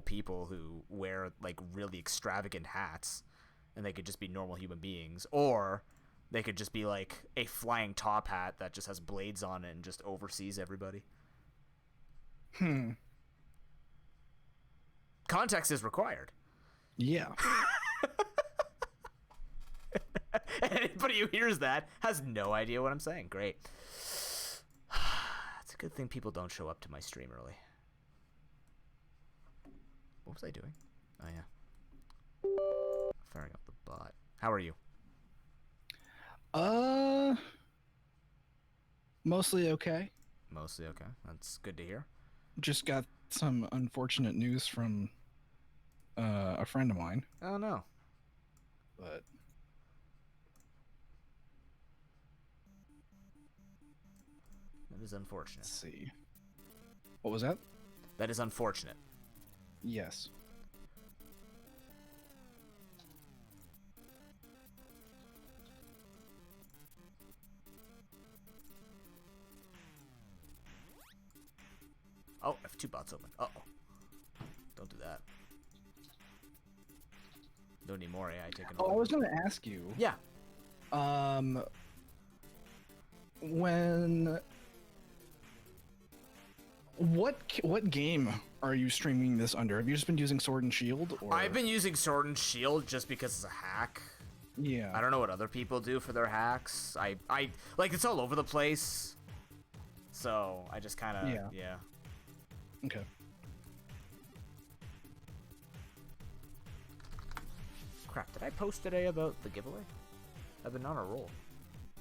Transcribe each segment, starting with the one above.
people who wear like really extravagant hats, and they could just be normal human beings, or they could just be like a flying top hat that just has blades on it and just oversees everybody. Context is required. Yeah. Anybody who hears that has no idea what I'm saying. Great. It's a good thing people don't show up to my stream early. What was I doing? Oh, yeah. Firing up the bot. How are you? Mostly okay. Mostly okay. That's good to hear. Just got some unfortunate news from a friend of mine. Oh, no. But that is unfortunate. Let's see. What was that? That is unfortunate. Yes. Oh, I have 2 bots open. Uh-oh. Don't do that. Don't need more AI taking over. Oh, I was going to ask you. Yeah. What game are you streaming this under? Have you just been using Sword and Shield? Or? I've been using Sword and Shield just because it's a hack. Yeah. I don't know what other people do for their hacks. I like, it's all over the place. So I just kind of, yeah. Okay. Crap, did I post today about the giveaway? I've been on a roll.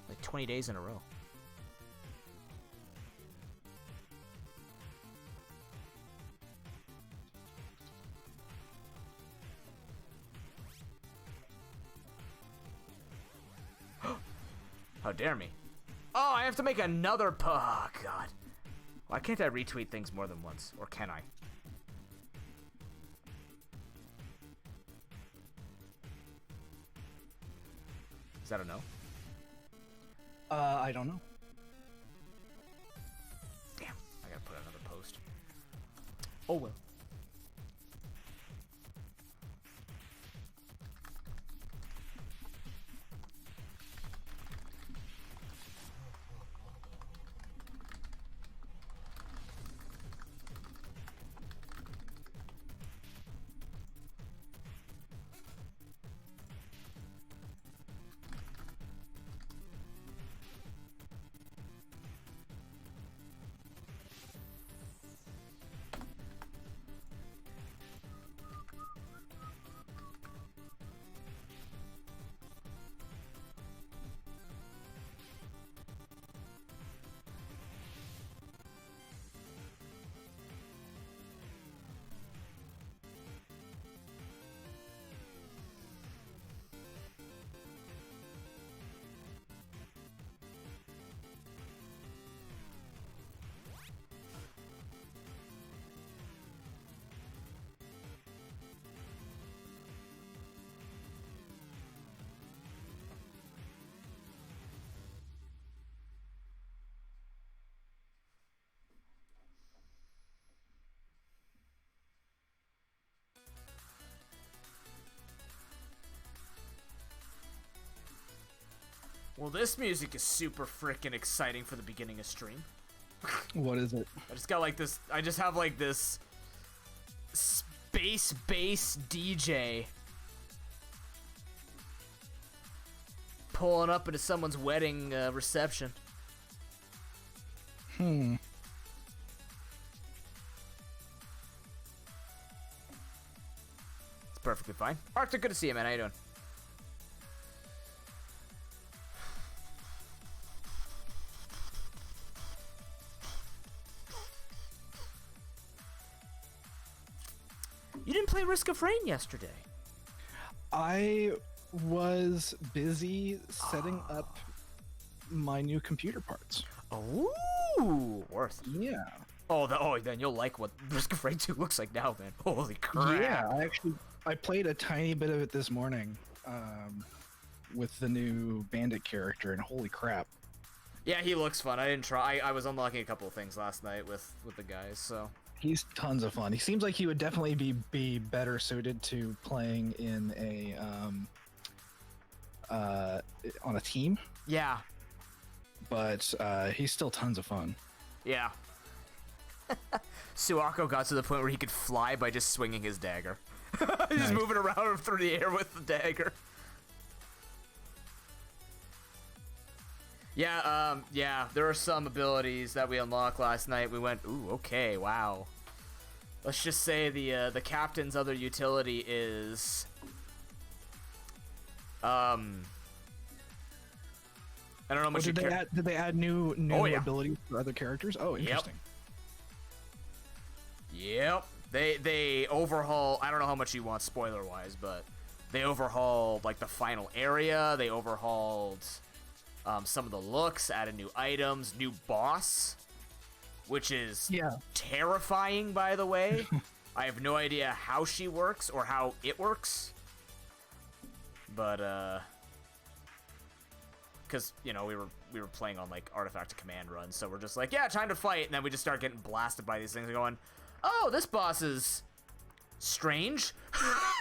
Like 20 days in a row. How dare me. Oh, I have to make another oh, God. Why can't I retweet things more than once? Or can I? Is that a no? I don't know. Damn, I gotta put another post. Oh well. Well, this music is super freaking exciting for the beginning of stream. What is it? I just got like this. I just have like this space bass DJ pulling up into someone's wedding reception. It's perfectly fine. Arthur, good to see you, man. How you doing? You didn't play Risk of Rain yesterday. I was busy setting up my new computer parts. Oh, worth. Yeah. Oh, then you'll like what Risk of Rain 2 looks like now, man. Holy crap. Yeah, I played a tiny bit of it this morning with the new bandit character, and holy crap. Yeah, he looks fun. I didn't try. I was unlocking a couple of things last night with the guys, so. He's tons of fun. He seems like he would definitely be better suited to playing in a on a team, Yeah. but he's still tons of fun. Yeah. Suako got to the point where he could fly by just swinging his dagger. He's Nice. moving around through the air with the dagger. Yeah, there are some abilities that we unlocked last night. We went, ooh, okay, wow. Let's just say the captain's other utility is, I don't know how much Did they add new Oh, yeah. abilities for other characters? Oh, interesting. Yep. They overhaul. I don't know how much you want spoiler wise, but they overhauled like the final area. They overhauled some of the looks, added new items, new boss, which is terrifying, by the way. I have no idea how she works or how it works, but because you know we were playing on like artifact to command runs, so we're just like, yeah, time to fight, and then we just start getting blasted by these things and going, oh, this boss is strange.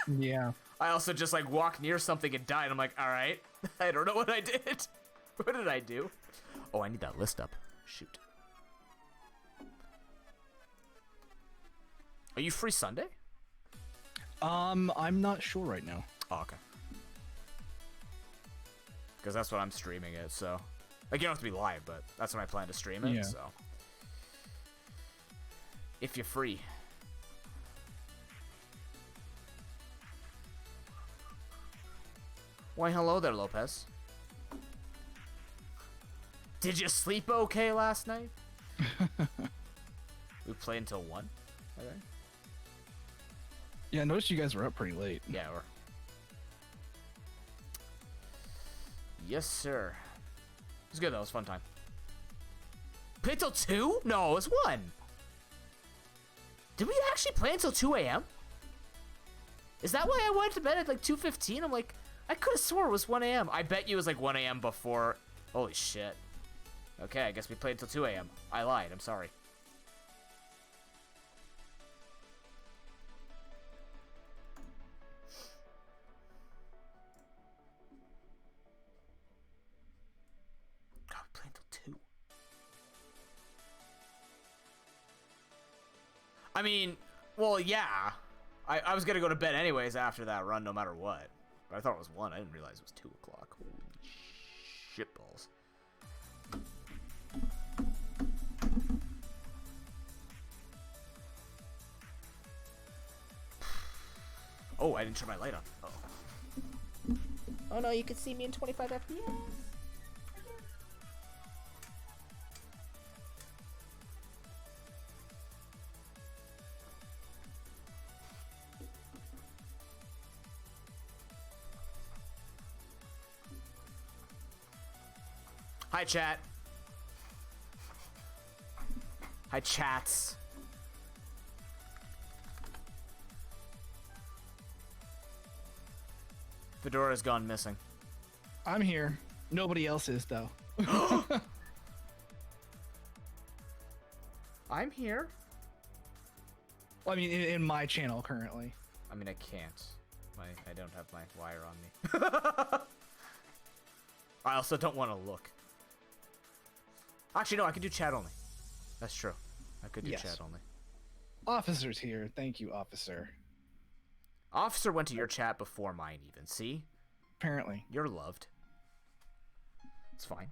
Yeah. I also just like walked near something and died. I'm like, all right, I don't know what I did. What did I do? Oh, I need that list up. Shoot. Are you free Sunday? I'm not sure right now. Oh, okay. Because that's what I'm streaming it, so. Like, you don't have to be live, but that's when I plan to stream it, Yeah. so. If you're free. Why, hello there, Lopez. Did you sleep okay last night? We played until 1, I think. Yeah, I noticed you guys were up pretty late. Yeah, we're... Yes, sir. It was good, though. It was a fun time. Play till 2? No, it was 1. Did we actually play until 2 a.m.? Is that why I went to bed at like 2:15? I'm like, I could have swore it was 1 a.m. I bet you it was like 1 a.m. before. Holy shit. Okay, I guess we played until 2 a.m. I lied. I'm sorry. God, we played until 2. I mean, well, yeah. I was going to go to bed anyways after that run no matter what. But I thought it was 1. I didn't realize it was 2 o'clock. Holy shitballs. Oh, I didn't turn my light on. Uh-oh. Oh no, you can see me in 25 FPS. Hi, chat. Hi, chats. Fedora's gone missing. I'm here. Nobody else is, though. I'm here. Well, I mean, in my channel currently. I mean, I can't. I don't have my wire on me. I also don't want to look. Actually, no, I can do chat only. That's true. I could do chat only. Officer's here. Thank you, officer. Officer went to your chat before mine even. See? Apparently. You're loved. It's fine.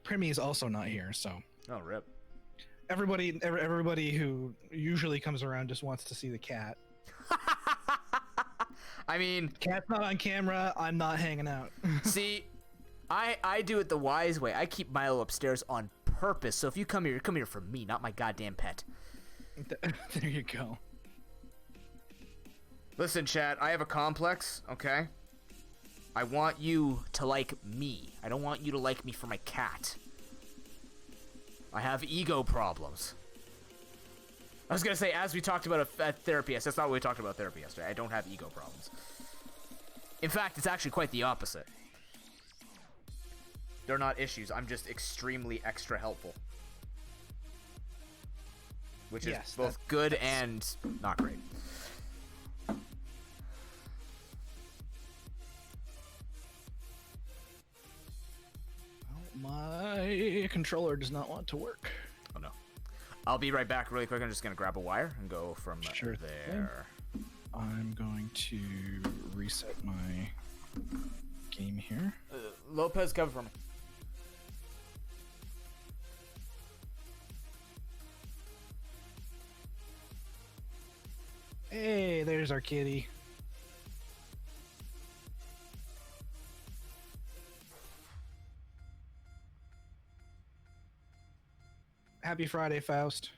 Primmy is also not here, so. Oh, rip. Everybody who usually comes around just wants to see the cat. I mean, Cat's not on camera. I'm not hanging out. see, I do it the wise way. I keep Milo upstairs on purpose. So if you come here for me, not my goddamn pet. There you go. Listen, chat, I have a complex, okay? I want you to like me. I don't want you to like me for my cat. I have ego problems. I was gonna say, as we talked about at therapy, that's not what we talked about therapy yesterday. I don't have ego problems. In fact, it's actually quite the opposite. They're not issues. I'm just extremely extra helpful. Which is both good and not great. My controller does not want to work. Oh no. I'll be right back really quick. I'm just going to grab a wire and go from Sure there. I'm going to reset my game here. Lopez, cover for me. Hey, there's our kitty. Happy Friday, Faust.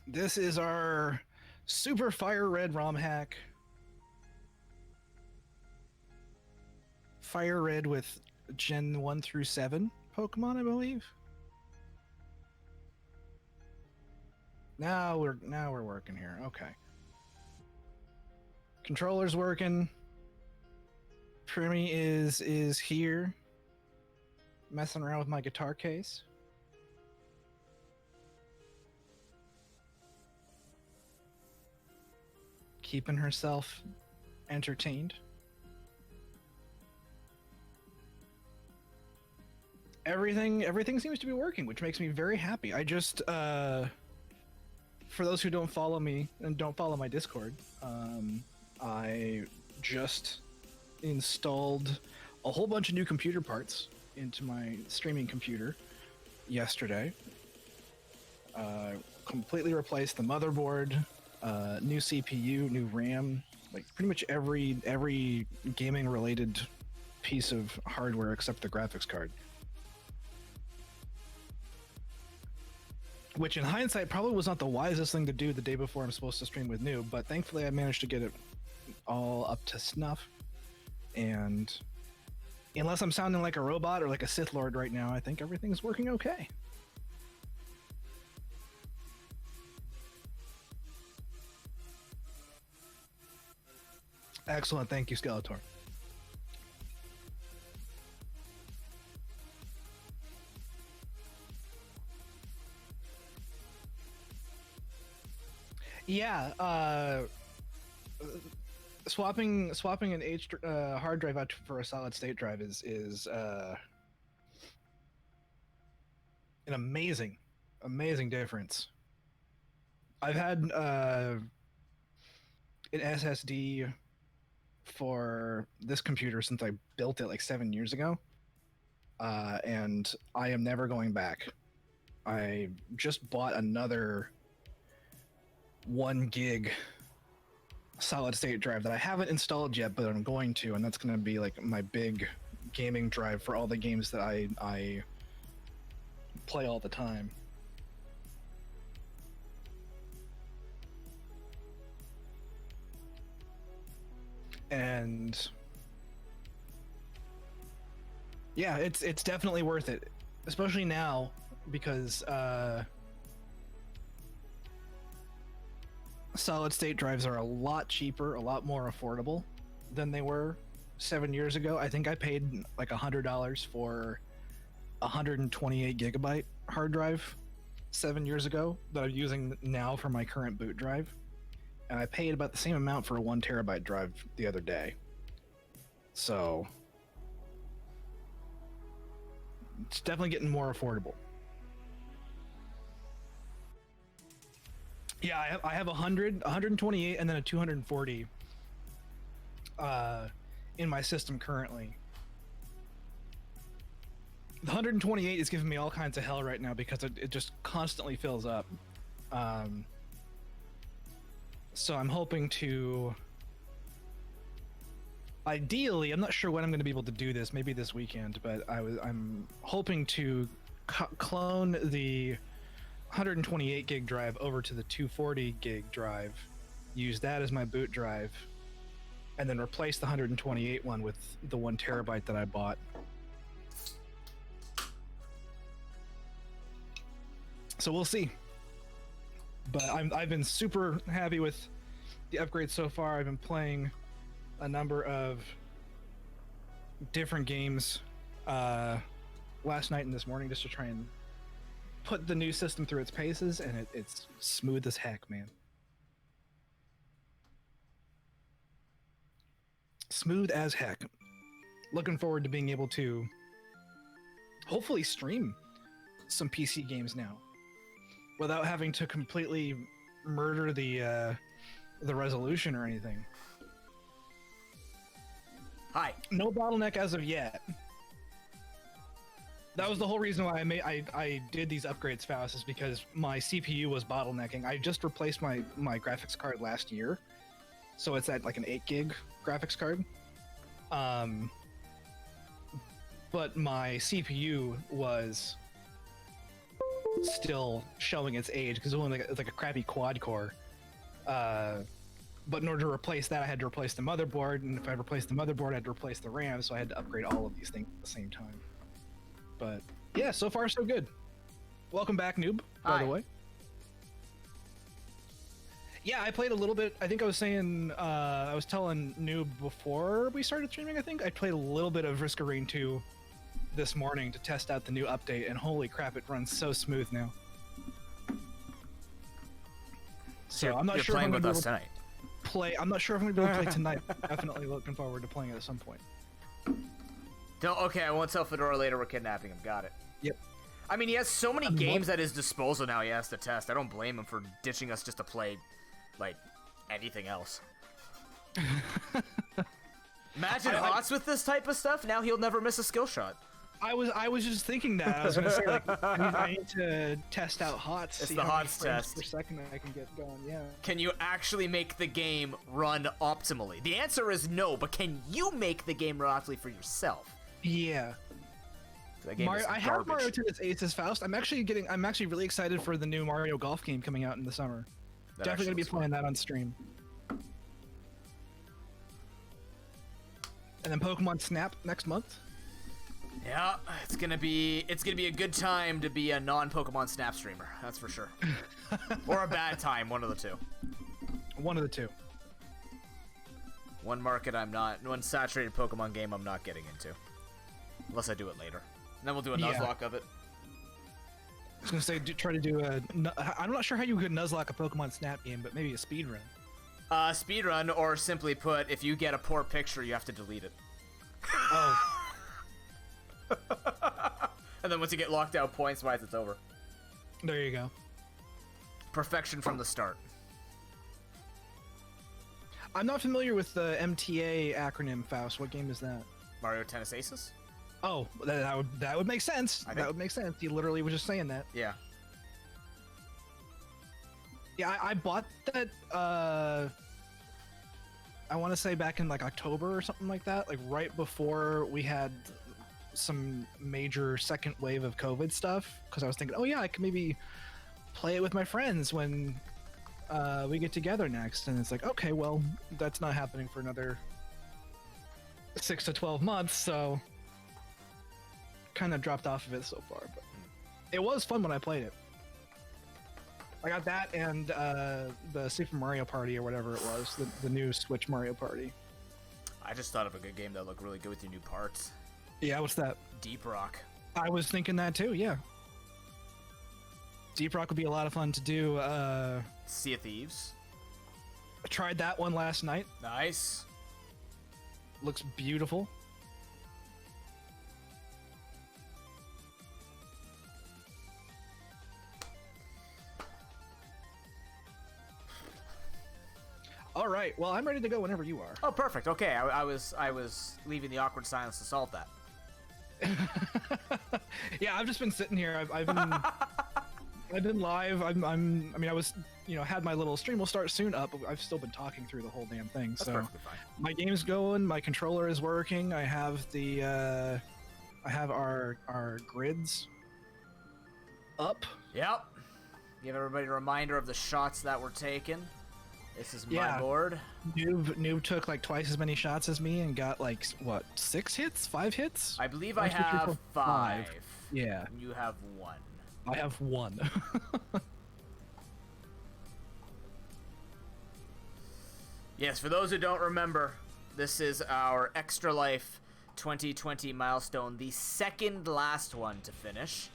This is our Super Fire Red ROM hack. Fire Red with Gen 1 through 7 Pokemon, I believe. Now we're working here. Okay. Controller's working. Primi is here. Messing around with my guitar case. Keeping herself entertained. Everything seems to be working, which makes me very happy. I just for those who don't follow me and don't follow my Discord, I just installed a whole bunch of new computer parts into my streaming computer yesterday. Completely replaced the motherboard, new CPU, new RAM, like pretty much every gaming related piece of hardware except the graphics card. Which in hindsight probably was not the wisest thing to do the day before I'm supposed to stream with Noob, but thankfully I managed to get it all up to snuff. And unless I'm sounding like a robot or like a Sith Lord right now, I think everything's working okay. Excellent, thank you, Skeletor. Yeah, swapping an hard drive out for a solid state drive is an amazing difference. I've had an SSD for this computer since I built it like 7 years ago, and I am never going back. I just bought another 1 gig solid state drive that I haven't installed yet, but I'm going to, and that's going to be like my big gaming drive for all the games that I play all the time. And yeah, it's definitely worth it, especially now because solid state drives are a lot cheaper, a lot more affordable than they were 7 years ago. I think I paid like $100 for a 128 gigabyte hard drive 7 years ago that I'm using now for my current boot drive. And I paid about the same amount for a 1 terabyte drive the other day. So it's definitely getting more affordable. Yeah, I have 128, and then a 240 in my system currently. The 128 is giving me all kinds of hell right now because it just constantly fills up. So I'm hoping to... Ideally, I'm not sure when I'm going to be able to do this, maybe this weekend, but I'm hoping to clone the 128 gig drive over to the 240 gig drive, use that as my boot drive, and then replace the 128 one with the 1 terabyte that I bought. So we'll see. But I've been super happy with the upgrades so far. I've been playing a number of different games last night and this morning just to try and put the new system through its paces, and it's smooth as heck, man. Smooth as heck. Looking forward to being able to hopefully stream some PC games now without having to completely murder the resolution or anything. Hi. No bottleneck as of yet. That was the whole reason why I did these upgrades fast, is because my CPU was bottlenecking. I just replaced my graphics card last year, so it's at like an 8 gig graphics card. But my CPU was still showing its age because it's like a crappy quad core. But in order to replace that, I had to replace the motherboard, and if I replaced the motherboard, I had to replace the RAM, so I had to upgrade all of these things at the same time. But yeah, so far so good. Welcome back, Noob, by the way. Yeah, I played a little bit. I think I was saying, I was telling Noob before we started streaming, I think. I played a little bit of Risk of Rain 2 this morning to test out the new update, and holy crap, it runs so smooth now. So I'm not sure if I'm playing with us tonight. I'm not sure if I'm going to be able to play tonight. Definitely looking forward to playing it at some point. Okay, I won't tell Fedora later we're kidnapping him. Got it. Yep. I mean, he has so many games at his disposal now he has to test. I don't blame him for ditching us just to play, like, anything else. Imagine HOTS with this type of stuff. Now he'll never miss a skill shot. I was just thinking that. I was going to say, like, I need to test out HOTS. It's the HOTS test. Per second I can get going, yeah. Can you actually make the game run optimally? The answer is no, but can you make the game run optimally for yourself? Yeah. I have Mario Tennis Aces Faust. I'm actually really excited for the new Mario Golf game coming out in the summer. Definitely gonna be playing that on stream. And then Pokemon Snap next month. Yeah, it's gonna be a good time to be a non-Pokemon Snap streamer. That's for sure. Or a bad time, one of the two. One of the two. One saturated Pokemon game I'm not getting into. Unless I do it later. And then we'll do a nuzlocke of it. I was gonna say, try to do I'm not sure how you could nuzlocke a Pokemon Snap game, but maybe a speedrun. Speedrun, or simply put, if you get a poor picture, you have to delete it. Oh. And then once you get locked out points-wise, it's over. There you go. Perfection from the start. I'm not familiar with the MTA acronym, Faust. What game is that? Mario Tennis Aces? Oh, that would make sense. That would make sense. He literally was just saying that. Yeah. Yeah, I bought that, I want to say back in, like, October or something like that. Like, right before we had some major second wave of COVID stuff. Because I was thinking, oh, yeah, I could maybe play it with my friends when we get together next. And it's like, okay, well, that's not happening for another 6 to 12 months, so kind of dropped off of it so far, but it was fun when I played it. I got that and the Super Mario Party or whatever it was, the new Switch Mario Party. I just thought of a good game that looked really good with your new parts. Yeah, what's that? Deep Rock. I was thinking that too, yeah. Deep Rock would be a lot of fun to do. Sea of Thieves. I tried that one last night. Nice. Looks beautiful. All right. Well, I'm ready to go whenever you are. Oh, perfect. Okay, I was leaving the awkward silence to solve that. Yeah, I've just been sitting here. I've been live. I was, had my little stream will start soon up, but I've still been talking through the whole damn thing. That's so perfectly fine. My game's going. My controller is working. I have our grids up. Yep. Give everybody a reminder of the shots that were taken. This is my board. Noob took like twice as many shots as me and got like, what, 6 hits? 5 hits? I believe I have 5. Yeah. And you have 1. I have 1. Yes, for those who don't remember, this is our Extra Life 2020 milestone, the second last one to finish.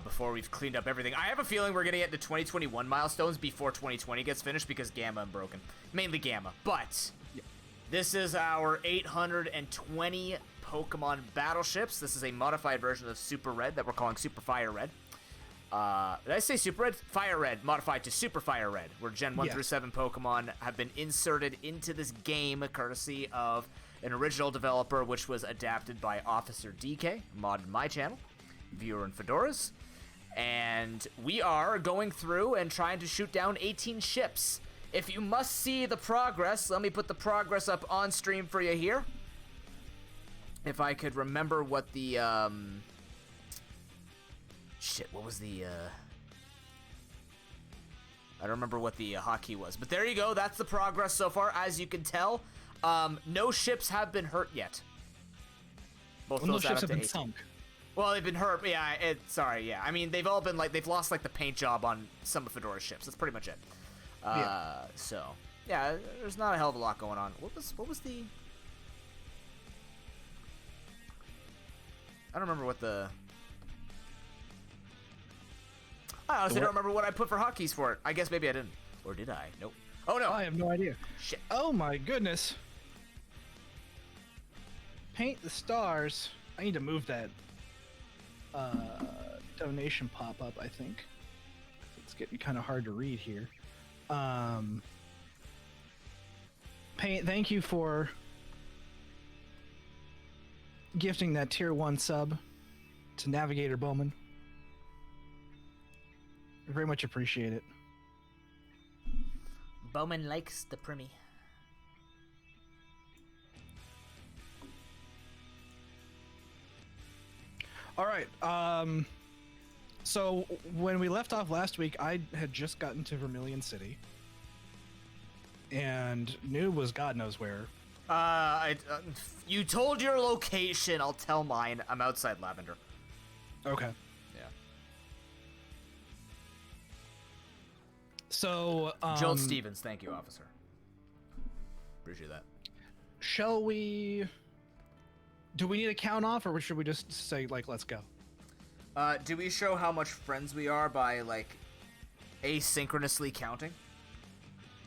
Before we've cleaned up everything. I have a feeling we're going to get to 2021 milestones before 2020 gets finished because Gamma and Broken. Mainly Gamma. But this is our 820 Pokemon Battleships. This is a modified version of Super Red that we're calling Super Fire Red. Did I say Super Red? Fire Red, modified to Super Fire Red, where Gen 1 through 7 Pokemon have been inserted into this game courtesy of an original developer, which was adapted by Officer DK, modded my channel. Viewer and Fedora's, and we are going through and trying to shoot down 18 ships. If you must see the progress, let me put the progress up on stream for you here. If I could remember what the what was the I don't remember what the hotkey was, but there you go. That's the progress so far. As you can tell, no ships have been hurt yet. Both no those ships add up have to been 18. sunk. Well, they've been hurt. Yeah, sorry. Yeah, I mean they've all been like they've lost like the paint job on some of Fedora's ships. That's pretty much it. So yeah, there's not a hell of a lot going on. What was the? I don't remember what the. I honestly don't remember what I put for hotkeys for it. I guess maybe I didn't, or did I? Nope. Oh no! I have no idea. Shit. Oh my goodness! Paint the stars. I need to move that donation pop-up, I think. It's getting kind of hard to read here. Paint, thank you for gifting that tier 1 sub to Navigator Bowman. I very much appreciate it. Bowman likes the Primmy. All right. So when we left off last week, I had just gotten to Vermilion City, and Noob was God knows where. You told your location. I'll tell mine. I'm outside Lavender. Okay. Yeah. So Joel Stevens, thank you, officer. Appreciate that. Shall we? Do we need a count off, or should we just say like let's go? Do we show how much friends we are by like asynchronously counting?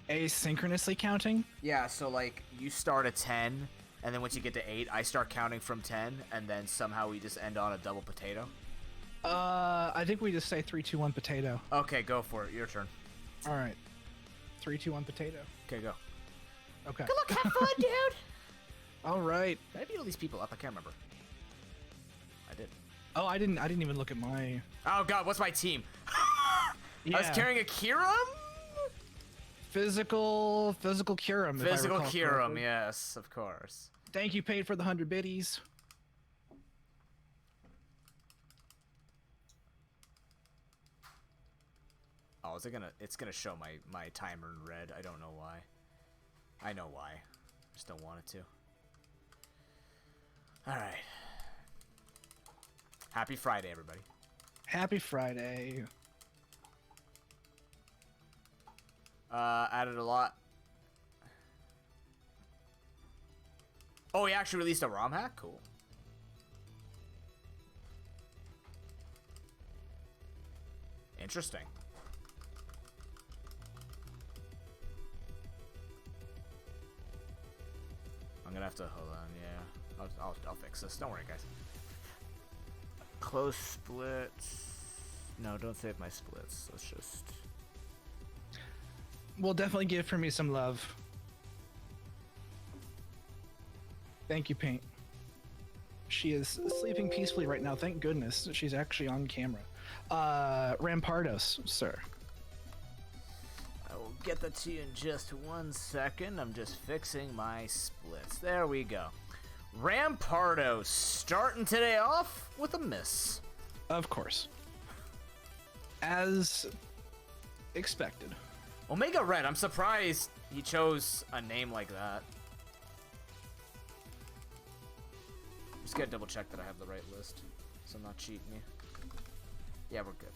Asynchronously counting? Yeah, so like you start at 10, and then once you get to 8, I start counting from 10, and then somehow we just end on a double potato. I think we just say 3, 2, 1 potato. Okay, go for it. Your turn. All right. 3, 2, 1 potato. Okay, go. Okay. Good luck, have fun, dude. All right. Did I beat all these people up? I can't remember. I did. Oh, I didn't even look at my. Oh God, what's my team? Yeah. I was carrying a Kyurem. Physical Kyurem. Physical Kyurem, yes, of course. Thank you, paid for the 100 biddies. Oh, is it gonna? It's gonna show my timer in red. I don't know why. I know why. Just don't want it to. All right. Happy Friday, everybody. Happy Friday. Added a lot. Oh, he actually released a ROM hack? Cool. Interesting. I'm gonna have to hold on. Yeah, I'll fix this. Don't worry, guys. Close splits. No, don't save my splits. Let's just. Will definitely give for me some love. Thank you, Paint. She is sleeping peacefully right now. Thank goodness she's actually on camera. Rampardos, sir. I will get that to you in just 1 second. I'm just fixing my splits. There we go. Rampardos starting today off with a miss. Of course. As expected. Omega Red, I'm surprised he chose a name like that. Just gotta double check that I have the right list, so I'm not cheating you. Yeah, we're good.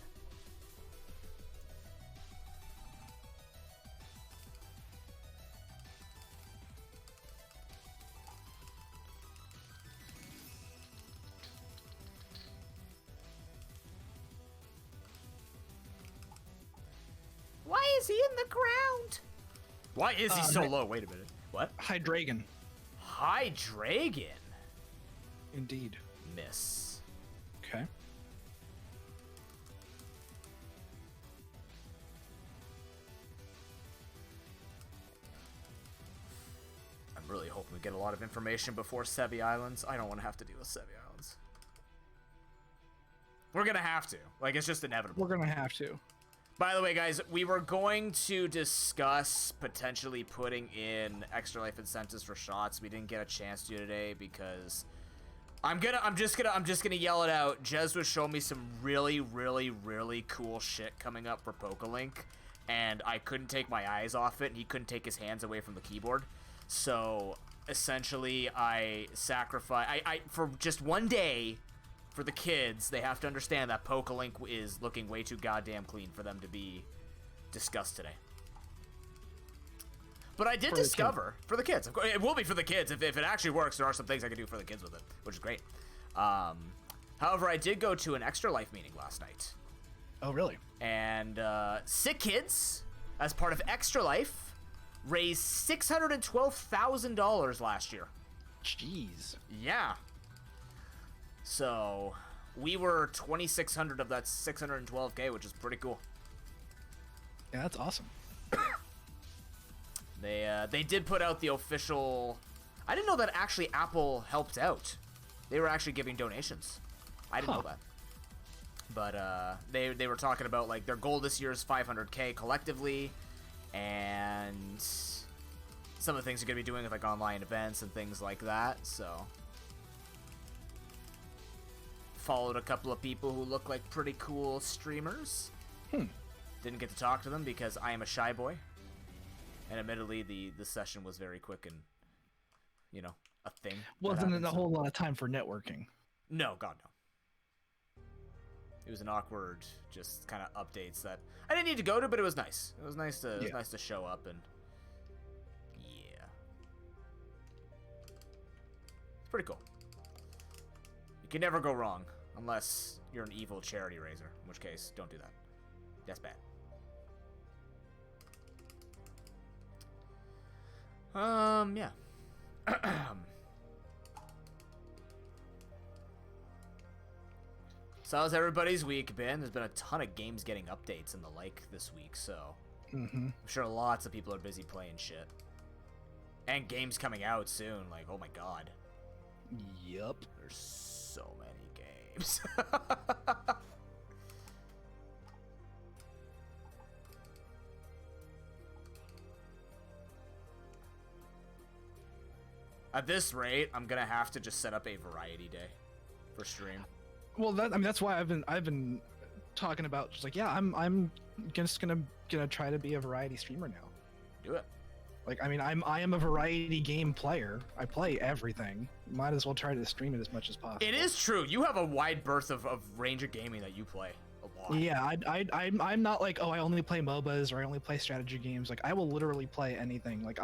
Why is he so low? Wait a minute. What? Hydreigon. Hydreigon. Indeed. Miss. Okay. I'm really hoping we get a lot of information before Sebi Islands. I don't want to have to deal with Sebi Islands. We're gonna have to. Like, it's just inevitable. We're gonna have to. By the way, guys, we were going to discuss potentially putting in extra life incentives for shots. We didn't get a chance to today because I'm just gonna yell it out. Jez was showing me some really, really, really cool shit coming up for PokeLink, and I couldn't take my eyes off it, and he couldn't take his hands away from the keyboard. So essentially, I sacrificed. I for just one day. For the kids, they have to understand that PokeLink is looking way too goddamn clean for them to be discussed today. But I did discover, for the kids, of course, it will be for the kids. If it actually works, there are some things I can do for the kids with it, which is great. However, I did go to an Extra Life meeting last night. Oh, really? And Sick Kids, as part of Extra Life, raised $612,000 last year. Jeez. Yeah. So, we were 2,600 of that 612K, which is pretty cool. Yeah, that's awesome. They did put out the official... I didn't know that actually Apple helped out. They were actually giving donations. I didn't know that. But they were talking about, like, their goal this year is 500K collectively, and some of the things they're going to be doing with, like, online events and things like that, so... Followed a couple of people who look like pretty cool streamers. Didn't get to talk to them because I am a shy boy. And admittedly, the session was very quick and, you know, a thing. Wasn't a whole lot of time for networking. No, God, no. It was an awkward, just kind of updates that I didn't need to go to, but it was nice. It was nice to, it was nice to show up and, yeah. It's pretty cool. You can never go wrong unless you're an evil charity raiser, in which case, don't do that. That's bad. Yeah. So how's everybody's week been? There's been a ton of games getting updates and the like this week, so I'm sure lots of people are busy playing shit. And games coming out soon, like, oh my god. Yup. There's so many games. At this rate, I'm gonna have to just set up a variety day for stream. Well, that's why I've been talking about just like, yeah, I'm just gonna try to be a variety streamer now. Do it. Like, I mean, I am a variety game player. I play everything. Might as well try to stream it as much as possible. It is true. You have a wide berth of range of gaming that you play a lot. Yeah, I'm not like, oh, I only play MOBAs or I only play strategy games. Like, I will literally play anything. Like,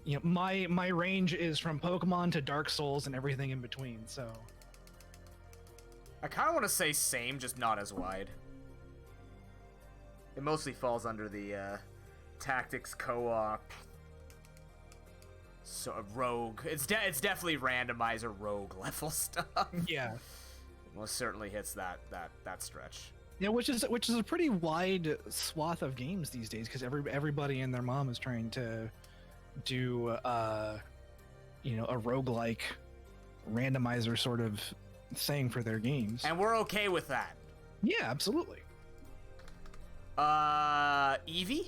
you know, my range is from Pokemon to Dark Souls and everything in between. So I kind of want to say same, just not as wide. It mostly falls under the tactics co-op. So rogue. It's definitely randomizer rogue level stuff. Yeah. It most certainly hits that stretch. Yeah, which is a pretty wide swath of games these days because everybody and their mom is trying to do you know, a roguelike randomizer sort of thing for their games. And we're okay with that. Yeah, absolutely. Eevee?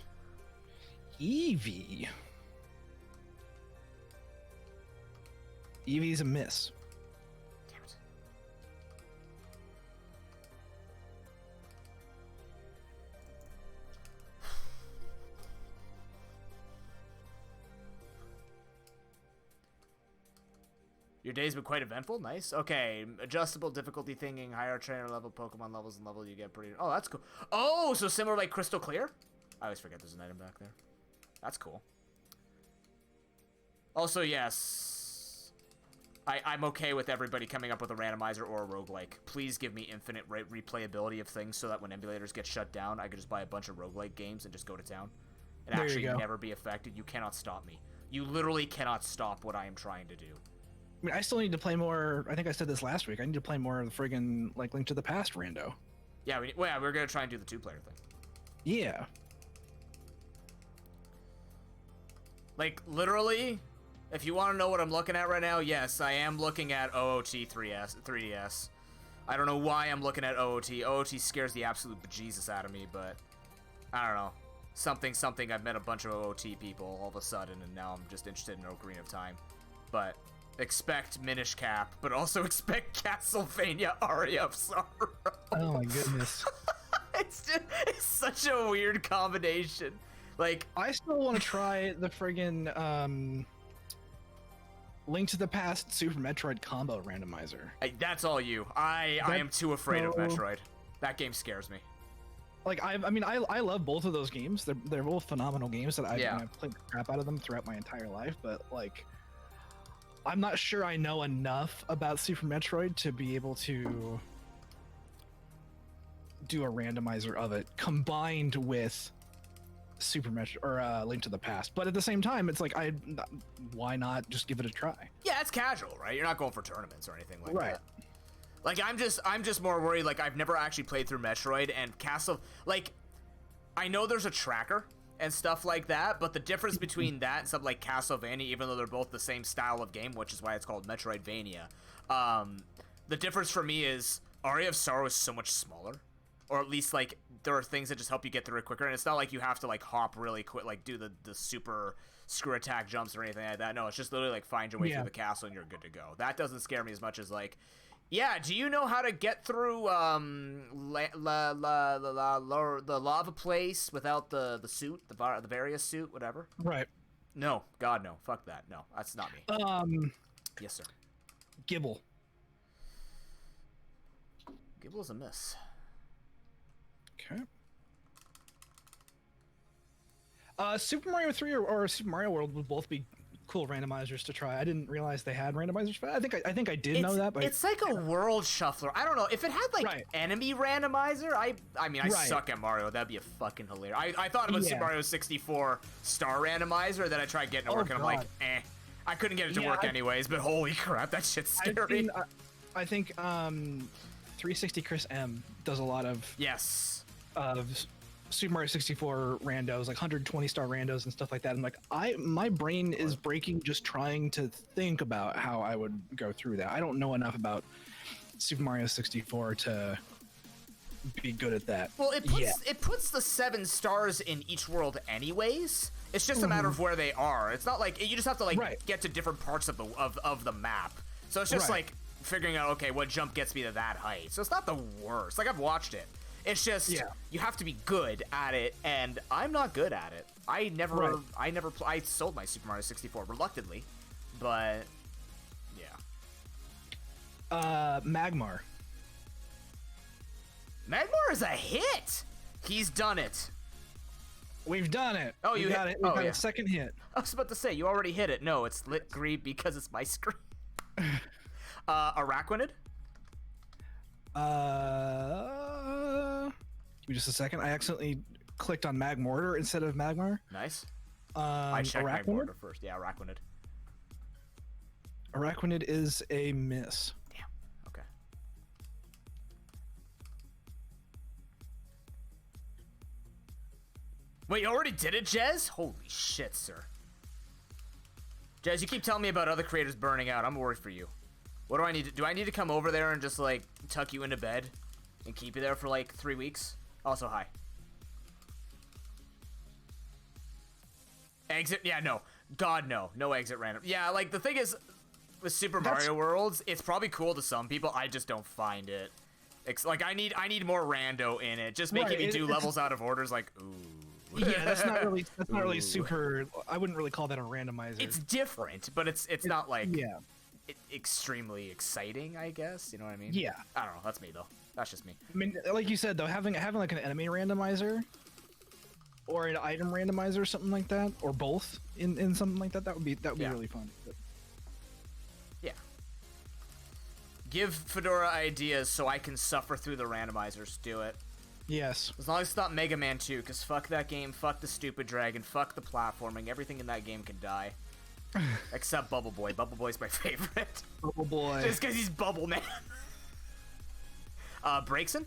Eevee's a miss. Damn it. Your day's been quite eventful. Nice. Okay, adjustable difficulty thinking, higher trainer level, Pokemon levels, and level you get pretty... Oh, that's cool. Oh, so similar like Crystal Clear? I always forget there's an item back there. That's cool. Also, yes, I'm okay with everybody coming up with a randomizer or a roguelike. Please give me infinite replayability of things so that when emulators get shut down, I can just buy a bunch of roguelike games and just go to town. and There you actually go. never be affected, you cannot stop me. You literally cannot stop what I am trying to do. I mean, I still need to play more. I think I said this last week. I need to play more of the friggin' like Link to the Past rando. Yeah, we're gonna try and do the 2-player thing. Yeah. Like, literally, if you want to know what I'm looking at right now, yes, I am looking at OOT 3DS. I don't know why I'm looking at OOT. OOT scares the absolute bejesus out of me, but I don't know. Something, I've met a bunch of OOT people all of a sudden, and now I'm just interested in Ocarina of Time. But expect Minish Cap, but also expect Castlevania Aria of Sorrow. Oh my goodness. It's such a weird combination. Like, I still want to try the friggin' Link to the Past Super Metroid combo randomizer. That's all you. I am too afraid of Metroid. That game scares me. Like I mean I love both of those games. They're both phenomenal games that I've played the crap out of them throughout my entire life. But like, I'm not sure I know enough about Super Metroid to be able to do a randomizer of it combined with Super Metroid or Link to the Past. But at the same time, it's like why not just give it a try? Yeah, it's casual, right? You're not going for tournaments or anything like Right. that. Like, I'm just more worried. Like, I've never actually played through Metroid and like, I know there's a tracker and stuff like that, but the difference between that and something like Castlevania, even though they're both the same style of game, which is why it's called Metroidvania, the difference for me is Aria of Sorrow is so much smaller, or at least like there are things that just help you get through it quicker, and it's not like you have to like hop really quick, like do the super screw attack jumps or anything like that. No, it's just literally like find your way through the castle and you're good to go. That doesn't scare me as much as like, yeah, do you know how to get through the lava place without the suit, the various suit, whatever? Right. No, God no, fuck that. No, that's not me. Yes, sir. Gibble. Gibble's a miss. Okay. Super Mario 3 or Super Mario World would both be cool randomizers to try. I didn't realize they had randomizers, but I think I did know that. But it's like a world shuffler. I don't know if it had like enemy randomizer. I mean, I suck at Mario. That'd be a fucking hilarious. I thought about Super Mario 64 star randomizer. Then I tried getting it to work, and I'm like, eh. I couldn't get it to work anyways. But holy crap, that shit's scary. I think 360 Chris M does a lot of of Super Mario 64 randos, like 120 star randos and stuff like that. I'm like, my brain is breaking just trying to think about how I would go through that. I don't know enough about Super Mario 64 to be good at that. Well, it puts the 7 stars in each world anyways. It's just a matter of where they are. It's not like you just have to like get to different parts of the map. So it's just like figuring out, okay, what jump gets me to that height. So it's not the worst. Like, I've watched it. It's just you have to be good at it, and I'm not good at it. I sold my Super Mario 64 reluctantly, but Magmar. Magmar is a hit. He's done it. We've done it. Oh, you got it. We got a second hit. I was about to say, you already hit it. No, it's lit green because it's my screen. Araquanid? Give me just a second. I accidentally clicked on Magmortar instead of Magmar. Nice. I checked Magmortar first. Yeah, Araquanid. Araquanid is a miss. Damn. Okay. Wait, you already did it, Jez? Holy shit, sir. Jez, you keep telling me about other creators burning out. I'm worried for you. What do I need to do? I need to come over there and just like tuck you into bed and keep you there for like 3 weeks? Also, hi. Exit? Yeah, no. God, no. No exit random. Yeah, like the thing is, with Super Mario Worlds, it's probably cool to some people. I just don't find it. Like I need more rando in it. Just making me do levels out of orders, like ooh. Yeah, that's not really super. I wouldn't really call that a randomizer. It's different, but it's not like extremely exciting, I guess. You know what I mean? Yeah. I don't know. That's me though. That's just me. I mean, like you said though, having like an enemy randomizer or an item randomizer or something like that, or both in something like that, that would be really fun. But... yeah. Give Fedora ideas so I can suffer through the randomizers. Do it. Yes. As long as it's not Mega Man 2, because fuck that game, fuck the stupid dragon, fuck the platforming, everything in that game can die. Except Bubble Boy. Bubble Boy's my favorite. Bubble Boy. Just because he's Bubble Man. Breakson?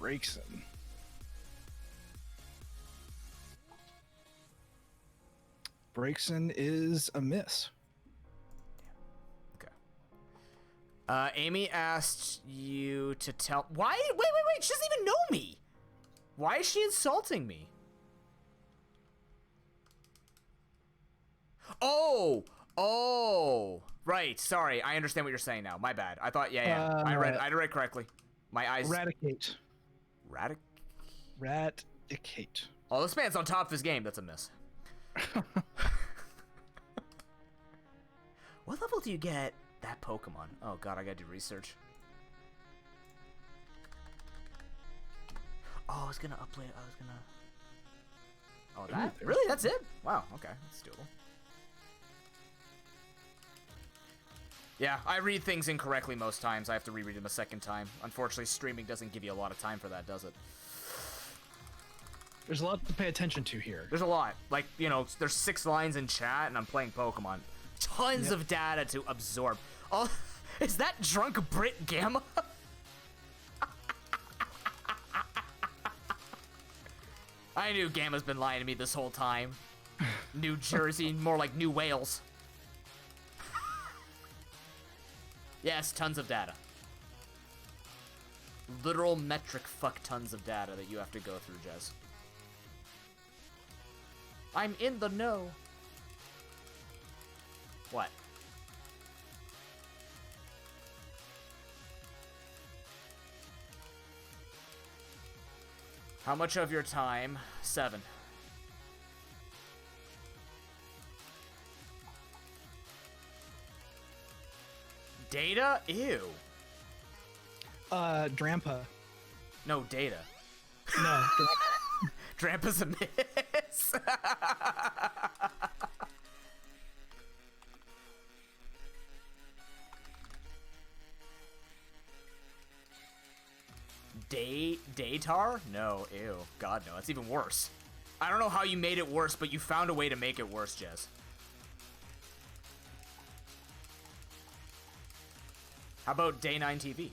Breakson. Breakson is a miss. Okay. Amy asked you to tell... Why? Wait. She doesn't even know me. Why is she insulting me? Oh. Right. Sorry. I understand what you're saying now. My bad. I thought, yeah. I read it correctly. My eyes... Eradicate. Eradicate. Oh, this man's on top of his game. That's a miss. What level do you get that Pokemon? Oh god, I gotta do research. Oh, I was gonna upload. Oh, that? Really? That's it? Wow. Okay, that's doable. Yeah, I read things incorrectly most times. I have to reread them a second time. Unfortunately, streaming doesn't give you a lot of time for that, does it? There's a lot to pay attention to here. There's a lot. Like, you know, there's 6 lines in chat, and I'm playing Pokemon. Tons of data to absorb. Oh, is that drunk Brit Gamma? I knew Gamma's been lying to me this whole time. New Jersey, more like New Wales. Yes, tons of data. Literal metric fuck tons of data that you have to go through, Jez. I'm in the know. What? How much of your time? 7. Data? Ew. Drampa. No, data. No. Drampa's a miss. Datar? No, ew. God, no. That's even worse. I don't know how you made it worse, but you found a way to make it worse, Jez. How about Day 9 TV?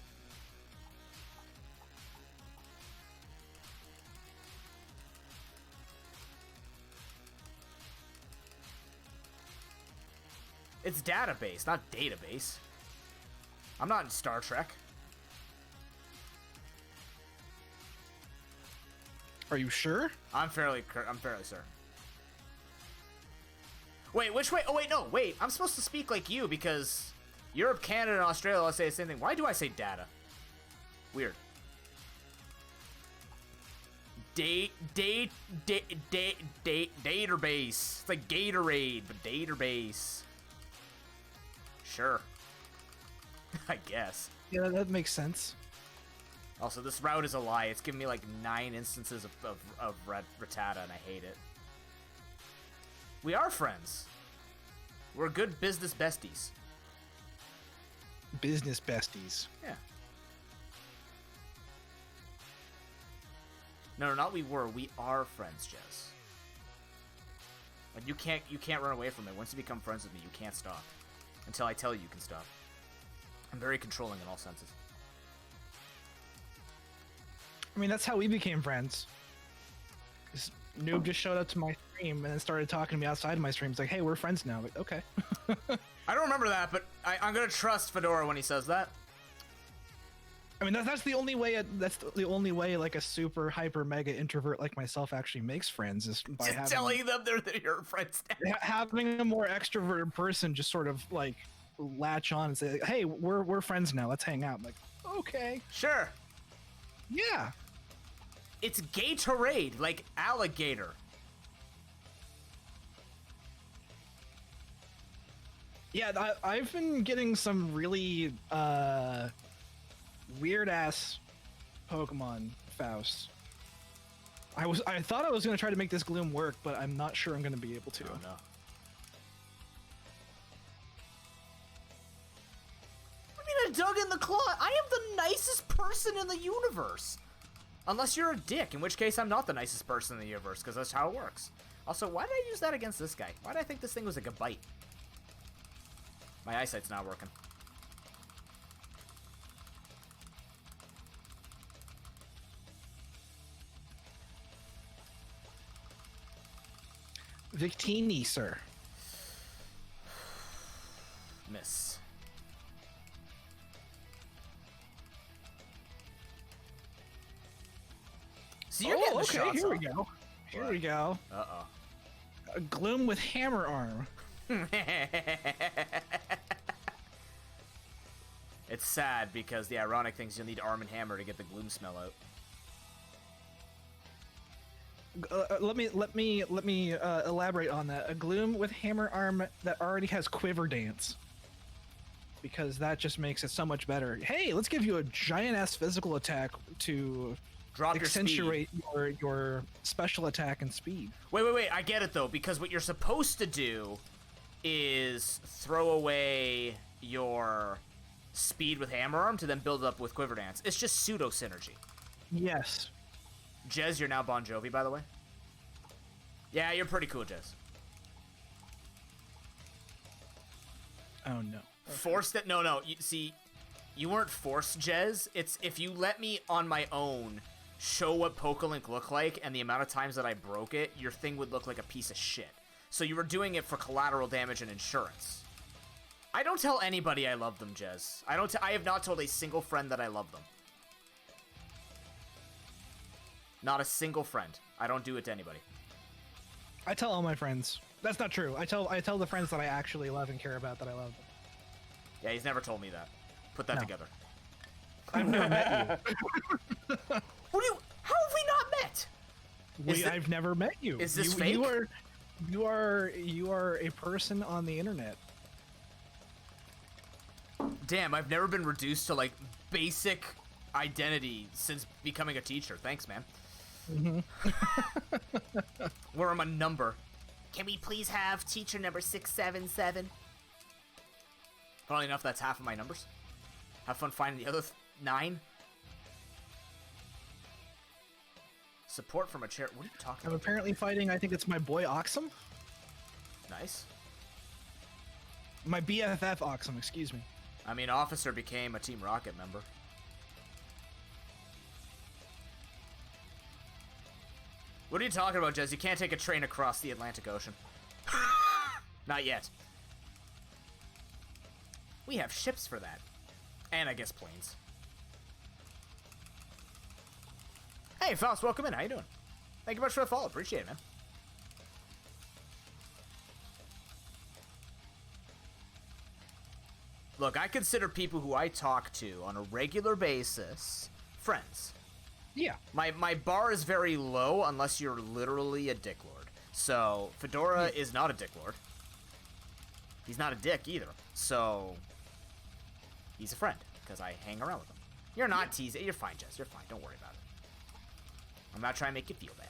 It's database, not database. I'm not in Star Trek. Are you sure? I'm fairly certain. Wait, which way? Oh, wait, no, wait. I'm supposed to speak like you because Europe, Canada, and Australia all say the same thing. Why do I say data? Weird. Database. It's like Gatorade, but database. Sure. I guess. Yeah, that makes sense. Also, this route is a lie. It's giving me like 9 instances of Rattata, and I hate it. We are friends. We're good business besties. Business besties. Yeah. No, not we were. We are friends, Jess. Like you can't run away from it. Once you become friends with me, you can't stop. Until I tell you you can stop. I'm very controlling in all senses. I mean, that's how we became friends. This noob just showed up to my stream and then started talking to me outside of my stream. He's like, hey, we're friends now. I'm like, okay. I don't remember that, but I'm gonna trust Fedora when he says that. I mean, that's the only way. That's the only way, like a super hyper mega introvert like myself actually makes friends is by just telling them they're your friends. Having a more extroverted person just sort of like latch on and say, "Hey, we're friends now. Let's hang out." I'm like, okay, sure, yeah. It's Gatorade, like alligator. Yeah, I've been getting some really weird ass Pokemon Faust. I thought I was gonna try to make this Gloom work, but I'm not sure I'm gonna be able to. Oh, no. I mean, a dug in the claw. I am the nicest person in the universe. Unless you're a dick, in which case I'm not the nicest person in the universe, because that's how it works. Also, why did I use that against this guy? Why did I think this thing was like a bite? My eyesight's not working. Victini, sir. Miss. So you're getting the okay, shots here we off. go. Here we go. Uh-oh. A Gloom with hammer arm. It's sad because the ironic thing is you'll need arm and hammer to get the gloom smell out. Let me elaborate on that. A Gloom with hammer arm that already has quiver dance, because that just makes it so much better. Hey, let's give you a giant ass physical attack to Drop your speed. accentuate your special attack and speed. Wait. I get it, though, because what you're supposed to do is throw away your speed with hammer arm to then build it up with quiver dance. It's just pseudo synergy. Yes. Jez, you're now Bon Jovi, by the way. Yeah, you're pretty cool, Jez. Oh no. Forced it? No. You weren't forced, Jez. It's if you let me on my own show what PokeLink looked like and the amount of times that I broke it, your thing would look like a piece of shit. So you were doing it for collateral damage and insurance. I don't tell anybody I love them, Jez. I have not told a single friend that I love them. Not a single friend. I don't do it to anybody. I tell all my friends. That's not true. I tell the friends that I actually love and care about that I love them. Yeah, he's never told me that. Put that together. I've never met you. How have we not met? I've never met you. Is this fake? You are a person on the internet. Damn, I've never been reduced to like basic identity since becoming a teacher. Thanks, man. Where I'm a number. Can we please have teacher number 677? Funnily enough, that's half of my numbers. Have fun finding the other 9. Support from a chair. What are you talking I'm about? apparently fighting, I think it's my boy Oxum. Nice. My BFF Oxum, excuse me. I mean, Officer became a Team Rocket member. What are you talking about, Jez? You can't take a train across the Atlantic Ocean. Not yet. We have ships for that. And I guess planes. Hey, Faust, welcome in. How you doing? Thank you much for the follow. Appreciate it, man. Look, I consider people who I talk to on a regular basis friends. Yeah. My bar is very low unless you're literally a dicklord. So, Fedora is not a dicklord. He's not a dick either. So, he's a friend because I hang around with him. You're not teasing. You're fine, Jess. You're fine. Don't worry about it. I'm not trying to make you feel bad.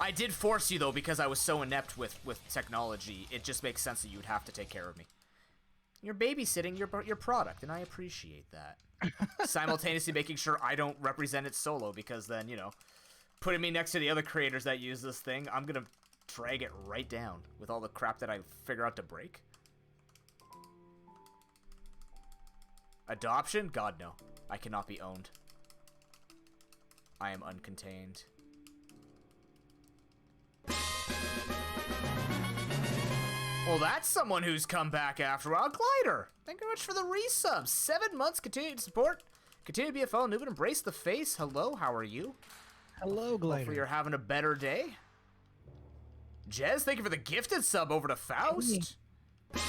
I did force you, though, because I was so inept with technology. It just makes sense that you would have to take care of me. You're babysitting your product, and I appreciate that. Simultaneously making sure I don't represent it solo, because then, you know, putting me next to the other creators that use this thing, I'm going to drag it right down with all the crap that I figure out to break. Adoption? God, no. I cannot be owned. I am uncontained. Well, that's someone who's come back after a while. Glider, thank you very much for the resubs. 7 months, continue to support. Continue to be a fellow noob and embrace the face. Hello, how are you? Hello, Glider. Hopefully you're having a better day. Jez, thank you for the gifted sub over to Faust. You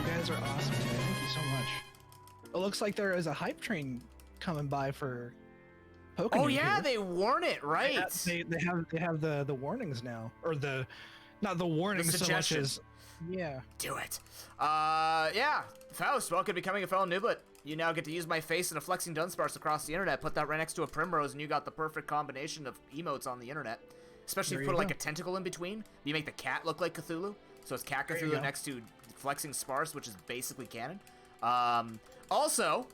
guys are awesome today. Thank you so much. It looks like there is a hype train coming by for PokeNoob. Oh yeah, here. they warn it, right? They have the warnings now, or the not the warnings so much as yeah. Do it. Yeah. Faust, welcome to becoming a fellow nooblet. You now get to use my face in a flexing Dunsparce across the internet. Put that right next to a Primrose, and you got the perfect combination of emotes on the internet. Especially if you put like a tentacle in between. You make the cat look like Cthulhu. So it's Cat Cthulhu next to flexing Sparse, which is basically canon. Also,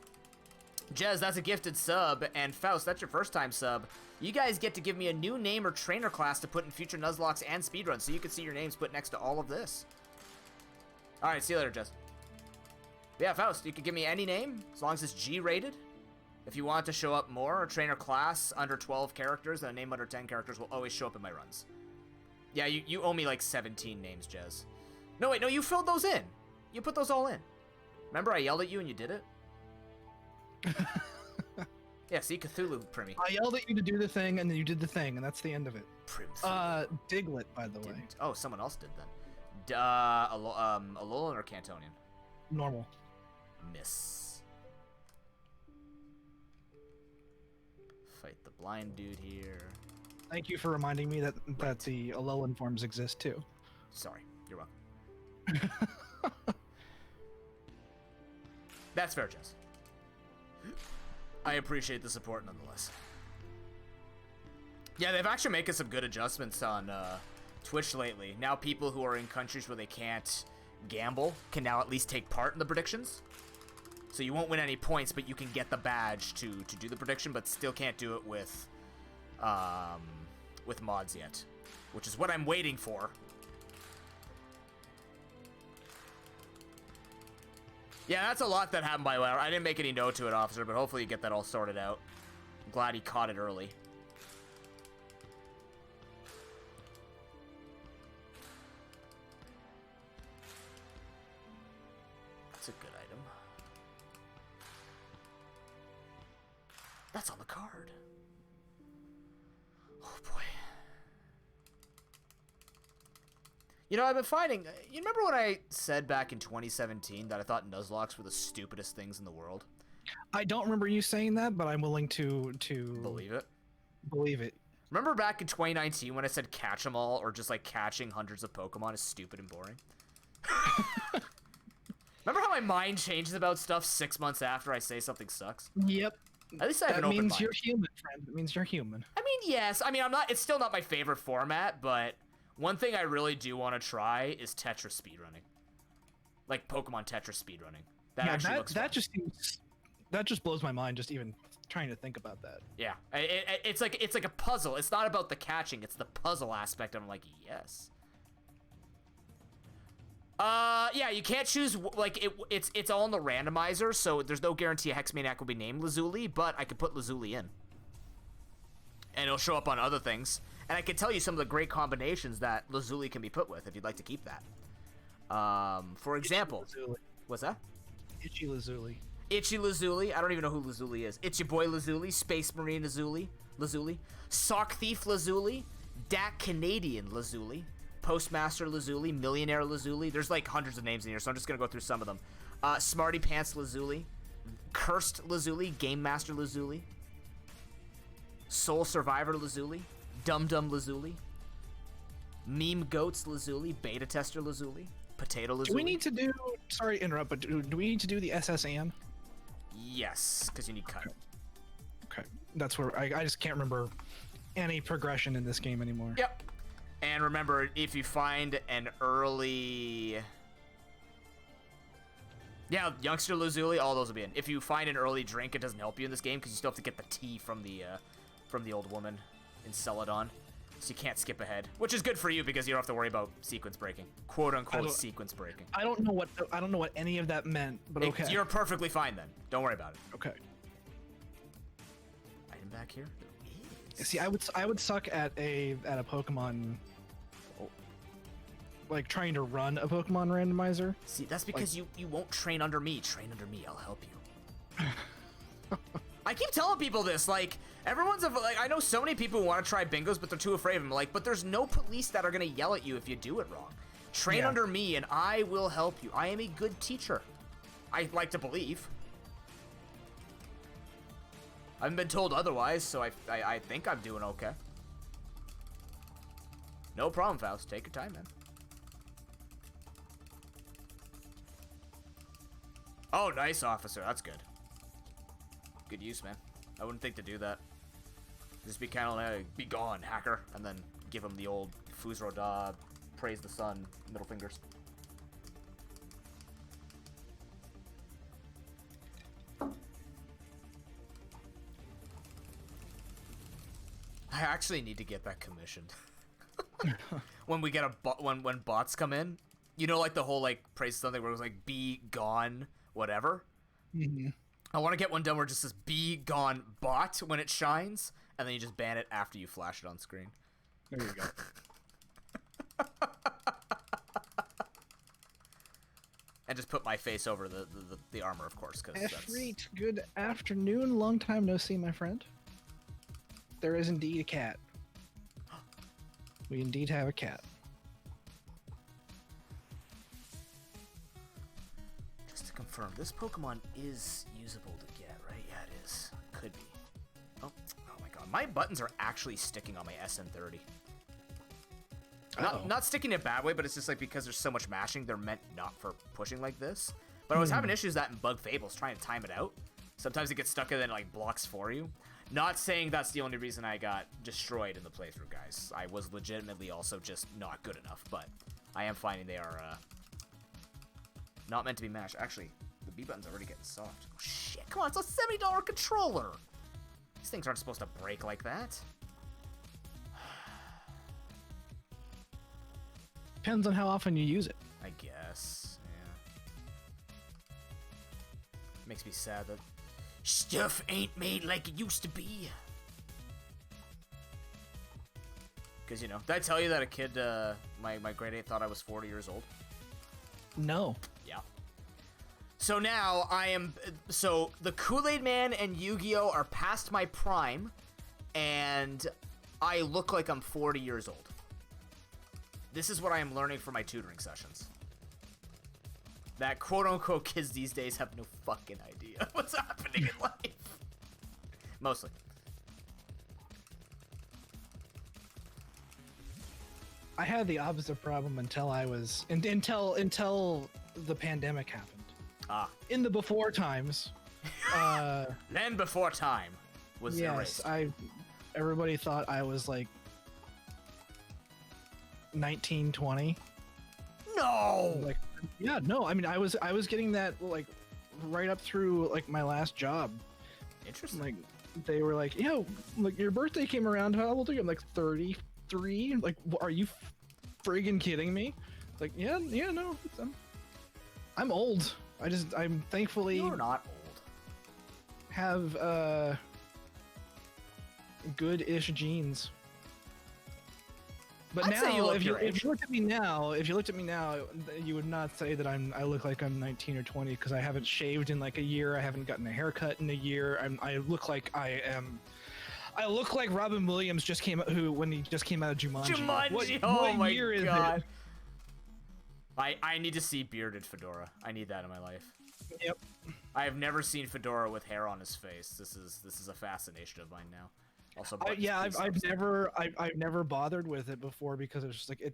Jez, that's a gifted sub, and Faust, that's your first time sub. You guys get to give me a new name or trainer class to put in future Nuzlocks and speedruns, so you can see your names put next to all of this. Alright, see you later, Jez. Yeah, Faust, you can give me any name, as long as it's G-rated. If you want it to show up more, a trainer class under 12 characters and a name under 10 characters will always show up in my runs. Yeah, you owe me like 17 names, Jez. No, wait, no, you filled those in. You put those all in. Remember I yelled at you and you did it? Yeah, see, Cthulhu, Primmy. I yelled at you to do the thing, and then you did the thing, and that's the end of it. Prim. Diglett, by the way. Oh, someone else did then. Alolan or Cantonian? Normal. Miss. Fight the blind dude here. Thank you for reminding me that the Alolan forms exist too. Sorry, you're welcome. That's fair, Jess. I appreciate the support nonetheless. Yeah, they've actually making some good adjustments on Twitch lately. Now people who are in countries where they can't gamble can now at least take part in the predictions. So you won't win any points, but you can get the badge to do the prediction, but still can't do it with mods yet, which is what I'm waiting for. Yeah, that's a lot that happened, by the way. I didn't make any note to it, officer, but hopefully you get that all sorted out. I'm glad he caught it early. That's a good item. That's on the card. Oh, boy. You know, I've been finding... You remember when I said back in 2017 that I thought Nuzlocks were the stupidest things in the world? I don't remember you saying that, but I'm willing to Believe it? Believe it. Remember back in 2019 when I said catch 'em all, or just like catching hundreds of Pokemon is stupid and boring? Remember how my mind changes about stuff 6 months after I say something sucks? Yep. At least I have an open mind. That means you're human, friend. It means you're human. I mean, yes. I mean, I'm not... It's still not my favorite format, but... One thing I really do want to try is Tetris speedrunning. Like Pokemon Tetris speedrunning. That actually looks fun. That just blows my mind just even trying to think about that. Yeah. It's like a puzzle. It's not about the catching, it's the puzzle aspect. I'm like, yes. Yeah, you can't choose, like, it's all in the randomizer, so there's no guarantee a Hexmaniac will be named Lazuli, but I could put Lazuli in. And it'll show up on other things. And I can tell you some of the great combinations that Lazuli can be put with if you'd like to keep that. For example, what's that? Itchy Lazuli. Itchy Lazuli. I don't even know who Lazuli is. Itchy Boy Lazuli, Space Marine Lazuli, Sock Thief Lazuli, Dak Canadian Lazuli, Postmaster Lazuli, Millionaire Lazuli. There's like hundreds of names in here, so I'm just gonna go through some of them. Smarty Pants Lazuli, Cursed Lazuli, Game Master Lazuli, Soul Survivor Lazuli, Dum Dum Lazuli, Meme Goats Lazuli, Beta Tester Lazuli, Potato Lazuli. Do we need to do... Sorry to interrupt, but do we need to do the SSN? Yes, because you need cut. Okay. That's where... I just can't remember any progression in this game anymore. Yep. And remember, if you find an early... Yeah, Youngster Lazuli, all those will be in. If you find an early drink, it doesn't help you in this game, because you still have to get the tea from the old woman in Celadon, so you can't skip ahead, which is good for you because you don't have to worry about sequence breaking, quote unquote sequence breaking. I don't know what any of that meant, but okay. You're perfectly fine then. Don't worry about it. Okay. Item back here. There is. See, I would suck at a Pokemon, like trying to run a Pokemon randomizer. See, that's because like, you won't train under me. Train under me. I'll help you. I keep telling people this, like, everyone's, like, I know so many people who want to try bingos, but they're too afraid of them, like, but there's no police that are going to yell at you if you do it wrong. Train under me, and I will help you. I am a good teacher. I like to believe. I haven't been told otherwise, so I think I'm doing okay. No problem, Faust. Take your time, man. Oh, nice, officer. That's good. Good use, man. I wouldn't think to do that. Just be kind of like, be gone, hacker, and then give him the old Fuzro Da, praise the sun, middle fingers. I actually need to get that commissioned. When we get when bots come in, you know, like the whole like praise something where it was like be gone whatever. Mm-hmm. I want to get one done where it just says be gone bot when it shines, and then you just ban it after you flash it on screen. There you go. And just put my face over the armor, of course, because Efreet, good afternoon. Long time no see, my friend. There is indeed a cat. We indeed have a cat. Just to confirm, this Pokemon is usable to get, right? Yeah, it is. Could be. Oh my god. My buttons are actually sticking on my SN30. Not sticking in a bad way, but it's just like because there's so much mashing, they're meant not for pushing like this. But I was having issues that in Bug Fables trying to time it out. Sometimes it gets stuck and then it like blocks for you. Not saying that's the only reason I got destroyed in the playthrough, guys. I was legitimately also just not good enough, but I am finding they are not meant to be mashed. Actually, the B button's already getting soft. Oh, shit, come on, it's a $70 controller. These things aren't supposed to break like that. Depends on how often you use it. I guess, yeah. Makes me sad that stuff ain't made like it used to be. Because, you know, did I tell you that a kid, my grade 8 thought I was 40 years old? No. Yeah. So now so the Kool-Aid Man and Yu-Gi-Oh! Are past my prime, and I look like I'm 40 years old. This is what I am learning from my tutoring sessions. That quote-unquote kids these days have no fucking idea what's happening in life. Mostly. I had the opposite problem until the pandemic happened. Ah. In the before times. Then before time was erased. Everybody thought I was like 19, 20. No! Like, yeah, no, I mean, I was getting that, like, right up through, like, my last job. Interesting. Like, they were like, yeah, like, your birthday came around, how old are you? I'm like, 33? Like, are you friggin' kidding me? Like, yeah, no, I'm old. I'm thankfully... You're not old. Have, good-ish genes. But I'd say now, if you looked at me now, you would not say that I look like I'm 19 or 20 because I haven't shaved in like a year. I haven't gotten a haircut in a year. I look like I look like Robin Williams when he just came out of Jumanji. Jumanji! What my year is god! it? I need to see bearded Fedora. I need that in my life. Yep. I have never seen Fedora with hair on his face. This is a fascination of mine now. Also, I've never bothered with it before because it's just like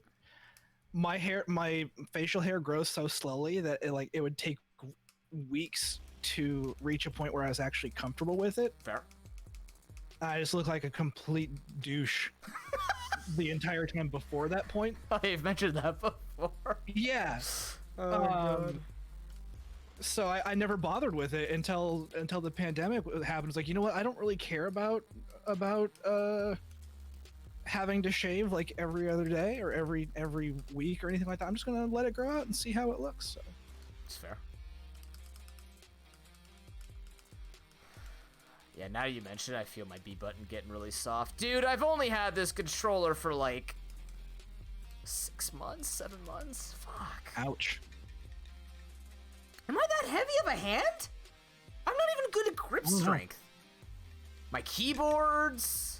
my facial hair grows so slowly that it would take weeks to reach a point where I was actually comfortable with it. Fair. I just look like a complete douche the entire time before that point. I've mentioned that before. Yeah. Oh god. So I never bothered with it until the pandemic happened. It's like, you know what? I don't really care about having to shave like every other day or every week or anything like that. I'm just gonna let it grow out and see how it looks. So. It's fair. Yeah, now you mention it, I feel my B button getting really soft. Dude, I've only had this controller for like 6 months, 7 months. Fuck. Ouch. Am I that heavy of a hand? I'm not even good at grip strength. My keyboards.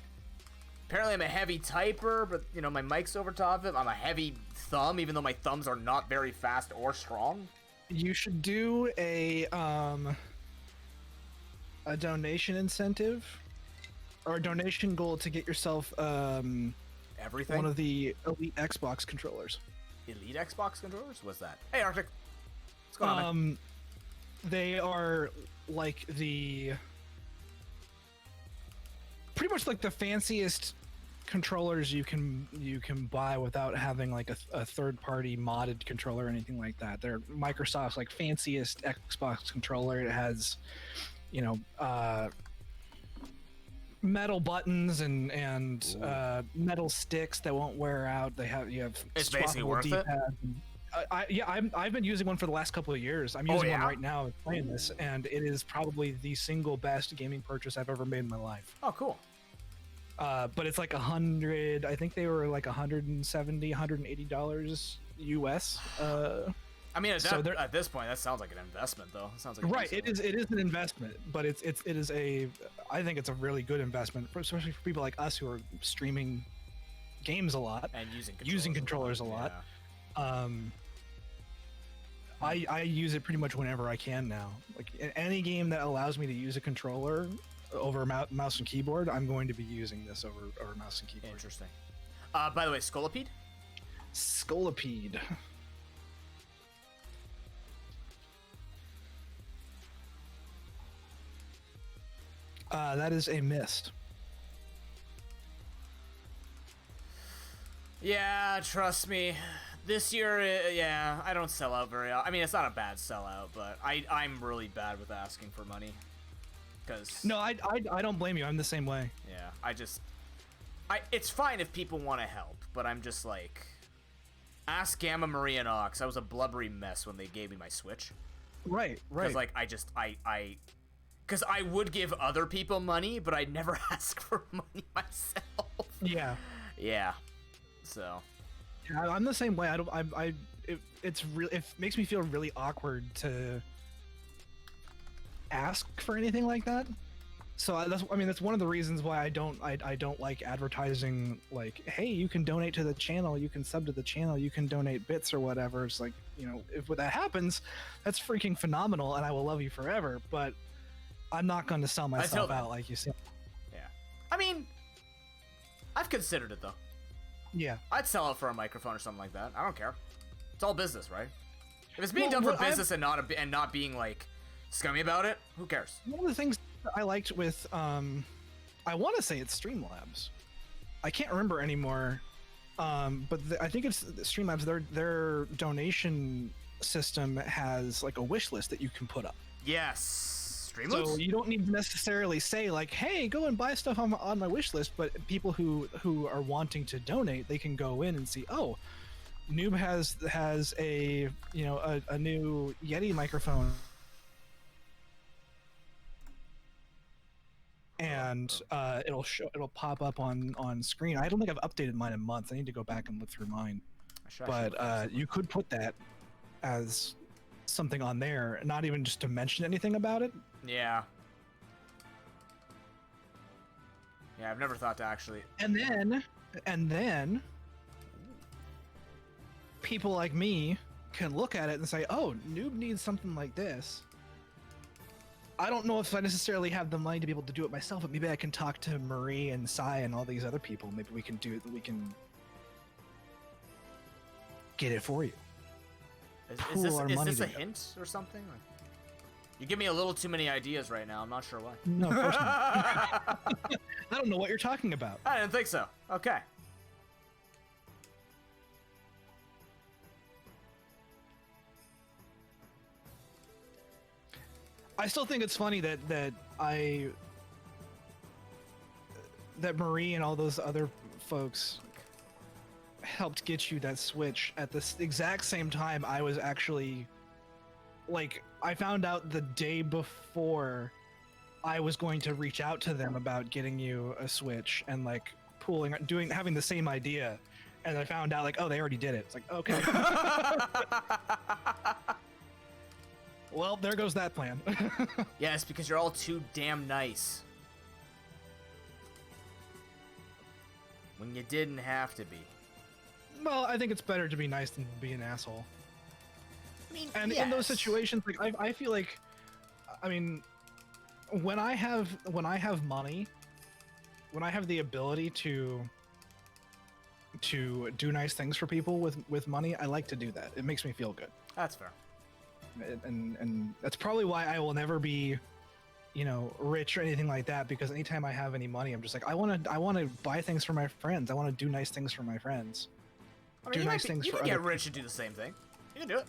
Apparently I'm a heavy typer, but you know, my mic's over top of it. I'm a heavy thumb, even though my thumbs are not very fast or strong. You should do a donation incentive or a donation goal to get yourself everything. One of the elite Xbox controllers. Elite Xbox controllers? What's that? Hey Arctic. What's going on, man? They are like pretty much like the fanciest controllers you can buy without having like a third-party modded controller or anything like that. They're Microsoft's like fanciest Xbox controller. It has, you know, metal buttons and metal sticks that won't wear out. You have It's basically swappable worth it? D-pads. I've been using one for the last couple of years. I'm using one right now playing this, and it is probably the single best gaming purchase I've ever made in my life. Oh, cool. But it's like 100. I think they were like 170, $180 US. I mean, at this point, that sounds like an investment, though. It sounds like right. It is an investment, but it is a. I think it's a really good investment, especially for people like us who are streaming games a lot and using controllers a lot. Yeah. I use it pretty much whenever I can now. Like any game that allows me to use a controller over mouse and keyboard, I'm going to be using this over mouse and keyboard. Interesting. By the way, Scolipede? Scolipede. That is a mist. Yeah, trust me. This year, yeah, I don't sell out very often. I mean, it's not a bad sellout, but I'm really bad with asking for money. No, I don't blame you. I'm the same way. Yeah, it's fine if people want to help, but I'm just like, ask Gamma Marie and Ox. I was a blubbery mess when they gave me my Switch. Right. Because like because I would give other people money, but I'd never ask for money myself. Yeah. Yeah. So. Yeah, I'm the same way. It makes me feel really awkward to ask for anything like that. So that's one of the reasons why I don't like advertising. Like, hey, you can donate to the channel, you can sub to the channel, you can donate bits or whatever. It's like, if that happens, that's freaking phenomenal, and I will love you forever. But I'm not going to sell myself out like you said. Yeah, I mean, I've considered it though. Yeah, I'd sell out for a microphone or something like that. I don't care. It's all business, right? If it's being done for business and not being like scummy about it, who cares? One of the things I liked with I want to say it's Streamlabs. I can't remember anymore. But I think it's Streamlabs. Their donation system has like a wish list that you can put up. Yes. So you don't need to necessarily say like, "Hey, go and buy stuff on my wish list." But people who are wanting to donate, they can go in and see, "Oh, Noob has a a new Yeti microphone." And it'll pop up on screen. I don't think I've updated mine in months. I need to go back and look through mine. But you could put that as something on there, not even just to mention anything about it. Yeah. Yeah, I've never thought to actually. And then people like me can look at it and say, "Oh, Noob needs something like this." I don't know if I necessarily have the money to be able to do it myself, but maybe I can talk to Marie and Sai and all these other people. Maybe we can do it. We can get it for you. Is this a hint or something? You give me a little too many ideas right now. I'm not sure why. No, of course not. I don't know what you're talking about. I didn't think so. Okay. I still think it's funny that Marie and all those other folks helped get you that Switch at the exact same time I was actually, like, I found out the day before I was going to reach out to them about getting you a Switch and like having the same idea, and I found out like, oh, they already did it. It's like, okay. Well, there goes that plan. Yes, because you're all too damn nice. When you didn't have to be. Well, I think it's better to be nice than be an asshole. I mean, and yes. In those situations, like I feel like, I mean, when I have money, when I have the ability to do nice things for people with money, I like to do that. It makes me feel good. That's fair. And that's probably why I will never be, rich or anything like that, because anytime I have any money, I'm just like, I want to buy things for my friends. I want to do nice things for my friends. I mean, you can get rich and do the same thing. You can do it.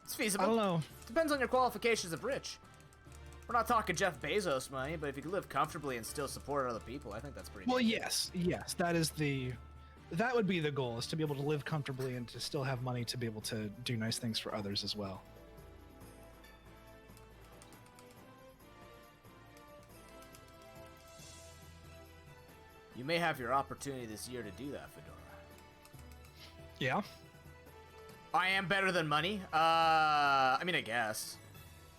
It's feasible. I don't know. Depends on your qualifications of rich. We're not talking Jeff Bezos money, but if you can live comfortably and still support other people, I think that's pretty Well, neat. yes, that would be the goal, is to be able to live comfortably and to still have money to be able to do nice things for others as well. You may have your opportunity this year to do that, Fedora. Yeah. I am better than money. I mean, I guess.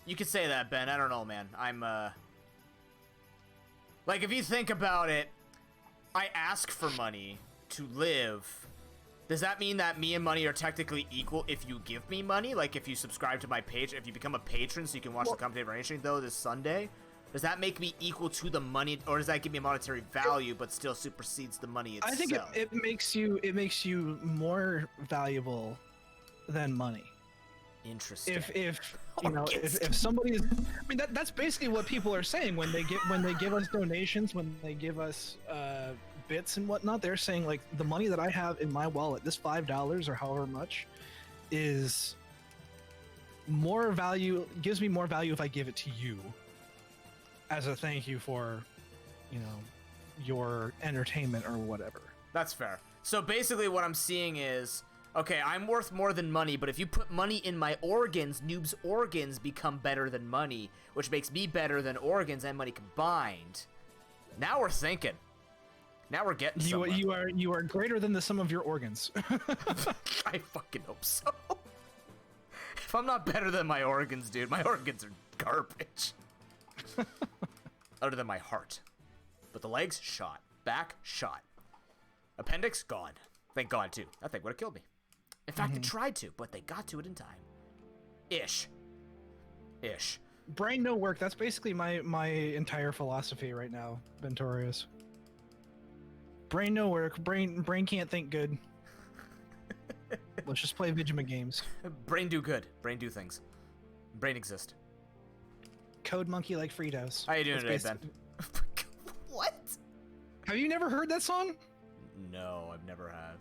You could say that, Ben. I don't know, man. I'm, like, if you think about it, I ask for money to live. Does that mean that me and money are technically equal if you give me money? Like, if you subscribe to my page, if you become a patron so you can watch the commentator ranking, though, this Sunday? Does that make me equal to the money, or does that give me a monetary value but still supersedes the money itself? I think it makes you more valuable than money. Interesting. If you know, if somebody is, I mean, that's basically what people are saying when they give us donations, when they give us bits and whatnot. They're saying, like, the money that I have in my wallet, this $5 or however much, is more value, gives me more value if I give it to you as a thank you for, you know, your entertainment or whatever. That's fair. So basically what I'm seeing is, okay, I'm worth more than money, but if you put money in my organs, Noob's organs become better than money, which makes me better than organs and money combined. Now we're thinking. Now we're getting somewhere. You are greater than the sum of your organs. I fucking hope so. If I'm not better than my organs, dude, my organs are garbage. Other than my heart. But the legs, shot. Back, shot. Appendix, gone. Thank God, too. That thing would have killed me. In fact, they tried to, but they got to it in time. Ish. Brain no work. That's basically my entire philosophy right now, Ventorius. Brain no work. Brain can't think good. Let's just play Vigima games. Brain do good. Brain do things. Brain exist. Code monkey like Fritos. How you doing today, Ben? What? Have you never heard that song? No, I've never have.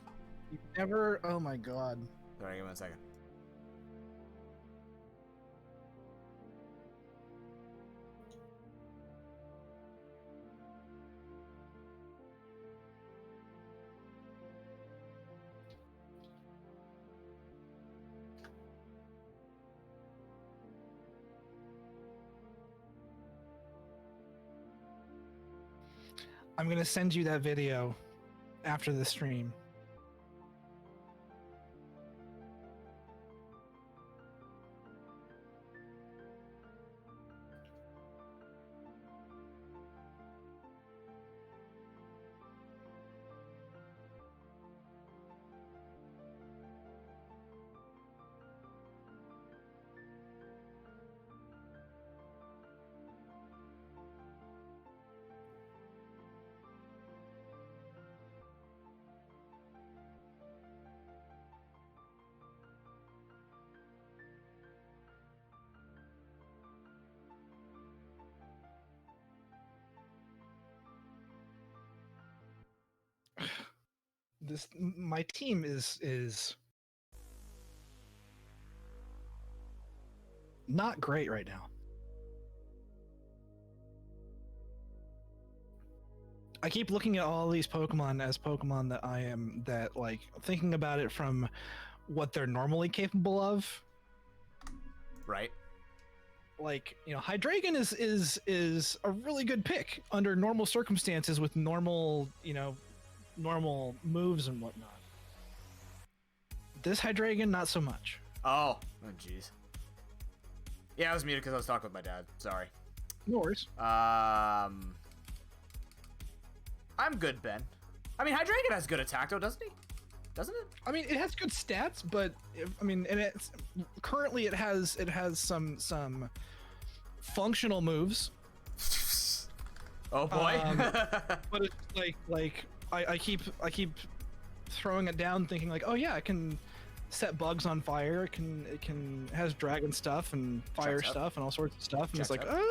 You've never? Oh my god. Sorry, give me 1 second. I'm gonna send you that video after the stream. My team is not great right now. I keep looking at all these Pokemon as Pokemon that like thinking about it from what they're normally capable of. Right. Like, you know, Hydreigon is a really good pick under normal circumstances with normal, you know, normal moves and whatnot. This Hydreigon, not so much. Oh, jeez. Yeah, I was muted because I was talking with my dad. Sorry. No worries. I'm good, Ben. I mean, Hydreigon has good attack, though, doesn't he? Doesn't it? I mean, it has good stats, but I mean, and it's currently it has some functional moves. Oh boy. But it's like I keep throwing it down, thinking like, oh yeah, it can set bugs on fire. It can has dragon stuff and fire stuff and all sorts of stuff. And it's like, ah.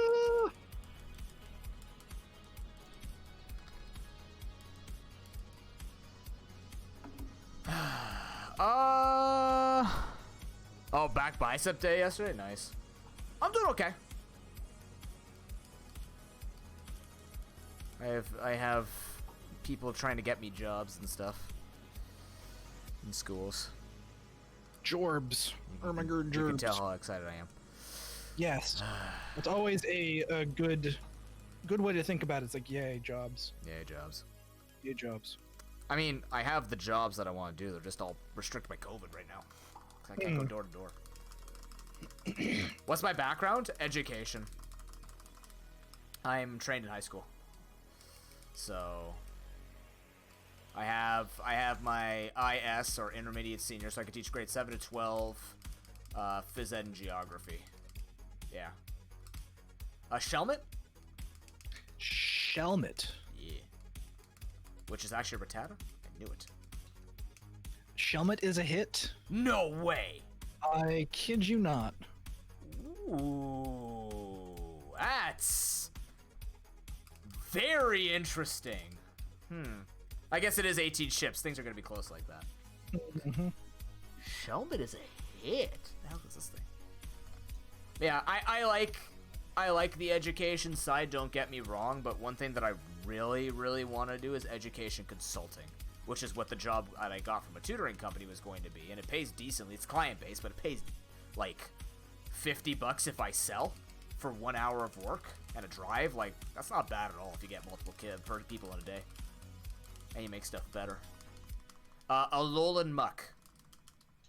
Oh, back bicep day yesterday? Nice. I'm doing okay. I have people trying to get me jobs and stuff in schools. Jorbs. Oh my god, You can Jorbs. tell how excited I am. Yes. It's always a good way to think about it. It's like, yay, jobs. Yay, jobs. Yay, jobs. I mean, I have the jobs that I want to do. They're just all restricted by COVID right now. I can't go door to door. What's my background? Education. I'm trained in high school. So I have my IS or intermediate senior, so I can teach grade 7 to 12, phys ed and geography. Yeah. Shelmet? Shelmet. Yeah. Which is actually Rattata? I knew it. Shelmet is a hit. No way! I kid you not. Ooh, that's very interesting. I guess it is 18 ships. Things are going to be close like that. Mm-hmm. Shelmet is a hit. The hell is this thing? Yeah, I like the education side, don't get me wrong, but one thing that I really, really want to do is education consulting, which is what the job that I got from a tutoring company was going to be, and it pays decently. It's client-based, but it pays like $50 if I sell for 1 hour of work and a drive. Like, that's not bad at all if you get multiple people in a day. And you make stuff better. Alolan Muck.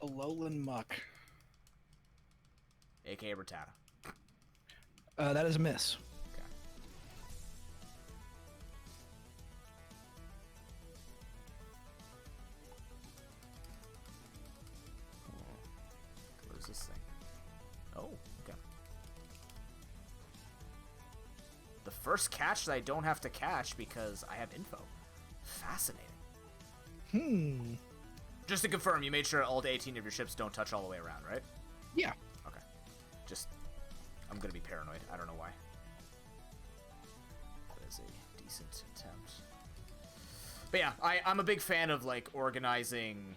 Alolan Muck. A.K.A. Rattata. That is a miss. Okay. Where's this thing? Oh, okay. The first catch that I don't have to catch because I have info. Fascinating. Just to confirm, you made sure all 18 of your ships don't touch all the way around, right? Yeah. Okay. Just, I'm gonna be paranoid. I don't know why. That is a decent attempt. But yeah, I'm a big fan of like organizing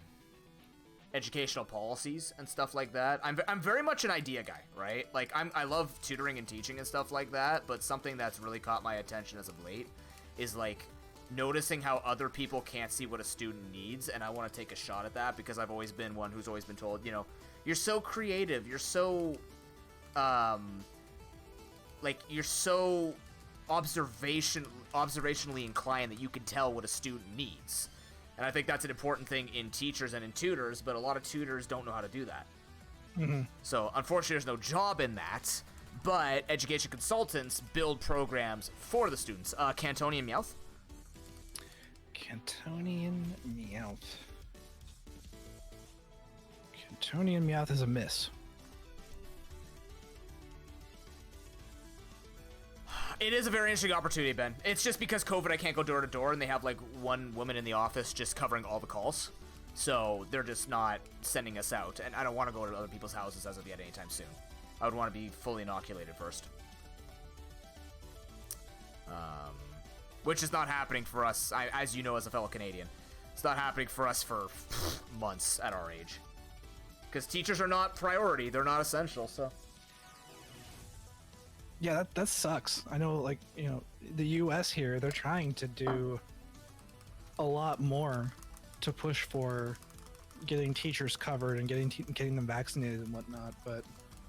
educational policies and stuff like that. I'm very much an idea guy, right? Like I love tutoring and teaching and stuff like that, but something that's really caught my attention as of late is like noticing how other people can't see what a student needs, and I want to take a shot at that because I've always been one who's always been told, you know, you're so creative, you're so like you're so observationally inclined that you can tell what a student needs. And I think that's an important thing in teachers and in tutors, but a lot of tutors don't know how to do that. So unfortunately there's no job in that, but education consultants build programs for the students. Cantonian Meowth? Cantonian Meowth. Cantonian Meowth is a miss. It is a very interesting opportunity, Ben. It's just because COVID, I can't go door to door, and they have like one woman in the office just covering all the calls. So they're just not sending us out, and I don't want to go to other people's houses as of yet anytime soon. I would want to be fully inoculated first. Which is not happening for us, as you know, as a fellow Canadian. It's not happening for us for months at our age. Because teachers are not priority, they're not essential, so... Yeah, that sucks. I know, like, you know, the U.S. here, they're trying to do a lot more to push for getting teachers covered and getting them vaccinated and whatnot, but...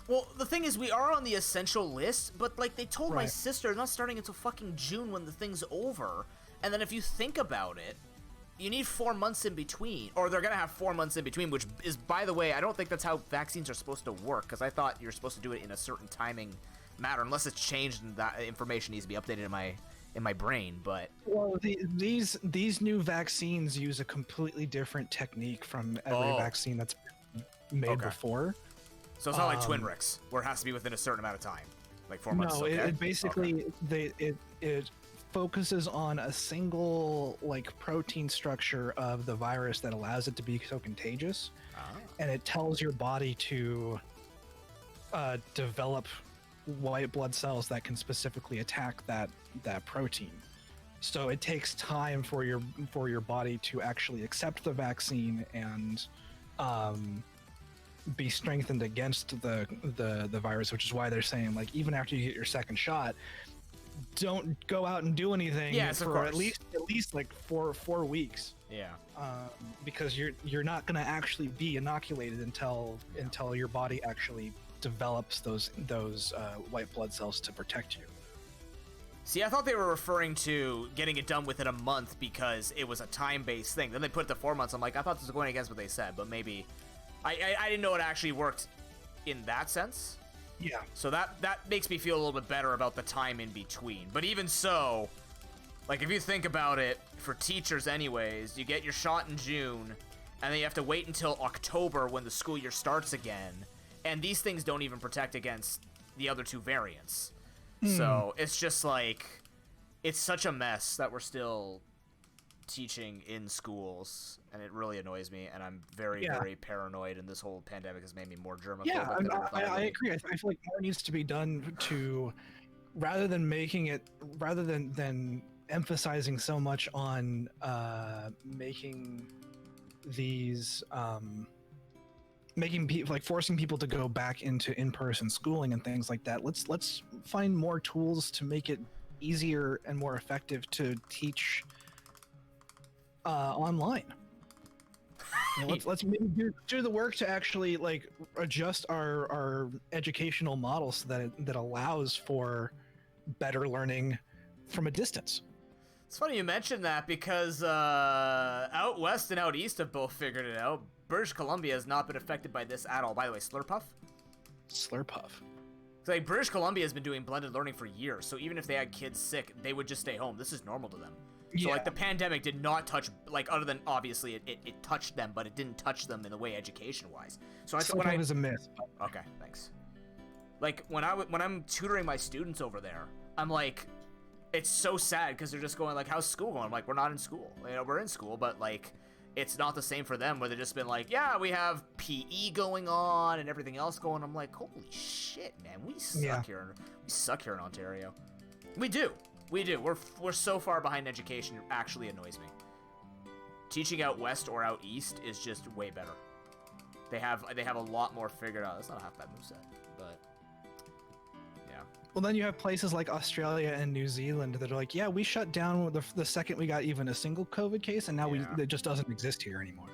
Well, the thing is, we are on the essential list, but, like, they told my Right. sister it's not starting until fucking June when the thing's over. And then if you think about it, you need 4 months in between. Or they're going to have 4 months in between, which is, by the way, I don't think that's how vaccines are supposed to work, because I thought you're supposed to do it in a certain timing matter, unless it's changed and that information needs to be updated in my brain, but... Well, these new vaccines use a completely different technique from every vaccine that's been made before. So it's not like Twinrix, where it has to be within a certain amount of time, like 4 months. No, okay? it basically it focuses on a single like protein structure of the virus that allows it to be so contagious, and it tells your body to develop white blood cells that can specifically attack that protein. So it takes time for your body to actually accept the vaccine and be strengthened against the virus, which is why they're saying, like, even after you get your second shot, don't go out and do anything Yes, of for course. at least like four weeks. Yeah. Because you're not going to actually be inoculated until your body actually develops those white blood cells to protect you. See, I thought they were referring to getting it done within a month because it was a time-based thing. Then they put it to 4 months. I'm like, I thought this was going against what they said, but maybe I didn't know it actually worked in that sense. Yeah. So that makes me feel a little bit better about the time in between. But even so, like, if you think about it, for teachers anyways, you get your shot in June, and then you have to wait until October when the school year starts again. And these things don't even protect against the other two variants. So it's just like, it's such a mess that we're still teaching in schools, and it really annoys me, and I'm very, very paranoid, and this whole pandemic has made me more germaphobic. Yeah, I agree. I feel like more needs to be done to, rather than emphasizing so much on making these forcing people to go back into in-person schooling and things like that. Let's find more tools to make it easier and more effective to teach online. You know, let's maybe do the work to actually like adjust our educational model so that allows for better learning from a distance. It's funny you mentioned that because out west and out east have both figured it out. British Columbia has not been affected by this at all. By the way, Slurpuff? Slurpuff. So, like, British Columbia has been doing blended learning for years, so even if they had kids sick, they would just stay home. This is normal to them. So, like, the pandemic did not touch, like, other than, obviously, it touched them, but it didn't touch them in the way education-wise. So, Slurpuff is a myth. Okay, thanks. Like, when I'm tutoring my students over there, I'm like, it's so sad, because they're just going, like, how's school going? I'm like, we're not in school. You know, we're in school, but, like, it's not the same for them, where they've just been like, yeah, we have PE going on and everything else going. I'm like, holy shit, man, we suck here. We suck here in Ontario. We do. We're so far behind education. It actually annoys me. Teaching out west or out east is just way better. They have a lot more figured out. That's not a half bad moveset, but yeah. Well, then you have places like Australia and New Zealand that are like, yeah, we shut down the second we got even a single COVID case, and now it just doesn't exist here anymore.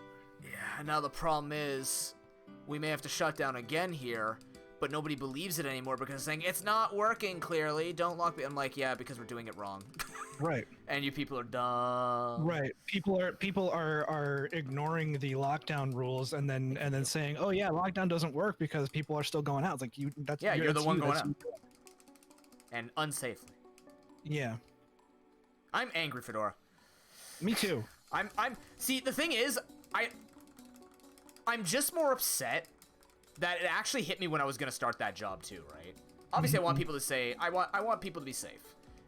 Yeah, now the problem is we may have to shut down again here, but nobody believes it anymore because saying it's not working clearly. Don't lock me. I'm like, yeah, because we're doing it wrong. Right. And you people are dumb. Right. People are ignoring the lockdown rules and then saying, oh yeah, lockdown doesn't work because people are still going out. It's like you're the one going out. And unsafely. Yeah. I'm angry, Fedora. Me too. See, the thing is, I'm just more upset that it actually hit me when I was gonna start that job too, right? Obviously, I want people to say, I want people to be safe.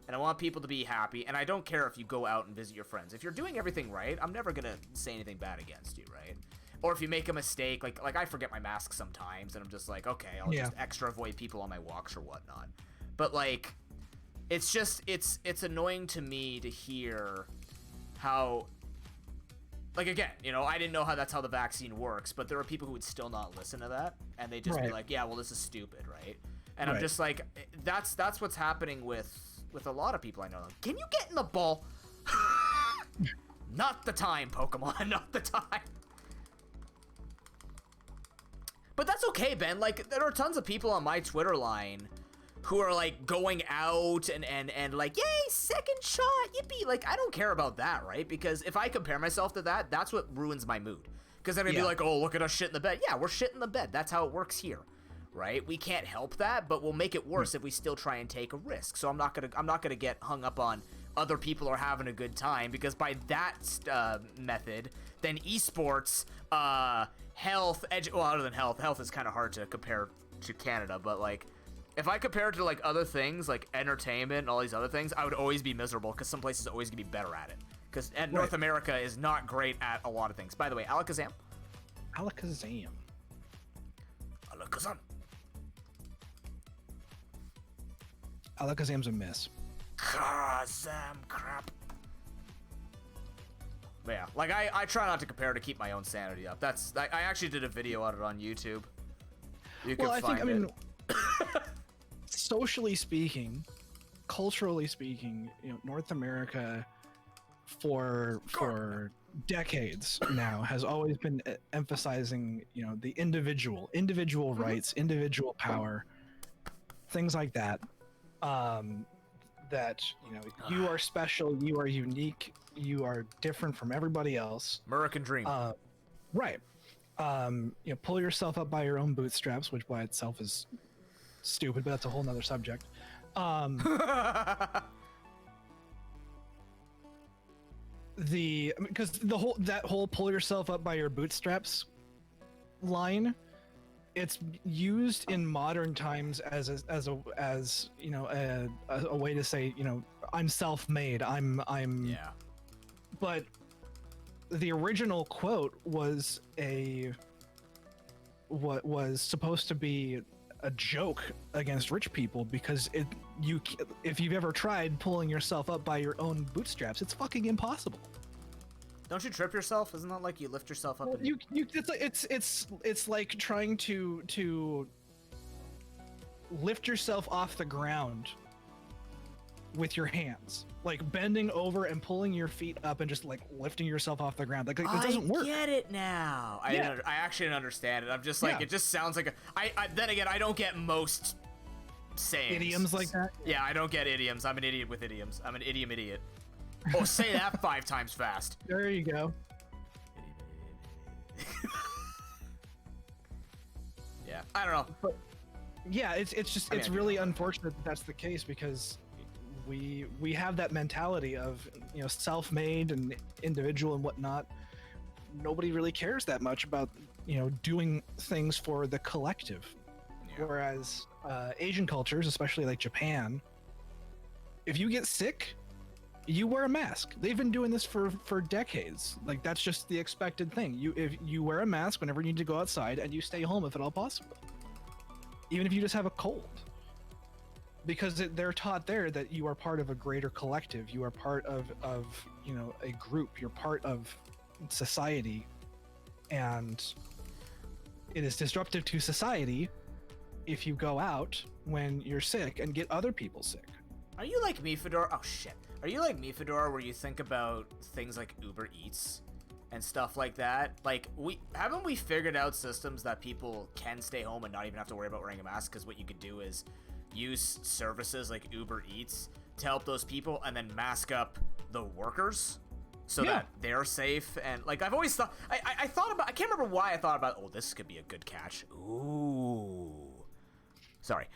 And I want people to be happy, and I don't care if you go out and visit your friends. If you're doing everything right, I'm never gonna say anything bad against you, right? Or if you make a mistake, like I forget my mask sometimes, and I'm just like, okay, I'll just extra avoid people on my walks or whatnot. But like, it's just, it's annoying to me to hear how, like, again, you know, I didn't know that's how the vaccine works, but there are people who would still not listen to that, and they just be like, yeah, well, this is stupid, right? And I'm just like, that's what's happening with a lot of people I know. Can you get in the ball? Not the time, Pokemon, not the time. But that's okay, Ben. Like, there are tons of people on my Twitter line who are like going out and like, yay, second shot, yippee. Like, I don't care about that, right? Because if I compare myself to that, that's what ruins my mood. Because then I'd be like, oh, look at us shit in the bed. Yeah, we're shit in the bed. That's how it works here, right? We can't help that, but we'll make it worse if we still try and take a risk. So I'm not gonna get hung up on other people are having a good time, because by that method, then esports, health, well, other than health is kind of hard to compare to Canada, but like, if I compare it to like other things like entertainment and all these other things, I would always be miserable because some places are always gonna be better at it. Because North America is not great at a lot of things. By the way, Alakazam. Alakazam. Alakazam. Alakazam's a miss. Kazam crap. But yeah, like I try not to compare to keep my own sanity up. I actually did a video on it on YouTube. You can find it. Socially speaking, culturally speaking, North America for decades now has always been emphasizing, the individual rights, individual power, things like that. That you are special, you are unique, you are different from everybody else. American dream. Right. Pull yourself up by your own bootstraps, which by itself is stupid, but that's a whole nother subject. Because that whole pull yourself up by your bootstraps line, it's used in modern times as a way to say, I'm self-made, I'm yeah. But the original quote was what was supposed to be a joke against rich people, because if you've ever tried pulling yourself up by your own bootstraps, it's fucking impossible. Don't you trip yourself? Isn't that like you lift yourself up? Well, it's like trying to lift yourself off the ground with your hands, like bending over and pulling your feet up and just like lifting yourself off the ground. Like it doesn't work. I get it now. I actually didn't understand it. I'm just like, it just sounds like then again, I don't get most sayings. Idioms like that? Yeah, I don't get idioms. I'm an idiot with idioms. I'm an idiom idiot. Oh, say that 5 times fast. There you go. Yeah, I don't know. But yeah, it's really unfortunate that that's the case, because we have that mentality of self-made and individual and whatnot. Nobody really cares that much about doing things for the collective. Yeah. Whereas Asian cultures, especially like Japan, if you get sick, you wear a mask. They've been doing this for decades. Like, that's just the expected thing. If you wear a mask whenever you need to go outside, and you stay home if at all possible, even if you just have a cold. Because they're taught there that you are part of a greater collective. You are part of a group. You're part of society, and it is disruptive to society if you go out when you're sick and get other people sick. Are you like me, Fedora? Oh shit! Are you like me, Fedora, where you think about things like Uber Eats and stuff like that? Like, haven't we figured out systems that people can stay home and not even have to worry about wearing a mask? Because what you could do is use services like Uber Eats to help those people, and then mask up the workers so that they're safe. And like, I've always thought, I thought about, I can't remember why I thought about, oh, this could be a good catch. Ooh, sorry.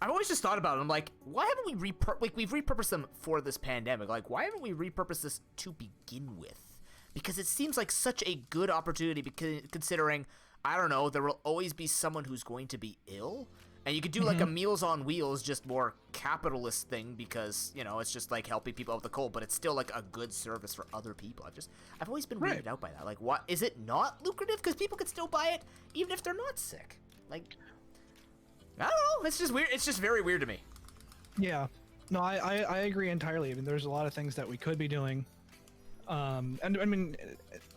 I've always just thought about it. I'm like, why haven't we we've repurposed them for this pandemic? Like, why haven't we repurposed this to begin with? Because it seems like such a good opportunity, because considering, I don't know, there will always be someone who's going to be ill. And you could do like a Meals on Wheels, just more capitalist thing, because, it's just like helping people out with the cold, but it's still like a good service for other people. I've always been weirded out by that. Like, what, is it not lucrative? Because people could still buy it even if they're not sick. Like, I don't know. It's just weird. It's just very weird to me. Yeah. No, I agree entirely. I mean, there's a lot of things that we could be doing. And I mean,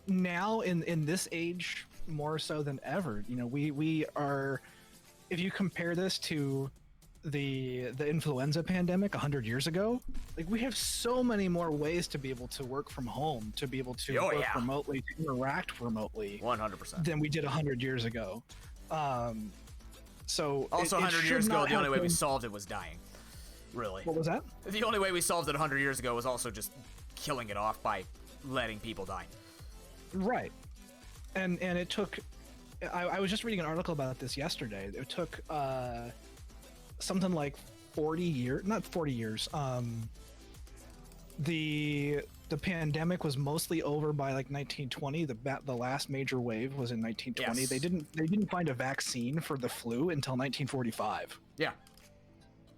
now in this age, more so than ever, we are, if you compare this to the influenza pandemic 100 years ago, like, we have so many more ways to be able to work from home, to be able to work remotely, to interact remotely 100% than we did 100 years ago. So also 100 years ago, the only way we solved it was dying. Really. What was that? The only way we solved it 100 years ago was also just killing it off by letting people die. Right. And it took, I was just reading an article about this yesterday. It took something like 40 years, not 40 years. The pandemic was mostly over by like 1920. The last major wave was in 1920. Yes. They didn't find a vaccine for the flu until 1945. Yeah.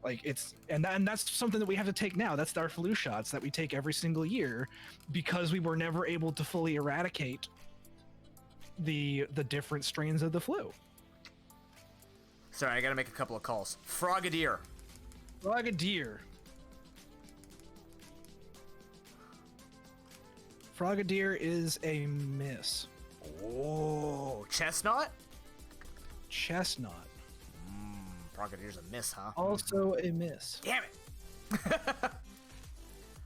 Like, and that's something that we have to take now. That's our flu shots that we take every single year, because we were never able to fully eradicate the different strains of the flu. Sorry, I gotta make a couple of calls. Frogadier. Frogadier is a miss. Oh, chestnut? Chestnut. Procreator's a miss, huh? Also a miss. Damn it!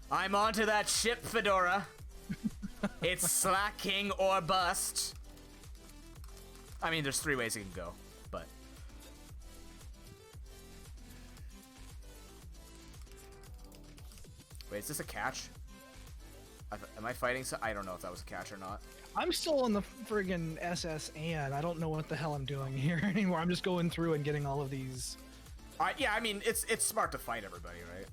I'm onto that ship, Fedora. It's slacking or bust. I mean, there's 3 ways it can go, but... Wait, is this a catch? Am I fighting? I don't know if that was a catch or not. I'm still on the friggin' SS and I don't know what the hell I'm doing here anymore. I'm just going through and getting all of these. Yeah, I mean, it's smart to fight everybody, right?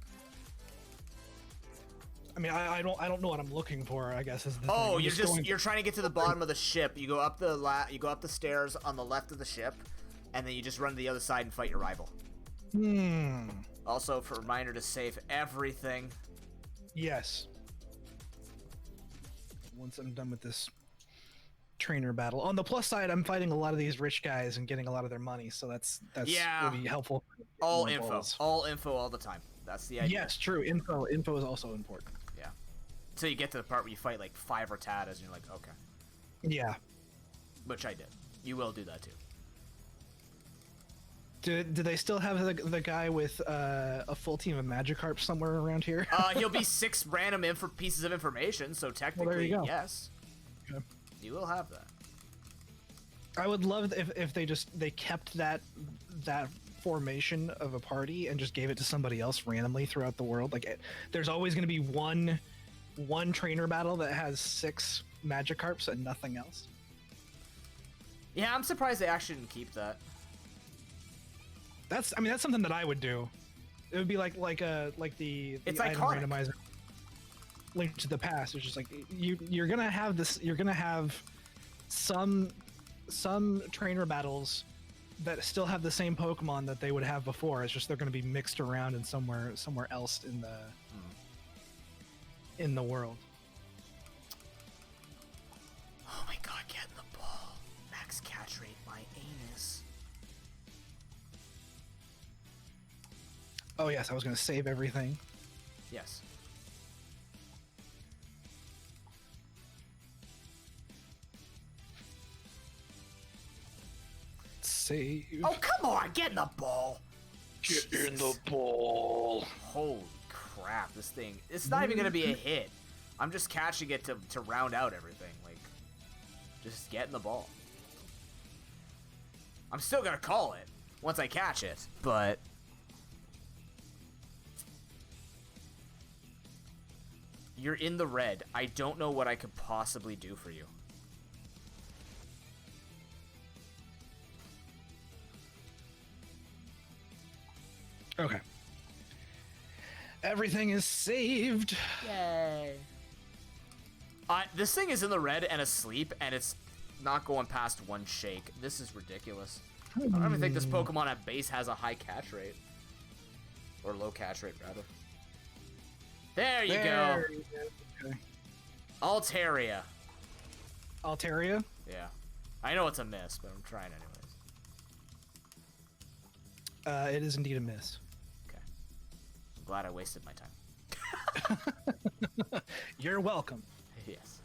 I mean, I don't know what I'm looking for, I guess is the Oh, thing. you're trying to get to the bottom of the ship. You go up the stairs on the left of the ship, and then you just run to the other side and fight your rival. Also, for a reminder to save everything. Yes. Once I'm done with this trainer battle. On the plus side, I'm fighting a lot of these rich guys and getting a lot of their money, so that's yeah, really helpful. All info all the time. That's the idea. Yes, true. Info is also important. Yeah. Until you get to the part where you fight like 5 Rattatas and you're like, okay. Yeah. Which I did. You will do that too. Do they still have the guy with a full team of Magikarp somewhere around here? He'll be 6 random pieces of information, so technically, yes. Okay. You will have that. I would love if they kept that formation of a party and just gave it to somebody else randomly throughout the world. Like, there's always going to be one trainer battle that has 6 Magikarps and nothing else. Yeah, I'm surprised they actually didn't keep that. That's something that I would do. It would be like the it's item iconic. randomizer. Link to the Past. It's just like you're gonna have this. You're gonna have some trainer battles that still have the same Pokemon that they would have before. It's just they're gonna be mixed around in somewhere else in the world. Oh my god, get in the ball. Max catch rate, my anus. Oh yes, I was gonna save everything. Yes. Save. Oh, come on, get in the ball. Get in the ball. Holy crap, this thing. It's not even going to be a hit. I'm just catching it to round out everything. Like, just get in the ball. I'm still going to call it once I catch it, but... You're in the red. I don't know what I could possibly do for you. Okay. Everything is saved. Yay. This thing is in the red and asleep, and it's not going past 1 shake. This is ridiculous. I don't even think this Pokemon at base has a high catch rate. Or low catch rate, rather. There you go. Okay. Altaria. Altaria? Yeah. I know it's a miss, but I'm trying anyways. It is indeed a miss. Okay. I'm glad I wasted my time. You're welcome. Yes.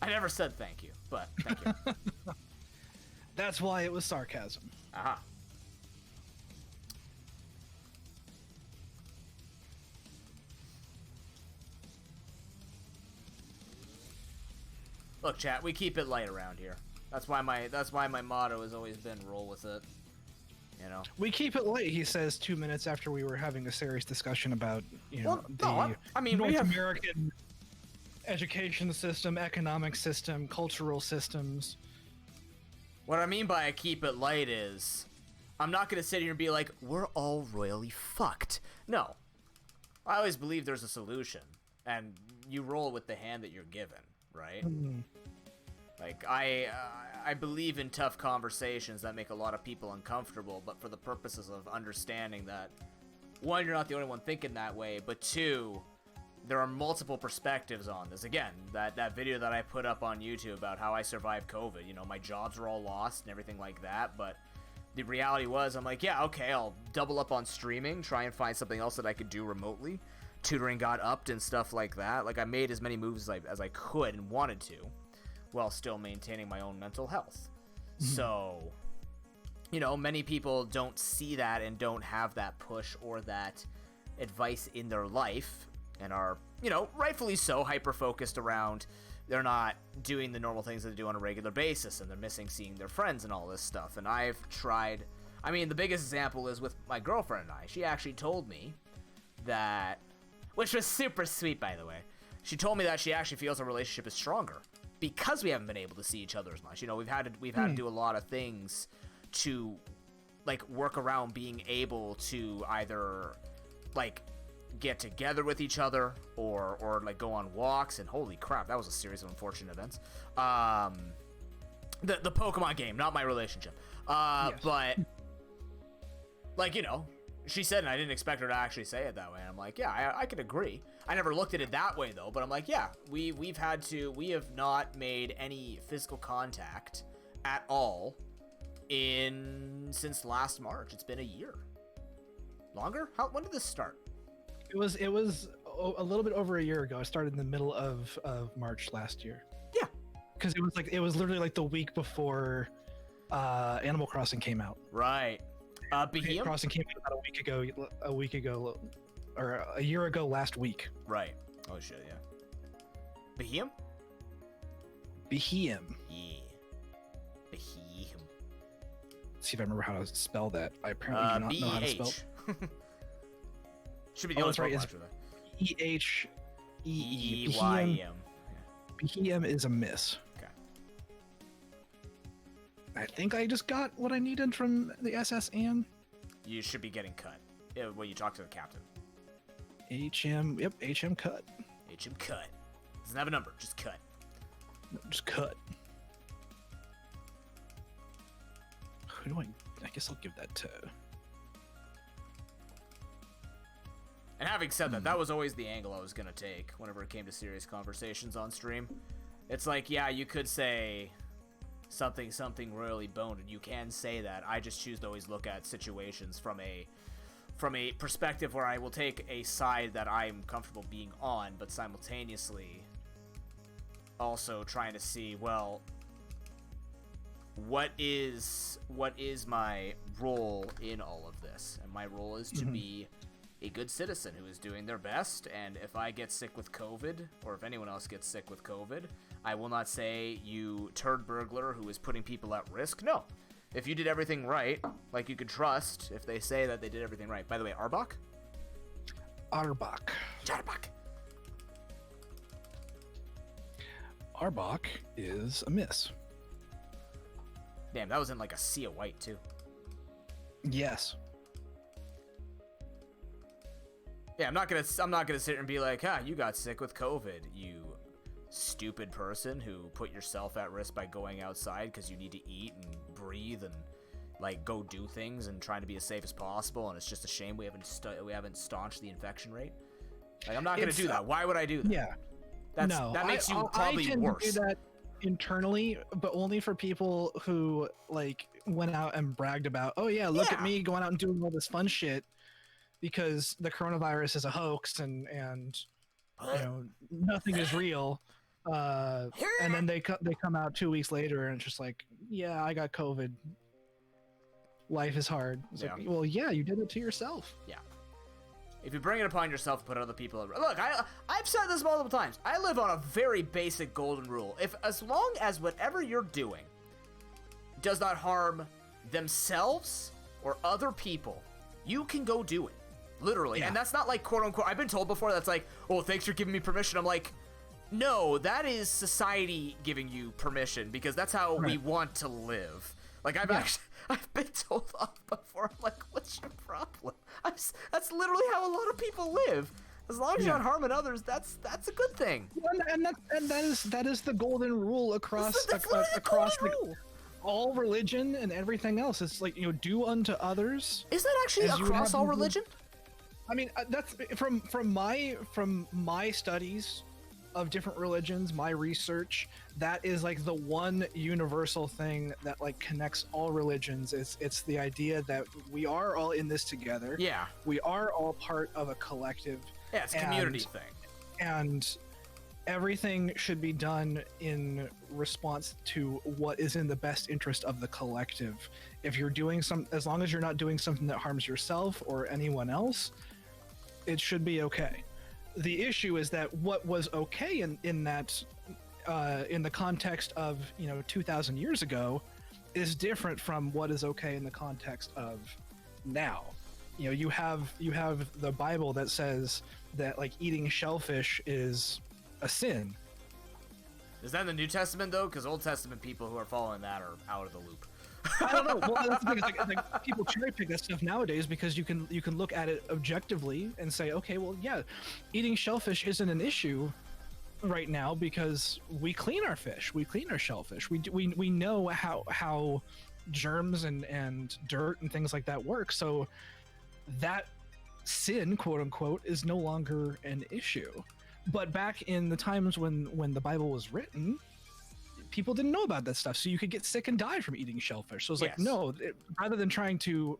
I never said thank you, but thank you. That's why it was sarcasm. Aha. Look, chat, we keep it light around here. That's why my motto has always been roll with it. You know. We keep it light, he says 2 minutes after we were having a serious discussion about, I mean, North we have American education system, economic system, cultural systems. What I mean by I keep it light is I'm not going to sit here and be like, we're all royally fucked. No. I always believe there's a solution, and you roll with the hand that you're given, right? Like, I believe in tough conversations that make a lot of people uncomfortable, but for the purposes of understanding that, 1, you're not the only one thinking that way, but 2, there are multiple perspectives on this. Again, that video that I put up on YouTube about how I survived COVID, you know, my jobs were all lost and everything like that, but the reality was, I'm like, yeah, okay, I'll double up on streaming, try and find something else that I could do remotely. Tutoring got upped and stuff like that. Like, I made as many moves as I could and wanted to, while still maintaining my own mental health. So, you know, many people don't see that and don't have that push or that advice in their life and are, you know, rightfully so, hyper-focused around they're not doing the normal things that they do on a regular basis, and they're missing seeing their friends and all this stuff. And I've tried, I mean, the biggest example is with my girlfriend and I. She actually told me that, which was super sweet, by the way, she told me that she actually feels our relationship is stronger because we haven't been able to see each other as much. You know, we've had to do a lot of things to, like, work around being able to either, like, get together with each other or like go on walks. And holy crap, that was a series of unfortunate events. The Pokemon game, not my relationship. Yes. But like, you know, she said, and I didn't expect her to actually say it that way, and I'm like, yeah, I could agree. I never looked at it that way though, but I'm like, yeah, we have not made any physical contact at all since last March. It's been a year. Longer? When did this start? It was a little bit over a year ago. I started in the middle of March last year. Yeah, because it was literally like the week before Animal Crossing came out. Right. Animal Crossing came out about a week ago, or a year ago last week. Right. Oh shit, yeah. Behem? Behem. Yeah. Behem. Let's see if I remember how to spell that. I apparently do not know how to spell. Should be the only right. It's Behem. Behem is a miss. Okay. I think I just got what I needed from the SS Anne. You should be getting cut when you talk to the captain. HM, yep, HM cut. HM cut. Doesn't have a number, just cut. No, just cut. Who do I guess I'll give that to. And having said that, that was always the angle I was going to take whenever it came to serious conversations on stream. It's like, yeah, you could say something royally boned, and you can say that. I just choose to always look at situations from a perspective where I will take a side that I'm comfortable being on, but simultaneously also trying to see, well, what is my role in all of this? And my role is to be a good citizen who is doing their best, and if I get sick with COVID, or if anyone else gets sick with COVID, I will not say, you turd burglar who is putting people at risk. No. If you did everything right, like you could trust if they say that they did everything right. By the way, Arbok? Arbok. Arbok is a miss. Damn, that was in like a sea of white too. Yes. Yeah, I'm not gonna sit here and be like, you got sick with COVID, you stupid person who put yourself at risk by going outside because you need to eat and breathe and like go do things and trying to be as safe as possible, and it's just a shame we haven't staunched the infection rate. Like, I'm not gonna do that. Why would I do that? Yeah. That makes you probably I tend worse. to do that internally, but only for people who like went out and bragged about, oh yeah, look at me going out and doing all this fun shit because the coronavirus is a hoax and you know, nothing is real. And then they come out 2 weeks later and it's just like, yeah, I got COVID. Life is hard. It's like, well, yeah, you did it to yourself. Yeah. If you bring it upon yourself and put other people at risk. Look, I've said this multiple times. I live on a very basic golden rule. As long as whatever you're doing does not harm themselves or other people, you can go do it. Literally. Yeah. And that's not like quote unquote, I've been told before that's like, oh, thanks for giving me permission. I'm like, no, that is society giving you permission because that's how we want to live. Like, I've been told off before. I'm like, what's your problem? That's literally how a lot of people live. As long as you're not harming others, that's a good thing. And that is the golden rule across all religion and everything else. It's like, you know, do unto others. Is that actually across all religion? I mean, that's from my studies of different religions, my research, that is like the one universal thing that like connects all religions. It's the idea that we are all in this together. Yeah. We are all part of a collective. Yeah, it's a community thing. And everything should be done in response to what is in the best interest of the collective. If you're doing as long as you're not doing something that harms yourself or anyone else, it should be okay. The issue is that what was okay in that in the context of 2,000 years ago is different from what is okay in the context of now. You have the Bible that says that like eating shellfish is a sin. Is that in the New Testament though? Because Old Testament people who are following that are out of the loop. I don't know. Well, that's the thing. Like people cherry pick that stuff nowadays because you can look at it objectively and say, okay, well, yeah, eating shellfish isn't an issue right now because we clean our fish, we clean our shellfish. We know how germs and dirt and things like that work. So that sin, quote unquote, is no longer an issue. But back in the times when the Bible was written, people didn't know about that stuff, so you could get sick and die from eating shellfish. So it's like, no, rather than trying to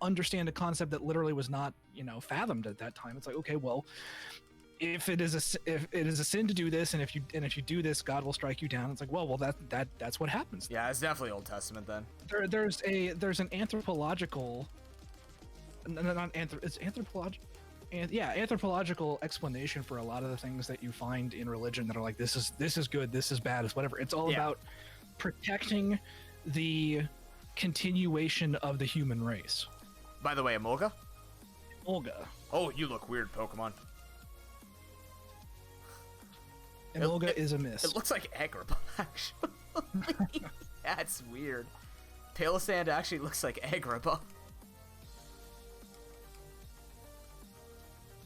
understand a concept that literally was not, fathomed at that time, it's like, okay, well, if it is a sin to do this, and if you do this, God will strike you down. It's like, well, that's what happens. Yeah, it's definitely Old Testament then. There's an anthropological, it's anthropological. And yeah, anthropological explanation for a lot of the things that you find in religion that are like, this is good, this is bad, it's whatever. It's all about protecting the continuation of the human race. By the way, Emolga? Emolga. Oh, you look weird, Pokemon. Emolga is a miss. It looks like Agrabah, actually. That's weird. Palossand actually looks like Agrabah.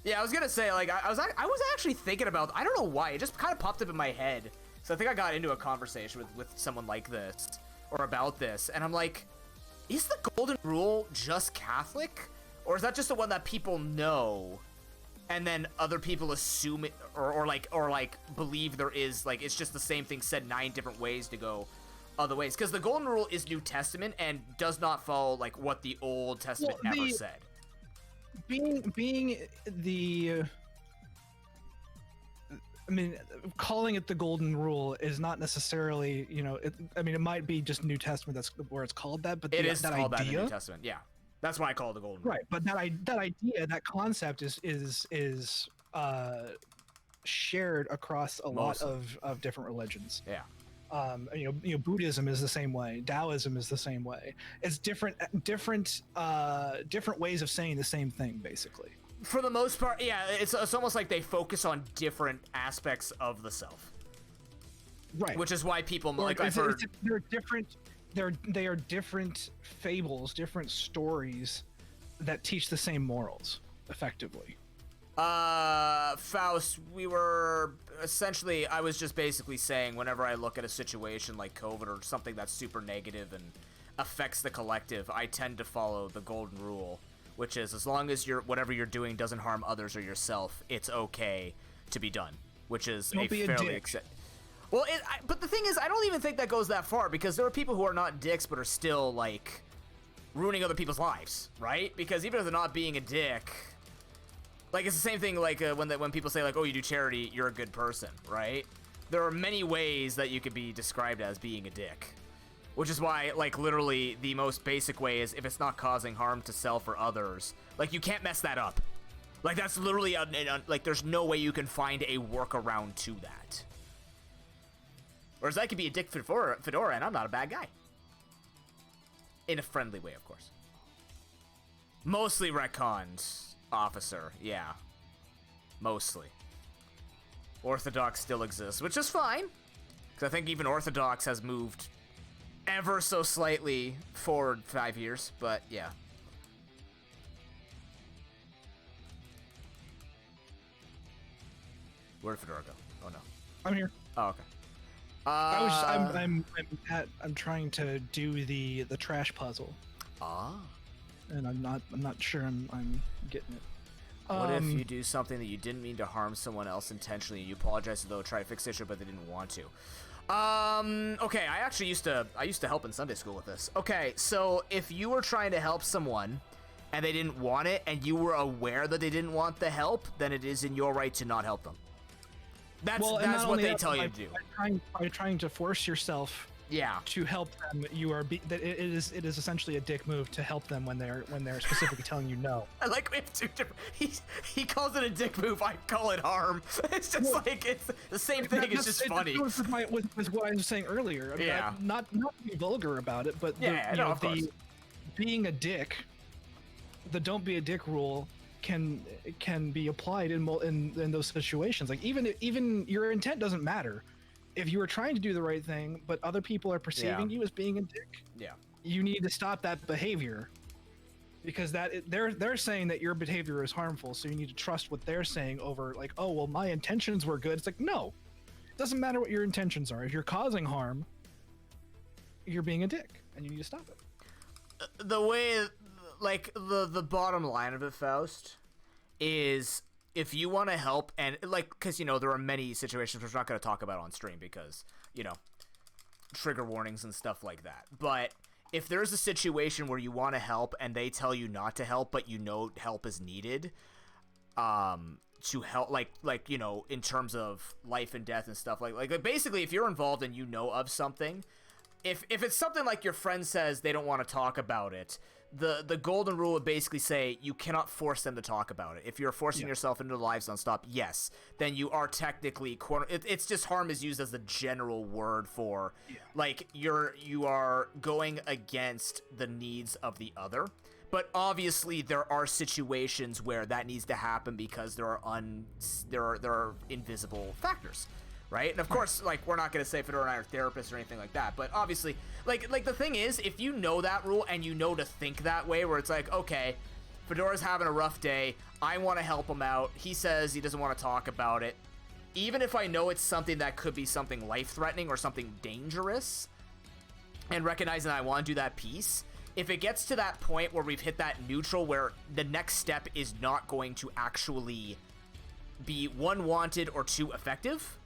Yeah, I was gonna say, like, I was actually thinking about, I don't know why, it just kind of popped up in my head. So I think I got into a conversation with someone like this, or about this, and I'm like, is the golden rule just Catholic? Or is that just the one that people know, and then other people assume it, or believe there is, like, it's just the same thing said 9 different ways to go other ways? Because the golden rule is New Testament and does not follow, like, what the Old Testament ever said. Being the, I mean, calling it the golden rule is not necessarily, it might be just New Testament, that's where it's called that, but it is that called idea, that in the New Testament. Yeah, that's why I call it the golden rule. Right, but that idea, that concept is shared across a lot of different religions. Yeah. Buddhism is the same way. Taoism is the same way. It's different ways of saying the same thing, basically. For the most part, yeah. It's almost like they focus on different aspects of the self. Right. Which is why people they're different. They are different fables, different stories that teach the same morals, effectively. Faust, I was just basically saying, whenever I look at a situation like COVID or something that's super negative and affects the collective, I tend to follow the golden rule, which is, as long as whatever you're doing doesn't harm others or yourself, it's okay to be done, which is Don't be a fairly dick. Well, but the thing is, I don't even think that goes that far, because there are people who are not dicks but are still, like, ruining other people's lives, right? Because even if they're not being a dick, like, it's the same thing, like, when people say, like, oh, you do charity, you're a good person, right? There are many ways that you could be described as being a dick. Which is why, like, literally, the most basic way is, if it's not causing harm to self or others, like, you can't mess that up. Like, that's literally, like, there's no way you can find a workaround to that. Whereas I could be a dick Fedora, and I'm not a bad guy. In a friendly way, of course. Mostly retcons. Officer, yeah. Mostly. Orthodox still exists, which is fine. Because I think even Orthodox has moved ever so slightly forward 5 years, but yeah. Where'd Fedora go? Oh no. I'm here. Oh, okay. I'm trying to do the trash puzzle. And I'm not sure I'm getting it. What if you do something that you didn't mean to harm someone else intentionally, and you apologize to those try to fix the issue, but they didn't want to? Okay, I actually used to help in Sunday school with this. Okay, so if you were trying to help someone and they didn't want it, and you were aware that they didn't want the help, then it is in your right to not help them. That's Well, and that's not what only they that, tell but you to do. by trying to force yourself Yeah. to help them, you are that it is essentially a dick move to help them when they're specifically telling you no. I like we have two different. He calls it a dick move. I call it harm. It's just like it's the same thing. It's just funny. With what I was saying earlier. I mean, Yeah. Not to be vulgar about it, but Of course. being a dick, the don't be a dick rule can be applied in those situations. Like even your intent doesn't matter. If you are trying to do the right thing, but other people are perceiving you as being a dick, you need to stop that behavior, because they're saying that your behavior is harmful. So you need to trust what they're saying over like, oh well, my intentions were good. It's like, no, it doesn't matter what your intentions are. If you're causing harm, you're being a dick, and you need to stop it. The way, like the bottom line of it, Faust, is if you want to help, and like, because there are many situations which we're not going to talk about on stream because trigger warnings and stuff like that. But if there's a situation where you want to help and they tell you not to help, but help is needed, to help, like in terms of life and death and stuff like basically, if you're involved and of something, if it's something like your friend says they don't want to talk about it, the golden rule would basically say you cannot force them to talk about it. If you're forcing yourself into their lives nonstop, yes, then you are technically it's just harm is used as the general word for like you are going against the needs of the other. But obviously there are situations where that needs to happen because there are invisible factors. Right? And of course, like, we're not going to say Fedora and I are therapists or anything like that, but obviously, like the thing is, if you know that rule and you know to think that way, where it's like, okay, Fedora's having a rough day, I want to help him out, he says he doesn't want to talk about it, even if I know it's something that could be something life-threatening or something dangerous, and recognizing that I want to do that piece, if it gets to that point where we've hit that neutral where the next step is not going to actually be, one, wanted, or two, effective,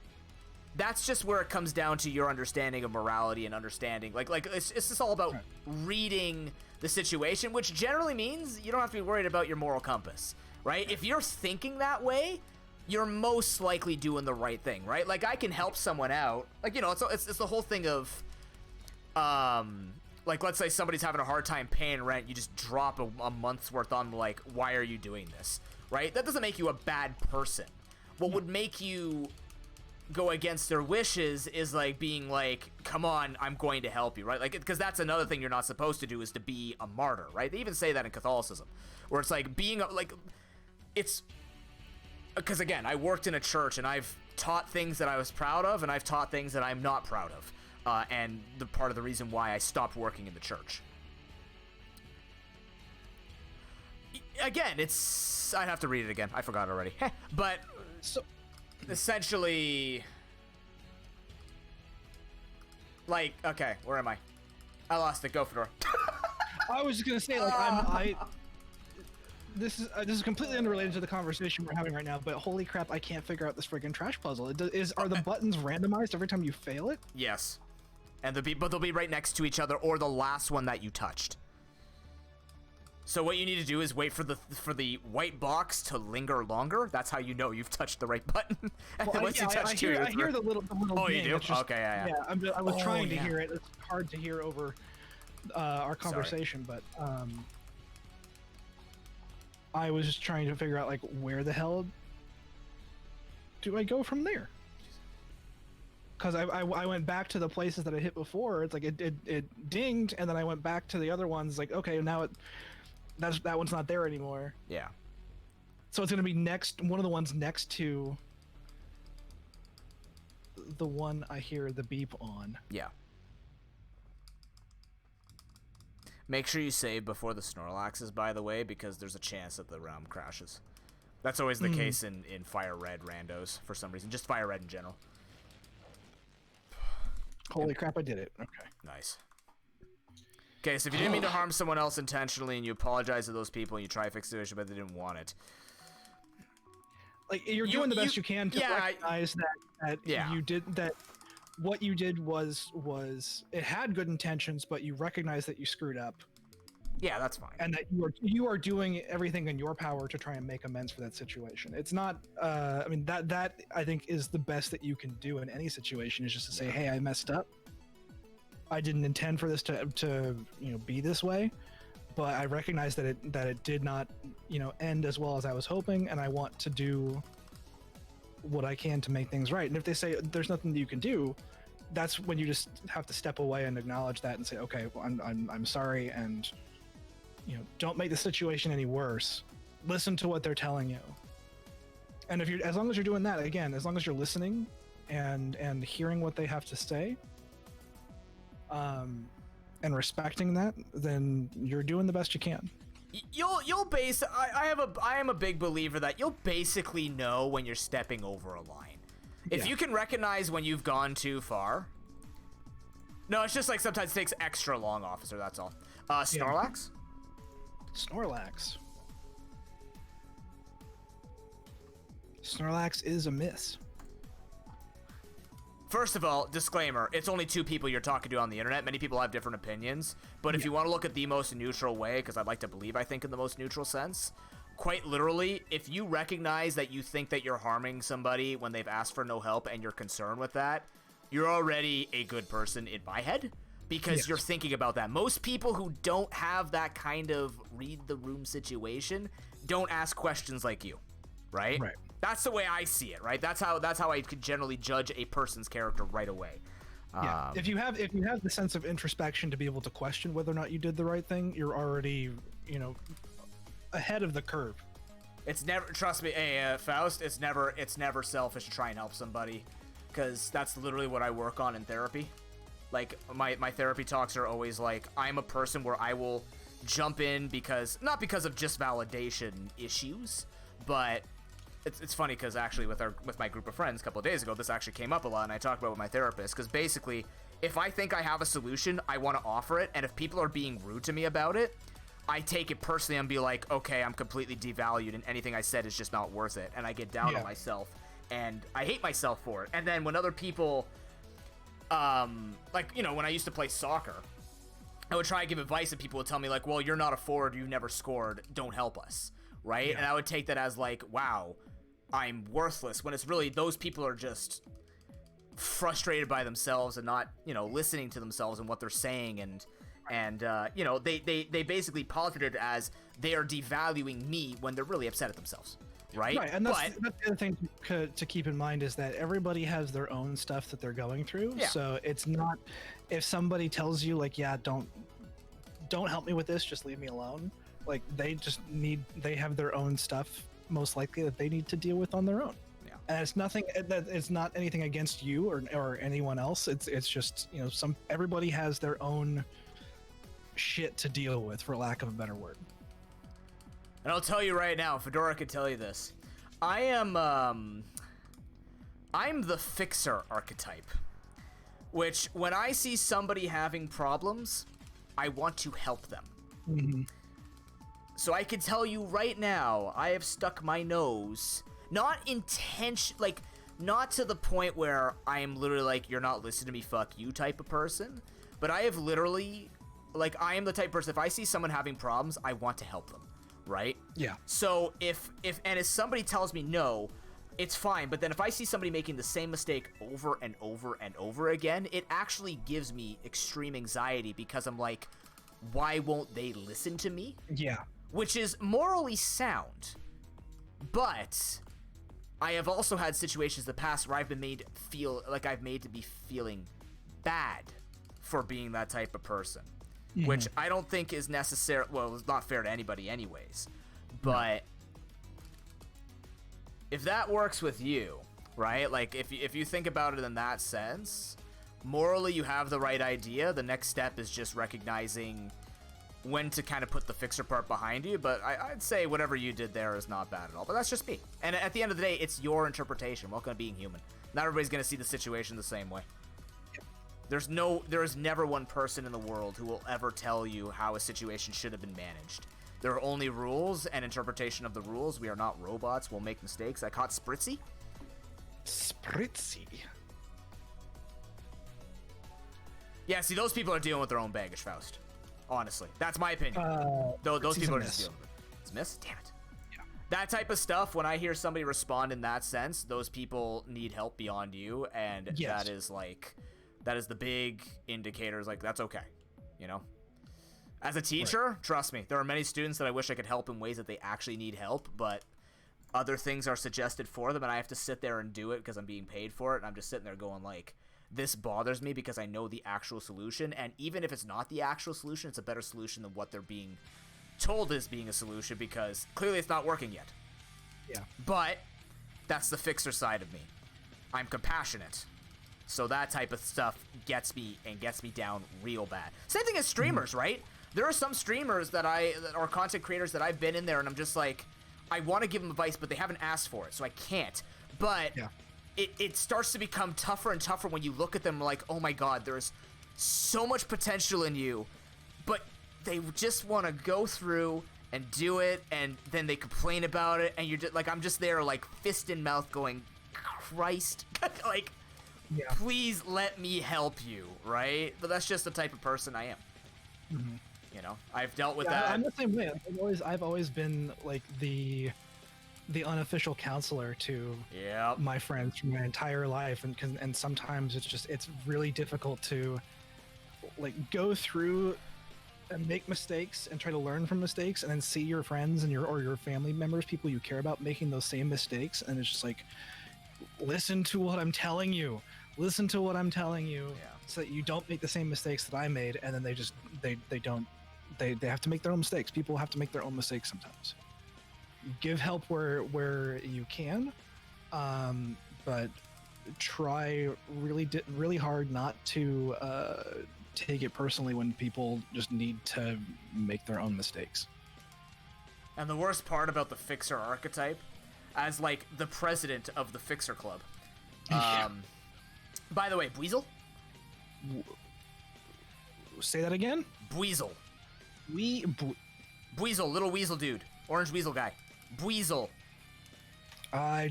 that's just where it comes down to your understanding of morality and understanding. Like it's just all about reading the situation, which generally means you don't have to be worried about your moral compass, right? If you're thinking that way, you're most likely doing the right thing, right? Like, I can help someone out. Like, it's the whole thing of, like, let's say somebody's having a hard time paying rent, you just drop a month's worth on them, like, why are you doing this, right? That doesn't make you a bad person. What would make you go against their wishes is like being like, come on, I'm going to help you, right? Like, because that's another thing you're not supposed to do, is to be a martyr, right? They even say that in Catholicism, where it's like being like, it's because again, I worked in a church and I've taught things that I was proud of and I've taught things that I'm not proud of, and the part of the reason why I stopped working in the church. Again, I'd have to read it again, I forgot already. But so essentially, like, okay, where am I? I lost it. Go, Fedora. I was just gonna say, like, this is completely unrelated to the conversation we're having right now, but holy crap, I can't figure out this friggin' trash puzzle. Are the buttons randomized every time you fail it? Yes, and they'll be right next to each other, or the last one that you touched. So what you need to do is wait for the white box to linger longer. That's how you know you've touched the right button. And well, once you touch two, I hear the little. Oh, ding. you do? Just, okay, yeah. I was trying to hear it. It's hard to hear over our conversation, but I was just trying to figure out, like, where the hell do I go from there? Because I went back to the places that I hit before. It's like it dinged, and then I went back to the other ones. Like, okay, now that one's not there anymore. Yeah. So it's gonna be one of the ones next to the one I hear the beep on. Yeah. Make sure you save before the Snorlaxes, by the way, because there's a chance that the realm crashes. That's always the case in Fire Red randos for some reason. Just Fire Red in general. Holy crap, I did it. Okay. Nice. Okay, so if you didn't mean to harm someone else intentionally and you apologize to those people and you try to fix the issue but they didn't want it. Like, you're doing the best you can to recognize that you did that. What you did was it had good intentions, but you recognize that you screwed up. Yeah, that's fine. and that you are doing everything in your power to try and make amends for that situation. It's not. I mean, that I think is the best that you can do in any situation, is just to say, hey, I messed up. I didn't intend for this to be this way, but I recognize that it did not end as well as I was hoping, and I want to do what I can to make things right. And if they say there's nothing that you can do, that's when you just have to step away and acknowledge that and say, okay, well, I'm sorry, and don't make the situation any worse. Listen to what they're telling you. And as long as you're doing that, again, as long as you're listening and hearing what they have to say, and respecting that, then you're doing the best you can. I am a big believer that you'll basically know when you're stepping over a line. If you can recognize when you've gone too far. No, it's just like sometimes it takes extra long, officer, that's all. Snorlax? Snorlax. Snorlax is a miss. First of all, disclaimer, it's only two people you're talking to on the internet. Many people have different opinions, but if you want to look at the most neutral way, because I'd like to believe I think in the most neutral sense, quite literally, if you recognize that you think that you're harming somebody when they've asked for no help and you're concerned with that, you're already a good person in my head, because you're thinking about that. Most people who don't have that kind of read the room situation don't ask questions like you, right? Right. That's the way I see it, right? That's how I could generally judge a person's character right away. Yeah. If you have the sense of introspection to be able to question whether or not you did the right thing, you're already, ahead of the curve. It's never, trust me, hey, Faust, it's never selfish to try and help somebody, because that's literally what I work on in therapy. Like, my therapy talks are always like, I'm a person where I will jump in not because of just validation issues, but it's funny because actually with my group of friends a couple of days ago, this actually came up a lot, and I talked about it with my therapist, because basically, if I think I have a solution, I want to offer it, and if people are being rude to me about it, I take it personally and be like, okay, I'm completely devalued, and anything I said is just not worth it, and I get down on myself, and I hate myself for it. And then when other people, when I used to play soccer, I would try to give advice, and people would tell me like, well, you're not a forward, you've never scored, don't help us, right? And I would take that as like, wow, I'm worthless, when it's really those people are just frustrated by themselves and not, listening to themselves and what they're saying, and they basically posited it as they are devaluing me when they're really upset at themselves, right? Right, and that's the other thing to keep in mind, is that everybody has their own stuff that they're going through. Yeah. So it's not, if somebody tells you like, yeah, don't help me with this, just leave me alone. Like, they have their own stuff, most likely, that they need to deal with on their own. Yeah. And it's not anything against you or anyone else. It's just, everybody has their own shit to deal with, for lack of a better word. And I'll tell you right now, Fedora could tell you this. I'm the fixer archetype, which when I see somebody having problems, I want to help them. Mm-hmm. So I can tell you right now, I have stuck my nose, not to the point where I am literally like, you're not listening to me, fuck you type of person, but I have literally, like, I am the type of person, if I see someone having problems, I want to help them, right? Yeah. So if somebody tells me no, it's fine, but then if I see somebody making the same mistake over and over and over again, it actually gives me extreme anxiety, because I'm like, why won't they listen to me? Yeah. Which is morally sound, but I have also had situations in the past where I've been made to be feeling bad for being that type of person, which I don't think is necessary. Well, it's not fair to anybody anyways, but if that works with you, right? Like, if you think about it in that sense, morally you have the right idea. The next step is just recognizing when to kind of put the fixer part behind you, but I'd say whatever you did there is not bad at all, but that's just me. And at the end of the day, it's your interpretation. Welcome to being human. Not everybody's going to see the situation the same way. There is never one person in the world who will ever tell you how a situation should have been managed. There are only rules and interpretation of the rules. We are not robots. We'll make mistakes. I caught Spritzy. Spritzy. Yeah, see, those people are dealing with their own baggage, Faust. honestly. That's my opinion. Though those people are just dealing with it. It's a miss? Damn it. Yeah. That type of stuff, when I hear somebody respond in that sense, those people need help beyond you, and that is like, that is the big indicators, like, that's okay, you know? As a teacher, trust me, there are many students that I wish I could help in ways that they actually need help, but other things are suggested for them, and I have to sit there and do it because I'm being paid for it, and I'm just sitting there going, like, this bothers me because I know the actual solution, and even if it's not the actual solution, it's a better solution than what they're being told is being a solution, because clearly it's not working yet. Yeah. But that's the fixer side of me. I'm compassionate. So that type of stuff gets me down real bad. Same thing as streamers, right? There are some streamers that are content creators that I've been in there, and I'm just like, I want to give them advice, but they haven't asked for it, so I can't. But it starts to become tougher and tougher when you look at them like, oh my god, there's so much potential in you, but they just want to go through and do it, and then they complain about it, and you're just like, I'm just there like fist in mouth going, Christ, like, please let me help you, right? But that's just the type of person I am. You know, I've dealt with that. I'm the same way. I've always been like the unofficial counselor to my friends for my entire life, and sometimes it's really difficult to like go through and make mistakes and try to learn from mistakes, and then see your friends and your family members, people you care about, making those same mistakes, and it's just like, listen to what I'm telling you. Listen to what I'm telling you, so that you don't make the same mistakes that I made, and then they have to make their own mistakes. People have to make their own mistakes sometimes. Give help where you can, but try really hard not to take it personally when people just need to make their own mistakes. And the worst part about the fixer archetype, as like the president of the fixer club, by the way, Buizel? Say that again? Buizel. Buizel, little weasel dude. Orange weasel guy. Buizel. I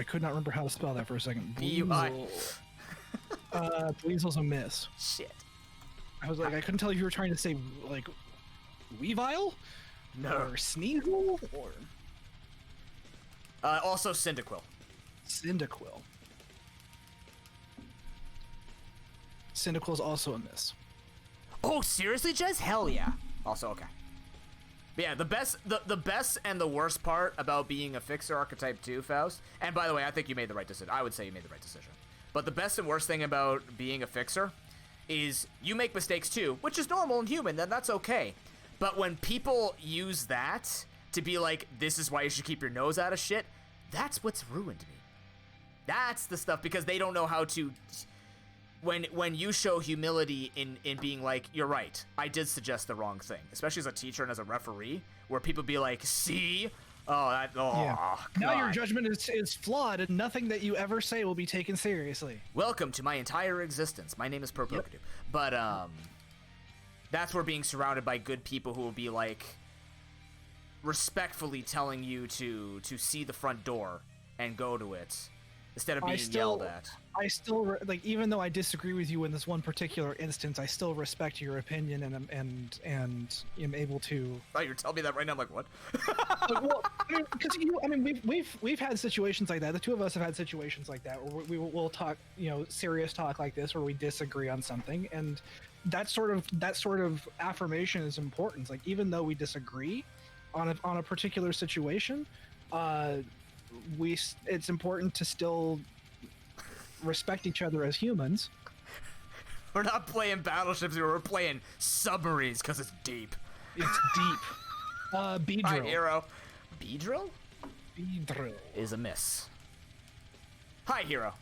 could not remember how to spell that for a second. Buizel. Buizel's a miss. Shit. I was like, I couldn't tell if you were trying to say, like, Weavile? No. Or Sneasel? Or... also Cyndaquil. Cyndaquil. Cyndaquil's also a miss. Oh, seriously, Jez? Hell yeah. Also, okay. But yeah, the best and the worst part about being a fixer archetype too, Faust, and by the way, I think you made the right decision. I would say you made the right decision. But the best and worst thing about being a fixer is you make mistakes too, which is normal and human, then that's okay. But when people use that to be like, this is why you should keep your nose out of shit, that's what's ruined me. That's the stuff, because they don't know how to... When you show humility in being like, you're right, I did suggest the wrong thing, especially as a teacher and as a referee, where people be like, see? Oh, God. Now your judgment is flawed, and nothing that you ever say will be taken seriously. Welcome to my entire existence. My name is ProPokeNoob. But, that's where being surrounded by good people who will be like, respectfully telling you to see the front door and go to it, instead of being yelled at. I still, like, even though I disagree with you in this one particular instance, I still respect your opinion and am able to... Oh, you're telling me that right now? I'm like, what? Well, because we've had situations like that. The two of us have had situations like that where we'll talk, serious talk like this, where we disagree on something, and that sort of affirmation is important. Like, even though we disagree on a particular situation, it's important to still respect each other as humans. We're not playing battleships here, we're playing submarines because it's deep. It's deep. Beedrill. Hi, Hero. Beedrill? Beedrill. Is a miss. Hi, Hero.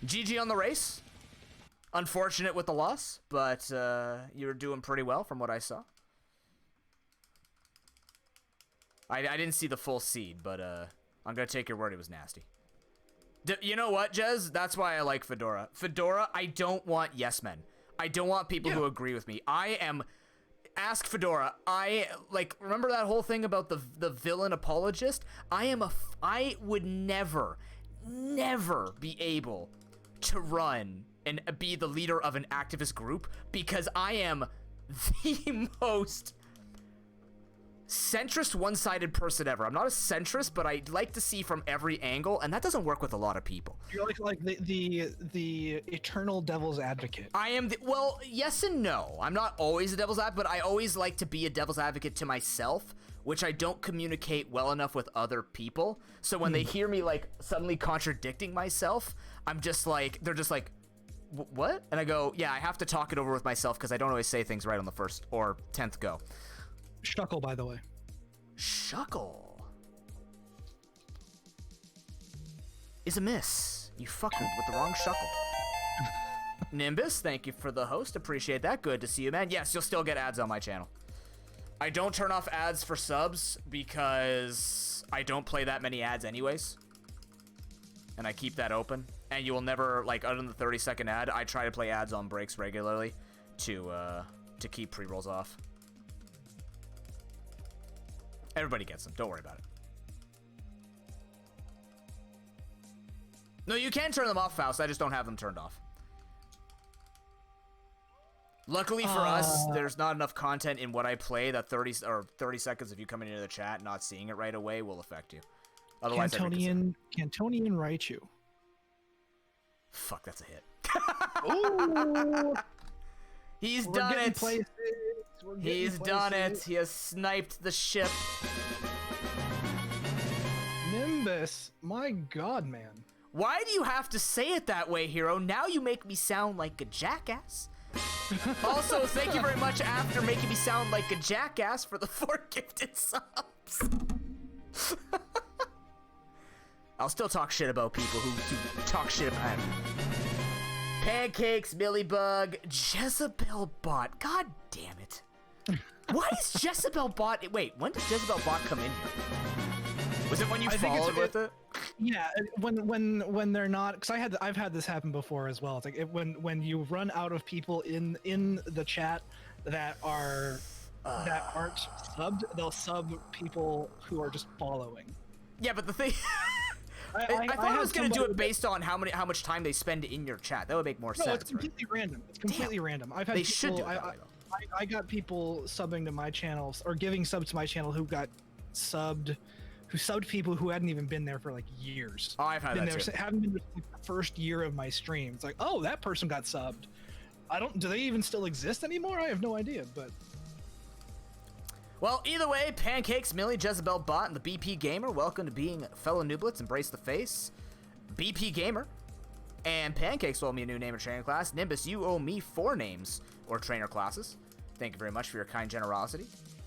GG on the race. Unfortunate with the loss, but you're doing pretty well from what I saw. I didn't see the full seed, but I'm going to take your word it was nasty. You know what, Jez? That's why I like Fedora. Fedora, I don't want yes men. I don't want people who agree with me. Ask Fedora. Remember that whole thing about the villain apologist? I would never be able to run and be the leader of an activist group, because I am the most centrist, one-sided person ever. I'm not a centrist, but I like to see from every angle, and that doesn't work with a lot of people. You're like the eternal devil's advocate. I am well, yes and no. I'm not always a devil's advocate, but I always like to be a devil's advocate to myself, which I don't communicate well enough with other people. So when they hear me like suddenly contradicting myself, I'm just like, they're just like, what? And I go, yeah, I have to talk it over with myself because I don't always say things right on the first or 10th go. Shuckle, by the way. Shuckle is a miss. You fucker with the wrong shuckle. Nimbus, thank you for the host. Appreciate that. Good to see you, man. Yes, you'll still get ads on my channel. I don't turn off ads for subs because I don't play that many ads anyways. And I keep that open. And you will never, like, other than the 30-second ad, I try to play ads on breaks regularly to keep pre-rolls off. Everybody gets them. Don't worry about it. No, you can turn them off, Faust. I just don't have them turned off. Luckily for us, there's not enough content in what I play that 30 seconds of you coming into the chat and not seeing it right away will affect you. Otherwise, Cantonian write you. Fuck, that's a hit. Ooh, He's done it. Places. He's done it. He has sniped the ship. Nimbus, my god, man. Why do you have to say it that way, Hero? Now you make me sound like a jackass. Also, thank you very much after making me sound like a jackass for the 4 gifted subs. I'll still talk shit about people who talk shit about me. Pancakes, Millibug, Jezebel Bot. God damn it. Why is Jezebel Bot... Wait, when did Jezebel Bot come in here? Was it when you followed with it? Yeah, when they're not, because I've had this happen before as well. It's like when you run out of people in the chat that aren't subbed, they'll sub people who are just following. Yeah, but the thing... I thought I was gonna do it based on how much time they spend in your chat. That would make more sense. No, it's completely random. It's completely random. I've had they people, should do it that way, though. I got people subbing to my channels or giving subs to my channel who got subbed, who subbed people who hadn't even been there for like years. Oh, I've had been that there, too. Haven't been there since the first year of my stream. It's like, oh, that person got subbed. Do they even still exist anymore? I have no idea, but. Well, either way, Pancakes, Millie, Jezebel Bot, and the BP Gamer, welcome to being fellow nooblets. Embrace the face. BP Gamer and Pancakes owe me a new name or training class. Nimbus, you owe me 4 names or trainer classes. Thank you very much for your kind generosity.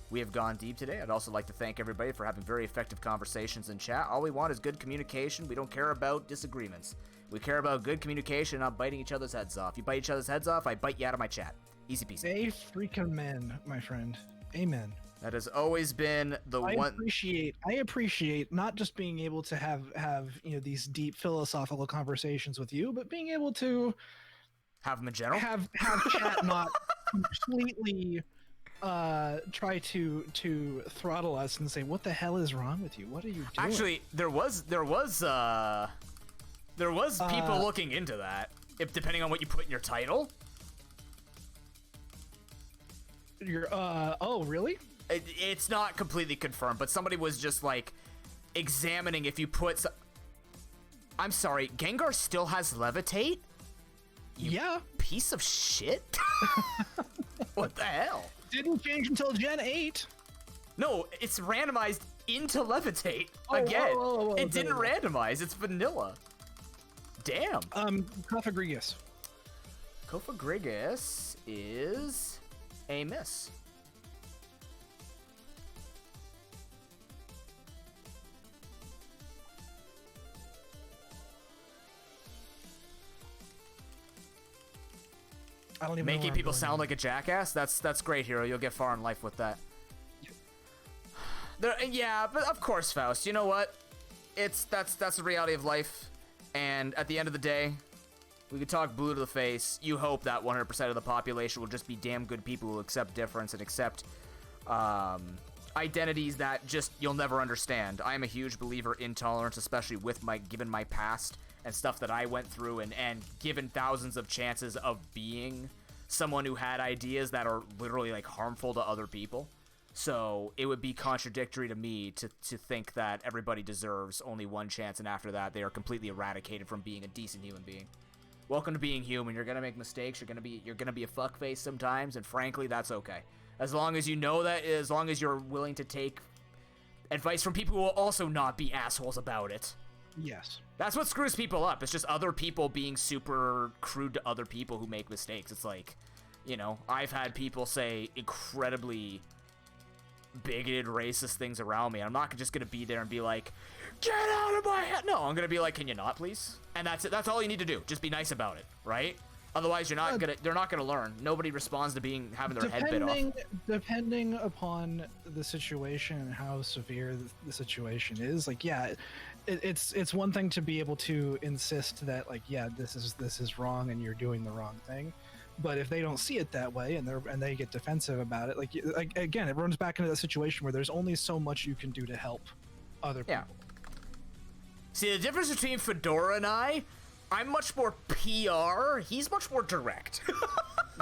We have gone deep today. I'd also like to thank everybody for having very effective conversations in chat. All we want is good communication. We don't care about disagreements. We care about good communication, not biting each other's heads off. You bite each other's heads off, I bite you out of my chat. Easy peasy. They freaking men, my friend. Amen. That has always been the one. I appreciate not just being able to have these deep philosophical conversations with you, but being able to have them in general. Have chat not completely try to throttle us and say, what the hell is wrong with you? What are you doing? Actually, there was people looking into that. If depending on what you put in your title. Oh really? It's not completely confirmed, but somebody was just like examining if you put. I'm sorry, Gengar still has levitate? Yeah. Piece of shit. What the hell? Didn't change until Gen 8. No, it's randomized into levitate again. It didn't randomize. It's vanilla. Damn. Cofagrigus. Cofagrigus is a miss. I don't even Making people sound like a jackass? That's great, Hero. You'll get far in life with that. Yeah, but of course, Faust. You know what? That's the reality of life. And at the end of the day, we could talk blue to the face. You hope that 100% of the population will just be damn good people who accept difference and accept identities that just you'll never understand. I am a huge believer in tolerance, especially with given my past and stuff that I went through and given thousands of chances of being someone who had ideas that are literally like harmful to other people. So it would be contradictory to me to think that everybody deserves only one chance, and after that they are completely eradicated from being a decent human being. Welcome to being human. You're gonna make mistakes. You're gonna be a fuckface sometimes, and frankly, that's okay. As long as you know that, as long as you're willing to take advice from people who will also not be assholes about it. Yes. That's what screws people up. It's just other people being super crude to other people who make mistakes. It's like, you know, I've had people say incredibly bigoted, racist things around me. I'm not just gonna be there and be like, get out of my head. No, I'm gonna be like, can you not, please? And that's it. That's all you need to do. Just be nice about it, right? Otherwise, they're not gonna learn. Nobody responds to having their head bit off. Depending upon the situation and how severe the situation is, like, yeah, it's one thing to be able to insist that, like, yeah, this is wrong and you're doing the wrong thing. But if they don't see it that way and they get defensive about it, like again, it runs back into that situation where there's only so much you can do to help other people. See, the difference between Fedora and I'm much more PR. He's much more direct.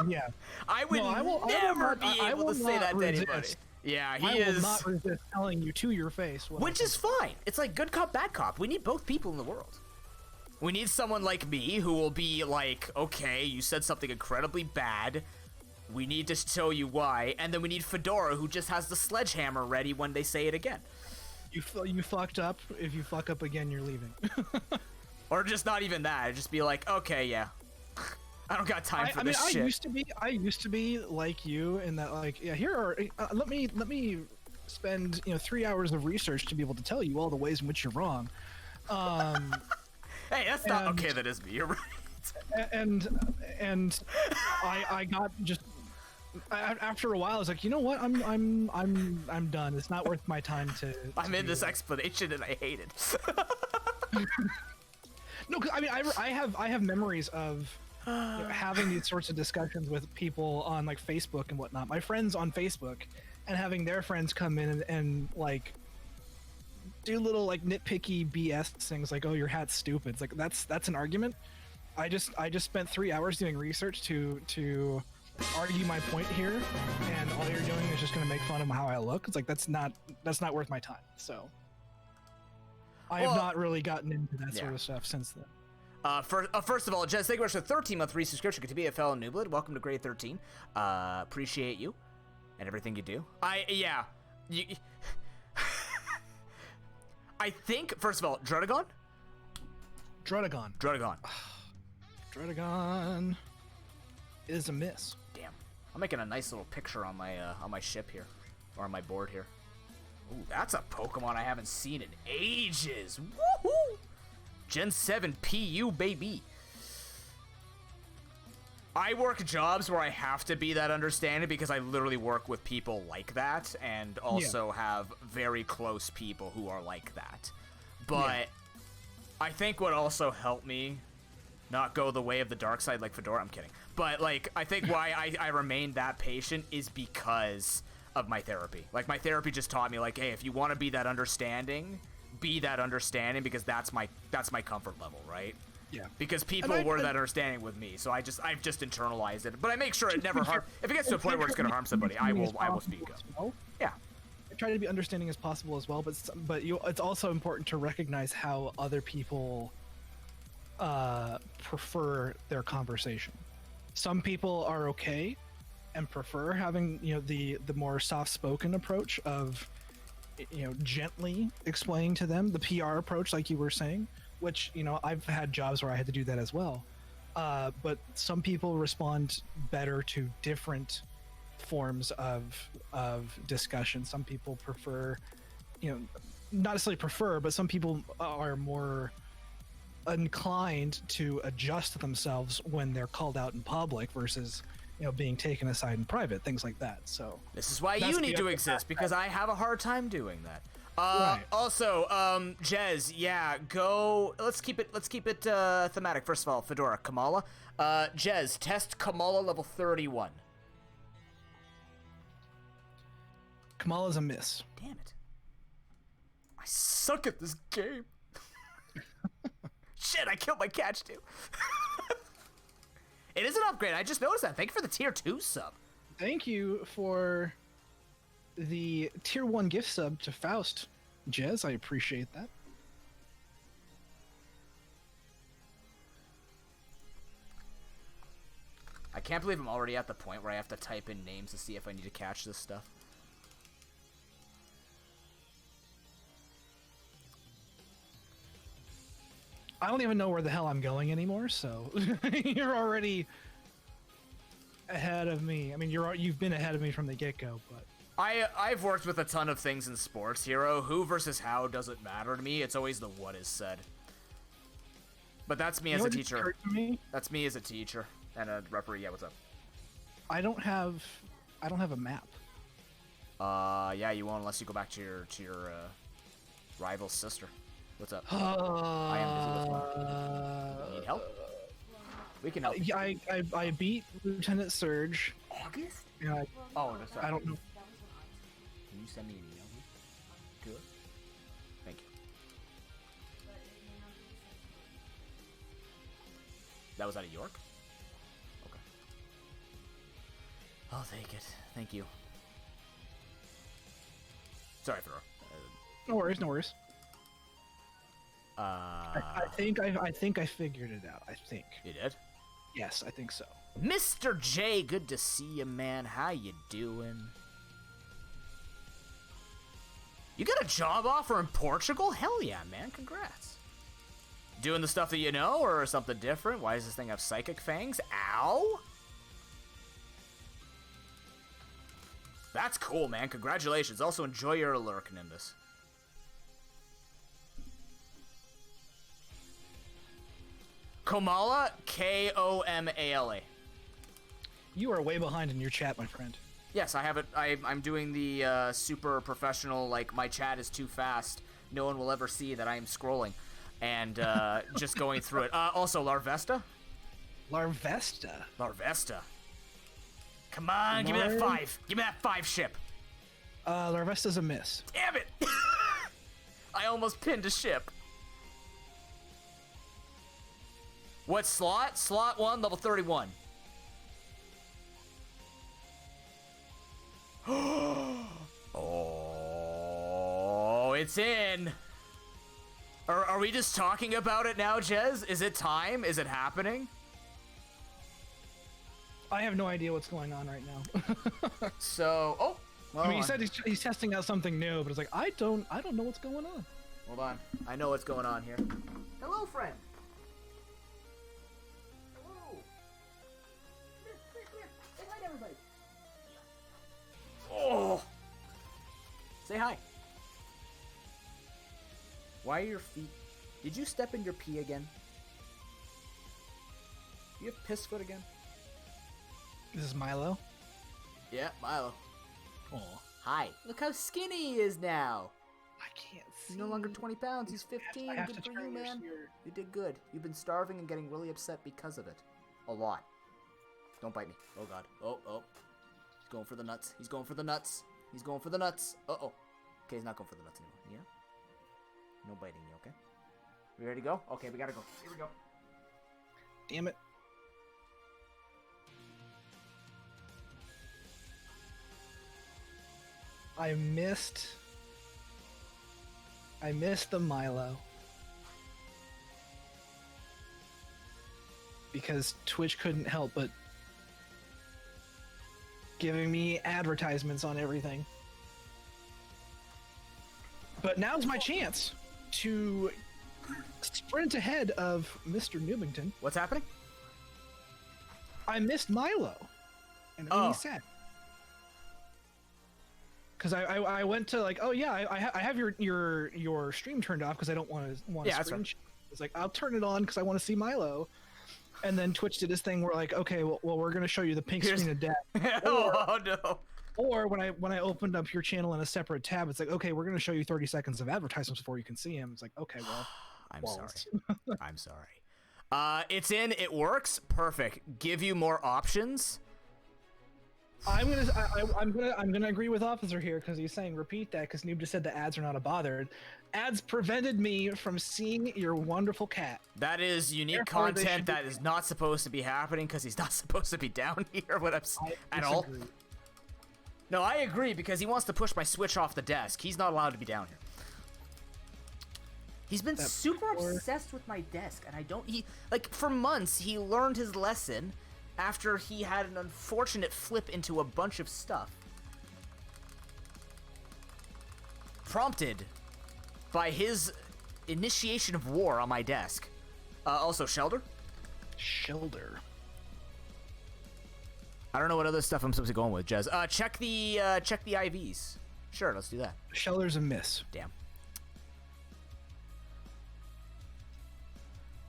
Yeah. I would never be able to say that to anybody. Yeah, I will not resist telling you to your face. Which is fine. It's like good cop, bad cop. We need both people in the world. We need someone like me who will be like, okay, you said something incredibly bad. We need to show you why. And then we need Fedora, who just has the sledgehammer ready when they say it again. You fucked up. If you fuck up again, you're leaving. Or just not even that. Just be like, okay, yeah. I don't got time for this shit. I used to be like you in that, like, yeah, here are let me spend 3 hours of research to be able to tell you all the ways in which you're wrong. Hey, that's not okay. That is me. You're right. And I got just after a while, I was like, you know what? I'm done. It's not worth my time to. I'm in this explanation and I hate it. No, cause I mean, I have memories of having these sorts of discussions with people on like Facebook and whatnot. My friends on Facebook, and having their friends come in and like do little like nitpicky BS things like, oh, your hat's stupid. It's like that's an argument. I just spent 3 hours doing research to argue my point here, and all you're doing is just gonna make fun of how I look. It's like that's not worth my time. So I have not really gotten into that sort of stuff since then. First of all, Jess, thank you much for 13-month resubscription. Good to be a fellow Nooblid. Welcome to grade 13. Appreciate you and everything you do. I think, first of all, Drudagon? Drudagon. Drudagon is a miss. Damn. I'm making a nice little picture on my ship here, or on my board here. Ooh, that's a Pokemon I haven't seen in ages. Woohoo! Gen 7 PU, baby. I work jobs where I have to be that understanding because I literally work with people like that, and also have very close people who are like that. But I think what also helped me not go the way of the dark side like Fedora, I'm kidding. But like, I think why I remained that patient is because of my therapy. Like, my therapy just taught me, like, hey, if you want to be that understanding, because that's my comfort level, right? Yeah. Because people were that understanding with me, so I've just internalized it. But I make sure it never harm. If it gets to a point where it's gonna harm somebody, I will speak up. Well. Yeah. I try to be understanding as possible as well, but it's also important to recognize how other people prefer their conversation. Some people are okay and prefer having the more soft-spoken approach of gently explaining to them, the PR approach, like you were saying, which I've had jobs where I had to do that as well. But some people respond better to different forms of discussion. Some people prefer, not necessarily prefer, but some people are more inclined to adjust themselves when they're called out in public versus being taken aside in private, things like that. So this is why you need to exist, because I have a hard time doing that. Right. Also, Jez, go. Let's keep it thematic. First of all, Fedora, Kamala. Jez, test Kamala level 31. Kamala's a miss. Damn it. I suck at this game. Shit, I killed my catch too. It is an upgrade. I just noticed that. Thank you for the tier 2 sub. Thank you for the tier 1 gift sub to Faust, Jez. I appreciate that. I can't believe I'm already at the point where I have to type in names to see if I need to catch this stuff. I don't even know where the hell I'm going anymore, so you're already ahead of me. I mean, you've been ahead of me from the get-go, but I've worked with a ton of things in sports, Hero. Who versus how doesn't matter to me. It's always the what is said. But that's me as a teacher. That's me as a teacher and a referee. Yeah, what's up? I don't have a map. Yeah, you won't unless you go back to your rival's sister. What's up? I am busy with one. Need help? We can help. I beat Lieutenant Surge. August? Yeah. Oh, no, sorry. I don't know. Can you send me an email? Good. Thank you. That was out of York? Okay. I'll take it. Thank you. Sorry, Fedora. No worries, no worries. I think I figured it out. I think. You did? Yes, I think so. Mr. J, good to see you, man. How you doing? You got a job offer in Portugal? Hell yeah, man. Congrats. Doing the stuff that you know, or something different? Why does this thing have psychic fangs? Ow! That's cool, man. Congratulations. Also, enjoy your lurk, Nimbus. Komala, Komala. You are way behind in your chat, my friend. Yes, I have it. I'm doing the super professional, like, my chat is too fast. No one will ever see that I am scrolling. And just going through it. Also, Larvesta? Larvesta? Larvesta. Come on, give me that 5. Give me that 5 ship. Larvesta's a miss. Damn it! I almost pinned a ship. What slot? Slot 1, level 31. Oh, it's in. Are we just talking about it now, Jez? Is it time? Is it happening? I have no idea what's going on right now. So, oh. Well, I mean, he said he's testing out something new, but it's like, I don't know what's going on. Hold on. I know what's going on here. Hello, friend. Oh! Say hi. Why are your feet... Did you step in your pee again? You have piss foot again? This is Milo? Yeah, Milo. Oh. Hi. Look how skinny he is now. I can't see. He's no longer 20 pounds. He's 15. Good for you, man. You did good. You've been starving and getting really upset because of it. A lot. Don't bite me. Oh, God. Oh. He's going for the nuts. He's going for the nuts. He's going for the nuts. Uh-oh. Okay, he's not going for the nuts anymore. Yeah? No biting you, okay? We ready to go? Okay, we gotta go. Here we go. Damn it. I missed the Milo. Because Twitch couldn't help but giving me advertisements on everything. But now's my chance to sprint ahead of Mr. Newbington. What's happening? I missed Milo. And it made me sad. Because I went to like, oh yeah, I have your stream turned off because I don't want to screen share. It's like, I'll turn it on because I want to see Milo. And then Twitch did this thing where like, okay, well we're gonna show you the pink screen of death. Oh no. Or when I opened up your channel in a separate tab, it's like, okay, we're gonna show you 30 seconds of advertisements before you can see him. It's like, okay, well, I'm sorry. I'm sorry. It's in. It works. Perfect. Give you more options. I'm gonna agree with Officer here because he's saying repeat that because Noob just said the ads are not a bother. Ads prevented me from seeing your wonderful cat. That is unique Therefore, they content should that is not supposed to be happening because he's not supposed to be down here when I'm at all. No, I agree because he wants to push my Switch off the desk. He's not allowed to be down here. He's been super obsessed with my desk, and I don't. Like for months, he learned his lesson after he had an unfortunate flip into a bunch of stuff, prompted by his initiation of war on my desk. Also, Shelter. I don't know what other stuff I'm supposed to go on with, Jez. Check the IVs. Sure, let's do that. Shelter's a miss. Damn.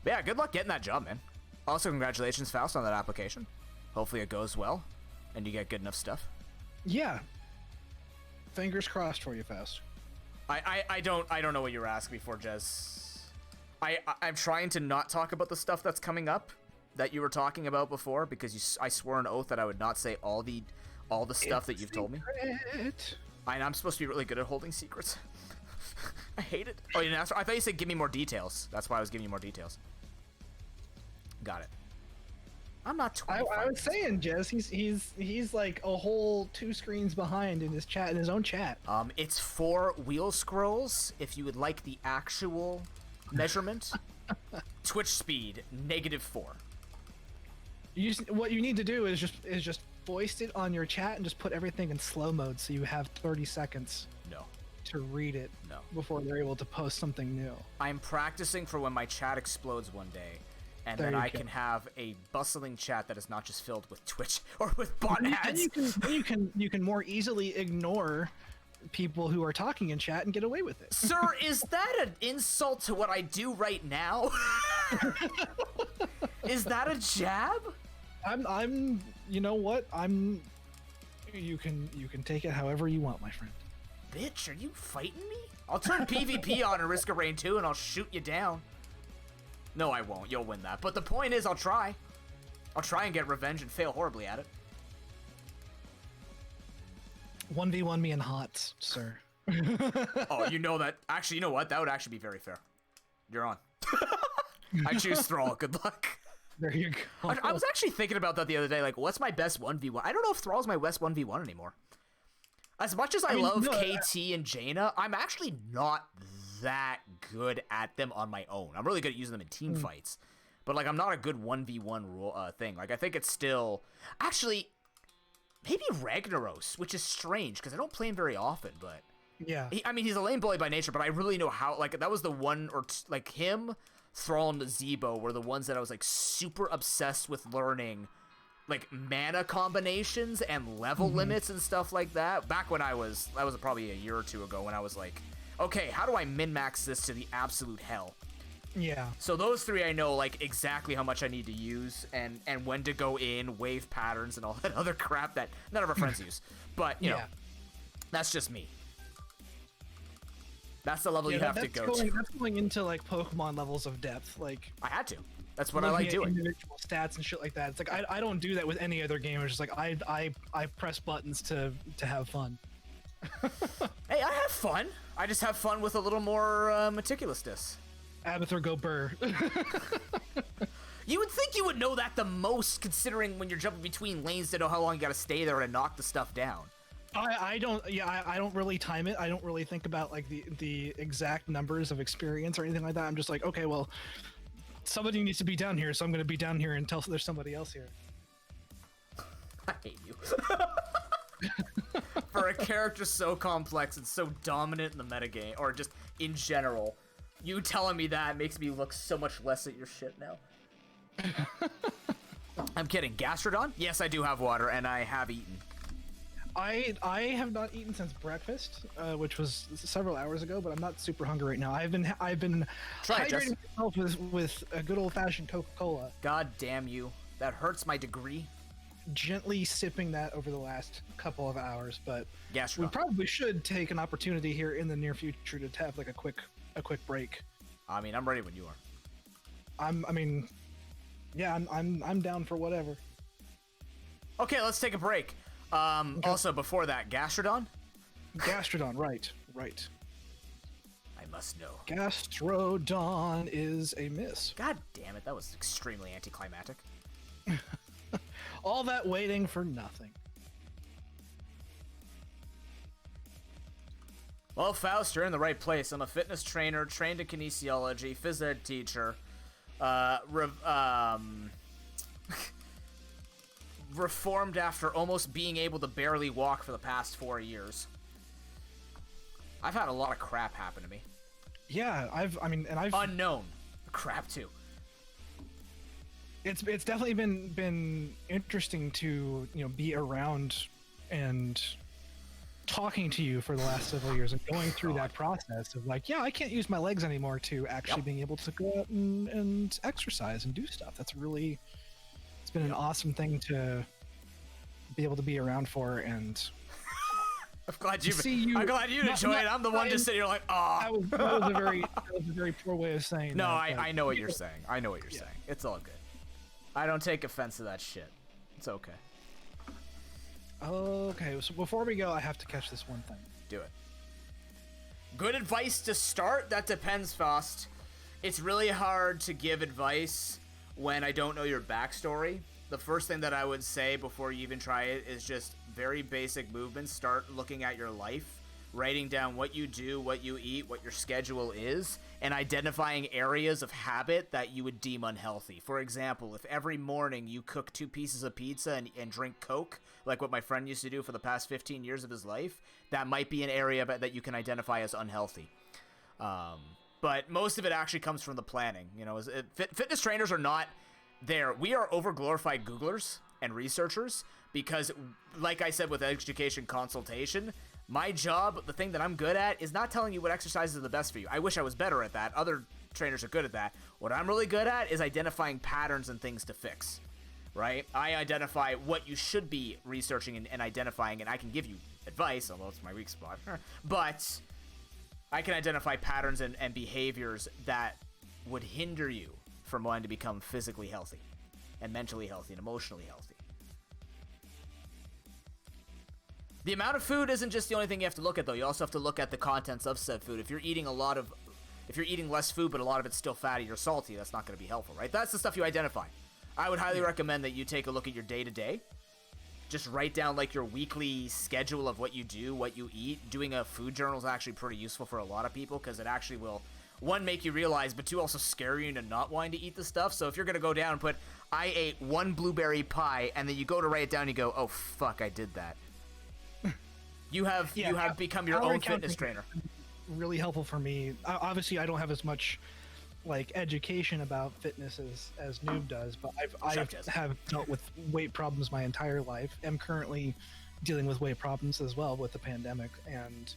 But yeah, good luck getting that job, man. Also, congratulations, Faust, on that application. Hopefully it goes well, and you get good enough stuff. Yeah. Fingers crossed for you, Faust. I don't know what you were asking me for, Jez. I'm trying to not talk about the stuff that's coming up that you were talking about before because I swore an oath that I would not say all the stuff that you've told me. I'm supposed to be really good at holding secrets. I hate it. Oh, you didn't ask? I thought you said give me more details. That's why I was giving you more details. Got it. I'm not 25. I was saying, Jess, he's like a whole 2 screens behind in his own chat. It's 4 wheel scrolls. If you would like the actual measurement, Twitch speed -4. What you need to do is just voice it on your chat and just put everything in slow mode so you have 30 seconds. No. To read it. No. Before they're able to post something new. I'm practicing for when my chat explodes one day. And then I can have a bustling chat that is not just filled with Twitch or with bot ads. You can more easily ignore people who are talking in chat and get away with it. Sir, is that an insult to what I do right now? Is that a jab? I'm you know what? You can take it however you want, my friend. Bitch, are you fighting me? I'll turn PvP on in Risk of Rain 2 and I'll shoot you down. No, I won't. You'll win that. But the point is, I'll try. I'll try and get revenge and fail horribly at it. 1v1 me in HOTS, sir. Oh, you know that. Actually, you know what? That would actually be very fair. You're on. I choose Thrall. Good luck. There you go. I was actually thinking about that the other day. Like, what's my best 1v1? I don't know if Thrall's my best 1v1 anymore. As much as I love KT and Jaina, I'm actually not that good at them on my own. I'm really good at using them in team fights, but like I'm not a good 1v1 rule thing. Like I think it's still actually maybe Ragnaros, which is strange because I don't play him very often. But yeah, I mean he's a lane bully by nature, but I really know how. Like that was the one or like him, Thrall, and Zebo were the ones that I was like super obsessed with learning. Like mana combinations and level limits and stuff like that. Back when that was probably a year or two ago when I was like, okay, how do I min-max this to the absolute hell? Yeah. So those 3 I know like exactly how much I need to use and when to go in, wave patterns and all that other crap that none of our friends use. But, you know, that's just me. That's the level you have to go to. That's going into like Pokemon levels of depth. Like I had to. That's what I like doing. Individual stats and shit like that. It's like I don't do that with any other game. It's just like I press buttons to have fun. Hey, I have fun. I just have fun with a little more meticulousness. Abathur go burr. You would think you would know that the most, considering when you're jumping between lanes to know how long you gotta stay there and knock the stuff down. I don't really time it. I don't really think about like the exact numbers of experience or anything like that. I'm just like, okay, well, somebody needs to be down here, so I'm gonna be down here until there's somebody else here. I hate you. For a character so complex and so dominant in the metagame, or just in general, you telling me that makes me look so much less at your shit now. I'm kidding. Gastrodon? Yes, I do have water, and I have eaten. I have not eaten since breakfast, which was several hours ago, but I'm not super hungry right now. I've been hydrating myself with a good old-fashioned Coca-Cola. God damn you. That hurts my degree. Gently sipping that over the last couple of hours, but Gastrodon. We probably should take an opportunity here in the near future to have like a quick break. I mean, I'm ready when you are. I'm down for whatever. Okay, let's take a break. Also, before that, Gastrodon? Gastrodon, right. I must know. Gastrodon is a miss. God damn it, that was extremely anticlimactic. All that waiting for nothing. Well, Faust, you're in the right place. I'm a fitness trainer, trained in kinesiology, phys ed teacher, reformed after almost being able to barely walk for the past 4 years. I've had a lot of crap happen to me. Yeah, I've unknown crap too. It's definitely been interesting to, you know, be around and talking to you for the last several years and going through that process of like, yeah, I can't use my legs anymore, to actually being able to go out and exercise and do stuff. It's been an awesome thing to be able to be around for, and I'm glad you enjoy it. I'm the one just sitting here like, that was a very poor way of saying no, that. I know what you're saying. I know what you're saying. It's all good. I don't take offense to that shit. It's okay. Okay, so before we go, I have to catch this one thing. Do it. Good advice to start? That depends, Faust. It's really hard to give advice when I don't know your backstory. The first thing that I would say before you even try it is just very basic movements. Start looking at your life, writing down what you do, what you eat, what your schedule is, and identifying areas of habit that you would deem unhealthy. For example, if every morning you cook 2 pieces of pizza and drink Coke, like what my friend used to do for the past 15 years of his life, that might be an area that you can identify as unhealthy. But most of it actually comes from the planning. You know, fitness trainers are not there. We are overglorified Googlers and researchers because, like I said with education consultation, my job, the thing that I'm good at, is not telling you what exercises are the best for you. I wish I was better at that. Other trainers are good at that. What I'm really good at is identifying patterns and things to fix, right? I identify what you should be researching and identifying, and I can give you advice, although it's my weak spot. But I can identify patterns and behaviors that would hinder you from wanting to become physically healthy and mentally healthy and emotionally healthy. The amount of food isn't just the only thing you have to look at, though. You also have to look at the contents of said food. If you're eating less food, but a lot of it's still fatty or salty, that's not going to be helpful, right? That's the stuff you identify. I would highly recommend that you take a look at your day-to-day. Just write down, like, your weekly schedule of what you do, what you eat. Doing a food journal is actually pretty useful for a lot of people because it actually will, one, make you realize, but two, also scare you into not wanting to eat the stuff. So if you're going to go down and put, I ate 1 blueberry pie, and then you go to write it down and you go, oh, fuck, I did that. You have become your own fitness trainer. Really helpful for me. Obviously, I don't have as much like education about fitness as Noob does, but I have dealt with weight problems my entire life. I'm currently dealing with weight problems as well with the pandemic, and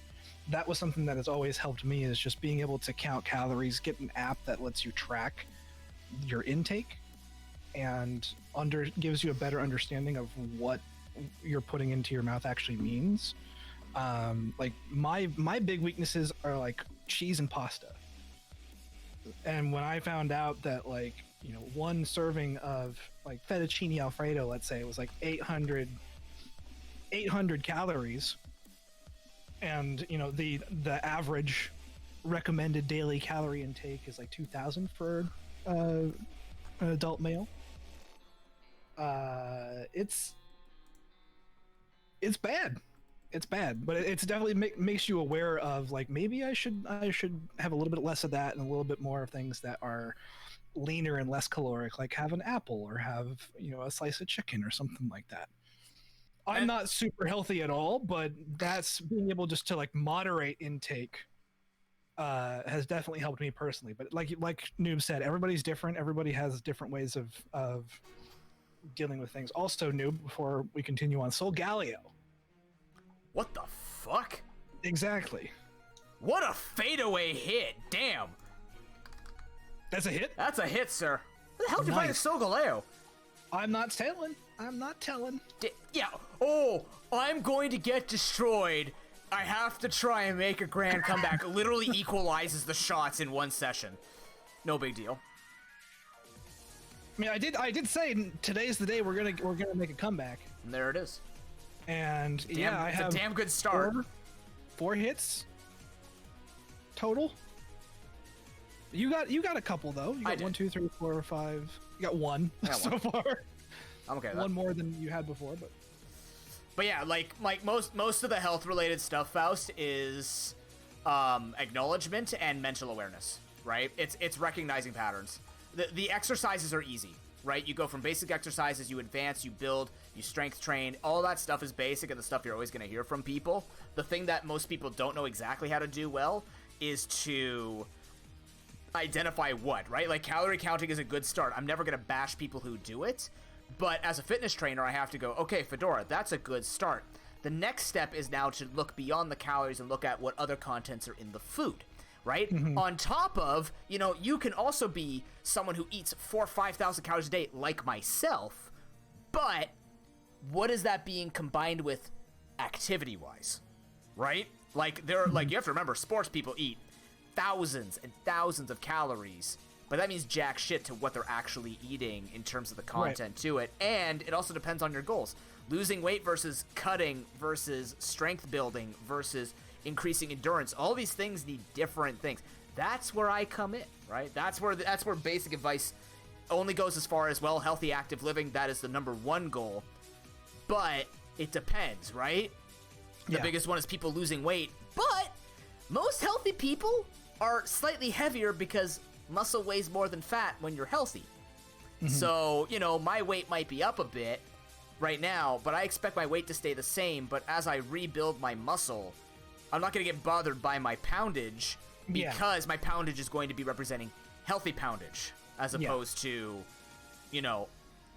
that was something that has always helped me, is just being able to count calories, get an app that lets you track your intake and gives you a better understanding of what you're putting into your mouth actually means. Like my big weaknesses are like cheese and pasta. And when I found out that, like, you know, 1 serving of like fettuccine alfredo, let's say, was like 800 calories, and, you know, the average recommended daily calorie intake is like 2,000 for an adult male. It's bad. It's bad, but it's definitely makes you aware of, like, maybe I should have a little bit less of that and a little bit more of things that are leaner and less caloric, like have an apple or have, you know, a slice of chicken or something like that. I'm not super healthy at all, but that's being able just to like moderate intake has definitely helped me personally. But like Noob said, everybody's different. Everybody has different ways of dealing with things. Also, Noob, before we continue on, Soul Galio. What the fuck? Exactly. What a fadeaway hit. Damn. That's a hit? That's a hit, sir. What the hell did you find in Solgaleo? I'm not telling. Yeah. Oh, I'm going to get destroyed. I have to try and make a grand comeback. Literally equalizes the shots in 1 session. No big deal. I mean, I did say today's the day we're gonna make a comeback. And there it is. And Damn, I it's have a damn good start. Four hits total. You got a couple though. You got 1, 2, 3, 4, 5. You got one so far. I'm okay with one that. more than you had before, But yeah, like most of the health related stuff, Faust, is acknowledgement and mental awareness, right? It's recognizing patterns. The exercises are easy, right? You go from basic exercises, you advance, you build, you strength train. All that stuff is basic and the stuff you're always going to hear from people. The thing that most people don't know exactly how to do well is to identify what, right? Like calorie counting is a good start. I'm never going to bash people who do it. But as a fitness trainer, I have to go, okay, Fedora, that's a good start. The next step is now to look beyond the calories and look at what other contents are in the food, right? On top of, you can also be someone who eats 4,000 or 5,000 calories a day like myself, but what is that being combined with activity-wise, right? Like, you have to remember, sports people eat thousands and thousands of calories, but that means jack shit to what they're actually eating in terms of the content to it. And it also depends on your goals. Losing weight versus cutting versus strength building versus increasing endurance. All these things need different things. That's where I come in, right? That's where basic advice only goes as far as, well, healthy, active living. That is the #1 goal. But it depends, right? The biggest one is people losing weight. But most healthy people are slightly heavier because muscle weighs more than fat when you're healthy. So, my weight might be up a bit right now, but I expect my weight to stay the same. But as I rebuild my muscle, I'm not going to get bothered by my poundage because my poundage is going to be representing healthy poundage as opposed to,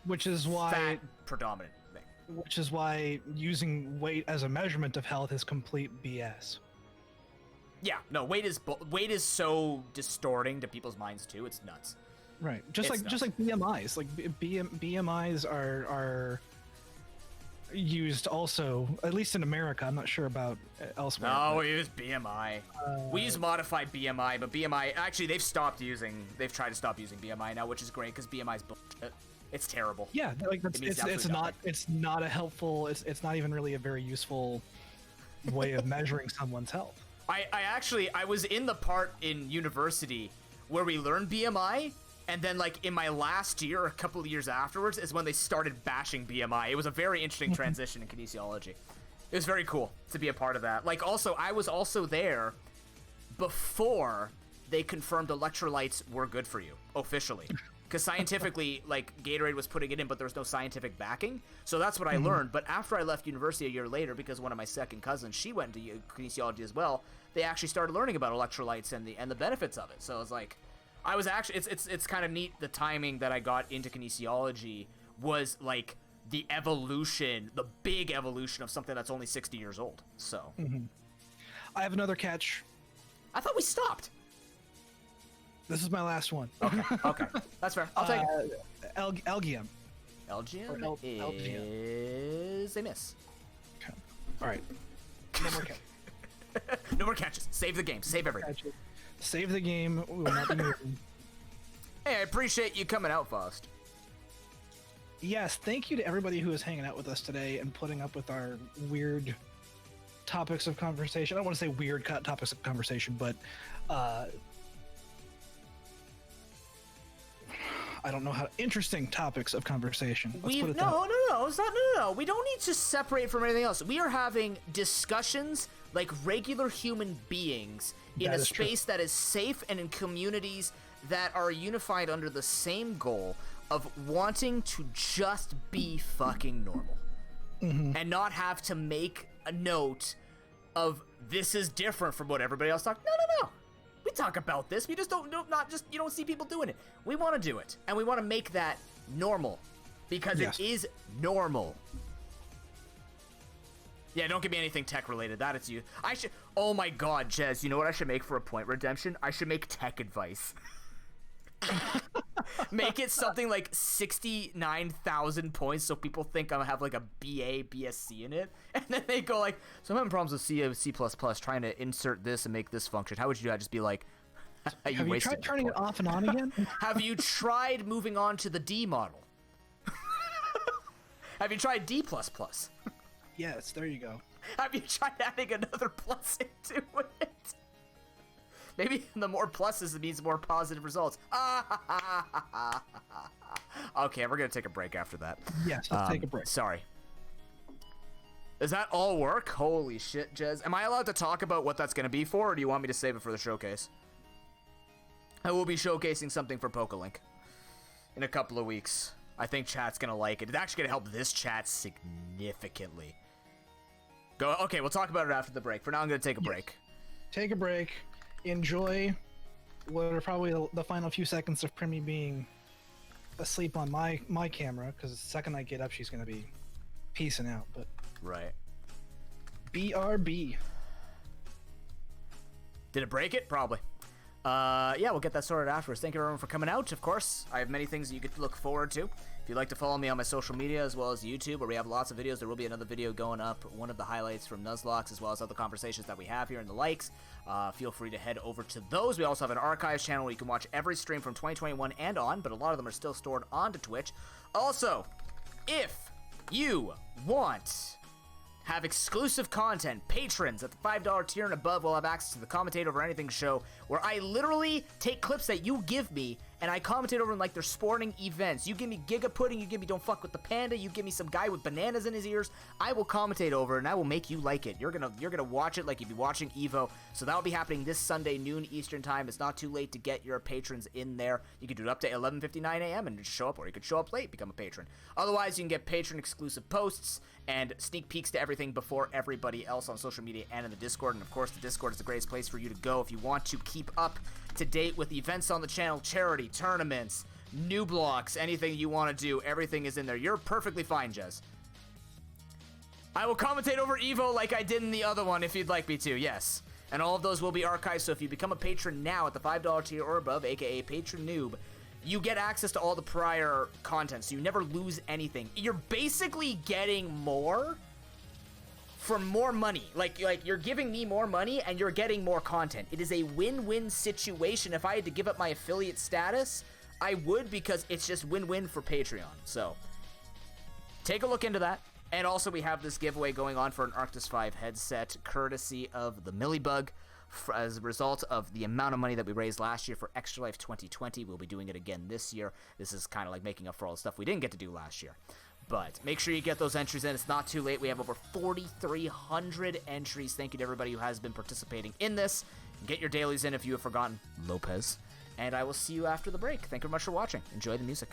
which is why fat predominant thing. Which is why using weight as a measurement of health is complete BS. Yeah, no, weight is so distorting to people's minds too. It's nuts. Right. Just like BMIs. Like BMIs are used also, at least in America. I'm not sure about elsewhere. No, we use BMI. We use modified BMI, but BMI actually they've tried to stop using BMI now, which is great because BMI is bullshit. It's terrible. Yeah, like it's not a helpful. It's not even really a very useful way of measuring someone's health. I was in the part in university where we learned BMI, and then like in my last year, a couple of years afterwards, is when they started bashing BMI. It was a very interesting transition in kinesiology. It was very cool to be a part of that. Like also, I was also there before they confirmed electrolytes were good for you officially. Because scientifically, like, Gatorade was putting it in, but there was no scientific backing. So that's what I learned. But after I left university a year later, because one of my second cousins, she went into kinesiology as well, they actually started learning about electrolytes and the benefits of it. So it's like, I was actually, it's kind of neat, the timing that I got into kinesiology was, like, the evolution, the big evolution of something that's only 60 years old. So. I have another catch. I thought we stopped. This is my last one. Okay, that's fair. I'll take it. Elgium. Elgium is a miss. Okay. All right. No more catch. No more catches. Save the game. Save everything. Save the game. We will not be moving. Hey, I appreciate you coming out, Faust. Yes, thank you to everybody who is hanging out with us today and putting up with our weird topics of conversation. I don't want to say weird topics of conversation, but I don't know how interesting topics of conversation. No. It's not, no. We don't need to separate from anything else. We are having discussions like regular human beings in a space that is safe and in communities that are unified under the same goal of wanting to just be fucking normal and not have to make a note of this is different from what everybody else talks. No. We talk about this. We just don't you don't see people doing it. We want to do it, and we want to make that normal because it is normal. Yeah, don't give me anything tech related. That it's you. I should. Oh my God, Jez, you know what I should make for a point redemption? I should make tech advice. Make it something like 69,000 points so people think I have like a BA, BSc in it. And then they go like, so I'm having problems with C++, trying to insert this and make this function. How would you do? I'd just be like, have you tried turning it off and on again? Have you tried moving on to the D model? Have you tried D++? Yes, there you go. Have you tried adding another plus into it? Maybe the more pluses means more positive results. Okay, we're gonna take a break after that. Yes, let's take a break. Sorry. Does that all work? Holy shit, Jez. Am I allowed to talk about what that's gonna be for, or do you want me to save it for the showcase? I will be showcasing something for PokeLink in a couple of weeks. I think chat's gonna like it. It's actually gonna help this chat significantly. Okay, we'll talk about it after the break. For now, I'm gonna take a break. Take a break. Enjoy what are probably the final few seconds of Primmy being asleep on my camera, because the second I get up, she's gonna be peacing out. But right. BRB. Did it break it? Probably. Yeah, we'll get that sorted afterwards. Thank you everyone for coming out. Of course, I have many things that you could look forward to. If you'd like to follow me on my social media as well as YouTube, where we have lots of videos, there will be another video going up, one of the highlights from Nuzlocke, as well as other conversations that we have here in the likes. Feel free to head over to those. We also have an archives channel where you can watch every stream from 2021 and on, but a lot of them are still stored onto Twitch. Also, if you have exclusive content, patrons at the $5 tier and above will have access to the Commentator Over Anything show, where I literally take clips that you give me and I commentate over them like they're sporting events. You give me Giga Pudding, you give me Don't Fuck With The Panda, you give me some guy with bananas in his ears, I will commentate over it and I will make you like it. You're gonna watch it like you'd be watching Evo. So that will be happening this Sunday, noon Eastern time. It's not too late to get your patrons in there. You can do it up to 11:59 a.m. and just show up, or you could show up late, become a patron. Otherwise, you can get patron exclusive posts and sneak peeks to everything before everybody else on social media and in the Discord. And of course, the Discord is the greatest place for you to go if you want to keep up to date with events on the channel, charity, tournaments, new blocks, anything you want to do. Everything is in there. You're perfectly fine, Jez. I will commentate over Evo like I did in the other one if you'd like me to, yes. And all of those will be archived, so if you become a patron now at the $5 tier or above, aka PatronNoob, you get access to all the prior content, so you never lose anything. You're basically getting more for more money. Like you're giving me more money and you're getting more content. It is a win-win situation. If I had to give up my affiliate status, I would, because it's just win-win for Patreon. So take a look into that. And also we have this giveaway going on for an Arctis 5 headset, courtesy of the Millibug. As a result of the amount of money that we raised last year for Extra Life 2020, we'll be doing it again this year. This is kind of like making up for all the stuff we didn't get to do last year. But make sure you get those entries in. It's not too late. We have over 4,300 entries. Thank you to everybody who has been participating in this. Get your dailies in if you have forgotten Lopez. And I will see you after the break. Thank you very much for watching. Enjoy the music.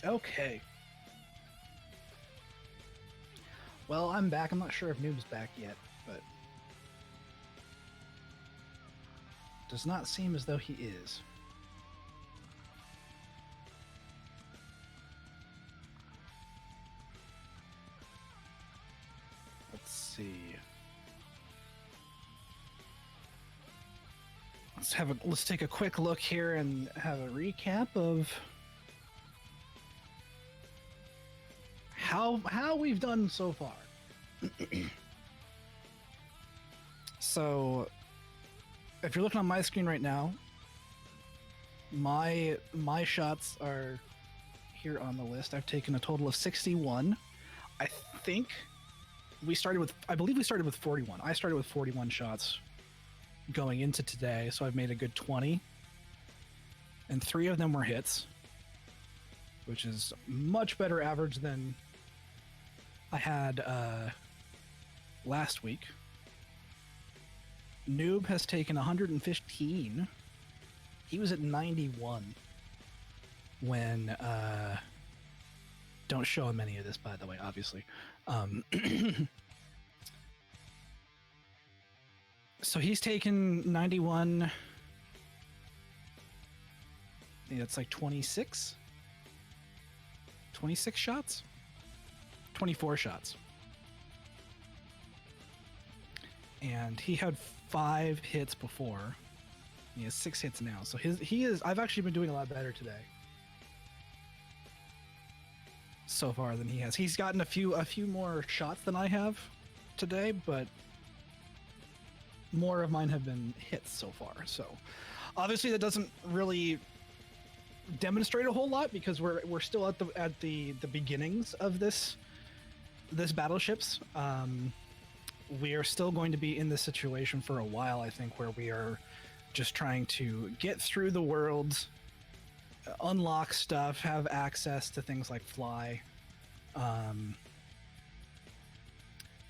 Okay. Well, I'm back. I'm not sure if Noob's back yet, but does not seem as though he is. Let's see. Let's take a quick look here and have a recap of how we've done so far. So, if you're looking on my screen right now, my shots are here on the list. I've taken a total of 61. I think I believe we started with 41. I started with 41 shots going into today, so I've made a good 20. And 3 of them were hits, which is much better average than I had last week. Noob has taken 115. He was at 91 when don't show him any of this, by the way, obviously. So he's taken 91. I think that's like 26 shots, 24 shots, and he had 5 hits before. He has 6 hits now, so I've actually been doing a lot better today so far than he has. He's gotten a few more shots than I have today, but more of mine have been hits so far. So obviously that doesn't really demonstrate a whole lot because we're still at the beginnings of this battleships. We are still going to be in this situation for a while, I think, where we are just trying to get through the world, unlock stuff, have access to things like fly.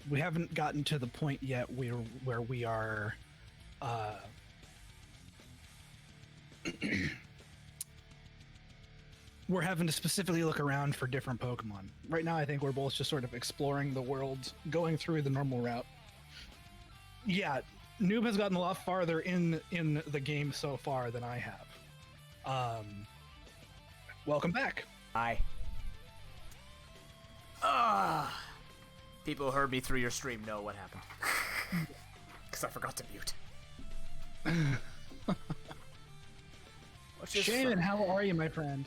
We haven't gotten to the point yet where we are we're having to specifically look around for different Pokemon. Right now, I think we're both just sort of exploring the world, going through the normal route. Yeah, Noob has gotten a lot farther in the game so far than I have. Welcome back. Hi. People who heard me through your stream know what happened. Because I forgot to mute. Shaman, how are you, my friend?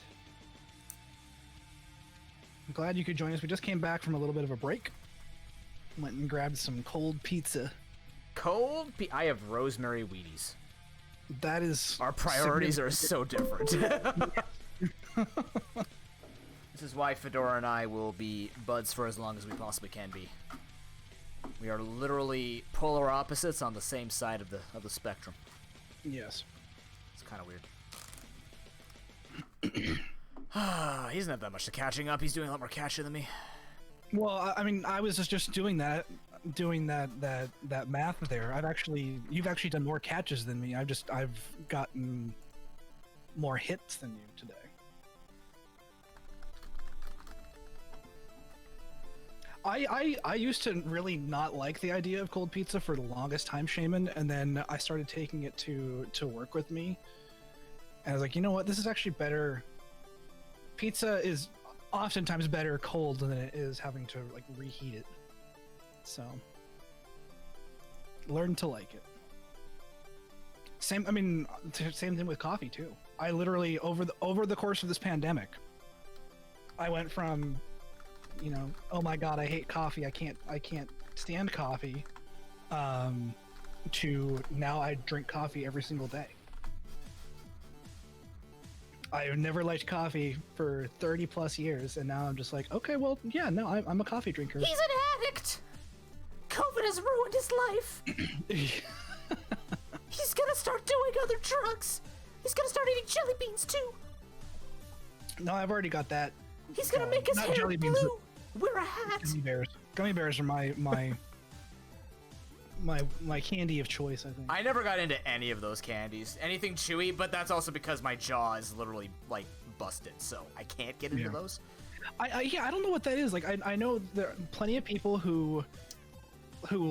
I'm glad you could join us. We just came back from a little bit of a break. Went and grabbed some cold pizza. I have rosemary Wheaties. That is... Our priorities are so different. This is why Fedora and I will be buds for as long as we possibly can be. We are literally polar opposites on the same side of the spectrum. Yes. It's kind of weird. He doesn't have that much to catching up. He's doing a lot more catching than me. Well, I mean, I was just doing that math there. You've actually done more catches than me. I've gotten more hits than you today. I used to really not like the idea of cold pizza for the longest time, Shaman, and then I started taking it to work with me. And I was like, you know what? This is actually better. Pizza is oftentimes better cold than it is having to like reheat it. So learn to like it. Same thing with coffee too. I literally over the course of this pandemic, I went from, you know, oh my god, I hate coffee, I can't stand coffee, to now I drink coffee every single day. I've never liked coffee for 30 plus years, and now I'm just like, okay, well, yeah, no, I'm a coffee drinker. He's an addict! COVID has ruined his life! He's gonna start doing other drugs! He's gonna start eating jelly beans too! No, I've already got that. He's gonna make his hair blue! Wear a hat! Gummy bears. Gummy bears are my my candy of choice, I think. I never got into any of those candies. Anything chewy, but that's also because my jaw is literally like busted, so I can't get into those. I don't know what that is. Like I know there are plenty of people who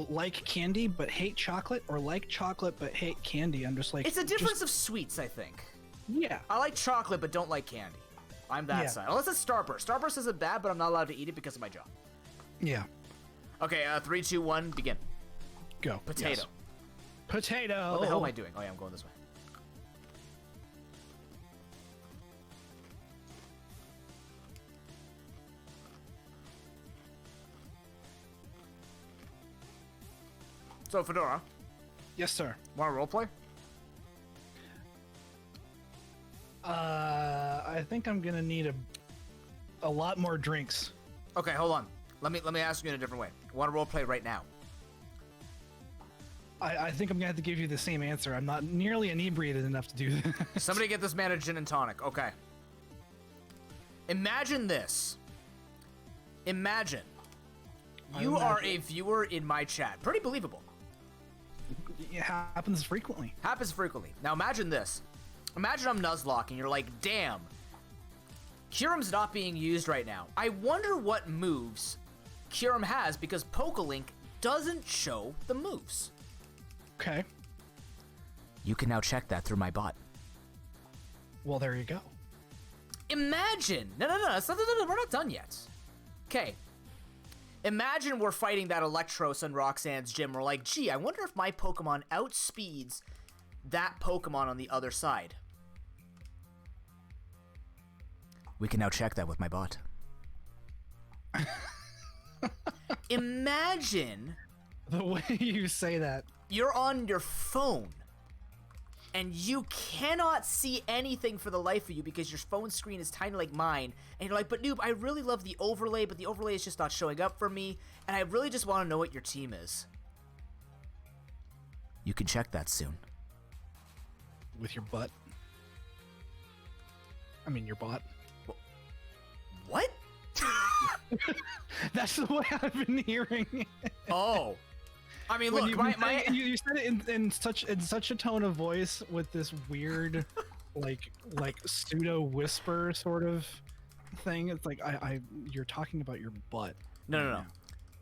like candy but hate chocolate, or like chocolate but hate candy. I'm just like, it's a difference of sweets, I think. Yeah. I like chocolate but don't like candy. I'm that side. Unless it's Starburst. Starburst isn't bad, but I'm not allowed to eat it because of my jaw. Yeah. Okay, 3, 2, 1, begin. Go. Potato. Yes. Potato. What the hell am I doing? Oh yeah, I'm going this way. So, Fedora, Yes, sir. want to roleplay? I think I'm gonna need a lot more drinks. Okay, hold on. Let me ask you in a different way. Want to roleplay right now? I think I'm gonna have to give you the same answer. I'm not nearly inebriated enough to do that. Somebody get this man a gin and tonic. Okay. Imagine this. Imagine. You are a viewer in my chat. Pretty believable. It happens frequently. Happens frequently. Now imagine this. Imagine I'm nuzlocke and you're like, damn, Kyurem's not being used right now. I wonder what moves Kyurem has because PokeLink doesn't show the moves. Okay. You can now check that through my bot. Well, there you go. Imagine. No, we're not done yet. Okay. Imagine we're fighting that Electros in Roxanne's gym. We're like, gee, I wonder if my Pokemon outspeeds that Pokemon on the other side. We can now check that with my bot. Imagine The way you say that. you're on your phone and you cannot see anything for the life of you because your phone screen is tiny like mine, and you're like, but Noob, I really love the overlay, but the overlay is just not showing up for me, and I really just want to know what your team is. You can check that soon. With your butt. I mean, your bot. What? That's the way I've been hearing it. Oh. I mean, look, you said it in such a tone of voice with this weird, like pseudo whisper sort of thing. It's like you're talking about your butt. No.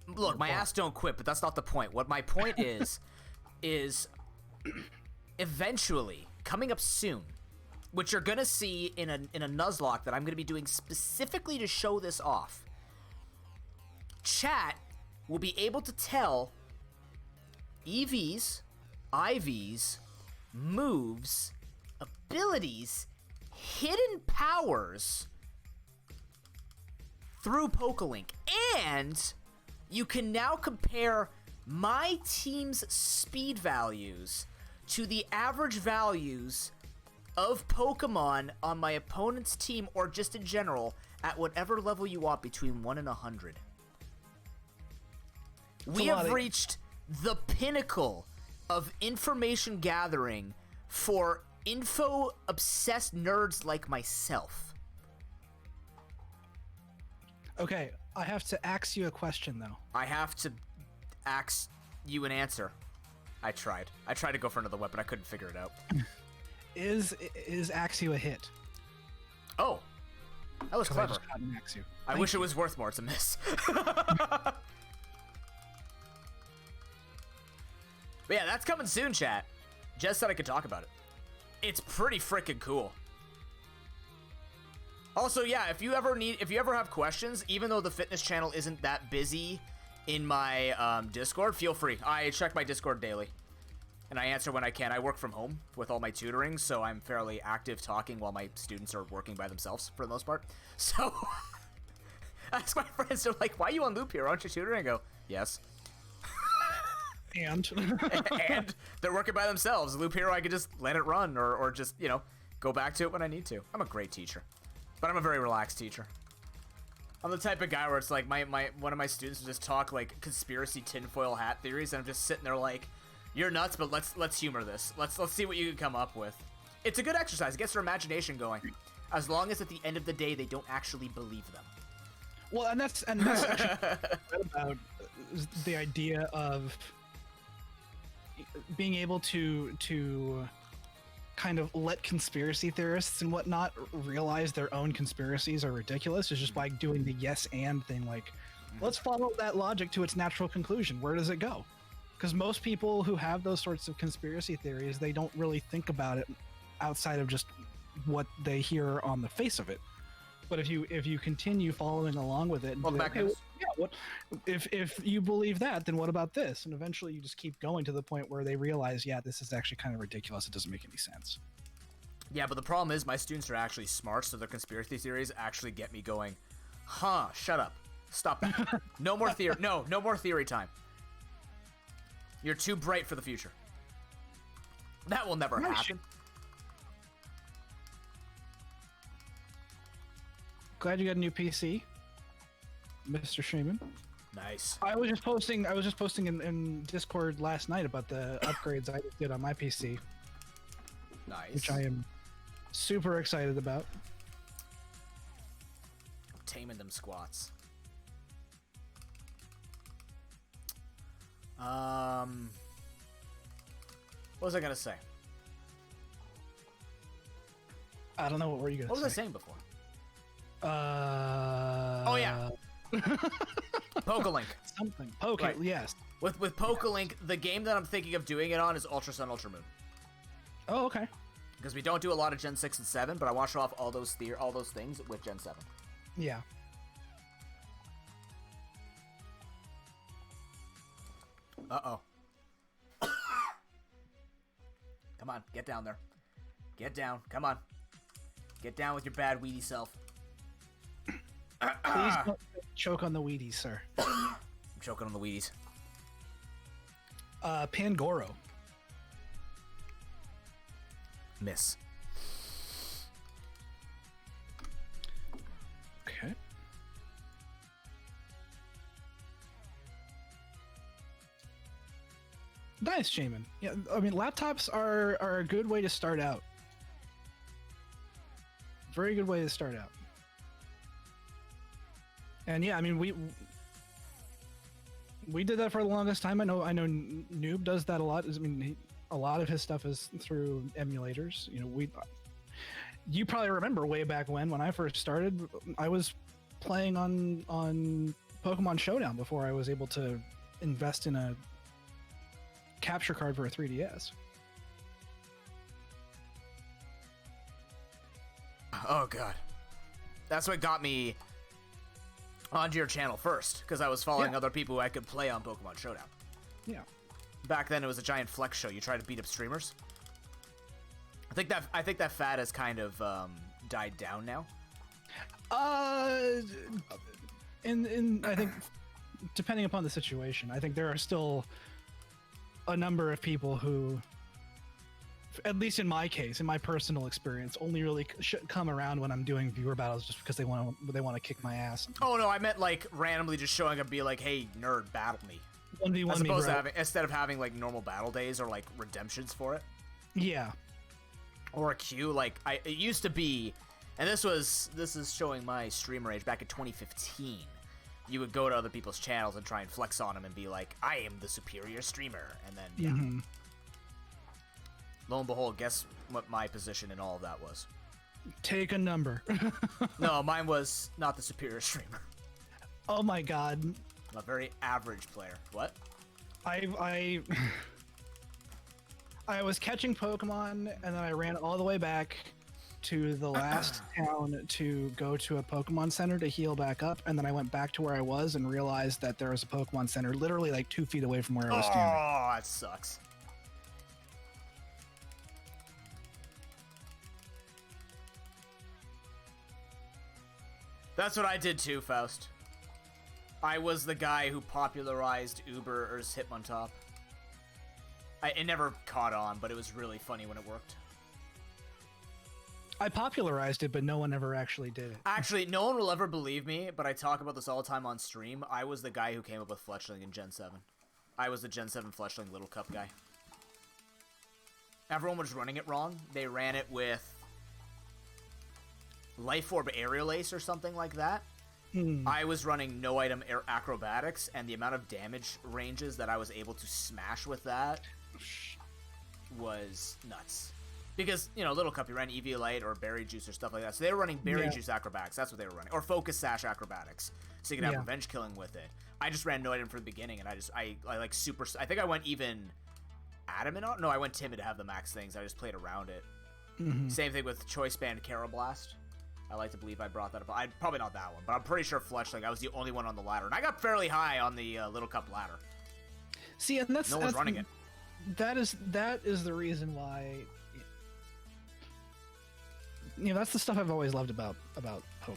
Look, my ass don't quit, but that's not the point. What my point is eventually coming up soon, which you're gonna see in a nuzlocke that I'm gonna be doing specifically to show this off. Chat will be able to tell EVs, IVs, moves, abilities, hidden powers through PokeLink, and you can now compare my team's speed values to the average values of Pokemon on my opponent's team, or just in general, at whatever level you want between 1 and 100. We have reached the pinnacle of information gathering for info-obsessed nerds like myself. Okay, I have to ask you a question, though. I have to ask you an answer. I tried to go for another weapon. I couldn't figure it out. Is Axew a hit? Oh, that was clever. I wish it was worth more. It's a miss. But yeah, that's coming soon, chat. Jess said I could talk about it. It's pretty freaking cool. Also, yeah, if you ever have questions, even though the fitness channel isn't that busy in my Discord, feel free. I check my Discord daily, and I answer when I can. I work from home with all my tutoring, so I'm fairly active talking while my students are working by themselves for the most part. So I ask my friends, they're like, why are you on loop here? Aren't you tutoring? I go, yes. And they're working by themselves. Loop Hero, I could just let it run or just, go back to it when I need to. I'm a great teacher, but I'm a very relaxed teacher. I'm the type of guy where it's like one of my students will just talk like conspiracy tinfoil hat theories, and I'm just sitting there like, you're nuts, but let's humor this. Let's see what you can come up with. It's a good exercise. It gets their imagination going, as long as at the end of the day they don't actually believe them. Well, and that's actually about the idea of being able to kind of let conspiracy theorists and whatnot realize their own conspiracies are ridiculous is just by doing the yes and thing. Like, let's follow that logic to its natural conclusion. Where does it go? Because most people who have those sorts of conspiracy theories, they don't really think about it outside of just what they hear on the face of it. But if you continue following along with it, and if you believe that, then what about this? And eventually you just keep going to the point where they realize, yeah, this is actually kind of ridiculous. It doesn't make any sense. Yeah, but the problem is my students are actually smart, so their conspiracy theories actually get me going, huh, shut up. Stop that. No more theory. No more theory time. You're too bright for the future. That will never happen. Glad you got a new PC, Mr. Shaman. Nice. I was just posting in Discord last night about the upgrades I just did on my PC. Nice. Which I am super excited about. Taming them squats. What was I gonna say? I don't know, what were you gonna say? What was I saying before? Oh yeah. PokeLink. Something. Right. Yes. With PokeLink, the game that I'm thinking of doing it on is Ultra Sun, Ultra Moon. Oh, okay. Because we don't do a lot of Gen 6 and 7, but I want to show off all those things with Gen 7. Yeah. Uh-oh. Come on, get down there. Get down. Come on. Get down with your bad weedy self. Please don't choke on the Wheaties, sir. I'm choking on the Wheaties. Pangoro. Miss. Okay. Nice, Shaman. Yeah, I mean, laptops are a good way to start out. Very good way to start out. And yeah, I mean, we did that for the longest time. I know Noob does that a lot. I mean, a lot of his stuff is through emulators. You know, you probably remember way back when I first started, I was playing on Pokemon Showdown before I was able to invest in a capture card for a 3DS. Oh god, that's what got me onto your channel first, because I was following other people who I could play on Pokemon Showdown. Yeah. Back then, it was a giant flex show. You try to beat up streamers. I think that fad has kind of died down now. I think, depending upon the situation, I think there are still a number of people who, at least in my case, in my personal experience, only really come around when I'm doing viewer battles just because they want to kick my ass. Oh no, I meant like randomly just showing up and be like, "Hey, nerd, battle me." 1v1 As opposed to instead of having like normal battle days or like redemptions for it. Yeah. Or a queue, like it used to be, and this is showing my streamer age back in 2015. You would go to other people's channels and try and flex on them and be like, "I am the superior streamer," and then lo and behold, guess what my position in all of that was? Take a number. No, mine was not the superior streamer. Oh my god. I'm a very average player. What? I was catching Pokemon, and then I ran all the way back to the last town to go to a Pokemon Center to heal back up, and then I went back to where I was and realized that there was a Pokemon Center literally like 2 feet away from where I was standing. Oh, that sucks. That's what I did too, Faust. I was the guy who popularized Uber's Hitmontop. It never caught on, but it was really funny when it worked. I popularized it, but no one ever actually did it. Actually, no one will ever believe me, but I talk about this all the time on stream. I was the guy who came up with Fletchling in Gen 7. I was the Gen 7 Fletchling Little Cup guy. Everyone was running it wrong. They ran it with Life Orb Aerial Ace or something like that. I was running no item acrobatics, and the amount of damage ranges that I was able to smash with that was nuts. Because, you know, Little Cup, you ran Eviolite or Berry Juice or stuff like that. So they were running Berry Juice Acrobatics. That's what they were running. Or Focus Sash Acrobatics. So you could have Revenge Killing with it. I just ran no item from the beginning, and I like super... I think I went even Adamant on... No, I went Timid to have the max things. I just played around it. Same thing with Choice Band Blast. I like to believe I brought that up. Probably not that one, but I'm pretty sure Fletchling, I was the only one on the ladder. And I got fairly high on the Little Cup ladder. See, and that's... No one's running it. That is the reason why... You know, that's the stuff I've always loved about Pokemon.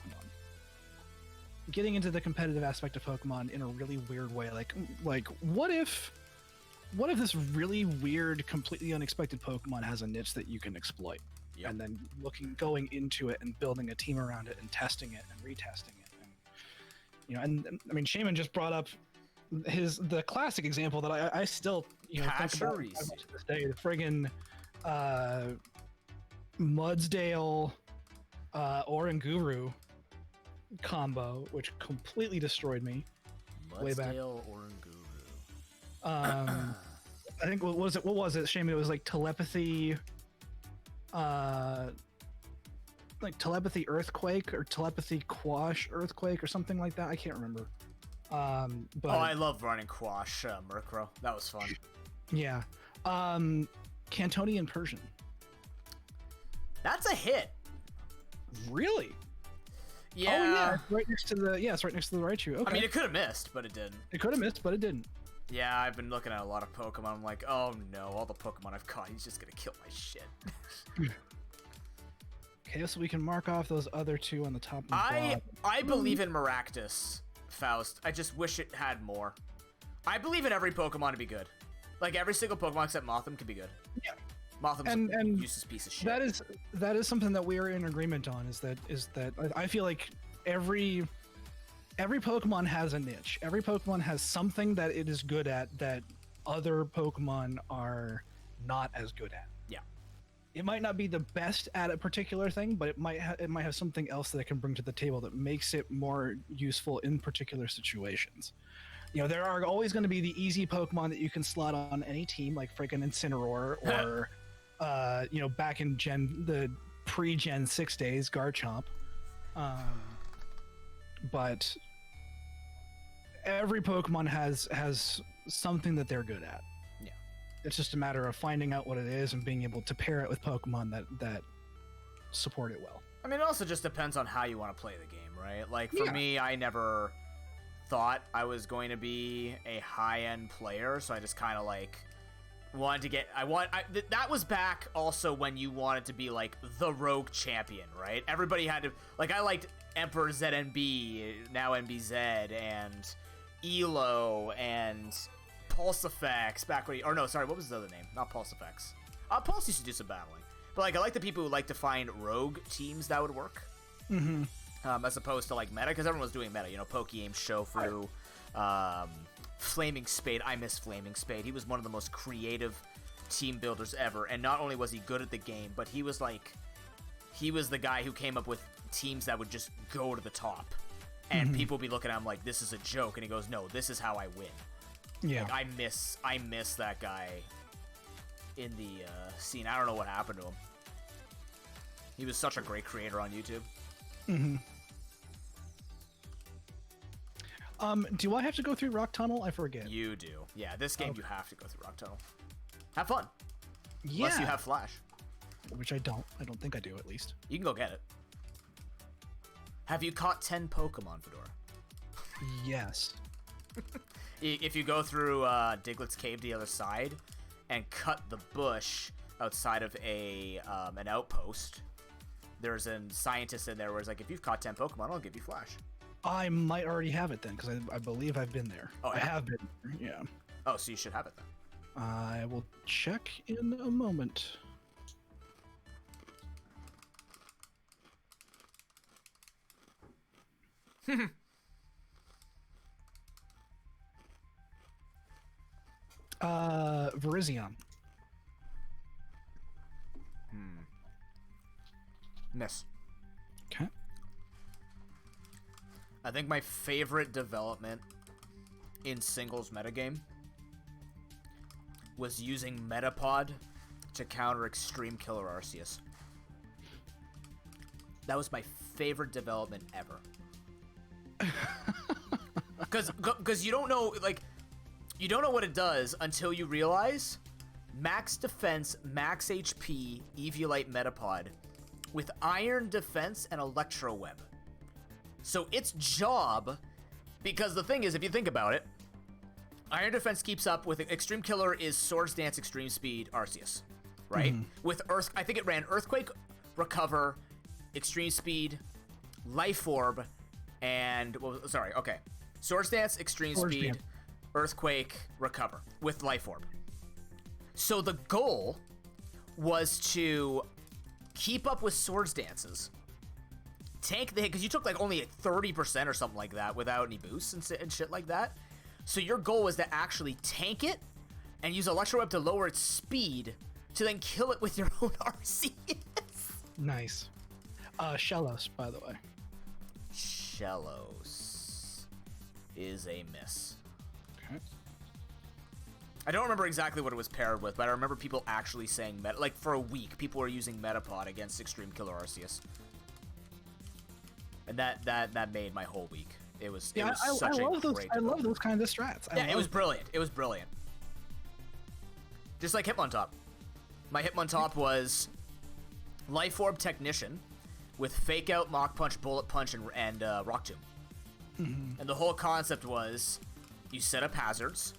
Getting into the competitive aspect of Pokemon in a really weird way. Like what if this really weird, completely unexpected Pokemon has a niche that you can exploit? Yep. And then going into it and building a team around it and testing it and retesting it. And, you know, and I mean, Shaman just brought up the classic example that I still, you know, think about to this day. The friggin' Mudsdale Oranguru combo, which completely destroyed me way back. Mudsdale Oranguru. I think what was it, Shaman? It was like telepathy earthquake or telepathy quash earthquake or something like that. I can't remember. But I love running quash Murkrow. That was fun. Yeah. Cantonian Persian. That's a hit. Really? Yeah. Oh yeah, it's right next to the Raichu. Okay. I mean, it could have missed, but it didn't. It could have missed, but it didn't. Yeah, I've been looking at a lot of Pokemon. I'm like, oh no, all the Pokemon I've caught, he's just gonna kill my shit. Okay, so we can mark off those other two on the top. I believe in Maractus, Faust. I just wish it had more. I believe in every Pokemon to be good. Like every single Pokemon except Mothim can be good. Yeah. Mothim's a useless piece of shit. That is something that we are in agreement on. Is that I feel like every Pokemon has a niche. Every Pokemon has something that it is good at that other Pokemon are not as good at. Yeah. It might not be the best at a particular thing, but it might have something else that it can bring to the table that makes it more useful in particular situations. You know, there are always going to be the easy Pokemon that you can slot on any team, like freaking Incineroar or, you know, back in the pre-Gen 6 days, Garchomp. But every Pokemon has something that they're good at. Yeah. It's just a matter of finding out what it is and being able to pair it with Pokemon that support it well. I mean, it also just depends on how you want to play the game, right? Like, for me, I never thought I was going to be a high-end player, so I just kind of, like, wanted to get... that was back also when you wanted to be, like, the rogue champion, right? Everybody had to... Like, I liked Emperor ZNB, now NBZ, and Elo, and Pulse Effects back when... Or no, sorry, what was the other name? Not Pulse Effects. Pulse used to do some battling. But, like, I like the people who like to find rogue teams that would work. Mm-hmm. As opposed to, like, meta, because everyone was doing meta. You know, Pokeaim, Shofu, Flaming Spade. I miss Flaming Spade. He was one of the most creative team builders ever. And not only was he good at the game, but he was, like... He was the guy who came up with teams that would just go to the top. And people would be looking at him like, this is a joke. And he goes, no, this is how I win. Yeah. Like, I miss that guy in the scene. I don't know what happened to him. He was such a great creator on YouTube. Mm-hmm. Do I have to go through Rock Tunnel? I forget. You do. Yeah, this game you have to go through Rock Tunnel. Have fun. Yeah. Unless you have Flash. Which I don't. I don't think I do, at least. You can go get it. Have you caught 10 Pokemon, Fedora? Yes. If you go through Diglett's cave to the other side and cut the bush outside of an outpost, there's a scientist in there where it's like, if you've caught 10 Pokemon, I'll give you Flash. I might already have it then, because I believe I've been there. Oh, I have been there, yeah. Oh, so you should have it then. I will check in a moment. Virizion. Miss. Okay. I think my favorite development in singles metagame was using Metapod to counter Extreme Killer Arceus. That was my favorite development ever. Because you don't know, like, you don't know what it does until you realize max defense, max HP, Eviolite Metapod with Iron Defense and Electro Web. So its job, because the thing is, if you think about it, Iron Defense keeps up with Extreme Killer is Swords Dance, Extreme Speed, Arceus, right? With I think it ran Earthquake, Recover, Extreme Speed, Life Orb, and Swords Dance, Extreme Speed, Earthquake, Recover with Life Orb. So the goal was to keep up with Swords Dances, tank the hit, because you took like only 30% or something like that without any boosts and shit like that. So your goal was to actually tank it and use Electro Web to lower its speed to then kill it with your own Arceus. Nice. Shellos, by the way. Shellos is a miss. Okay. I don't remember exactly what it was paired with, but I remember people actually saying like for a week, people were using Metapod against Extreme Killer Arceus, and that made my whole week. It was such a great development. I love those kinds of strats. It was brilliant. It was brilliant. Just like Hitmontop. My Hitmontop was Life Orb Technician with Fake Out, Mach Punch, Bullet Punch, and Rock Tomb. And the whole concept was you set up hazards,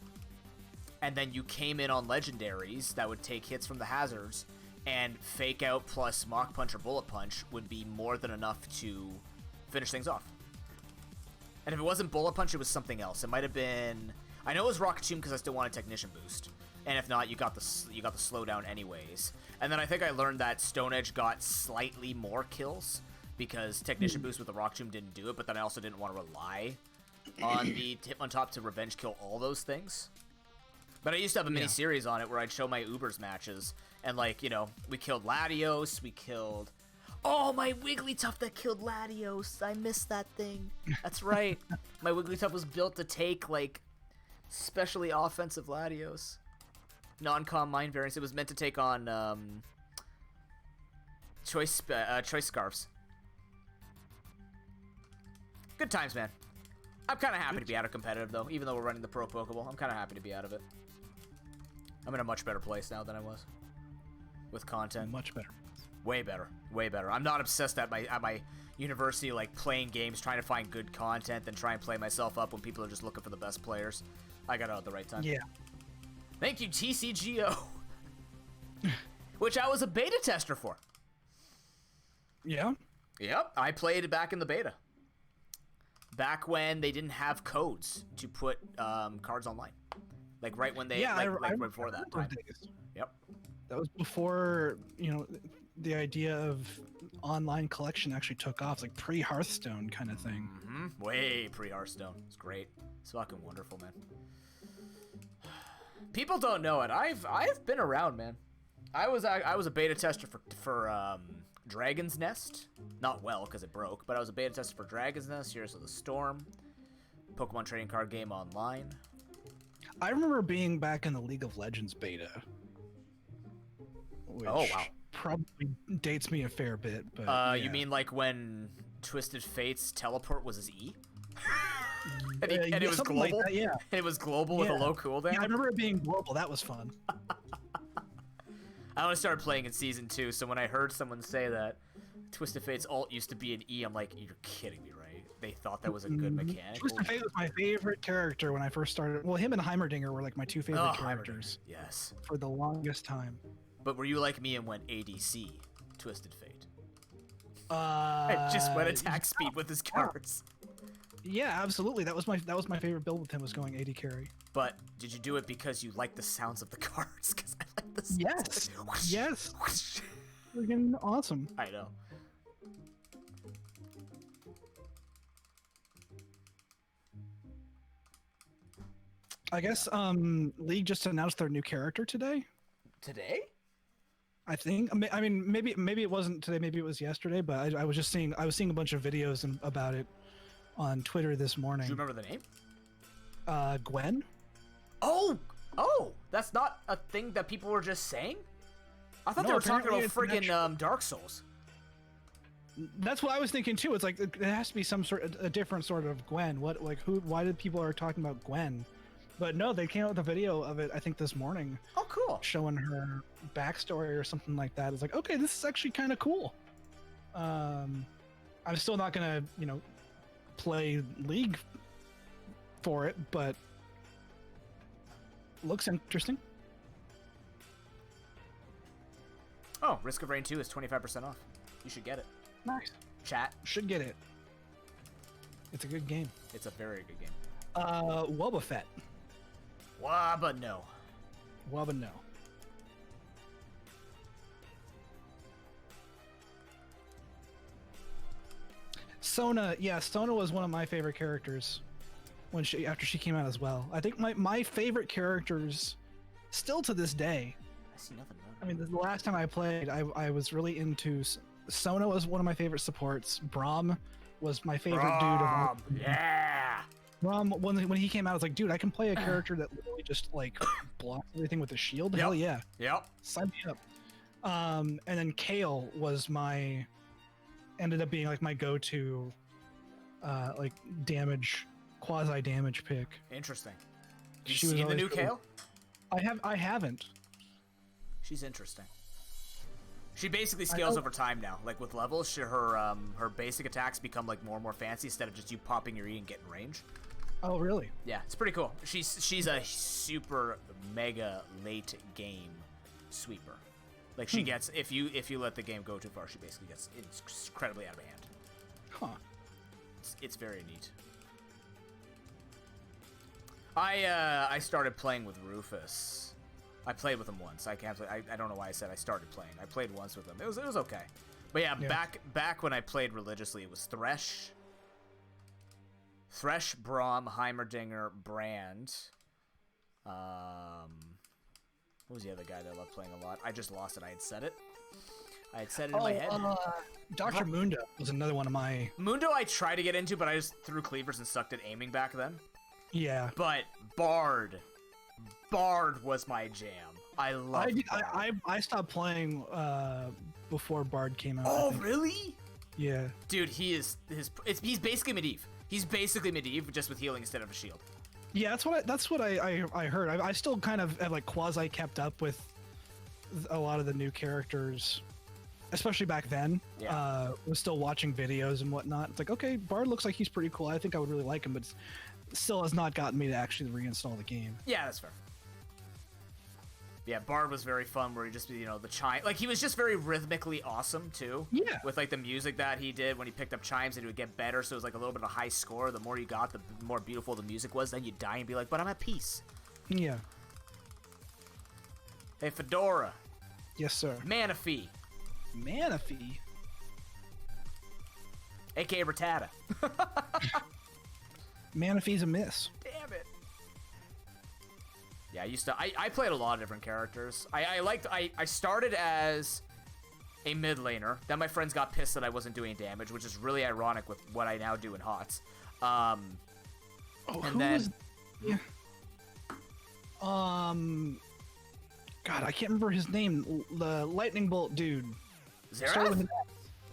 and then you came in on legendaries that would take hits from the hazards, and Fake Out plus Mach Punch or Bullet Punch would be more than enough to finish things off. And if it wasn't Bullet Punch, it was something else. It might have been... I know it was Rock Tomb because I still wanted Technician Boost. And if not, you got the slowdown anyways. And then I think I learned that Stone Edge got slightly more kills because Technician Boost with the Rock Tomb didn't do it, but then I also didn't want to rely on the Hitmontop to revenge kill all those things. But I used to have a mini-series on it where I'd show my Ubers matches, and, like, you know, we killed Latios, we killed... Oh, my Wigglytuff that killed Latios! I missed that thing. That's right. My Wigglytuff was built to take, like, specially offensive Latios. Non-com Mind Variants. It was meant to take on, Choice Scarves. Good times, man. I'm kind of happy to be out of competitive, though. Even though we're running the Pro Pokeball, I'm kind of happy to be out of it. I'm in a much better place now than I was. With content. Much better. Way better. Way better. I'm not obsessed at my university, like, playing games, trying to find good content, then try and play myself up when people are just looking for the best players. I got out at the right time. Yeah. Thank you, TCGO. Which I was a beta tester for. Yeah? Yep. I played back in the beta. Back when they didn't have codes to put cards online. Like, right when they... right before that time. Days. Yep. That was before, you know, the idea of online collection actually took off. It's like pre-Hearthstone kind of thing. Way pre-Hearthstone. It's great. It's fucking wonderful, man. People don't know it. I've been around, man. I was a beta tester for Dragon's Nest. Not well, because it broke, but I was a beta tester for Dragon's Nest, Heroes of the Storm, Pokemon trading card game online. I remember being back in the League of Legends beta. Which oh, wow. Probably dates me a fair bit, but yeah. You mean like when Twisted Fate's teleport was his E? and it was global? Like that, yeah. And it was global with a low cooldown? Yeah, I remember it being global. That was fun. I only started playing in Season 2, so when I heard someone say that Twisted Fate's ult used to be an E, I'm like, you're kidding me, right? They thought that was a good mechanic? Twisted Fate was my favorite character when I first started. Well, him and Heimerdinger were like my two favorite characters. Yes. For the longest time. But were you like me and went ADC, Twisted Fate? I just went attack speed with his cards. Yeah, absolutely. That was my favorite build with him, was going AD carry. But did you do it because you like the sounds of the cards? Because I like the sounds. Yes. Of the... Yes. Freaking awesome. I know. I guess League just announced their new character today. Today? I think. I mean, maybe it wasn't today. Maybe it was yesterday. But I was just seeing. I was seeing a bunch of videos about it on Twitter this morning. Do you remember the name? Gwen. Oh, that's not a thing that people were just saying? I thought No, they were talking about apparently it's friggin' Dark Souls. That's what I was thinking too. It's like it has to be some sort of a different sort of Gwen. What like who? Why did people are talking about Gwen? But no, they came out with a video of it. I think this morning, Oh, cool. showing her backstory or something like that. It's like, okay, this is actually kind of cool. I'm still not gonna play League for it, but looks interesting. Oh, Risk of Rain 2 is 25% off. You should get it. Nice. Chat. Should get it. It's a good game. It's a very good game. Wubba Fett. Wabba no. Wubba no. Sona, yeah, Sona was one of my favorite characters after she came out as well. I think my favorite characters, still to this day. I see nothing wrong. I mean, the last time I played, I was really into Sona. Was one of my favorite supports. Braum was my favorite dude of all. Yeah. Braum, when he came out, I was like, dude, I can play a character that literally just like blocks everything with a shield. Yep. Hell yeah, Yep. sign me up. And then Kale was ended up being like my go-to, like quasi damage pick. Interesting. You She was seen the always new really- Kale? I haven't. She's interesting. She basically scales over time now. Like with levels, her basic attacks become like more and more fancy instead of just you popping your E and getting range. Oh really? Yeah, it's pretty cool. She's a super mega late game sweeper. Like she gets if you let the game go too far, she basically gets incredibly out of hand. Huh. It's very neat. I started playing with Rufus. I played with him once. I don't know why I said I started playing. I played once with him. It was okay. But yeah, back when I played religiously, it was Thresh, Braum, Heimerdinger, Brand. What was the other guy that I loved playing a lot? I just lost it. I had said it in my head. Dr. Mundo was another one of my. Mundo I tried to get into, but I just threw cleavers and sucked at aiming back then. Yeah. But Bard was my jam. I loved Bard. I stopped playing before Bard came out. Oh, really? Yeah. Dude, he's basically Medivh. He's basically Medivh, just with healing instead of a shield. Yeah, that's what I heard. I still kind of have like quasi kept up with a lot of the new characters, especially back then. Yeah. Was still watching videos and whatnot. It's like, okay, Bard looks like he's pretty cool. I think I would really like him, but still has not gotten me to actually reinstall the game. Yeah, that's fair. Yeah, Bard was very fun, where he just, the chime, like he was just very rhythmically awesome too. Yeah. With like the music that he did when he picked up chimes, and it would get better. So it was like a little bit of a high score. The more you got, the more beautiful the music was. Then you'd die and be like, but I'm at peace. Yeah. Hey, Fedora. Yes, sir. Manaphy. Manaphy. AKA Rattata. Manaphy's a miss. Damn it. Yeah, I played a lot of different characters. I started as a mid laner. Then my friends got pissed that I wasn't doing damage, which is really ironic with what I now do in HOTS. God, I can't remember his name. The lightning bolt dude. Xerath?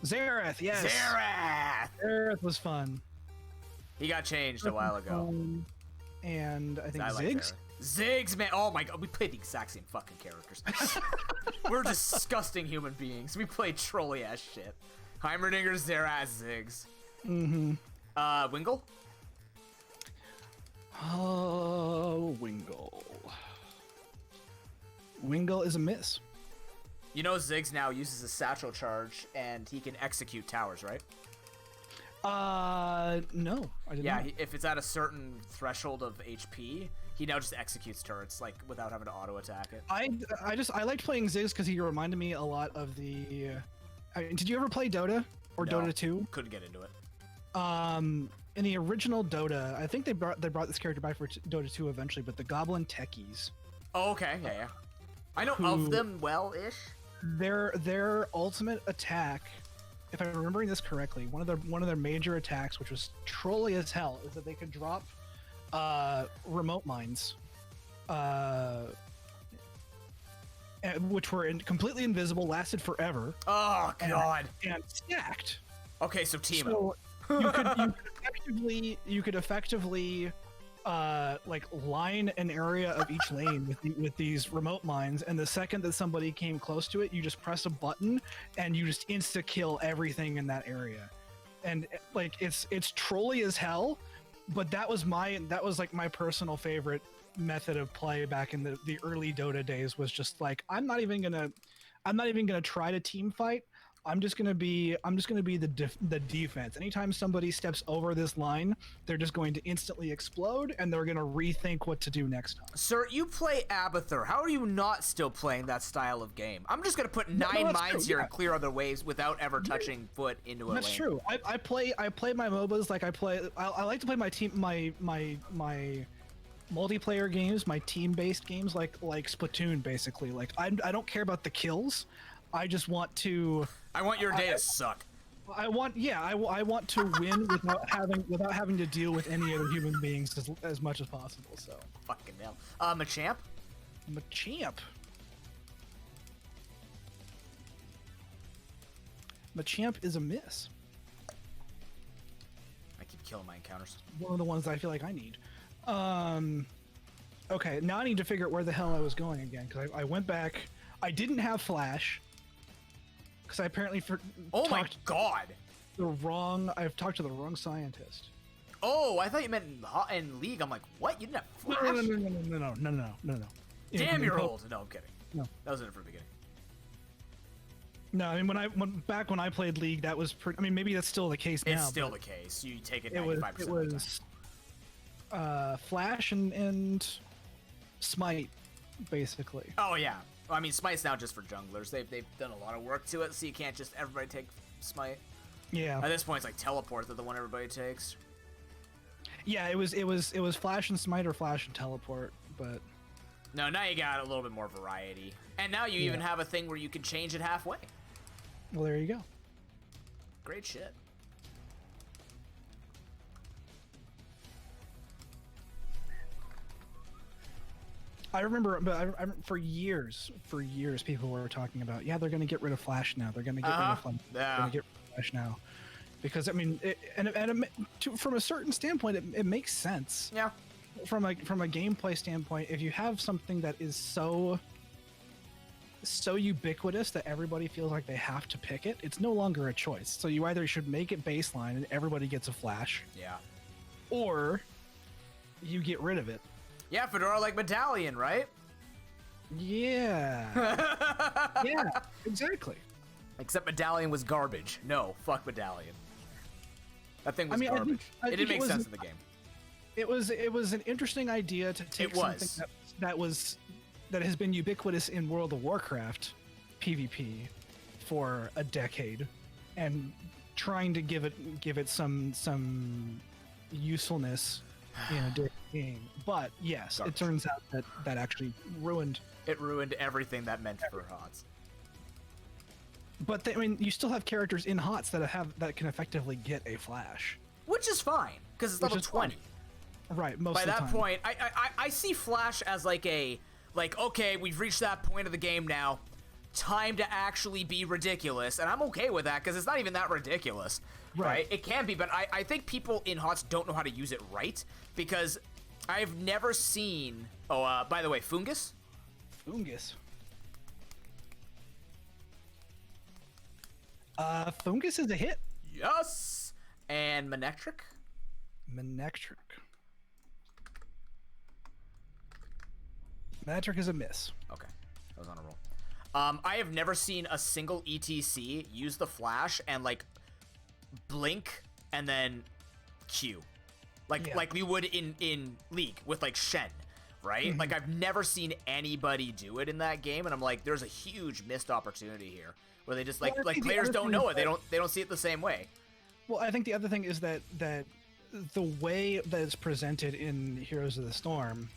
Xerath, yes. Xerath was fun. He got changed a while ago. And I think I like Ziggs. Ziggs, man. Oh my god, we played the exact same fucking characters. We're disgusting human beings. We played trolly ass shit. Heimerdinger, Xerath, Ziggs. Mm-hmm. Wingle? Oh, Wingle. Wingle is a miss. You know Ziggs now uses a satchel charge, and he can execute towers, right? No, I didn't. Yeah, if it's at a certain threshold of HP, he now just executes turrets, like, without having to auto-attack it. I liked playing Ziggs because he reminded me a lot of the... did you ever play Dota? Or No, Dota 2? Couldn't get into it. In the original Dota, I think they brought this character back for Dota 2 eventually, but the Goblin Techies. Oh, okay, yeah. I know of them well-ish. Their ultimate attack, if I'm remembering this correctly, one of their major attacks, which was trolly as hell, is that they could drop remote mines which were completely invisible, lasted forever. Oh god. And stacked. Okay, so team up. So you could effectively like line an area of each lane with these remote mines, and the second that somebody came close to it, you just press a button and you just insta kill everything in that area. And like it's trolly as hell, but that was like my personal favorite method of play back in the early Dota days. Was just like, I'm not even gonna try to team fight. I'm just gonna be the defense. Anytime somebody steps over this line, they're just going to instantly explode, and they're gonna rethink what to do next time. Sir, you play Abathur. How are you not still playing that style of game? I'm just gonna put 9 mines here and clear other waves without ever touching foot into a lane. That's true. I play my MOBAs like I like to play my team my multiplayer games, my team-based games like Splatoon, basically. Like I don't care about the kills. I just want to. I want your day to suck. I want to win without having to deal with any other human beings as much as possible. So. Fucking hell. Machamp? Machamp. Machamp is a miss. I keep killing my encounters. One of the ones that I feel like I need. Okay, now I need to figure out where the hell I was going again, because I went back. I didn't have Flash. Because I apparently oh my god! I've talked to the wrong scientist. Oh, I thought you meant in League. I'm like, what? You didn't have Flash? No. Damn, you're old. No, I'm kidding. No. That was in it from the beginning. No, I mean back when I played League, that was pretty. I mean, maybe that's still the case now. It's still the case. You take it 95% of the time. It was Flash and Smite, basically. Oh yeah. I mean, Smite's now just for junglers. They've done a lot of work to it, so you can't just everybody take Smite. Yeah. At this point, it's like Teleport that the one everybody takes. Yeah, it was Flash and Smite or Flash and Teleport, but. No, now you got a little bit more variety, and now you even have a thing where you can change it halfway. Well, there you go. Great shit. I remember, but I for years, people were talking about, yeah, they're going to get rid of Flash now. They're going to get rid of Flash. Yeah. They're going to get rid of Flash now, because I mean, from a certain standpoint, it makes sense. Yeah. From a gameplay standpoint, if you have something that is so ubiquitous that everybody feels like they have to pick it, it's no longer a choice. So you either should make it baseline and everybody gets a Flash. Yeah. Or you get rid of it. Yeah, Fedora like Medallion, right? Yeah. Yeah, exactly. Except Medallion was garbage. No, fuck Medallion. That thing was garbage. It didn't make sense in the game. It was an interesting idea to take something that has been ubiquitous in World of Warcraft PvP for a decade, and trying to give it some usefulness in a different game. But yes, garbage. It turns out that actually ruined. It ruined everything that meant for HOTS. But I mean, you still have characters in HOTS that can effectively get a Flash, which is fine because it's level 20. Right. Most by of the that time. point, I see Flash as like okay, we've reached that point of the game now. Time to actually be ridiculous, and I'm okay with that because it's not even that ridiculous, right? It can be, but I think people in HOTS don't know how to use it right, because I've never seen. Oh, by the way, Fungus. Fungus is a hit. Yes, and Manectric. Manectric is a miss. Okay, I was on a roll. I have never seen a single ETC use the Flash and like blink and then Q, like we would in League with like Shen, right? Mm-hmm. Like I've never seen anybody do it in that game, and I'm like, there's a huge missed opportunity here where they just like players don't know it. They don't see it the same way. Well, I think the other thing is that the way that it's presented in Heroes of the Storm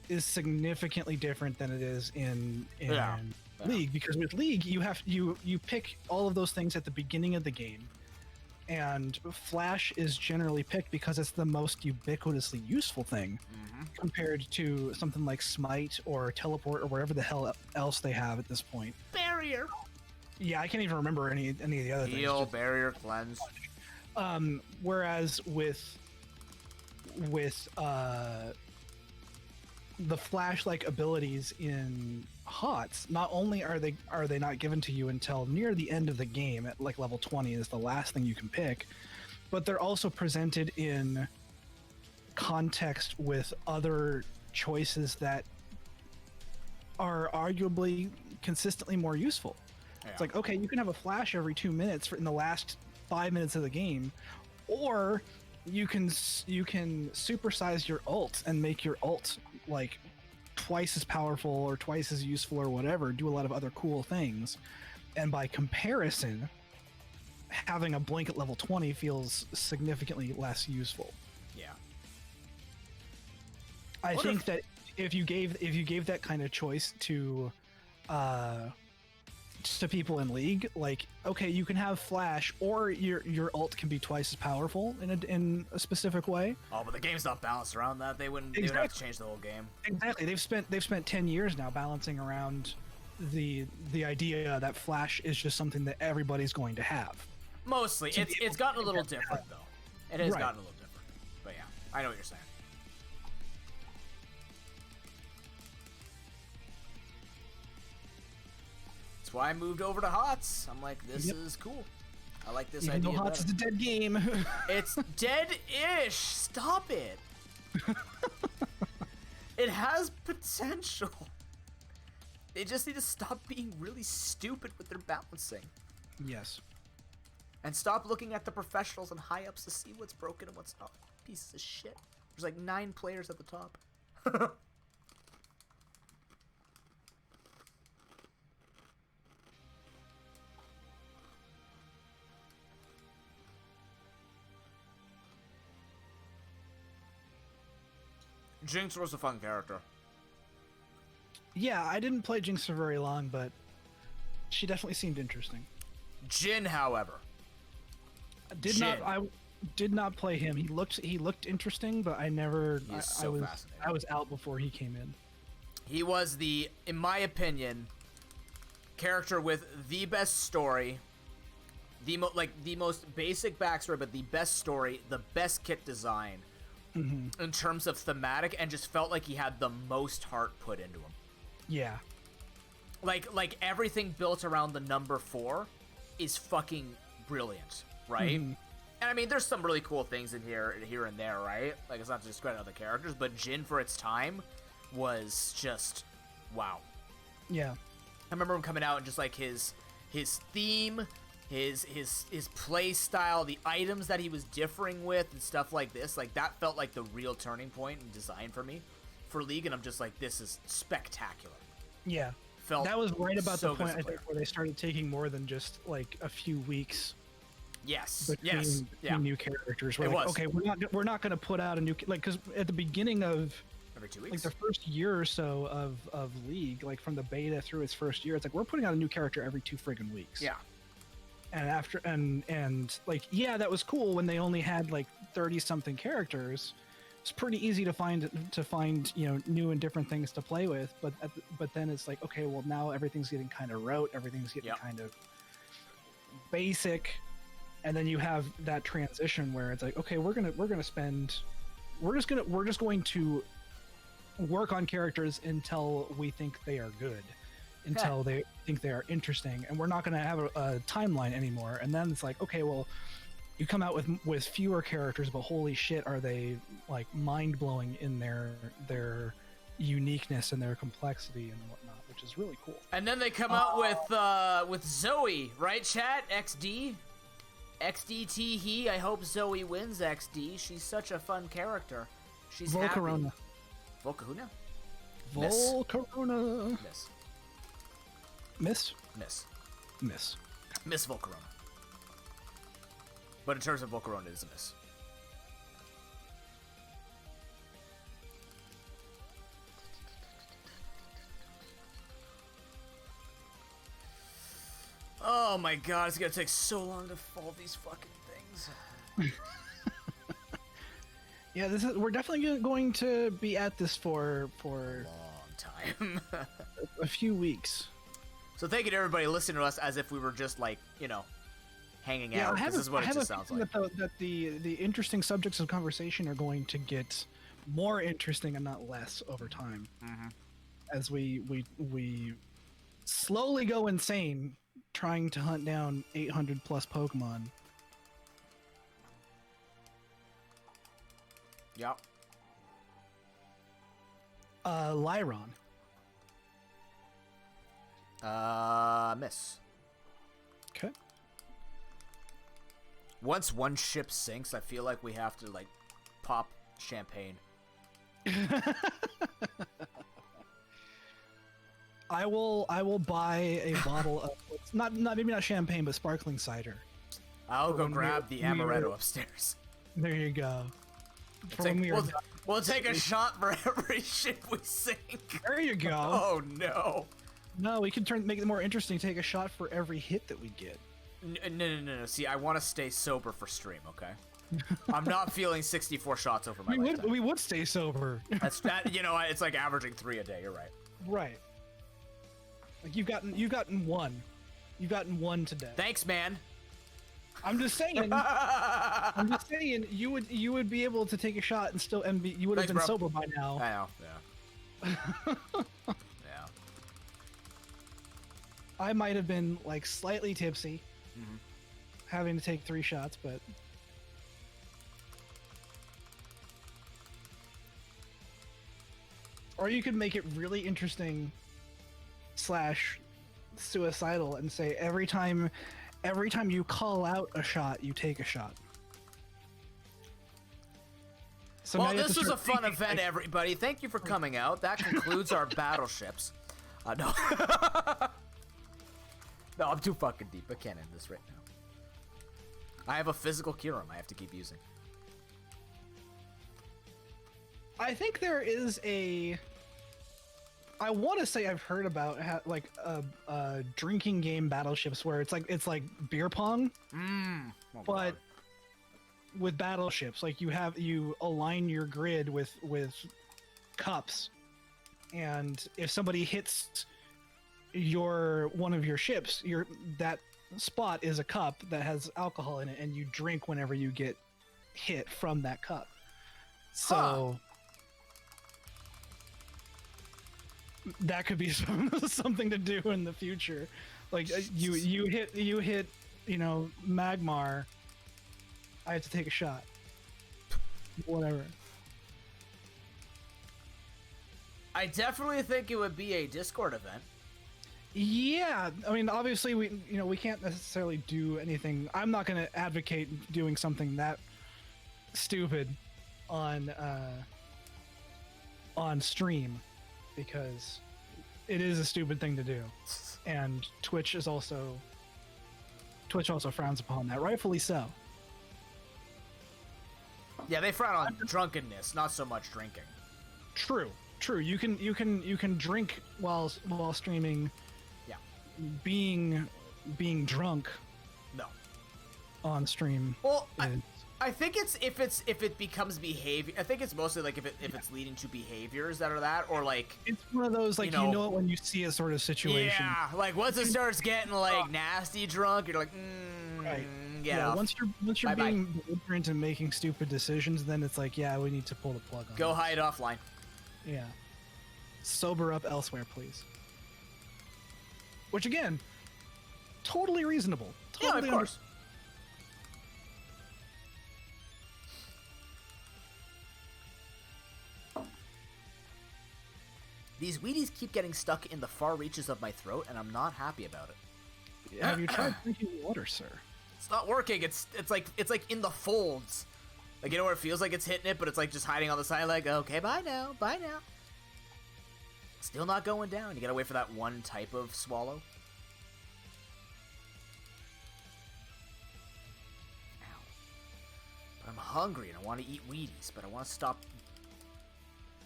is significantly different than it is in League, because with League you pick all of those things at the beginning of the game, and Flash is generally picked because it's the most ubiquitously useful thing compared to something like Smite or Teleport or whatever the hell else they have at this point. Barrier. Yeah, I can't even remember any of the other Heal, things. barrier, cleanse. Whereas with the Flash-like abilities in HOTS, not only are they not given to you until near the end of the game at like level 20 is the last thing you can pick, but they're also presented in context with other choices that are arguably consistently more useful. Yeah. It's like, okay, you can have a Flash every 2 minutes in the last 5 minutes of the game, or you can supersize your ult and make your ult like twice as powerful or twice as useful or whatever, do a lot of other cool things. And by comparison, having a blink at level 20 feels significantly less useful. Yeah. I think that if you gave that kind of choice to people in League, like, okay, you can have Flash, or your ult can be twice as powerful in a specific way. Oh, but the game's not balanced around that. They would have to change the whole game. Exactly. They've spent 10 years now balancing around the idea that Flash is just something that everybody's going to have. Mostly, it's gotten a little different though. It has gotten a little different. But yeah, I know what you're saying. That's why I moved over to HOTS. I'm like, this is cool. I like this idea. Even though HOTS is a dead game. It's dead-ish. Stop it. It has potential. They just need to stop being really stupid with their balancing. Yes. And stop looking at the professionals and high-ups to see what's broken and what's not. Pieces of shit. There's like 9 players at the top. Jinx was a fun character. Yeah, I didn't play Jinx for very long, but she definitely seemed interesting. Jhin, however. I did not play him. He looked interesting, but I never. I was out before he came in. He was in my opinion, character with the best story, the most basic backstory, but the best story, the best kit design, in terms of thematic, and just felt like he had the most heart put into him. Yeah. Like everything built around the number 4 is fucking brilliant, right? And I mean, there's some really cool things in here and there, right? Like, it's not to discredit other characters, but Jhin for its time was just wow. Yeah. I remember him coming out and just like his theme, his play style, the items that he was differing with and stuff like this, like that felt like the real turning point in design for me for League, and I'm just like, this is spectacular. Yeah. That was right about the point, I think, where they started taking more than just like a few weeks. Yes. Between new characters. We're like, okay, we're not going to put out a new, like, because at the beginning of every 2 weeks, like the first year or so of League, like from the beta through its first year, it's like we're putting out a new character every 2 friggin' weeks. Yeah. And after and like, yeah, that was cool when they only had like 30 something characters. It's pretty easy to find new and different things to play with, but then it's like, okay, well, now everything's getting kind of rote, everything's getting kind of basic, and then you have that transition where it's like, okay, we're just going to work on characters until we think they are good, until they think they are interesting, and we're not going to have a timeline anymore. And then it's like, okay, well, you come out with fewer characters, but holy shit, are they like mind-blowing in their uniqueness and their complexity and whatnot, which is really cool. And then they come out with Zoe, right, chat? XD he. I hope Zoe wins XD. She's such a fun character. She's Volcarona. Volcarona? Volcarona. Miss Volcarona. But in terms of Volcarona, it is a miss. Oh my god, it's gonna take so long to fall these fucking things. Yeah, we're definitely going to be at this for Long time. a few weeks. So thank you to everybody listening to us as if we were just like, hanging out. This is what it just sounds like. That the interesting subjects of conversation are going to get more interesting and not less over time. Mm-hmm. As we slowly go insane trying to hunt down 800 plus Pokemon. Yep. Lyron. Miss. Okay. Once one ship sinks, I feel like we have to like pop champagne. I will buy a bottle of not maybe not champagne but sparkling cider. I'll go grab the amaretto upstairs. There you go. We'll take a shot for every ship we sink. There you go. Oh no. No, we can make it more interesting. Take a shot for every hit that we get. No. See, I want to stay sober for stream, okay? I'm not feeling 64 shots over my lifetime. We would stay sober. That's that. It's like averaging 3 a day. You're right. Right. Like you've gotten one. You've gotten one today. Thanks, man. I'm just saying. You would be able to take a shot and still you would have been sober by now. I know. Yeah. Yeah. I might have been like slightly tipsy, having to take 3 shots, but. Or you could make it really interesting / suicidal and say every time you call out a shot, you take a shot. So well, this was a fun event, everybody. Thank you for coming out. That concludes our battleships. No. No, I'm too fucking deep. I can't end this right now. I have a physical Kyurem I have to keep using. I think there is I want to say I've heard about drinking game battleships where it's like beer pong, but God. with battleships. Like you align your grid with cups, and if somebody hits one of your ships, that spot is a cup that has alcohol in it, and you drink whenever you get hit from that cup. So. That could be something to do in the future. Like you hit Magmar, I have to take a shot. Whatever. I definitely think it would be a Discord event. Yeah, I mean, obviously we can't necessarily do anything. I'm not going to advocate doing something that stupid on stream, because it is a stupid thing to do, and Twitch also frowns upon that, rightfully so. Yeah, they frown on drunkenness, not so much drinking. True. You can drink while streaming. Yeah. Being drunk. No. On stream. Well, I think if it becomes behavior. I think it's mostly like if it's leading to behaviors that are that, or like it's one of those like you know it when you see a sort of situation. Yeah, like once it starts getting like nasty drunk, you're like, right. Yeah. Once you're being belligerent and making stupid decisions, then it's like, yeah, we need to pull the plug on. Go hide offline. Yeah. Sober up elsewhere, please. Which again, totally reasonable. Totally of course. These Wheaties keep getting stuck in the far reaches of my throat, and I'm not happy about it. Have you tried drinking water, sir? It's not working. It's like in the folds. Like, you know where it feels like it's hitting it, but it's like just hiding on the side. Like, okay, bye now. Still not going down. You gotta wait for that one type of swallow. Ow. But I'm hungry and I want to eat Wheaties, but I want to stop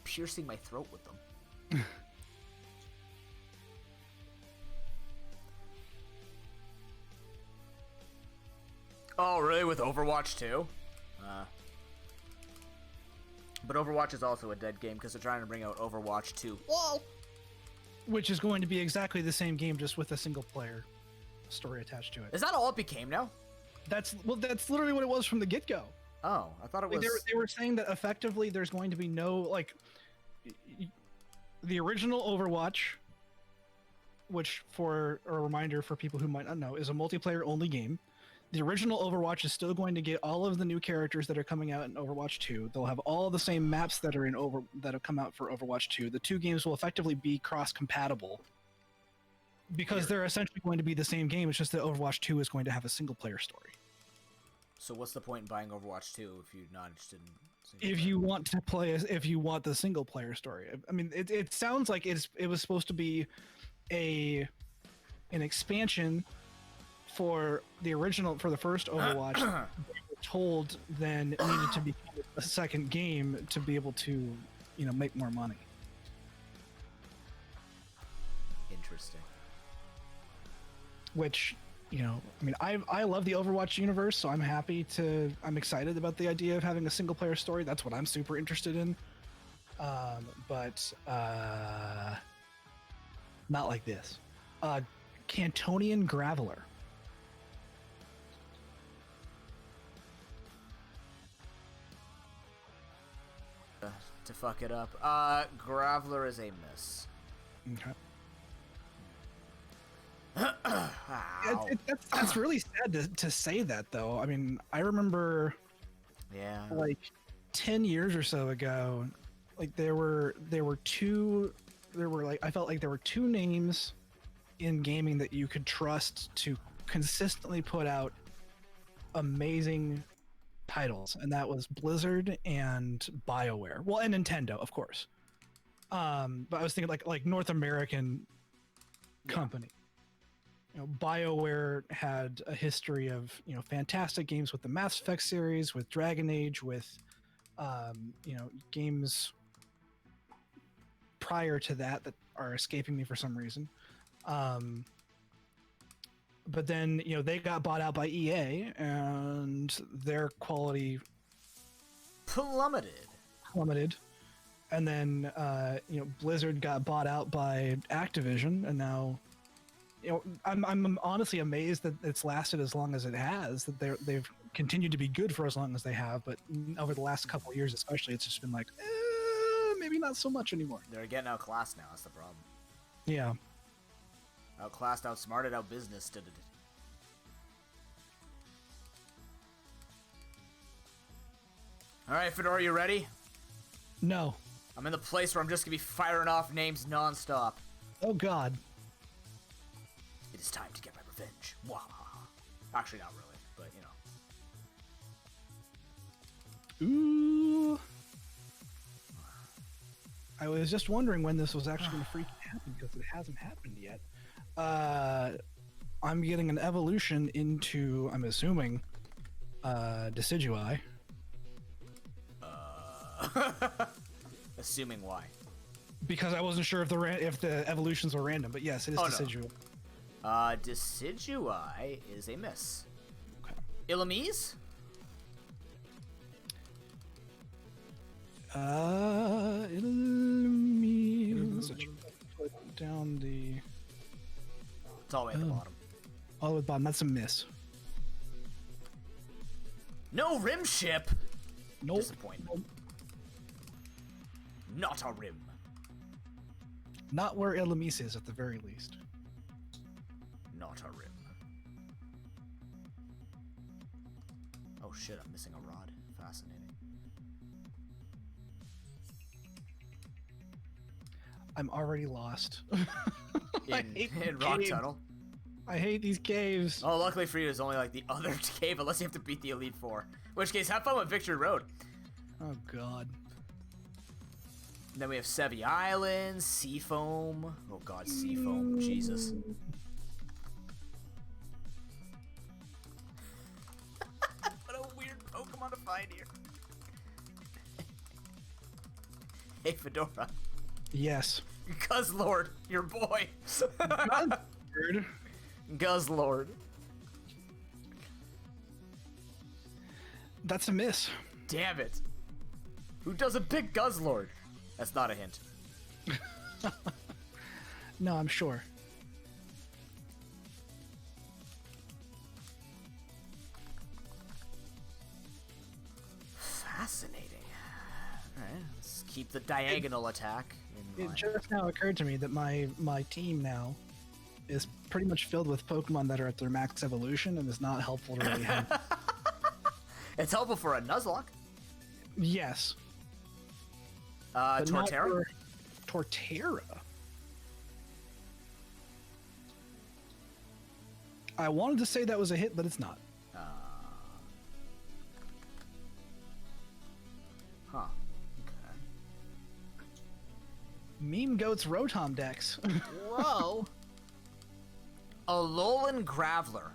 piercing my throat with them. Oh, really? With Overwatch 2? But Overwatch is also a dead game because they're trying to bring out Overwatch 2. Whoa! Which is going to be exactly the same game, just with a single player story attached to it. Is that all it became now? That's literally what it was from the get-go. Oh, I thought it was... They were saying that effectively there's going to be no, like... The original Overwatch, which, for a reminder for people who might not know, is a multiplayer-only game. The original Overwatch is still going to get all of the new characters that are coming out in Overwatch 2. They'll have all the same maps that are that have come out for Overwatch 2. The two games will effectively be cross-compatible because they're essentially going to be the same game. It's just that Overwatch 2 is going to have a single-player story. So what's the point in buying Overwatch 2 if you're not interested in... If you want to play, if you want the single-player story. I mean, it sounds like it was supposed to be an expansion for the original, for the first Overwatch. They were told then it needed to be a second game to be able to, make more money. Interesting. Which, I love the Overwatch universe, so I'm excited about the idea of having a single player story. That's what I'm super interested in. But not like this. Cantonian Graveler. To fuck it up. Graveler is a miss. Okay. Ow. That's really sad to say that, though. I mean, I remember, like 10 years or so ago, like I felt like there were two names in gaming that you could trust to consistently put out amazing titles, and that was Blizzard and BioWare. Well, and Nintendo, of course. But I was thinking like North American company. BioWare had a history of fantastic games with the Mass Effect series, with Dragon Age, with games prior to that are escaping me for some reason. But then they got bought out by EA, and their quality plummeted. And then Blizzard got bought out by Activision, and now. I'm honestly amazed that it's lasted as long as it has. That they've continued to be good for as long as they have, but over the last couple of years, especially, it's just been like, maybe not so much anymore. They're getting outclassed now. That's the problem. Yeah. Outclassed, outsmarted, outbusinessed. All right, Fedora, you ready? No. I'm in the place where I'm just gonna be firing off names nonstop. Oh God. It is time to get my revenge. Wahaha. Actually, not really, but Ooh. I was just wondering when this was actually going to freaking happen, because it hasn't happened yet. I'm getting an evolution into, I'm assuming, Decidueye. Assuming why? Because I wasn't sure if the evolutions were random, but yes, it is Decidueye. No. Decidueye is a miss. Okay. Illumise? Illumise. Put down the... It's all the way at the bottom. All the way at the bottom. That's a miss. No rim ship? Nope. Disappointment. Nope. Not a rim. Not where Illumise is, at the very least. Not a rim. Oh shit, I'm missing a rod. Fascinating. I'm already lost. In Rock Tunnel? I hate these caves. Oh, luckily for you, it's only like the other cave, unless you have to beat the Elite Four. In which case, have fun with Victory Road. Oh god. And then we have Sevi Island, Seafoam. Oh god, Seafoam. Jesus. What a weird Pokemon to find here. Hey, Fedora. Yes. Guzzlord, your boy. Guzzlord. Guzzlord. That's a miss. Damn it. Who doesn't pick Guzzlord? That's not a hint. No, I'm sure. Fascinating. Alright, let's keep the diagonal attack in It mind. just now occurred to me that my team now is pretty much filled with Pokemon that are at their max evolution, and is not helpful to really have. It's helpful for a Nuzlocke. Yes. But not Torterra? for Torterra. I wanted to say that was a hit, but it's not. Huh. Okay. Meme Goat's Rotom Dex. Whoa. Alolan Graveler.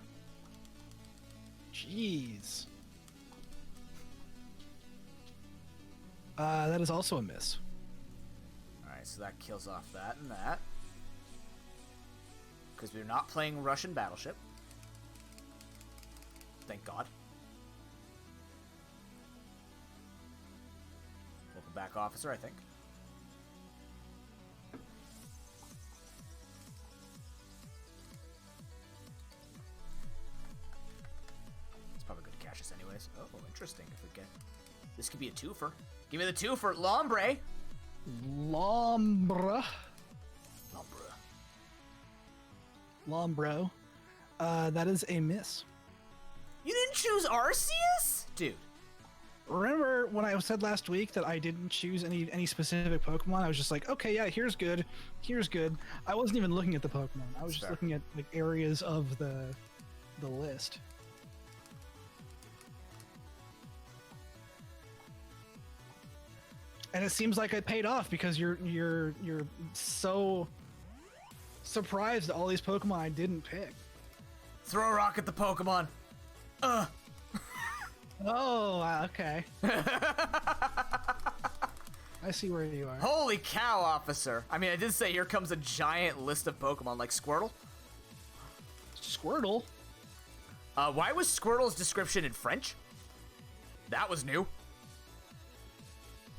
Jeez. That is also a miss. Alright, so that kills off that and that. Because we're not playing Russian Battleship. Thank God. Welcome back, officer, I think. It's probably good to cash this anyways. Oh, interesting. If we get... This could be a twofer. Give me the twofer. Lombre. Lombra. Lombre. Lombro. That is a miss. You didn't choose Arceus? Dude. Remember when I said last week that I didn't choose any specific Pokemon? I was just like, okay, yeah, here's good, here's good. I wasn't even looking at the Pokemon. I was just Fair. looking at like areas of the list. And it seems like it paid off because you're so surprised at all these Pokemon I didn't pick. Throw a rock at the Pokemon. Oh, okay. I see where you are. Holy cow, officer. I mean, I did say here comes a giant list of Pokemon like Squirtle. Squirtle? Why was Squirtle's description in French? That was new.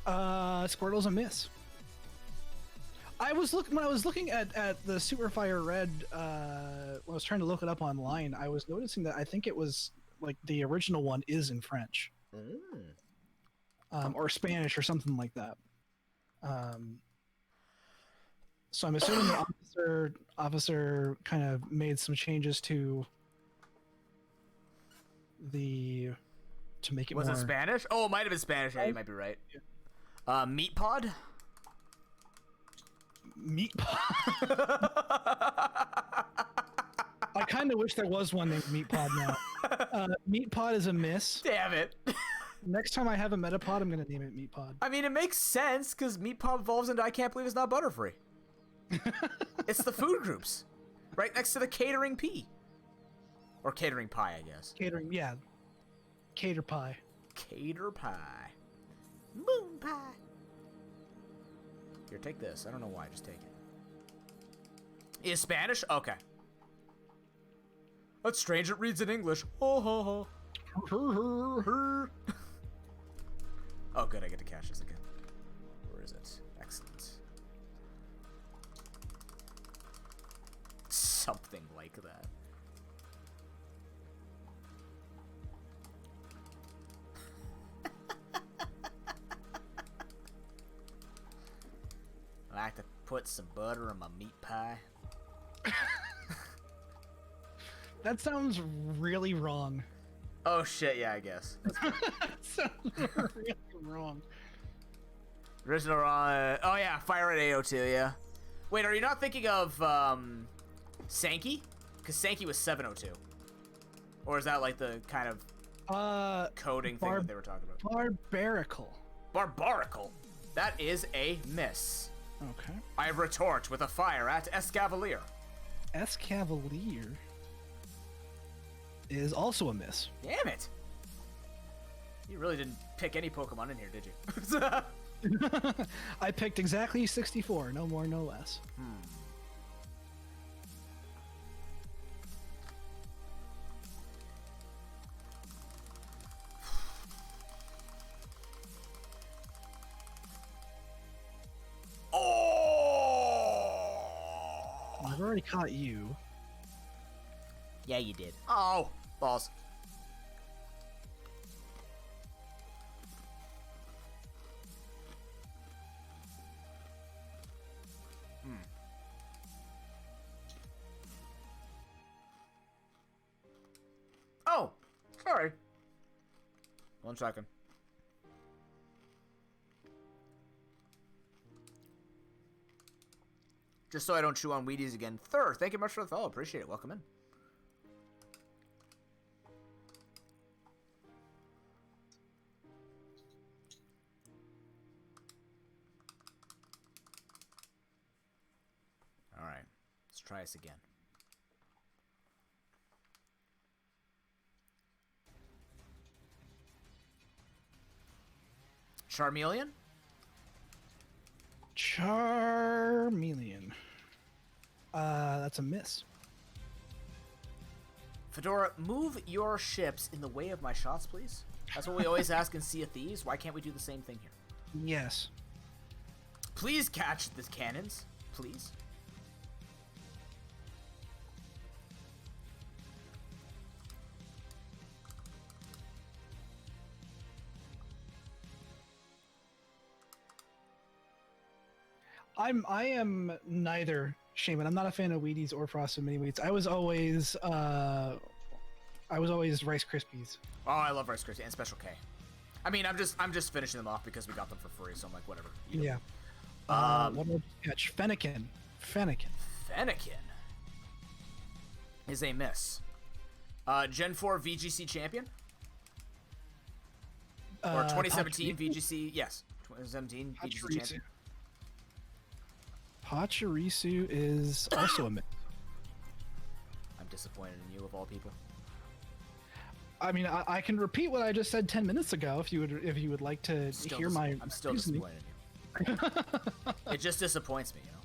Squirtle's a miss. When I was looking at the Super Fire Red, when I was trying to look it up online, I was noticing that I think it was like the original one is in French, or Spanish or something like that. So I'm assuming the officer kind of made some changes to make it Was more. it Spanish? Oh, it might have been Spanish. Yeah, you might be right. Meat Pod? Meat Pod. I kind of wish there was one named Meat Pod now. Meat Pod is a miss. Damn it. Next time I have a Metapod, I'm going to name it Meat Pod. I mean, it makes sense because Meat Pod evolves into I can't believe it's not Butterfree. It's the food groups. Right next to the catering pea. Or catering pie, I guess. Catering, yeah. Cater Pie. Cater pie. Moon pie. Here, take this. I don't know why. Just take it. Is Spanish? Okay. That's strange. It reads in English. Oh, ho, ho. Oh, good. I get to cash this again. Where is it? Excellent. Something like that. I like to put some butter on my meat pie. That sounds really wrong. Oh shit, yeah, I guess. That sounds really wrong. Original oh yeah, Fire at AO2, yeah. Wait, are you not thinking of Sankey? Because Sankey was 702. Or is that like the kind of coding thing that they were talking about? Barbarical. Barbarical. That is a miss. Okay. I retort with a fire at Escavalier. Escavalier is also a miss. Damn it. You really didn't pick any Pokemon in here, did you? I picked exactly 64, no more, no less. I've already caught you. Yeah, you did. Oh, balls. Oh, sorry. 1 second. Just so I don't chew on Wheaties again. Thur, thank you much for the follow. Appreciate it. Welcome in. All right. Let's try this again. Charmeleon? Charmeleon. That's a miss. Fedora, move your ships in the way of my shots, please. That's what we always ask in Sea of Thieves. Why can't we do the same thing here? Yes. Please catch the cannons, please. I am neither, Shaman. I'm not a fan of Wheaties or Frosted Mini Wheats. I was always Rice Krispies. Oh, I love Rice Krispies and Special K. I mean, I'm just finishing them off because we got them for free, so I'm like, whatever. Yeah. What did I catch? Fennekin. Fennekin is a miss. Gen 4 VGC champion? Or 2017 VGC? Yes, 2017 VGC champion. Pachirisu is also a miss. I'm disappointed in you, of all people. I mean, I can repeat what I just said 10 minutes ago if you would like to hear my. I'm still reasoning. disappointed in you. It just disappoints me, you know.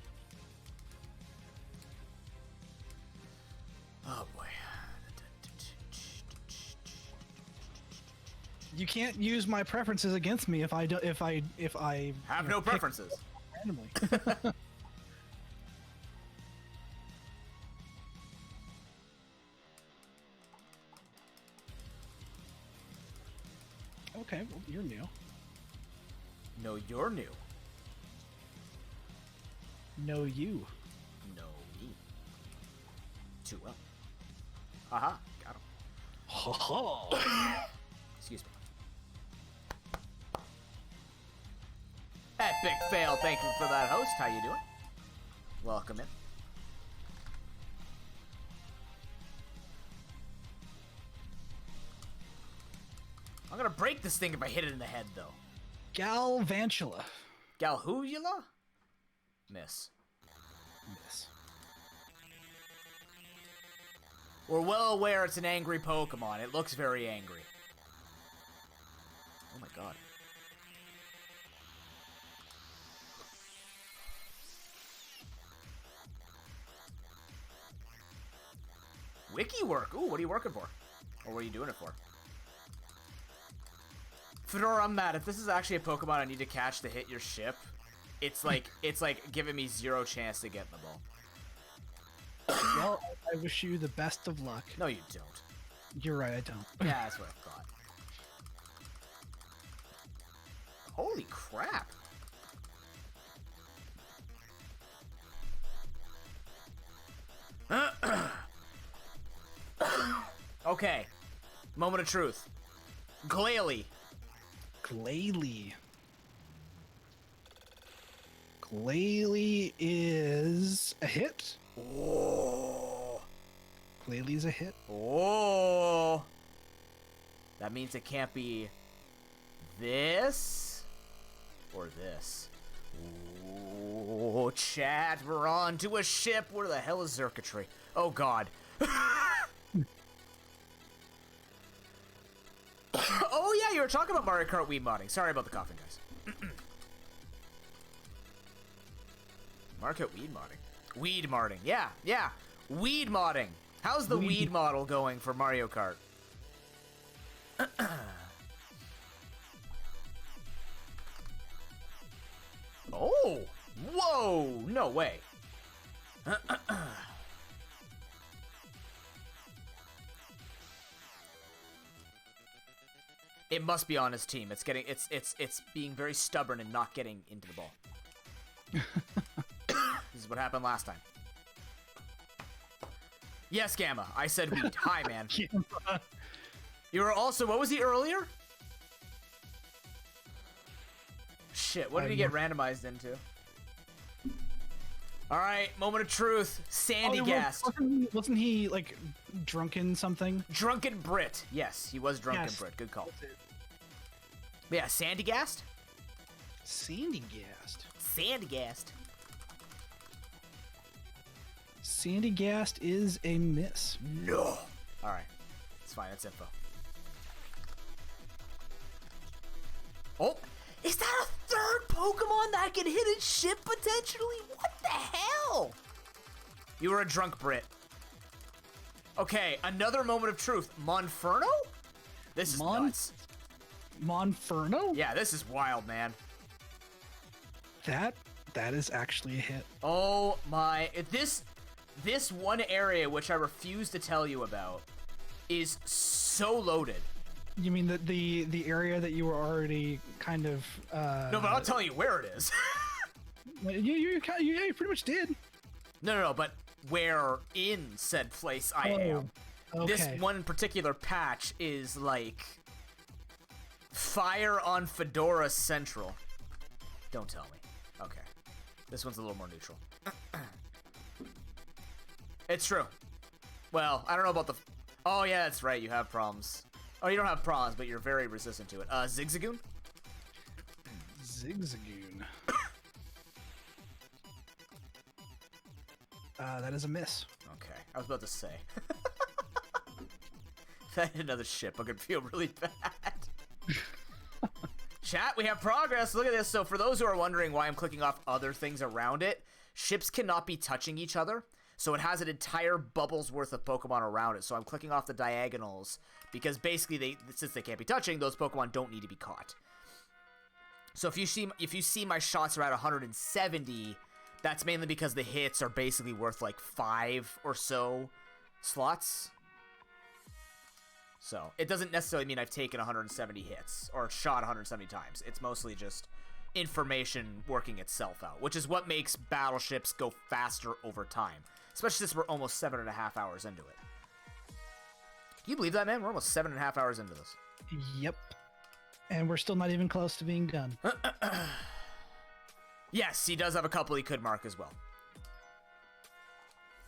Oh boy. You can't use my preferences against me if I Have no preferences. Randomly. Okay, well, you're new. No, you're new. No, you. No, me. Too well. Haha, got him. Ha ha. Excuse me. Epic fail, thank you for that, host. How you doing? Welcome in. I'm gonna break this thing if I hit it in the head, though. Galvantula. Galhuvula? Miss. Miss. We're well aware it's an angry Pokemon. It looks very angry. Oh my god. Wiki work. Ooh, what are you working for? Or what are you doing it for? Fedora, I'm mad. If this is actually a Pokemon I need to catch to hit your ship, it's like giving me 0 chance to get in the ball. Well, I wish you the best of luck. No, you don't. You're right, I don't. Yeah, that's what I thought. Holy crap. Okay. Moment of truth. Glalie. Glalie. Glalie is a hit. Oh. Glalie's a hit. Oh. That means it can't be this or this. Oh, chat, we're on to a ship. Where the hell is Xurkitree? Oh, God. Oh, yeah, you were talking about Mario Kart Wii modding. Sorry about the coughing, guys. Mario Kart Weed modding. Weed modding. Yeah, yeah. Weed modding. How's the weed model going for Mario Kart? Oh! Whoa! No way. It must be on his team. It's being very stubborn and not getting into the ball. This is what happened last time. Yes, Gamma. I said weed. Hi, man. You were also... What was he earlier? Shit, what did he get randomized into? Alright, moment of truth. Sandy gassed. Wasn't he, like, drunken something? Drunken Brit. Yes, he was drunken Brit. Good call. But yeah, Sandy gassed? Sandy gassed. Sandy gassed. Sandy gassed is a miss. No. Alright. It's fine. That's info. Oh! Is that a third Pokemon that can hit its ship potentially? What the hell? You were a drunk Brit. Okay, another moment of truth. Monferno? This is nuts. Monferno? Yeah, this is wild, man. That is actually a hit. Oh my... This one area, which I refuse to tell you about, is so loaded. You mean the area that you were already kind of... No, but I'll tell you where it is. you pretty much did. No, but where in said place I am. Okay. This one particular patch is like... Fire on Fedora Central. Don't tell me. Okay. This one's a little more neutral. It's true. Well, I don't know about the... Oh, yeah, that's right. You have problems. Oh, you don't have problems, but you're very resistant to it. Zigzagoon? Zigzagoon. That is a miss. Okay. I was about to say. If I had another ship, I could feel really bad. Chat, we have progress. Look at this. So for those who are wondering why I'm clicking off other things around it, ships cannot be touching each other. So it has an entire bubble's worth of Pokemon around it. So I'm clicking off the diagonals because basically since they can't be touching, those Pokemon don't need to be caught. So if you see my shots are at 170, that's mainly because the hits are basically worth like 5 or so slots. So it doesn't necessarily mean I've taken 170 hits or shot 170 times. It's mostly just information working itself out, which is what makes battleships go faster over time. Especially since we're almost 7.5 hours into it. Can you believe that, man? We're almost 7.5 hours into this. Yep. And we're still not even close to being done. Yes, he does have a couple he could mark as well.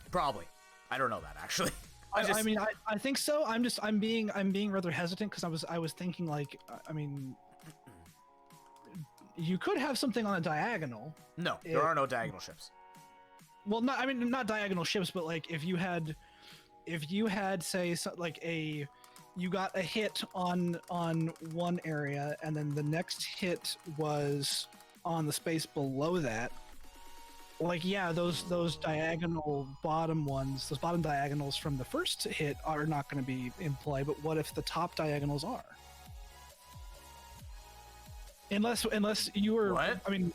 Probably. I don't know that, actually. I mean, I think so. I'm being rather hesitant because I was thinking like, I mean, you could have something on a diagonal. No, there are no diagonal ships. Well, not diagonal ships, but like if you had say like you got a hit on one area and then the next hit was on the space below that. Like, yeah, those diagonal bottom ones, those bottom diagonals from the first hit are not going to be in play, but what if the top diagonals are? Unless you were, what? I mean,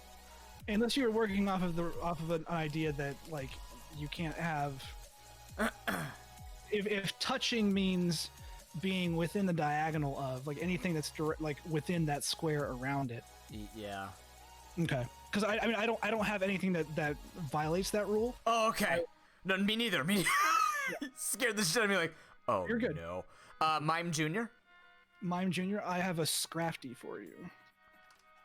unless you were working off of an idea that like you can't have. if touching means being within the diagonal of like anything that's like within that square around it. Yeah. Okay. Because I don't have anything that violates that rule. Oh, okay. No, me neither. Me scared the shit out of me. Like, oh, you're good. No. Mime Junior. Mime Junior. I have a Scrafty for you.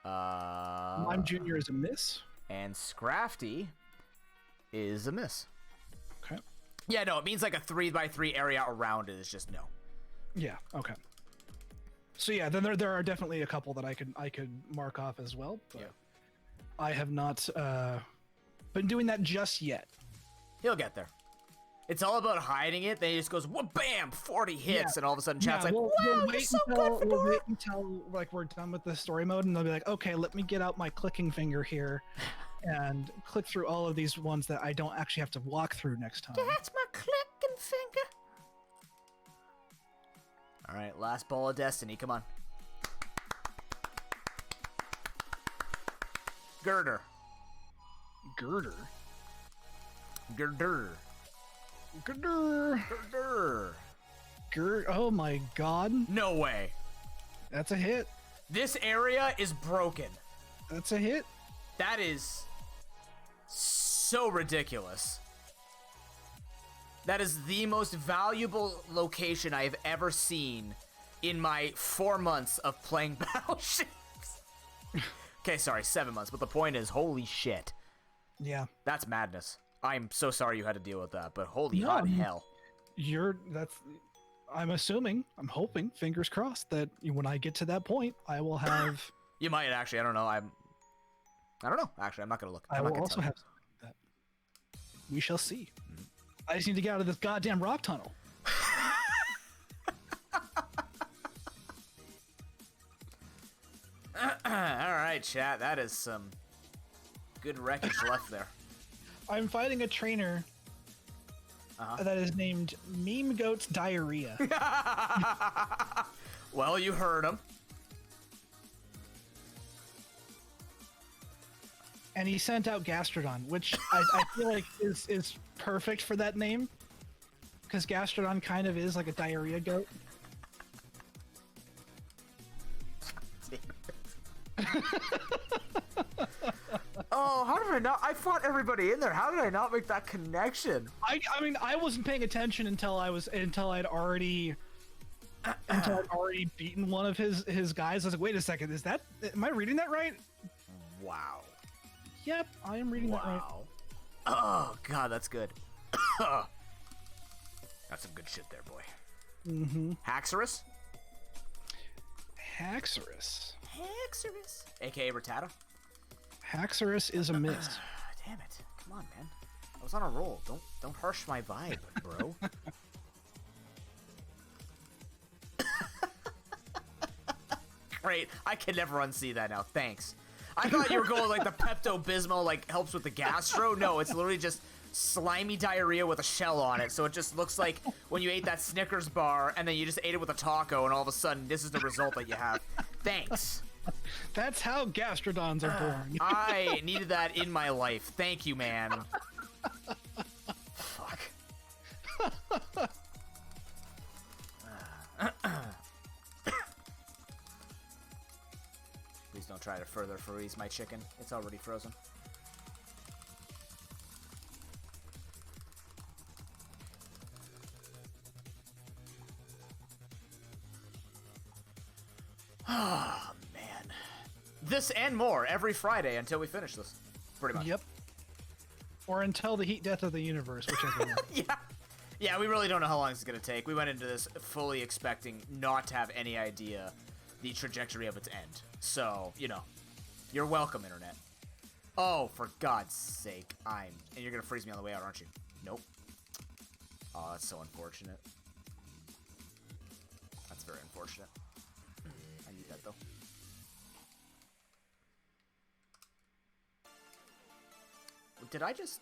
Mime Junior is a miss. And Scrafty is a miss. Okay. Yeah, no, it means like a 3x3 area around it is just no. Yeah. Okay. So yeah, then there are definitely a couple that I could mark off as well. But... Yeah. I have not been doing that just yet. He'll get there. It's all about hiding it. Then he just goes, bam, 40 hits, and all of a sudden chat's like, wow, you're so good, Fedora. We'll wait until like we're done with the story mode, and they'll be like, okay, let me get out my clicking finger here and click through all of these ones that I don't actually have to walk through next time. That's my clicking finger. All right, last ball of destiny. Come on. Girder. Grr. Grr. Grr. Grr. Oh my god. No way. That's a hit. This area is broken. That's a hit. That is so ridiculous. That is the most valuable location I've ever seen in my 4 months of playing Battleships. Okay, sorry, 7 months, but the point is, holy shit. Yeah. That's madness. I'm so sorry you had to deal with that, but holy hot hell. I'm assuming, I'm hoping, fingers crossed, that when I get to that point, I will have... You might actually, I don't know. I don't know. Actually, I'm not going to look. I will also have something like that. We shall see. I just need to get out of this goddamn rock tunnel. Alright, chat. That is some good wreckage left there. I'm fighting a trainer that is named Meme Goat's Diarrhea. Well, you heard him. And he sent out Gastrodon, which I feel like is perfect for that name. Because Gastrodon kind of is like a diarrhea goat. Oh, how did I not? I fought everybody in there. How did I not make that connection? I mean, I wasn't paying attention until I'd already beaten one of his guys. I was like, wait a second, am I reading that right? Wow. Yep, I am reading that right. Oh, God, that's good. That's some good shit there, boy. Mm-hmm. Haxorus? Haxorus. Haxorus. AKA Rattata. Haxorus is a miss. Damn it. Come on, man. I was on a roll. Don't harsh my vibe, bro. Great. I can never unsee that now. Thanks. I thought you were going like the Pepto-Bismol like helps with the gastro. No, it's literally just slimy diarrhea with a shell on it. So it just looks like when you ate that Snickers bar and then you just ate it with a taco and all of a sudden this is the result that you have. Thanks. That's how Gastrodons are born. I needed that in my life. Thank you, man. Fuck. Please don't try to further freeze my chicken. It's already frozen. Oh, man. This and more every Friday until we finish this. Pretty much. Yep. Or until the heat death of the universe, whichever one. Yeah. Yeah, we really don't know how long this is going to take. We went into this fully expecting not to have any idea the trajectory of its end. So, you know, you're welcome, Internet. Oh, for God's sake. And you're going to freeze me on the way out, aren't you? Nope. Oh, that's so unfortunate. That's very unfortunate. I need that, though. Did I just...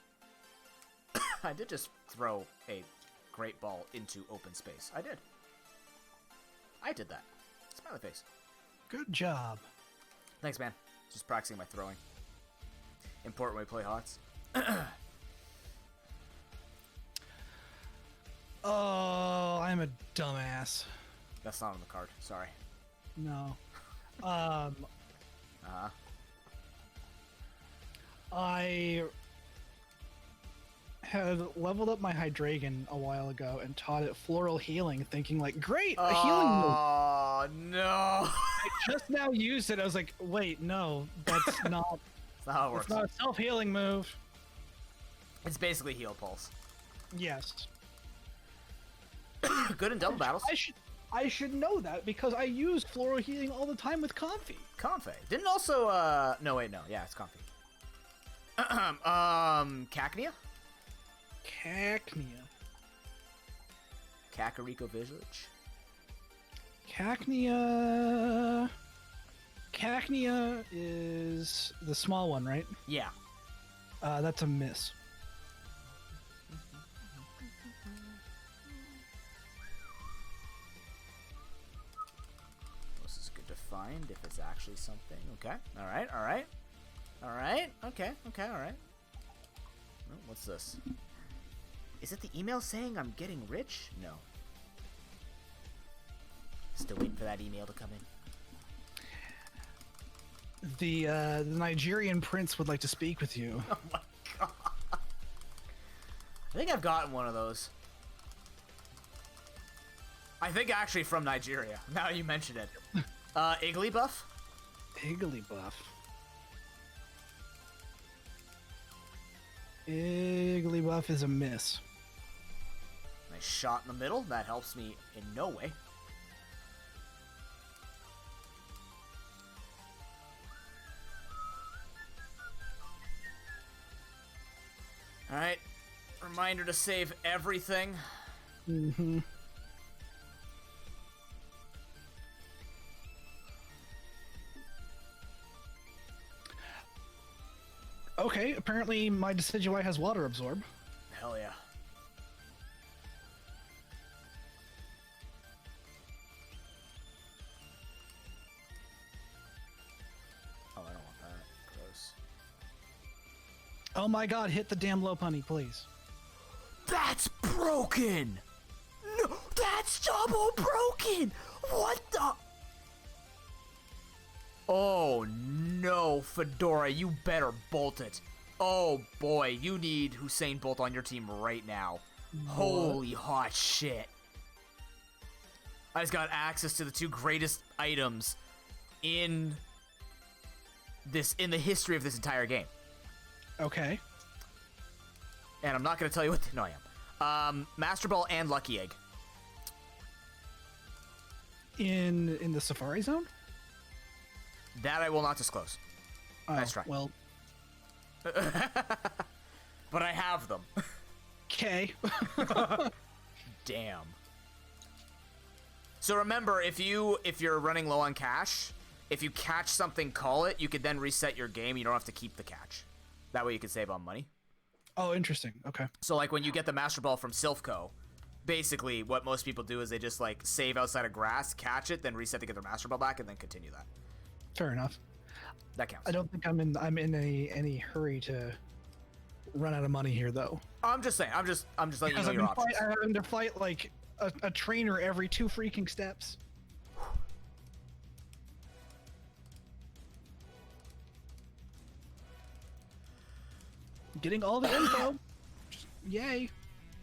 I did just throw a great ball into open space. I did. I did that. Smiley face. Good job. Thanks, man. Just practicing my throwing. Important when we play HOTS. Oh, I'm a dumbass. That's not on the card. Sorry. No. Uh-huh. I had leveled up my Hydreigon a while ago and taught it Floral Healing, thinking like, great, a healing move. Oh, no. I just now used it. I was like, wait, no, that's not. That's not how it works. It's not a self-healing move. It's basically heal pulse. Yes. Good in double battles. I should know that because I use Floral Healing all the time with Comfy. Comfey. Didn't also, no, wait, no. Yeah, it's Comfey. Cacnea? Cacnea. Kakariko Village? Cacnea. Cacnea is the small one, right? Yeah. That's a miss. This is good to find if it's actually something. Okay. Alright, alright. Alright. Okay, okay, alright. Oh, what's this? Is it the email saying I'm getting rich? No. Still waiting for that email to come in. The Nigerian prince would like to speak with you. Oh my god. I think I've gotten one of those. I think actually from Nigeria, now you mention it. Igglybuff? Igglybuff. Igglybuff is a miss. Nice shot in the middle. That helps me in no way. Alright. Reminder to save everything. Mm-hmm. Okay, apparently my Decidueye has water absorb. Hell yeah. Oh, I don't want that. Gross. Oh my god, hit the damn Lopunny, please. That's broken! No, that's double broken! What the? Oh no, Fedora, you better bolt it. Oh boy, you need Hussein Bolt on your team right now. What? Holy hot shit. I just got access to the two greatest items in the history of this entire game. Okay. And I'm not going to tell you what... No, I am. Master Ball and Lucky Egg. In the Safari Zone? That I will not disclose. Oh, Nice try. Well, but I have them. okay. Damn. So remember, if you're running low on cash, if you catch something, call it, you could then reset your game. You don't have to keep the catch. That way you can save on money. Oh, interesting. Okay. So like when you get the Master Ball from Silphco, basically what most people do is they just like save outside of grass, catch it, then reset to get their Master Ball back, and then continue that. Fair enough. That counts. I don't think I'm in any hurry to run out of money here, though. I'm just saying. I'm just letting you know your options. I'm having to fight like a trainer every 2 freaking steps. Getting all the info. Just, yay.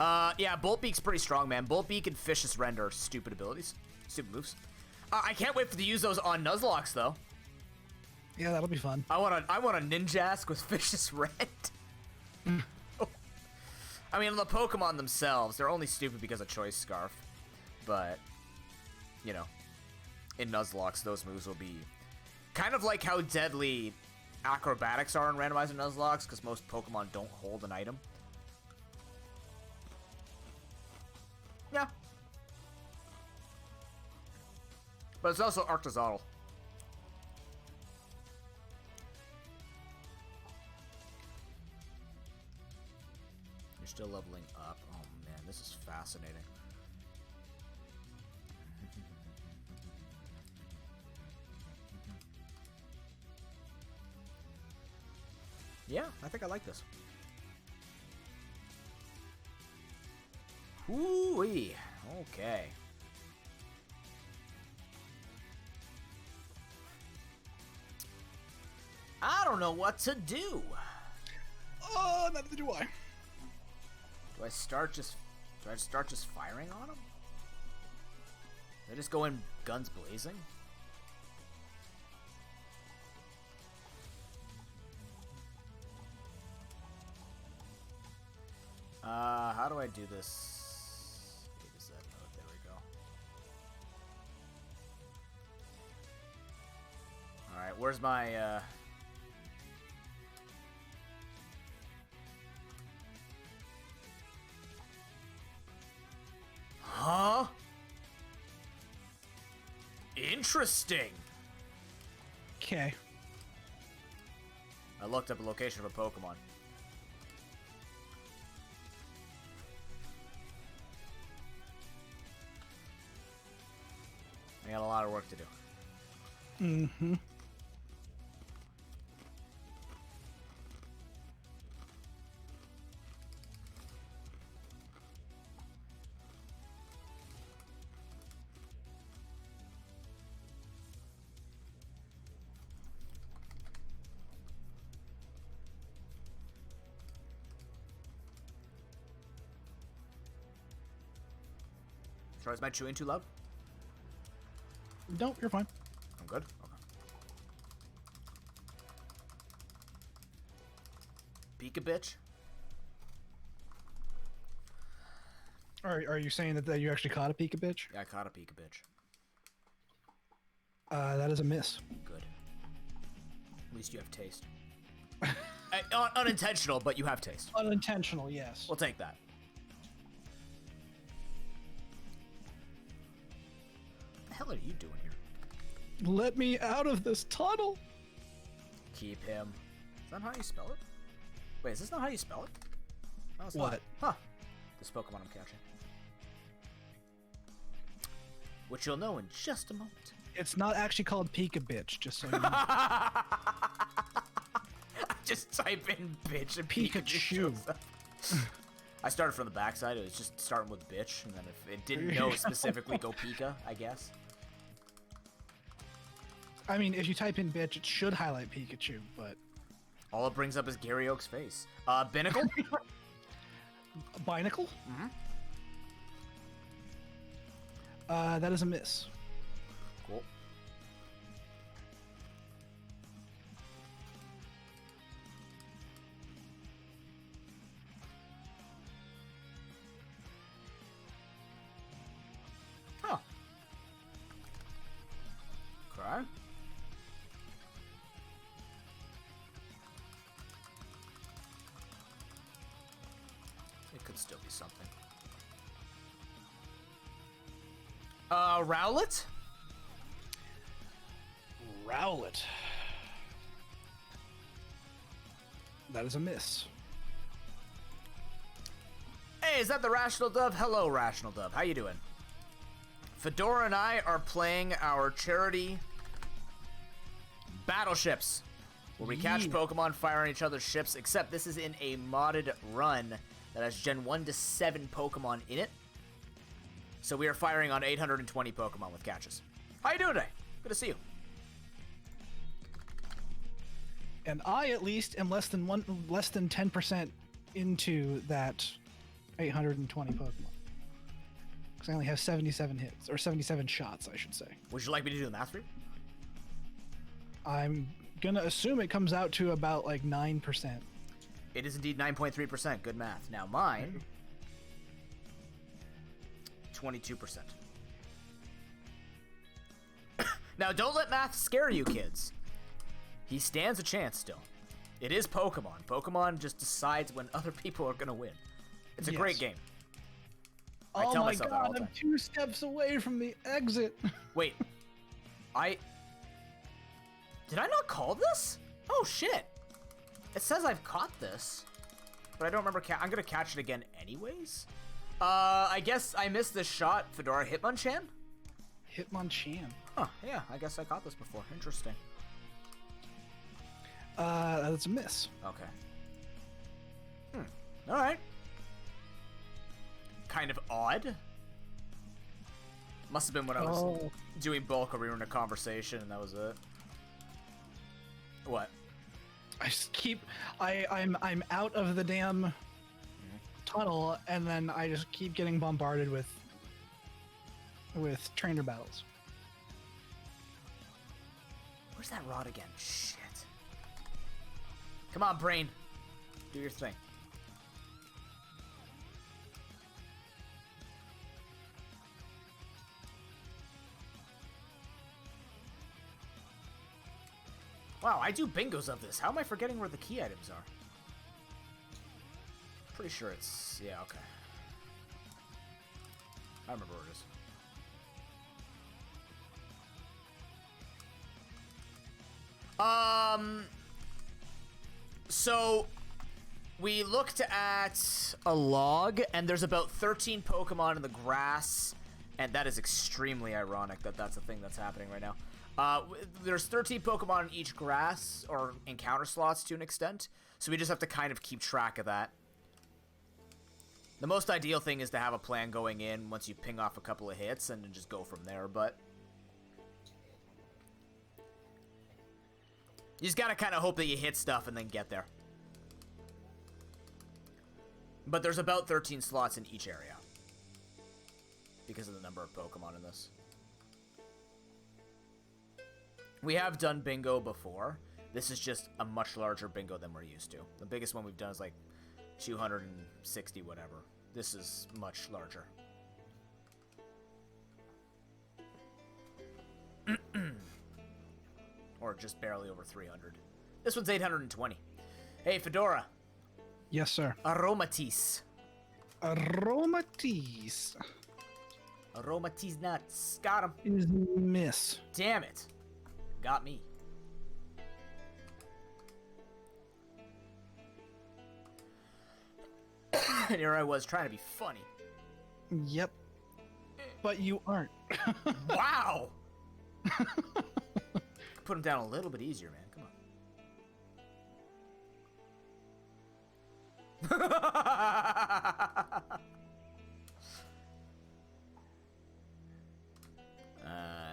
Yeah, Bolt Beak's pretty strong, man. Bolt Beak and Vicious Rend are stupid abilities. Stupid moves. I can't wait to use those on Nuzlocke, though. Yeah, that'll be fun. I want a Ninjask with Vicious Rend. I mean, the Pokemon themselves, they're only stupid because of Choice Scarf. But, you know, in Nuzlocke, those moves will be kind of like how deadly acrobatics are in randomizer Nuzlocke, because most Pokemon don't hold an item. Yeah. But it's also artisanal. You're still leveling up. Oh man, this is fascinating. Yeah, I think I like this. Whoo-wee. Okay. I don't know what to do. Oh, neither do I. Do I start just firing on him? Do I just go in guns blazing? How do I do this? A to Z mode, there we go. Alright, where's my, Huh? Interesting. Okay. I looked up a location of a Pokemon. I got a lot of work to do. Mm-hmm. Sorry, is my chewing too loud? Nope, you're fine. I'm good? Okay. Pika bitch? Are you saying that you actually caught a Pika bitch? Yeah, I caught a Pika bitch. That is a miss. Good. At least you have taste. Unintentional, but you have taste. Unintentional, yes. We'll take that. What the hell are you doing here? Let me out of this tunnel. Keep him. Is that how you spell it? Wait, is this not how you spell it? No, it's What? not. Huh. This Pokemon I'm catching. Which you'll know in just a moment. It's not actually called Pika bitch, just so you know. Just type in bitch and Pikachu. shows up. I started from the backside. It was just starting with bitch, and then if it didn't know specifically, go Pika, I guess. I mean, if you type in bitch, it should highlight Pikachu, but... All it brings up is Gary Oak's face. Binnacle? Binacle? Mm-hmm. That is a miss. Cool. Huh. Okay. It could still be something. Rowlet? Rowlet. That is a miss. Hey, is that the Rational Dove? Hello, Rational Dove. How you doing? Fedora and I are playing our charity Battleships, where we catch Pokemon, fire on each other's ships, except this is in a modded run that has Gen 1 to 7 Pokemon in it. So we are firing on 820 Pokemon with catches. How you doing today? Good to see you. And I, at least, am less than 10% into that 820 Pokemon. Because I only have 77 hits, or 77 shots, I should say. Would you like me to do the math for you? I'm gonna assume it comes out to about like 9%. It is indeed 9.3%. Good math. Now mine, 22%. Now don't let math scare you, kids. He stands a chance still. It is Pokemon. Pokemon just decides when other people are gonna win. It's a great game. I tell myself that all the time. I'm 2 steps away from the exit. Wait, did I not call this? Oh shit! It says I've caught this, but I don't remember. I'm gonna catch it again anyways. I guess I missed this shot. Fedora Hitmonchan? Hitmonchan. Huh? Yeah, I guess I caught this before. Interesting. That's a miss. Okay. All right. Kind of odd. Must have been when I was doing bulk or we were in a conversation and that was it. What? I just keep I'm out of the damn tunnel and then I just keep getting bombarded with trainer battles. Where's that rod again? Shit. Come on, brain. Do your thing. Wow, I do bingos of this. How am I forgetting where the key items are? Pretty sure it's... yeah, okay. I remember where it is. So we looked at a log, and there's about 13 Pokemon in the grass, and that is extremely ironic that that's a thing that's happening right now. There's 13 Pokemon in each grass, or encounter slots to an extent, so we just have to kind of keep track of that. The most ideal thing is to have a plan going in once you ping off a couple of hits, and then just go from there, but... you just gotta kind of hope that you hit stuff and then get there. But there's about 13 slots in each area. because of the number of Pokemon in this. We have done bingo before. This is just a much larger bingo than we're used to. The biggest one we've done is like 260 whatever. This is much larger. Or just barely over 300. This one's 820. Hey, Fedora. Yes, sir. Aromatisse. Aromatisse Aromatisse nuts. Got him. is miss. Damn it. Got me. And here I was trying to be funny. Yep. But you aren't. Wow! Put him down a little bit easier, man. Come on.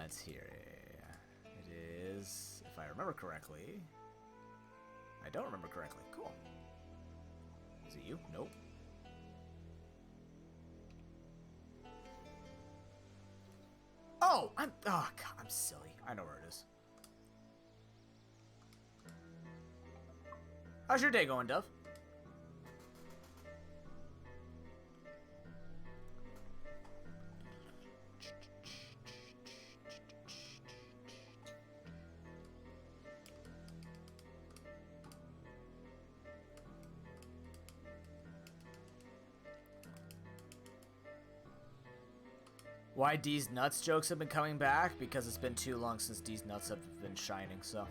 It's here. It is, if I remember correctly. I don't remember correctly. Cool. Is it you? Nope. Oh, oh God, I'm silly. I know where it is. How's your day going, Dove? Why D's nuts jokes have been coming back? Because it's been too long since D's nuts have been shining, so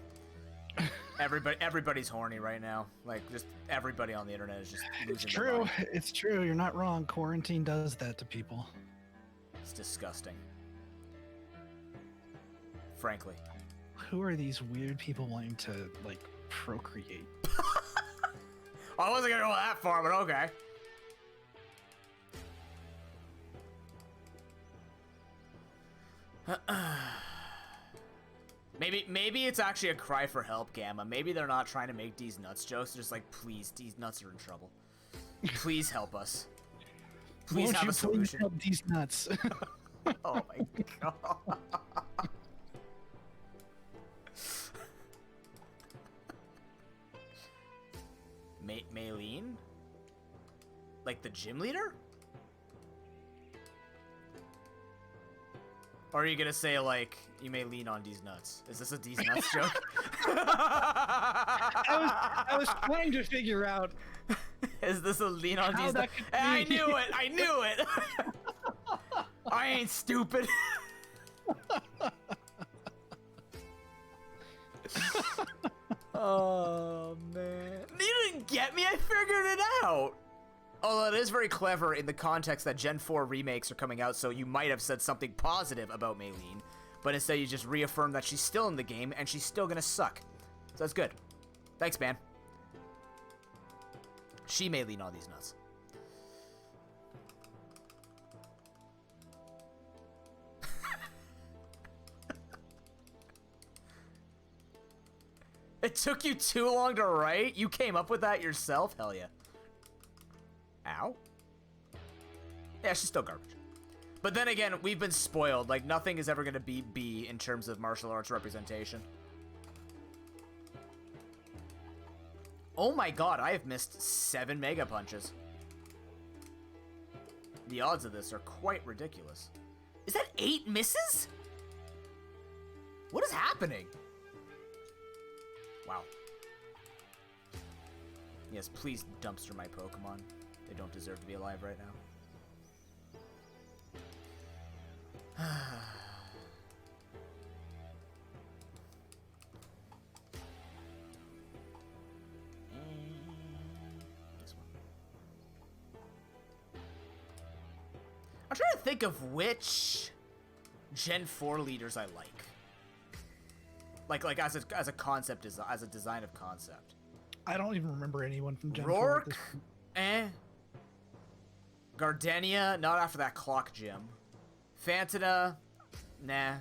everybody's horny right now. Like, just everybody on the internet is just losing It's their true. mind. It's true. You're not wrong. Quarantine does that to people. It's disgusting. Frankly. Who are these weird people wanting to, like, procreate? I wasn't gonna go that far, but okay. Maybe it's actually a cry for help, Gamma. Maybe they're not trying to make D's nuts jokes. They're just like, please, D's nuts are in trouble. Please help us. Please Won't have you a solution. Please help these nuts. Oh my god. Maylene? Like the gym leader? Or are you gonna say, like, you may lean on D's nuts? Is this a D's nuts joke? I was trying to figure out. Is this a lean on How D's that nuts? could I be. knew it! I knew it! I ain't stupid. Oh, man. You didn't get me? I figured it out! Although it is very clever in the context that Gen 4 remakes are coming out, so you might have said something positive about Maylene, but instead you just reaffirmed that she's still in the game and she's still gonna suck. So that's good. Thanks, man. She may lean on these nuts. It took you too long to write? You came up with that yourself? Hell yeah. Ow. Yeah, she's still garbage. But then again, we've been spoiled. Like, nothing is ever going to be B in terms of martial arts representation. Oh my god, I have missed 7 Mega Punches. The odds of this are quite ridiculous. Is that 8 misses? What is happening? Wow. Yes, please dumpster my Pokemon. They don't deserve to be alive right now. This one. I'm trying to think of which Gen 4 leaders I like. Like as a concept, as a design of concept. I don't even remember anyone from Gen 4 at Rourke, this point. Gardenia, not after that clock gym. Fantina, nah.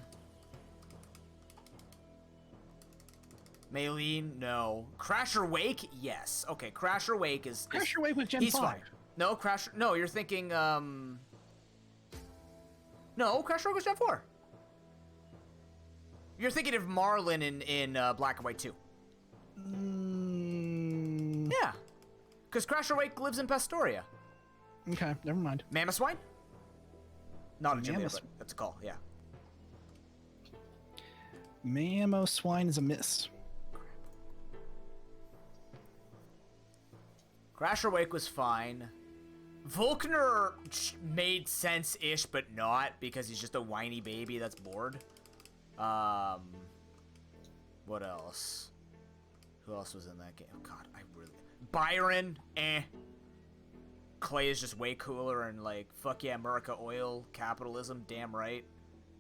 Maylene, no. Crasher Wake, yes. Okay, Crasher Wake is Crasher Wake with Gen he's 5. fine. No, Crasher, no, you're thinking, No, Crash Rogue was Gen 4. You're thinking of Marlin in Black and White 2. Yeah. Because Crasher Wake lives in Pastoria. Okay, never mind. Mamoswine? Not a gym leader, Mamoswine. but that's a call, yeah. Mamoswine is a miss. Crasher Wake was fine. Volkner made sense-ish, but not, because he's just a whiny baby that's bored. What else? Who else was in that game? Oh, God, I really... Byron, eh. Clay is just way cooler and, like, fuck yeah, America oil, capitalism, damn right.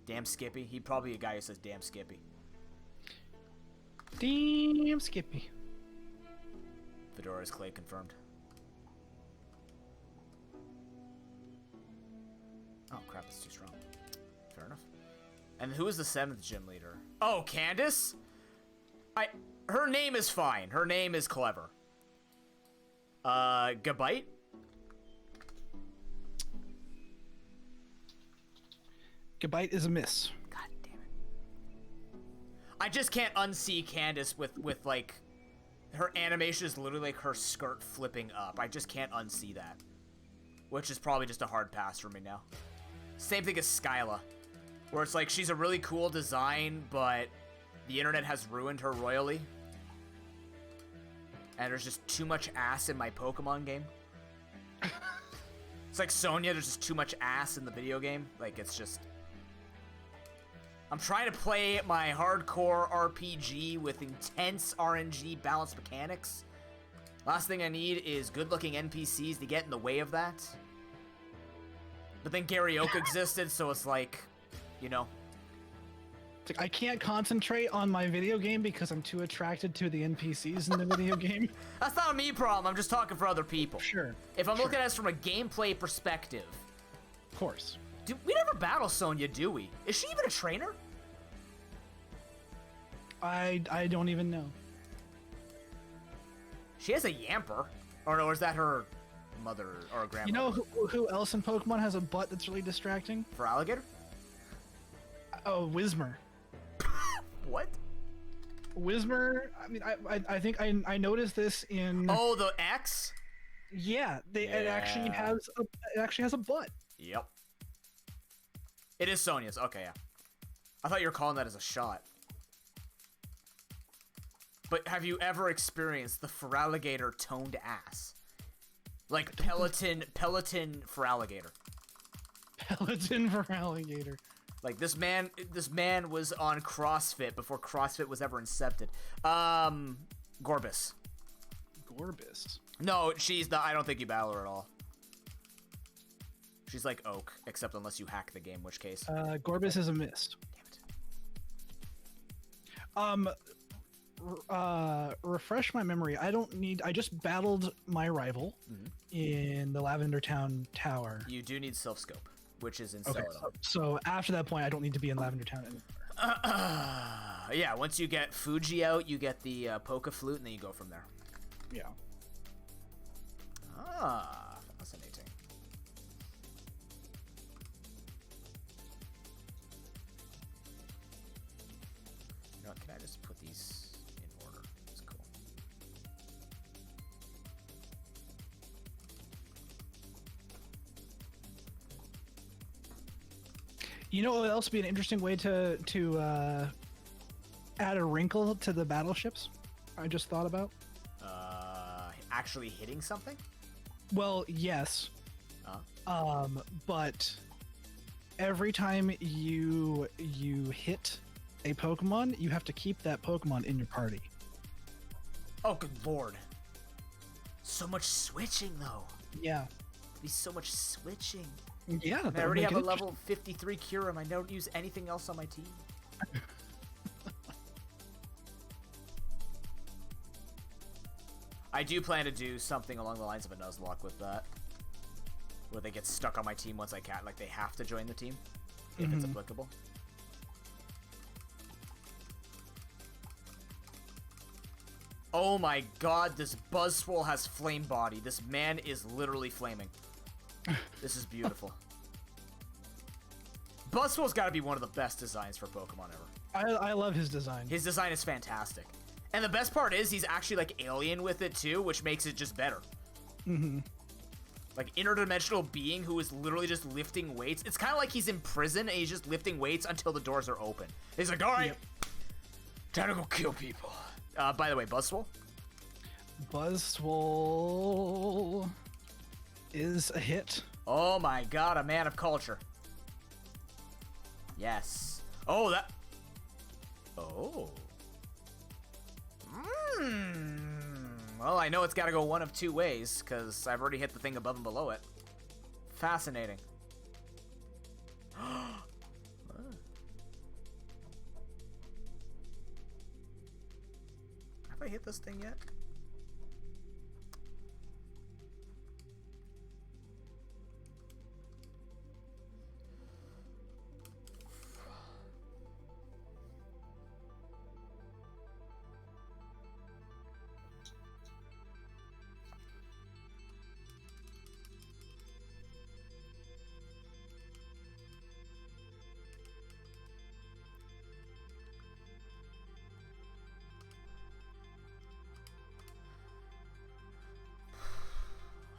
Damn Skippy. He'd probably be a guy who says damn Skippy. Damn Skippy. Fedora's Clay confirmed. Oh, crap, it's too strong. Fair enough. And who is the 7th gym leader? Oh, Candace? Her name is fine. Her name is clever. Gabite? Gabite is a miss. God damn it. I just can't unsee Candace with like, her animation is literally like her skirt flipping up. I just can't unsee that. Which is probably just a hard pass for me now. Same thing as Skyla. Where it's like, she's a really cool design, but the internet has ruined her royally. And there's just too much ass in my Pokemon game. It's like Sonya, there's just too much ass in the video game. Like, it's just... I'm trying to play my hardcore RPG with intense RNG balanced mechanics. Last thing I need is good-looking NPCs to get in the way of that. But then Gary Oak existed, so it's like, you know... It's like, I can't concentrate on my video game because I'm too attracted to the NPCs in the video game. That's not a me problem, I'm just talking for other people. Sure. If I'm looking at this from a gameplay perspective... Of course. We never battle Sonya, do we? Is she even a trainer? I don't even know. She has a Yamper. Or no, is that her mother or grandmother? You know who else in Pokemon has a butt that's really distracting? For Alligator? Oh, Whismer. What? Whismer, I mean, I think I noticed this in... Oh, the X? Yeah, it actually has a butt. Yep. It is Sonya's. Okay, yeah. I thought you were calling that as a shot. But have you ever experienced the Feraligatr toned ass? Like Peloton Feraligatr. Peloton for alligator. Like this man was on CrossFit before CrossFit was ever incepted. Gorbis. Gorbis. No, I don't think you battle her at all. She's like Oak, except unless you hack the game, in which case. Gorbis is a miss. Damn it. Refresh my memory. I just battled my rival in the Lavender Town Tower. You do need Self Scope, which is in Okay, Celadon. so after that point, I don't need to be in Lavender Town anymore. Yeah, once you get Fuji out, you get the Poke Flute, and then you go from there. Yeah. Ah, fascinating. You know what, can I just put these in order? It's cool. You know what would else be an interesting way to add a wrinkle to the battleships? I just thought about. Actually hitting something? Well, yes. But every time you hit a Pokemon, you have to keep that Pokemon in your party. Oh, good lord. So much switching, though. Yeah. There'd be so much switching. Yeah. I already have a level 53 Kyurem. I don't use anything else on my team. I do plan to do something along the lines of a Nuzlocke with that. Where they get stuck on my team once I can. Like, they have to join the team. If it's applicable. Oh my god, this Buzzswole has flame body. This man is literally flaming. This is beautiful. Buzzwole's got to be one of the best designs for Pokemon ever. I love his design. His design is fantastic. And the best part is he's actually like alien with it too, which makes it just better. Mm-hmm. Like interdimensional being who is literally just lifting weights. It's kind of like he's in prison and he's just lifting weights until the doors are open. He's like, all right, time to go kill people. By the way, Buzzwole? Buzzwole is a hit. Oh my god, a man of culture. Yes. Oh, that... Oh. Well, I know it's got to go one of two ways, because I've already hit the thing above and below it. Fascinating. Have I hit this thing yet?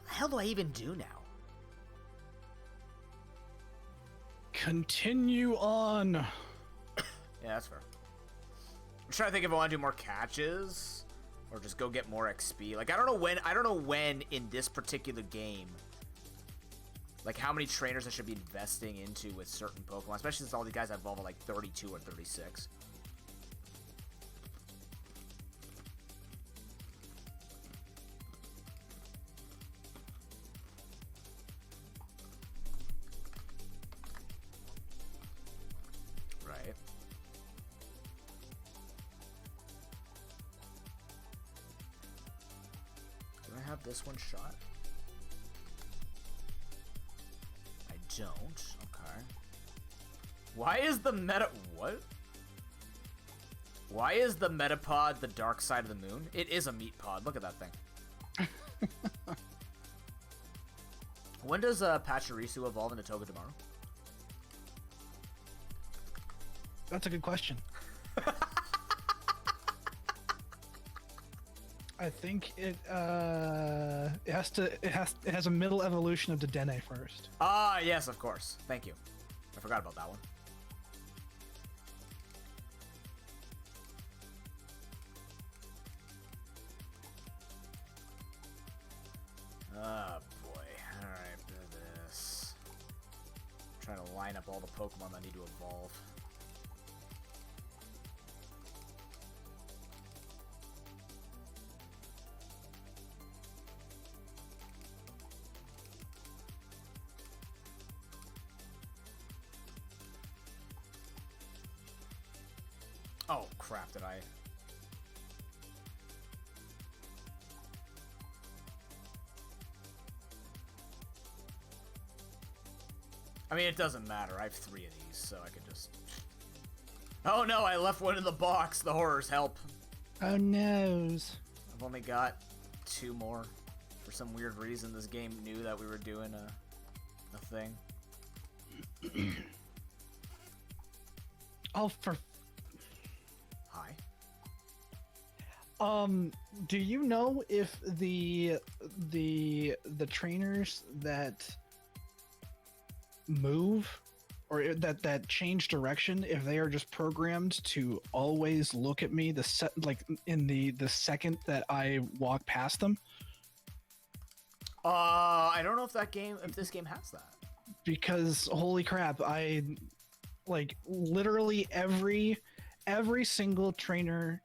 What the hell do I even do now? Continue on. Yeah, that's fair. I'm trying to think if I want to do more catches or just go get more XP. Like I don't know when in this particular game, like how many trainers I should be investing into with certain Pokemon, especially since all these guys evolve at like 32 or 36. Right. Do I have this one shot? I don't. Okay. Why is the meta... What? Why is the Metapod the dark side of the moon? It is a meat pod. Look at that thing. When does Pachirisu evolve into Togedemaru? That's a good question. I think it has a middle evolution of Dedenne first. Ah, yes, of course. Thank you. I forgot about that one. Oh boy. Alright, do this. I'm trying to line up all the Pokemon that need to evolve. Oh crap, did I... I mean, it doesn't matter. I have 3 of these, so I could just... Oh no, I left one in the box. The horrors help. Oh noes. I've only got 2 more. For some weird reason, this game knew that we were doing a thing. Oh, for... Hi. Do you know if the trainers that move or that change direction, if they are just programmed to always look at me in the second that I walk past them? I don't know if this game has that. Because holy crap, I like literally every single trainer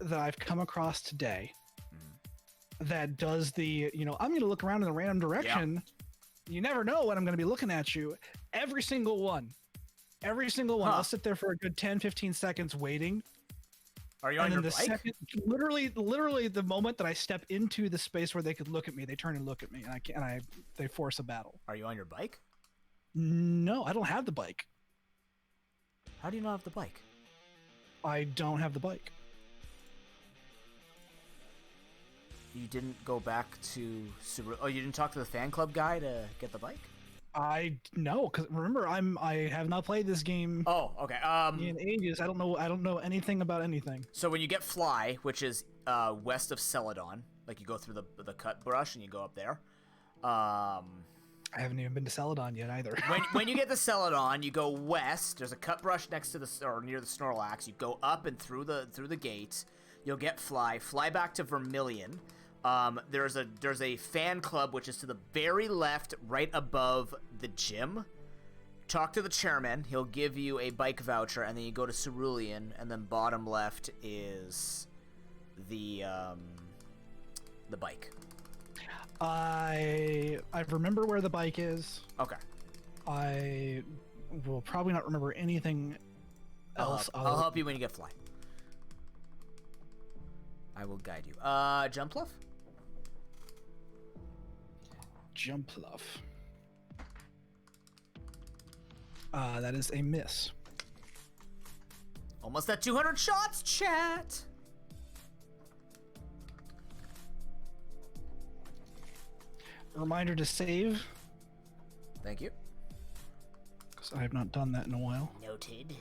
that I've come across today that does the, I'm going to look around in a random direction. Yeah. You never know when I'm going to be looking at you. Every single one. Huh. I'll sit there for a good 10, 15 seconds waiting. Are you on your bike? Literally the moment that I step into the space where they could look at me, they turn and look at me, and they force a battle. Are you on your bike? No, I don't have the bike. How do you not have the bike? I don't have the bike. You didn't go back to Subaru... Oh, you didn't talk to the fan club guy to get the bike? I know, because remember, I have not played this game Oh, okay. in ages. I don't know anything about anything. So when you get Fly, which is west of Celadon, like you go through the cut brush and you go up there. I haven't even been to Celadon yet either. When you get to Celadon, you go west. There's a cut brush next to or near the Snorlax. You go up and through the gate. You'll get Fly. Fly back to Vermilion. There's a fan club which is to the very left, right above the gym. Talk to the chairman. He'll give you a bike voucher, and then you go to Cerulean, and then bottom left is the bike. I remember where the bike is. Okay. I will probably not remember anything else. I'll help you when you get Fly. I will guide you. Jumpluff? Jumpluff. That is a miss. Almost at 200 shots, chat! Reminder to save, Thank you. because I have not done that in a while. Noted.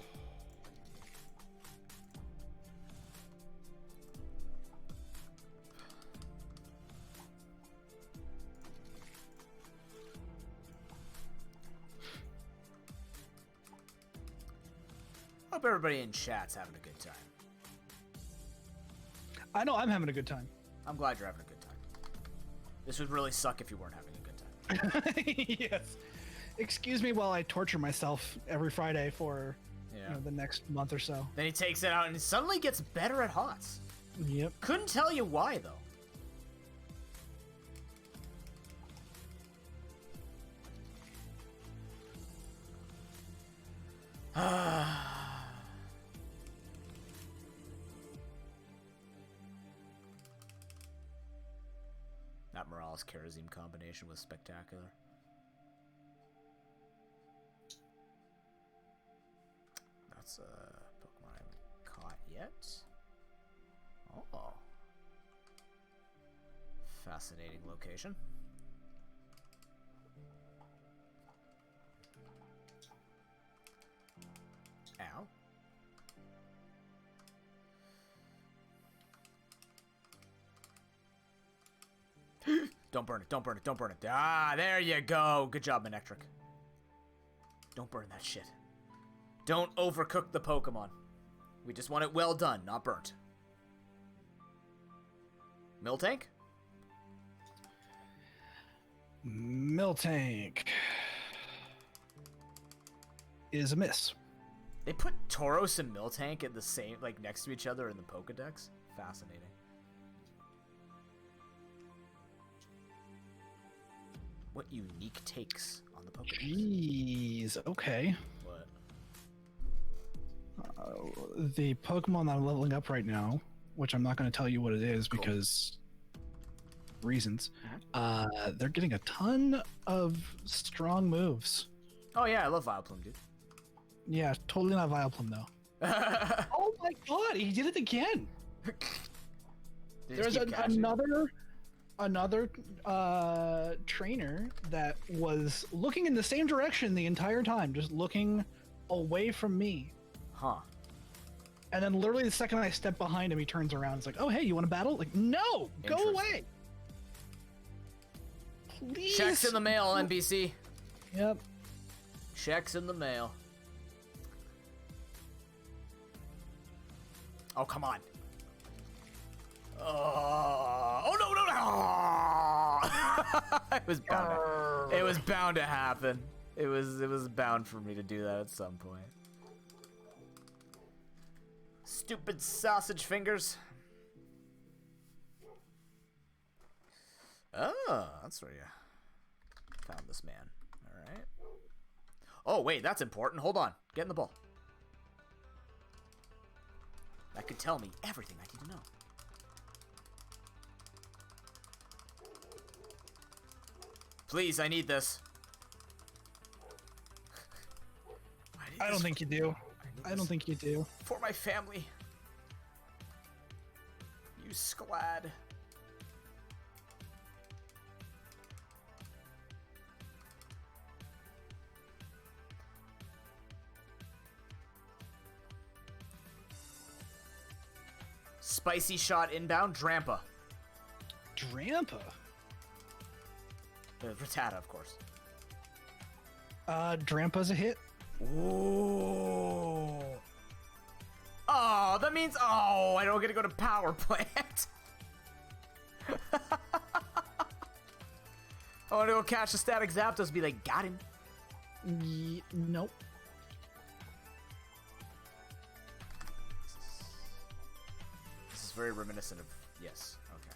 Hope everybody in chat's having a good time. I know I'm having a good time. I'm glad you're having a good time. This would really suck if you weren't having a good time. Yes. Excuse me while I torture myself every Friday for Yeah. the next month or so. Then he takes it out and suddenly gets better at HOTS. Yep. Couldn't tell you why, though. That Morales Karazim combination was spectacular. That's a Pokemon I haven't caught yet. Oh. Fascinating location. Ow. Don't burn it, don't burn it, don't burn it. Ah, there you go. Good job, Manectric. Don't burn that shit. Don't overcook the Pokemon. We just want it well done, not burnt. Miltank? Miltank is a miss. They put Tauros and Miltank in the same, like, next to each other in the Pokedex? Fascinating. What unique takes on the Pokedex? Jeez. Okay. What? The Pokemon that I'm leveling up right now, which I'm not going to tell you what it is because reasons, they're getting a ton of strong moves. Oh yeah, I love Vileplume, dude. Yeah, totally not Vileplume though. Oh my god, he did it again. There's another trainer that was looking in the same direction the entire time, just looking away from me. Huh. And then literally the second I step behind him, he turns around. It's like, oh, hey, you want to battle? Like, no, go away. Please. Checks in the mail, NBC. Yep. Checks in the mail. Oh, come on. Oh no, no, no. It was bound to happen. It was bound for me to do that at some point. Stupid sausage fingers. Oh, that's where you found this man. All right. Oh, wait, that's important. Hold on. Get in the ball. That could tell me everything I need to know. Please, I need this. I don't think you do. I don't think you do. For my family. You Sclad. Spicy shot inbound. Drampa. Drampa. Rattata, of course. Drampa's a hit. Ooh. Oh, that means I don't get to go to power plant. I want to go catch the static Zapdos. Be like, got him. Nope. This is very reminiscent of yes. Okay.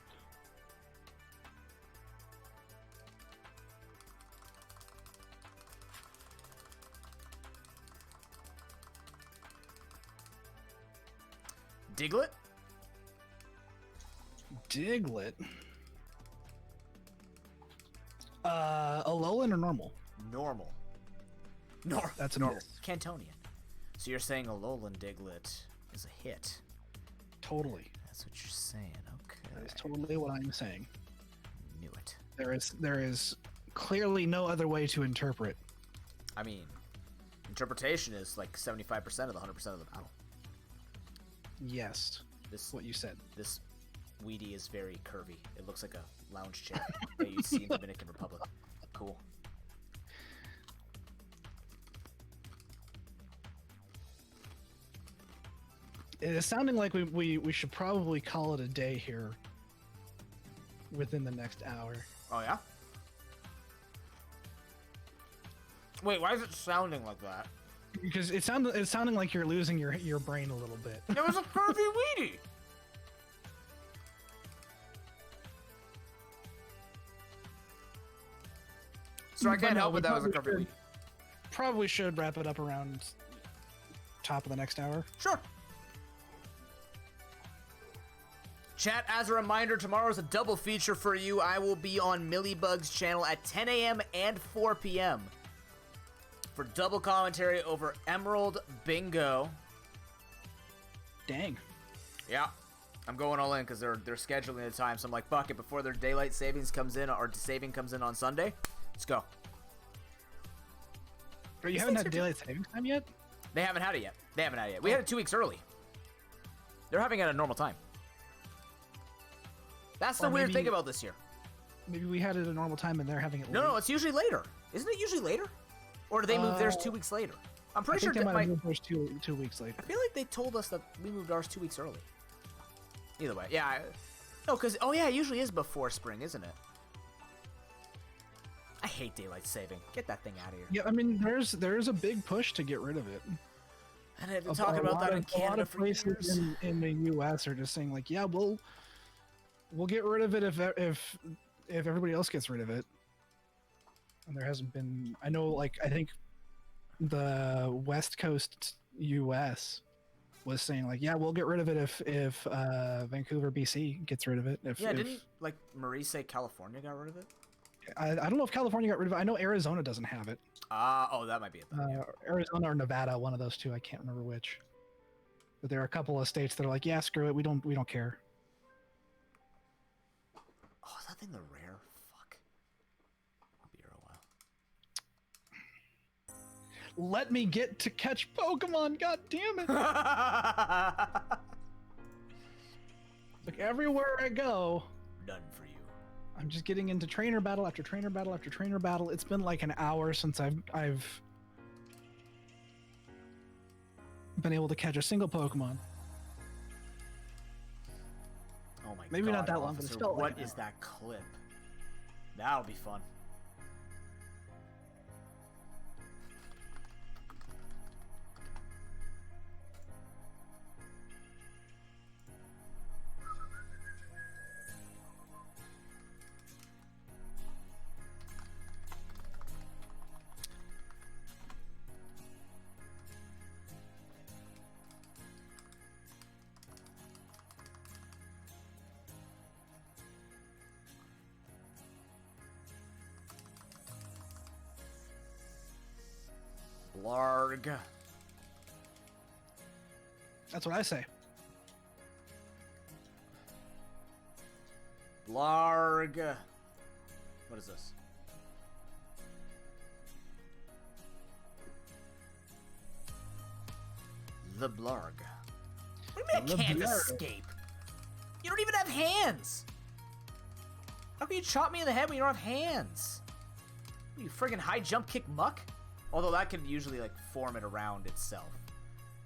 Diglett? Diglett. Alolan or normal? Normal. That's a normal. miss. Cantonian. So you're saying Alolan Diglett is a hit. Totally. That's what you're saying. Okay. That is totally what I'm saying. Knew it. There is clearly no other way to interpret. I mean, interpretation is like 75% of the 100% of the battle. Yes. This What you said. This Weedy is very curvy. It looks like a lounge chair that you see in the Dominican Republic. Cool. It is sounding like we should probably call it a day here within the next hour. Oh yeah? Wait, why is it sounding like that? Because it's sounding like you're losing your brain a little bit. It was a curvy Weedy! So I can't help it that was a curvy Weedy. Probably should wrap it up around top of the next hour. Sure. Chat, as a reminder, tomorrow's a double feature for you. I will be on Millibug's channel at 10 a.m. and 4 p.m. for double commentary over Emerald Bingo. Dang. Yeah, I'm going all in because they're scheduling the time. So I'm like, fuck it, before their daylight savings comes in or saving comes in on Sunday, let's go. But you haven't had daylight savings time yet? They haven't had it yet. We had it 2 weeks early. They're having it at a normal time. That's the weird thing about this year. Maybe we had it at a normal time and they're having it late. No, it's usually later. Isn't it usually later? Or do they move theirs 2 weeks later? I'm pretty sure they might move theirs two weeks later. I feel like they told us that we moved ours 2 weeks early. Either way, yeah. No, because, it usually is before spring, isn't it? I hate daylight saving. Get that thing out of here. Yeah, I mean, there's a big push to get rid of it. And I've been talking about that in Canada a lot of for years. places in the U.S. are just saying like, yeah, we'll get rid of it if everybody else gets rid of it. And there hasn't been. I know, like I think the West Coast U.S. was saying like, yeah, we'll get rid of it if Vancouver, BC gets rid of it. Didn't like Marie say California got rid of it? I don't know if California got rid of it. I know Arizona doesn't have it. That might be it. Arizona or Nevada, one of those two. I can't remember which. But there are a couple of states that are like, yeah, screw it. We don't care. Oh, is that thing the rare? Fuck. I'll be here a while. Let me get to catch Pokemon. God damn it! Like everywhere I go, None for you. I'm just getting into trainer battle after trainer battle after trainer battle. It's been like an hour since I've been able to catch a single Pokemon. Oh my god. Maybe not that long, but officer, it's still what like is that clip? That'll be fun. Larg. That's what I say. Blarg. What is this? The Blarg. What do you mean I can't escape? You don't even have hands! How can you chop me in the head when you don't have hands? What are you, friggin' high jump kick muck? Although that can usually, like, form it around itself.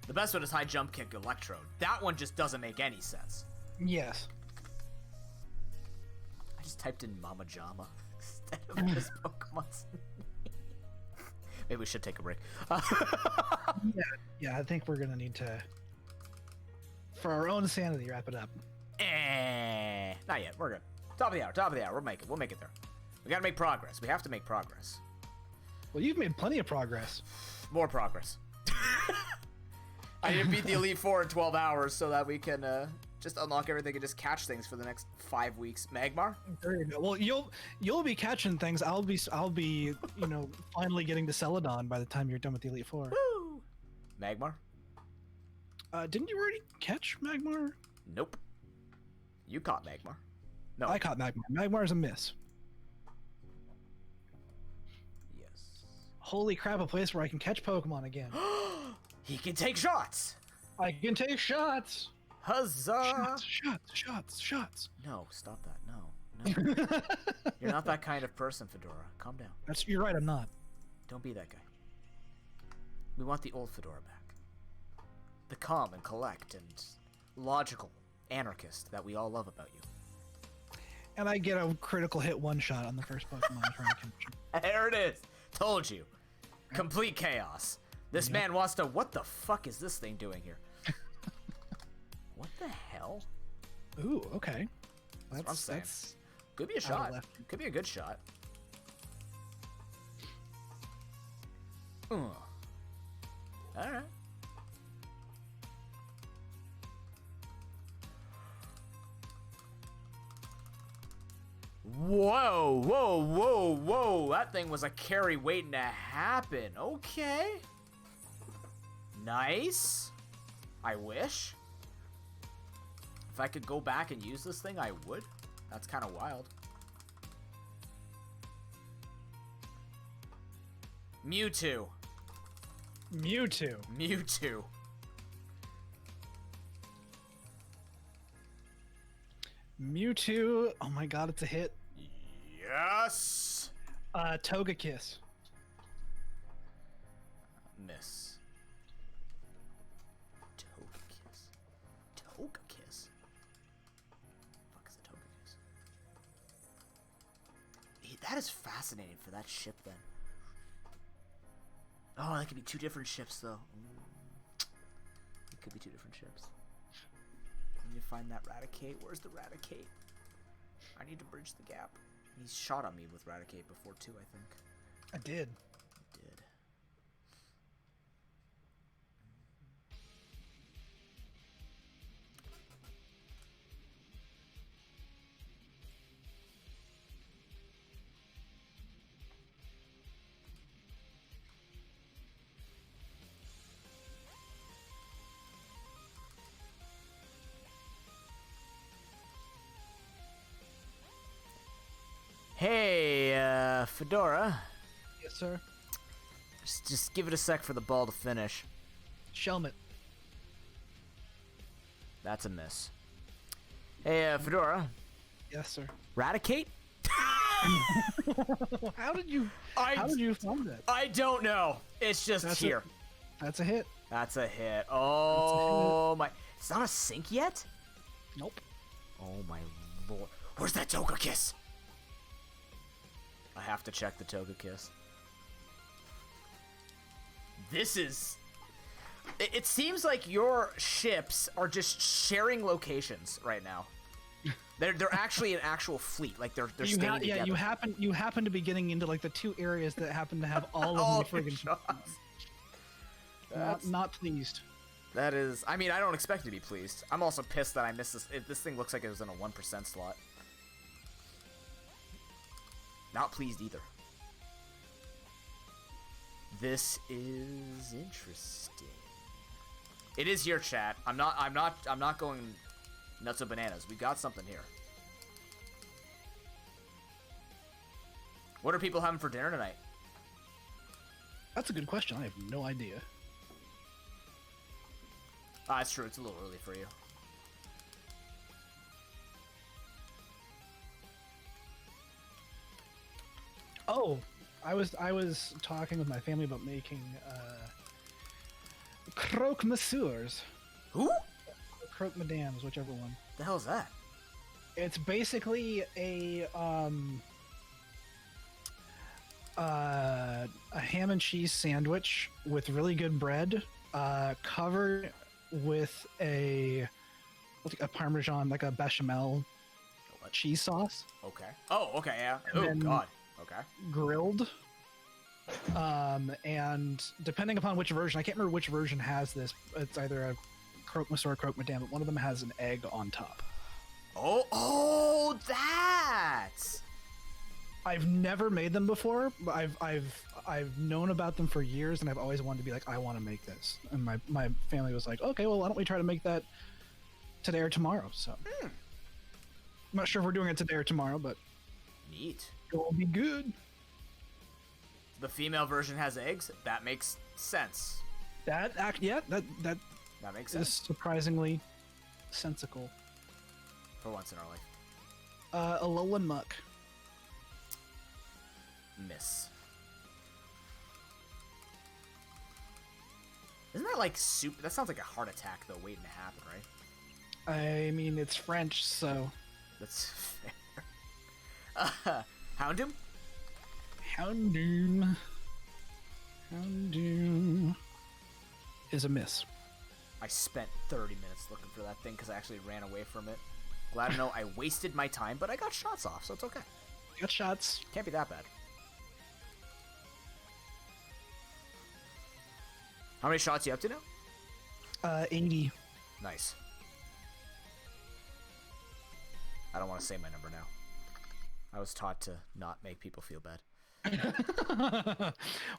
The best one is high jump kick electrode. That one just doesn't make any sense. Yes. I just typed in Mama Jama instead of this Pokemon's name. Maybe we should take a break. Yeah, I think we're gonna need to, for our own sanity, wrap it up. Not yet. We're good. Top of the hour. We'll make it there. We gotta make progress. We have to make progress. Well, you've made plenty of progress. More progress. I need to beat the Elite Four in 12 hours so that we can just unlock everything and just catch things for the next 5 weeks. Magmar? There you go. Well, you'll be catching things. I'll be finally getting to Celadon by the time you're done with the Elite Four. Woo! Magmar? Didn't you already catch Magmar? Nope. You caught Magmar. No. I caught Magmar. Magmar's a miss. Yes. Holy crap! A place where I can catch Pokemon again. He can take shots! I can take shots. Huzzah! Shots. No, stop that. No. You're not that kind of person, Fedora. Calm down. You're right. I'm not. Don't be that guy. We want the old Fedora back. The calm and collect and logical anarchist that we all love about you. And I get a critical hit one shot on the first Pokemon I try to capture. There it is. Told you. Complete chaos. This man wants to... What the fuck is this thing doing here? What the hell? Ooh, okay. That's what I'm saying. Could be a out of shot. left. Could be a good shot. All right. Whoa. That thing was a carry waiting to happen. Okay. Nice. I wish. If I could go back and use this thing, I would. That's kind of wild. Mewtwo. Mewtwo. Oh my god, it's a hit. Yes. Togekiss. Miss. Togekiss. Fuck is a Togekiss? That is fascinating for that ship then. Oh, that could be two different ships though. It could be two different ships. I need to find that Raticate. Where's the Raticate? I need to bridge the gap. He's shot on me with Raticate before too, I think. I did. Hey, Fedora. Yes, sir. Just give it a sec for the ball to finish. Shelmet. That's a miss. Hey, Fedora. Yes, sir. Raticate? How did you find that? I don't know. It's just here. That's a hit. That's a hit. Oh my. It's not a sink yet? Nope. Oh my lord. Where's that Togekiss? I have to check the Togekiss. This is... It seems like your ships are just sharing locations right now. They're actually an actual fleet. Like they're staying together. Yeah, you happen to be getting into like the two areas that happen to have all of the friggin' shots. Not pleased. That is... I mean, I don't expect to be pleased. I'm also pissed that I missed this. This thing looks like it was in a 1% slot. Not pleased either. This is interesting. It is your chat. I'm not going nuts or bananas. We got something here. What are people having for dinner tonight? That's a good question. I have no idea. Ah, it's true. It's a little early for you. Oh, I was talking with my family about making croque monsieur Who? or croque madames, whichever one. The hell's that? It's basically a ham and cheese sandwich with really good bread, covered with a parmesan, like a bechamel cheese sauce, Okay. Oh, okay, yeah. And Oh, then- God. Okay. grilled. And depending upon which version, I can't remember which version has this. It's either a croque monsieur or croque madame, but one of them has an egg on top. Oh, that! I've never made them before, but I've known about them for years, and I've always wanted to be like, I want to make this. And my family was like, okay, well, why don't we try to make that today or tomorrow? So I'm not sure if we're doing it today or tomorrow, but Neat. it'll be good. The female version has eggs? That makes sense. That That makes is sense. surprisingly sensical. For once in our life. Alolan Muck. Miss. Isn't that like super? That sounds like a heart attack, though, waiting to happen, right? I mean, it's French, so That's fair. Houndoom? Houndoom. Houndoom is a miss. I spent 30 minutes looking for that thing because I actually ran away from it. Glad to know I wasted my time, but I got shots off, so it's okay. Got shots. Can't be that bad. How many shots you up to now? 80. Nice. I don't want to say my number now. I was taught to not make people feel bad.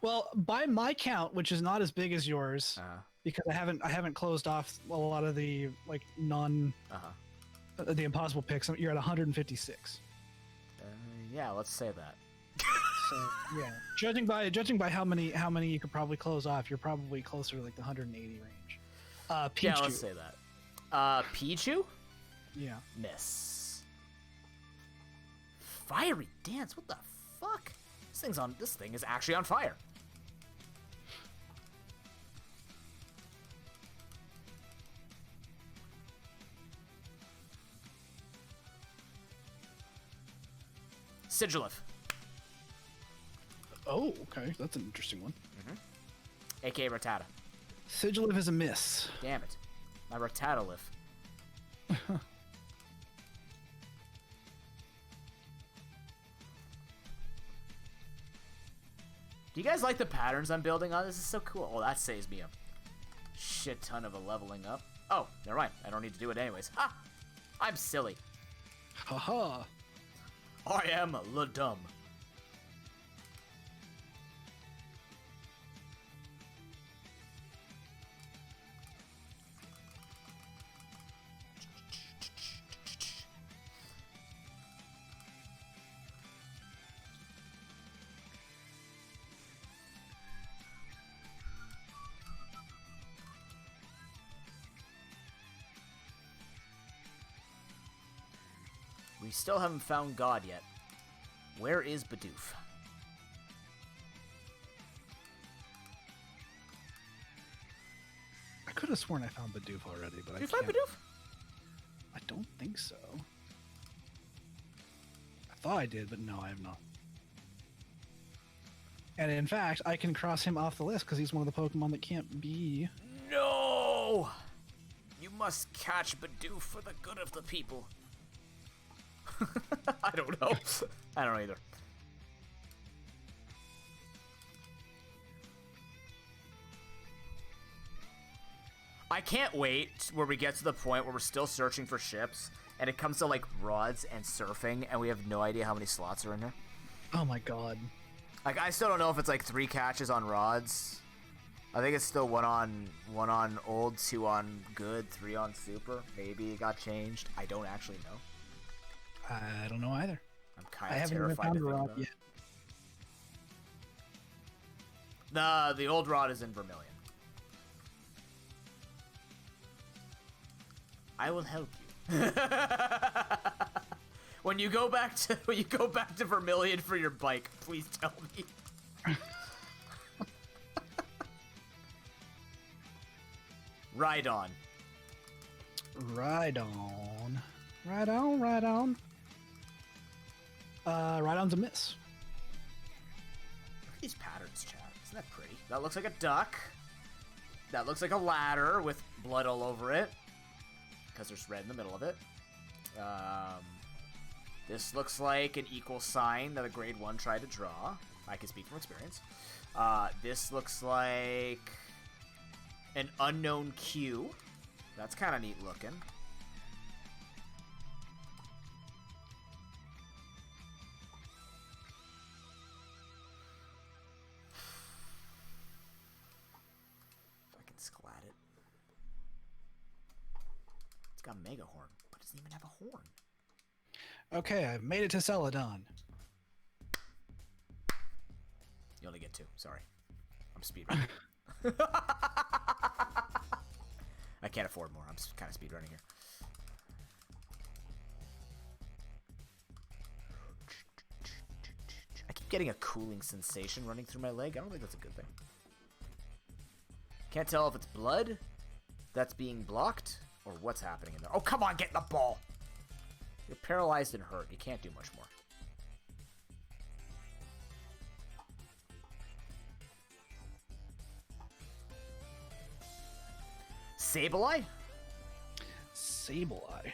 Well, by my count, which is not as big as yours, because I haven't closed off a lot of the like the impossible picks. You're at 156. Yeah, let's say that. So yeah, judging by how many you could probably close off, you're probably closer to like the 180 range. Pichu. Yeah, let's say that. Pichu? Yeah. Miss. Fiery dance? What the fuck? This thing is actually on fire. Sigilif. Oh, okay, that's an interesting one. A.K.A. Rattata. Sigilif is a miss. Damn it. My Rattatalif. Do you guys like the patterns I'm building on? This is so cool. Oh, that saves me a shit ton of a leveling up. Oh, never mind. I don't need to do it anyways. Ha! I'm silly. Haha. I am le dumb. We still haven't found God yet. Where is Bidoof? I could have sworn I found Bidoof already, but Did you find can't. Bidoof? I don't think so. I thought I did, but no, I have not. And in fact, I can cross him off the list because he's one of the Pokemon that can't be. No! You must catch Bidoof for the good of the people. I don't know. I don't know either. I can't wait where we get to the point where we're still searching for ships and it comes to like rods and surfing and we have no idea how many slots are in there. Oh my god. Like I still don't know if it's like 3 catches on rods. I think it's still one on old, 2 on good, 3 on super. Maybe it got changed. I don't actually know. I don't know either. I'm kind I of haven't even terrified found to a think rod about yet. it. The old rod is in Vermilion. I will help you. When you go back to Vermilion for your bike, please tell me. Ride on. Right on. Right on, right on. Right on's a miss. Look at these patterns, chat. Isn't that pretty? That looks like a duck. That looks like a ladder with blood all over it. Because there's red in the middle of it. This looks like an equal sign that a grade 1 tried to draw. I can speak from experience. This looks like an unknown Q. That's kind of neat looking. Fucking sklat it. It's got a mega horn, but it doesn't even have a horn. Okay, I've made it to Celadon. You only get 2. Sorry. I'm speedrunning. I can't afford more. I'm kind of speedrunning here. I keep getting a cooling sensation running through my leg. I don't think that's a good thing. Can't tell if it's blood that's being blocked or what's happening in there. Oh, come on, get in the ball. You're paralyzed and hurt. You can't do much more. Sableye? Sableye.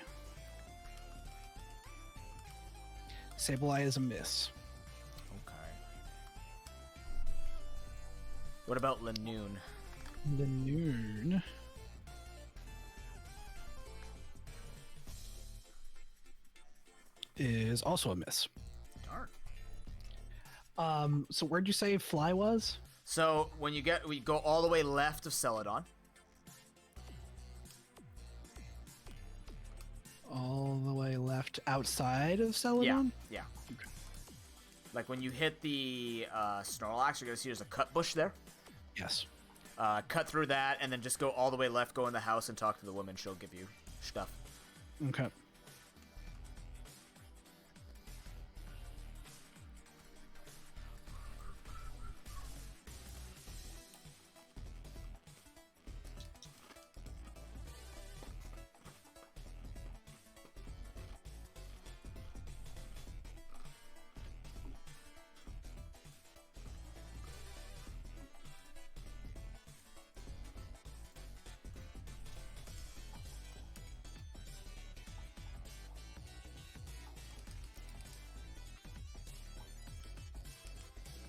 Sableye is a miss. Okay. What about Lanoon? Lanoon. Is also a miss. Darn. So where'd you say Fly was? So when we go all the way left of Celadon. All the way left outside of Celadon? Yeah. Okay. Like when you hit the Snorlax, you're gonna see there's a cut bush there. Yes. Cut through that, and then just go all the way left, go in the house, and talk to the woman. She'll give you stuff. Okay.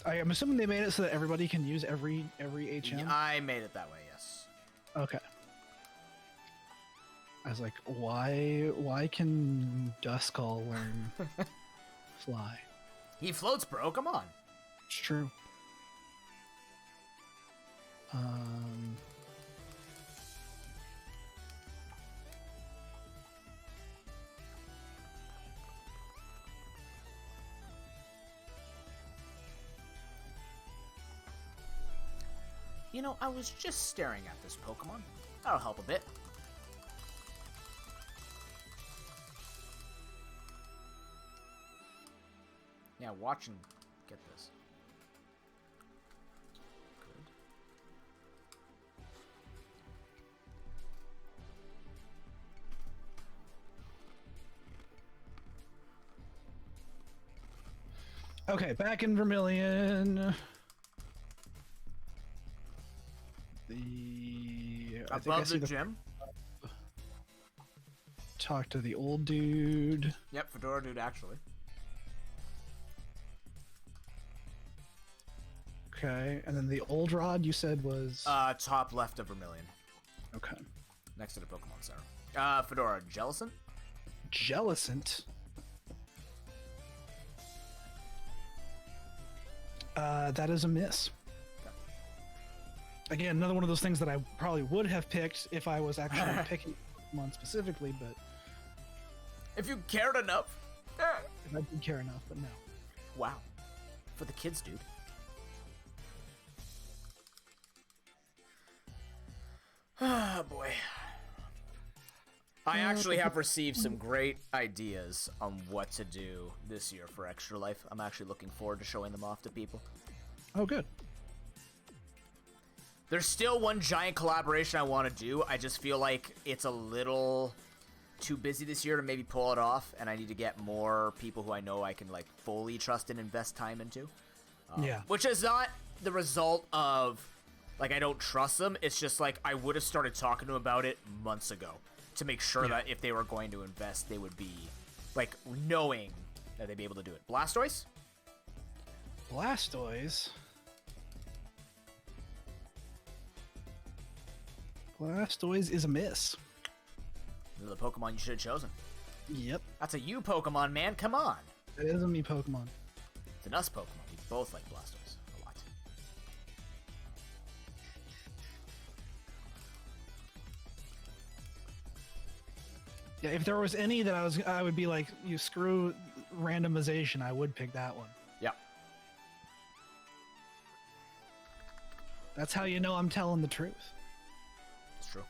I'm assuming they made it so that everybody can use every HM. I made it that way, yes. Okay. I was like, why can Duskull learn fly? He floats, bro. Come on. It's true. You know, I was just staring at this Pokemon. That'll help a bit. Yeah, watch and get this. Good. Okay, back in Vermilion. Above the gym. Talk to the old dude. Yep, Fedora dude, actually. Okay, and then the old rod you said was top left of Vermilion. Okay. Next to the Pokemon Center. Fedora, Jellicent? Jellicent. That is a miss. Again, another one of those things that I probably would have picked if I was actually picking Pokemon specifically, but... If you cared enough. If I did care enough, but no. Wow. For the kids, dude. Oh, boy. I actually have received some great ideas on what to do this year for Extra Life. I'm actually looking forward to showing them off to people. Oh, good. There's still one giant collaboration I want to do. I just feel like it's a little too busy this year to maybe pull it off, and I need to get more people who I know I can like fully trust and invest time into. Yeah. Which is not the result of like I don't trust them. It's just like I would have started talking to them about it months ago to make sure that if they were going to invest, they would be like knowing that they'd be able to do it. Blastoise? Blastoise. Blastoise is a miss. These are the Pokemon you should have chosen. Yep. That's a you Pokemon, man. Come on. It is a me Pokemon. It's an us Pokemon. We both like Blastoise a lot. Yeah, if there was any that I would be like, you screw randomization, I would pick that one. Yeah. That's how you know I'm telling the truth. It's true.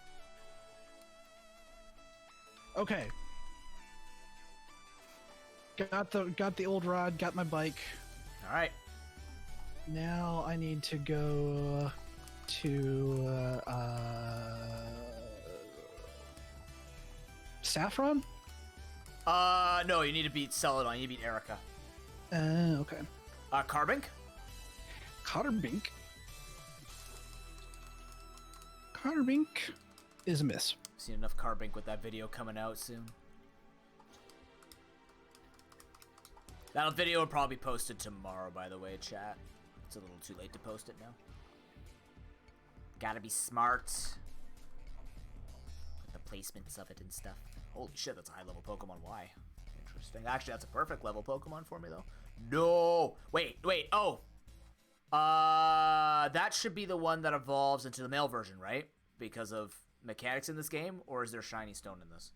Okay. Got the old rod, got my bike. All right. Now I need to go to Saffron? No, you need to beat Celadon. You need to beat Erica. Okay. Carbink? Cotterbink. Cotterbink is a miss. Seen enough Carbink with that video coming out soon. That video will probably be posted tomorrow, by the way, chat. It's a little too late to post it now. Gotta be smart with the placements of it and stuff. Holy shit, that's a high-level Pokemon Y. Interesting. Actually, that's a perfect level Pokemon for me, though. No! Wait, oh! That should be the one that evolves into the male version, right? Because of mechanics in this game? Or is there Shiny Stone in this?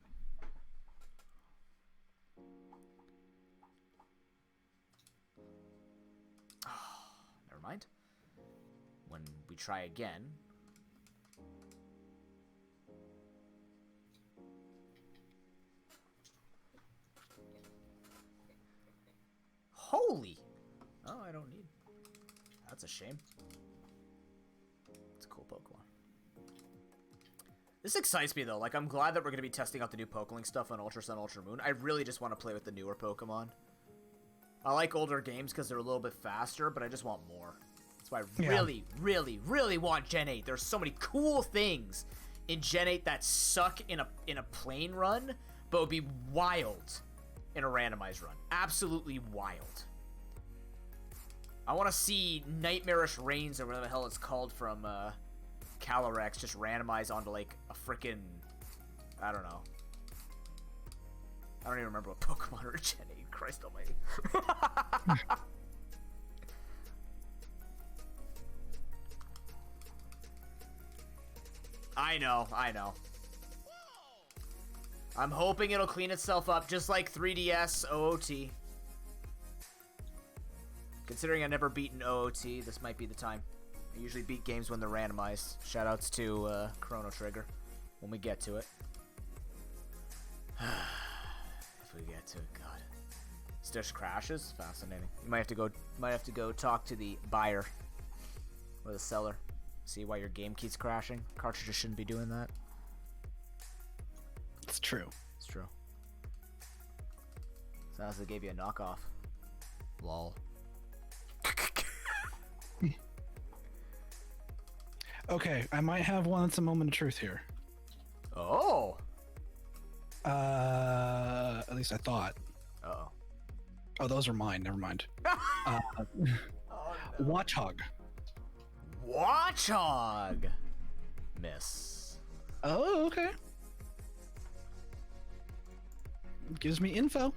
Never mind. When we try again... Holy! Oh, I don't need... That's a shame. It's a cool Pokemon. This excites me, though. Like, I'm glad that we're going to be testing out the new Pokelink stuff on Ultra Sun, Ultra Moon. I really just want to play with the newer Pokemon. I like older games because they're a little bit faster, but I just want more. That's why I really, really, really want Gen 8. There's so many cool things in Gen 8 that suck in a plain run, but would be wild in a randomized run. Absolutely wild. I want to see Nightmarish Reigns, or whatever the hell it's called, from Calyrex just randomized onto, like, a frickin'... I don't know. I don't even remember what Pokemon are Gen 8. Christ almighty. I know. I'm hoping it'll clean itself up, just like 3DS OOT. Considering I've never beaten OOT, this might be the time. I usually beat games when they're randomized. Shoutouts to Chrono Trigger when we get to it. If we get to it, God. Stish crashes? Fascinating. You might have to go talk to the buyer or the seller. See why your game keeps crashing. Cartridges shouldn't be doing that. It's true. It's true. Sounds like they gave you a knockoff. Lol. Okay, I might have one that's a moment of truth here. Oh. At least I thought. Uh-oh. Oh, those are mine. Never mind. Oh, no. Watchog. Watchog. Miss. Oh, okay. Gives me info.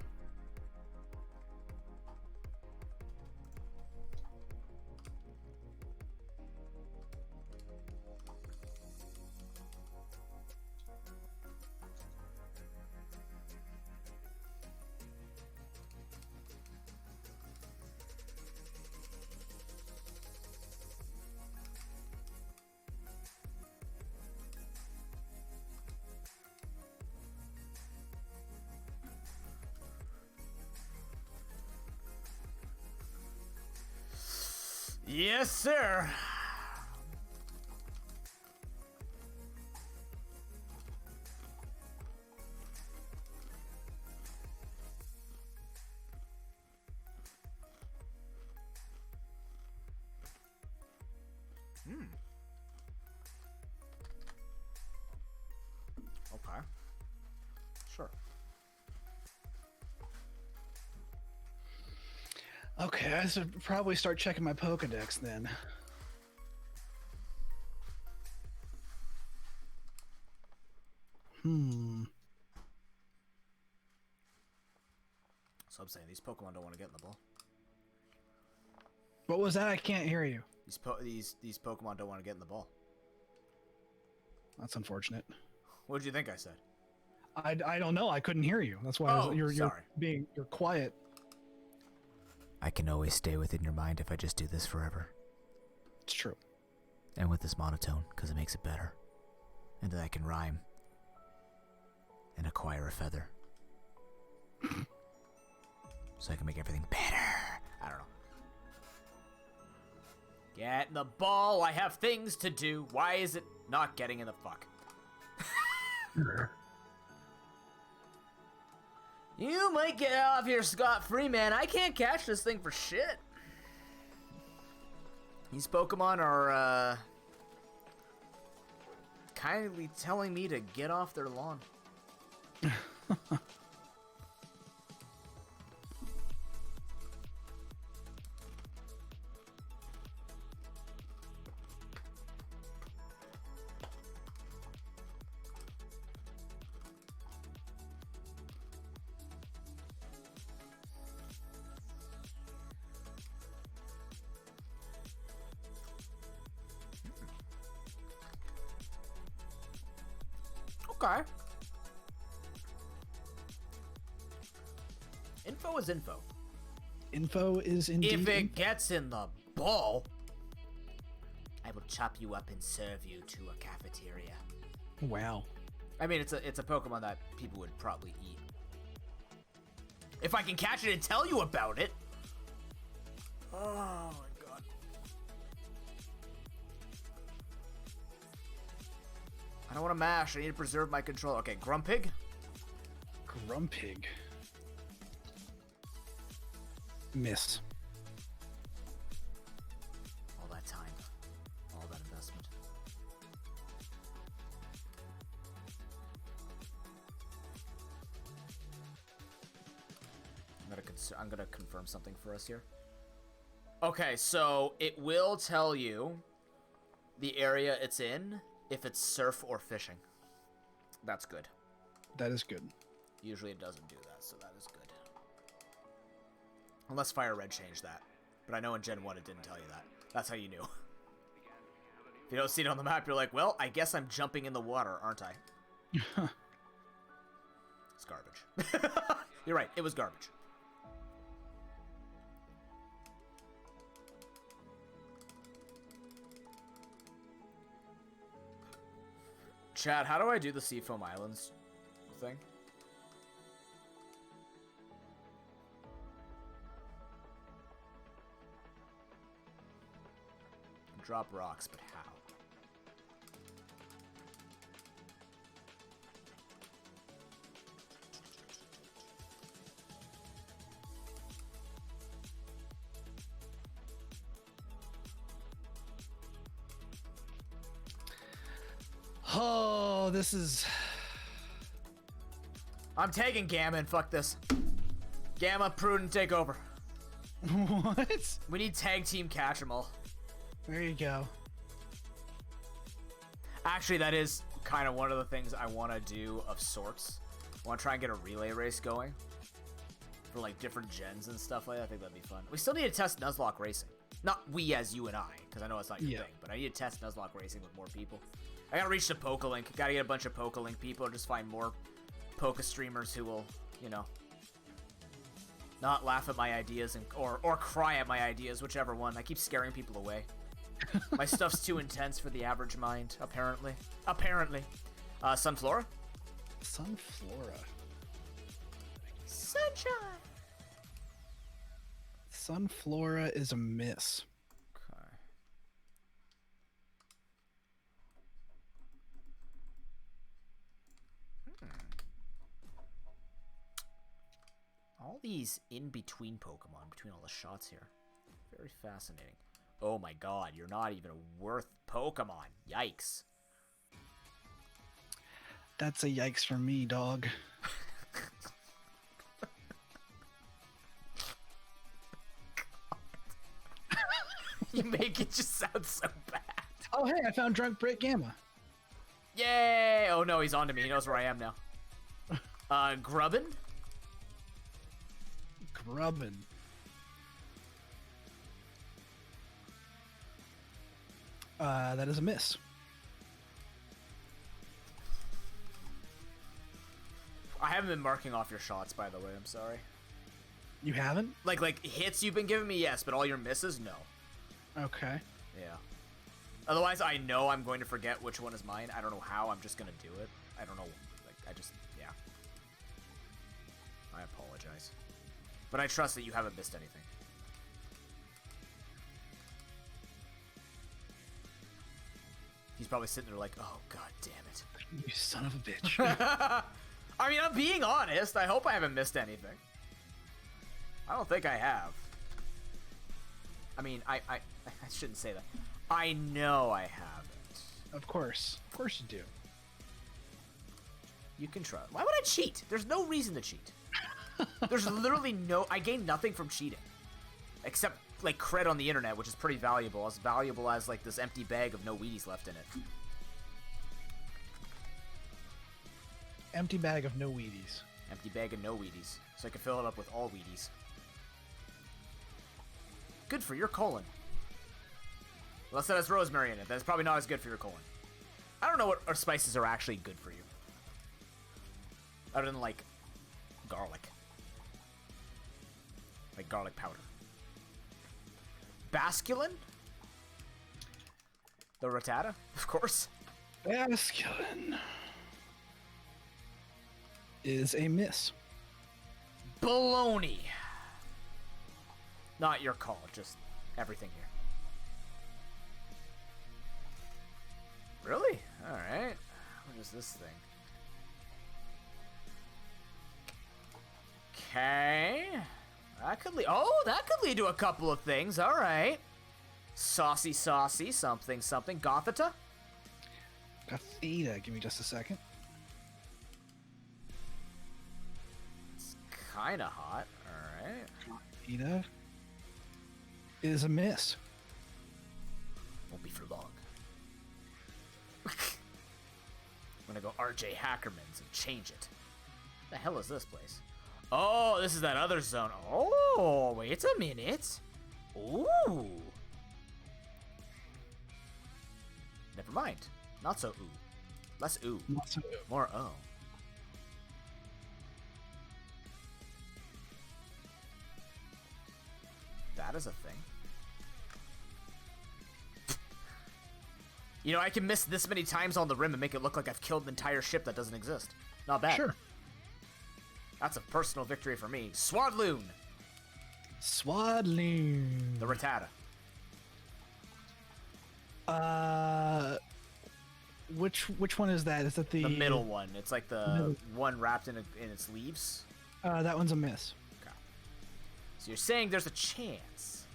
Yes, sir. Okay. Sure. Okay, I should probably start checking my Pokedex then. So I'm saying these Pokemon don't want to get in the ball. What was that? I can't hear you. These Pokemon don't want to get in the ball. That's unfortunate. What did you think I said? I don't know. I couldn't hear you. That's why sorry. you're quiet. I can always stay within your mind if I just do this forever. It's true. And with this monotone, because it makes it better. And then I can rhyme. And acquire a feather. So I can make everything better. I don't know. Get in the ball. I have things to do. Why is it not getting in the fuck? You might get off here scot-free, man. I can't catch this thing for shit. These Pokemon are, kindly telling me to get off their lawn. Okay. Info is info. Info is indeed. If it gets in the ball, I will chop you up and serve you to a cafeteria. Wow. I mean, it's a Pokemon that people would probably eat. If I can catch it and tell you about it. Oh my god. I don't want to mash. I need to preserve my control. Okay, Grumpig. Grumpig. Miss. All that time. All that investment. I'm gonna confirm something for us here. Okay, so it will tell you the area it's in if it's surf or fishing. That's good. That is good. Usually it doesn't do that, so that is good. Unless Fire Red changed that. But I know in Gen 1 it didn't tell you that. That's how you knew. If you don't see it on the map, you're like, well, I guess I'm jumping in the water, aren't I? It's garbage. You're right, it was garbage. Chad, how do I do the Seafoam Islands thing? Drop rocks, but how? Oh, this is... I'm taking Gamma and fuck this. Gamma, Prudent, take over. What? We need tag team catch 'em all. There you go. Actually, that is kind of one of the things I want to do of sorts. I want to try and get a relay race going for like different gens and stuff like that. I think that'd be fun. We still need to test Nuzlocke racing. Not we as you and I, because I know it's not your thing, but I need to test Nuzlocke racing with more people. I gotta reach the Pokelink. Gotta get a bunch of Pokelink people, or just find more Poke streamers who will, you know, not laugh at my ideas and or cry at my ideas, whichever one. I keep scaring people away. My stuff's too intense for the average mind, apparently. Apparently. Sunflora? Sunflora. Sunshine! Sunflora is a miss. Okay. All these in-between Pokemon, between all the shots here. Very fascinating. Oh my god, you're not even a worth Pokemon. Yikes. That's a yikes for me, dog. You make it just sound so bad. Oh, hey, I found Drunk Brit Gamma. Yay! Oh no, he's on to me. He knows where I am now. Grubbin? Grubbin. That is a miss. I haven't been marking off your shots, by the way. I'm sorry. You haven't? Like hits you've been giving me, yes, but all your misses, no. Okay. Yeah. Otherwise, I know I'm going to forget which one is mine. I don't know how. I'm just going to do it. I don't know. Like, yeah. I apologize. But I trust that you haven't missed anything. He's probably sitting there like, oh, god damn it. You son of a bitch. I mean, I'm being honest. I hope I haven't missed anything. I don't think I have. I mean, I shouldn't say that. I know I haven't. Of course. Of course you do. You can try. Why would I cheat? There's no reason to cheat. There's literally no... I gain nothing from cheating. Except, like, cred on the internet, which is pretty valuable. As valuable as, like, this empty bag of no Wheaties left in it. Empty bag of no Wheaties. Empty bag of no Wheaties. So I can fill it up with all Wheaties. Good for your colon. Unless that has rosemary in it. That's probably not as good for your colon. I don't know what spices are actually good for you. Other than, like, garlic. Like garlic powder. Basculin? The Rattata, of course. Basculin is a miss. Baloney. Not your call, just everything here. Really? Alright. What is this thing? Okay. That could lead... Oh, that could lead to a couple of things. Alright. Saucy, something. Gothita? Gothita. Give me just a second. It's kind of hot. Alright. Gothita is a miss. Won't be for long. I'm gonna go RJ Hackerman's and change it. The hell is this place? Oh, this is that other zone. Oh, wait a minute. Ooh. Never mind. Not so ooh. Less ooh. Not so ooh. More oh. That is a thing. You know, I can miss this many times on the rim and make it look like I've killed an entire ship that doesn't exist. Not bad. Sure. That's a personal victory for me. Swadloon! Swadloon. The Rattata. Which one is that? Is that the middle one. It's like the one wrapped in its leaves. That one's a miss. Okay. So you're saying there's a chance.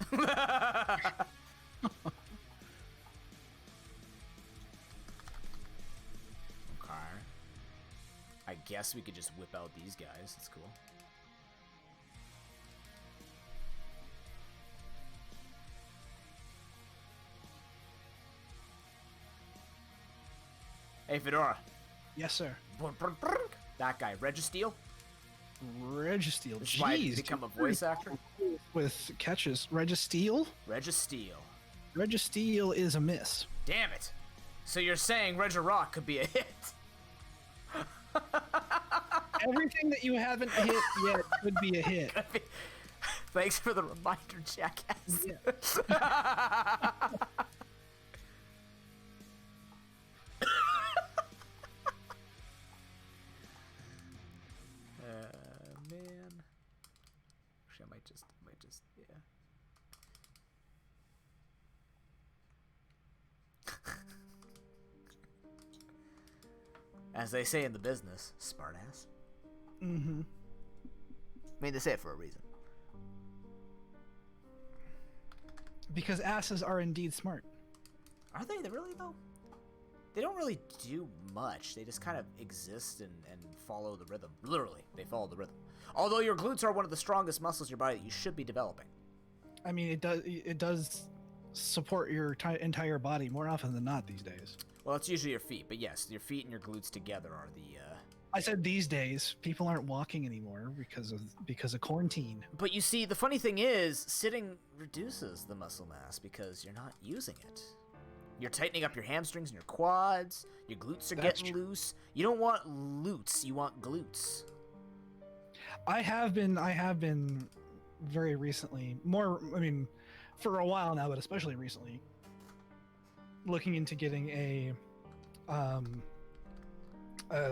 I guess we could just whip out these guys. That's cool. Hey, Fedora. Yes, sir. That guy, Registeel. Registeel. This is why I become a voice actor. With catches. Registeel? Registeel. Registeel is a miss. Damn it. So you're saying Regirock could be a hit? Everything that you haven't hit yet could be a hit. Thanks for the reminder, jackass. Yeah. Man. Actually, I might just, yeah. As they say in the business, smartass. Mm-hmm. I mean, they say it for a reason. Because asses are indeed smart. Are they? They really, though? They don't really do much. They just kind of exist and follow the rhythm. Literally, they follow the rhythm. Although your glutes are one of the strongest muscles in your body that you should be developing. I mean, it does support your entire body more often than not these days. Well, it's usually your feet, but yes, your feet and your glutes together are the... I said these days. People aren't walking anymore because of quarantine. But you see, the funny thing is, sitting reduces the muscle mass because you're not using it. You're tightening up your hamstrings and your quads. Your glutes are getting loose. You don't want lutes. You want glutes. I have been very recently, for a while now, but especially recently, looking into getting a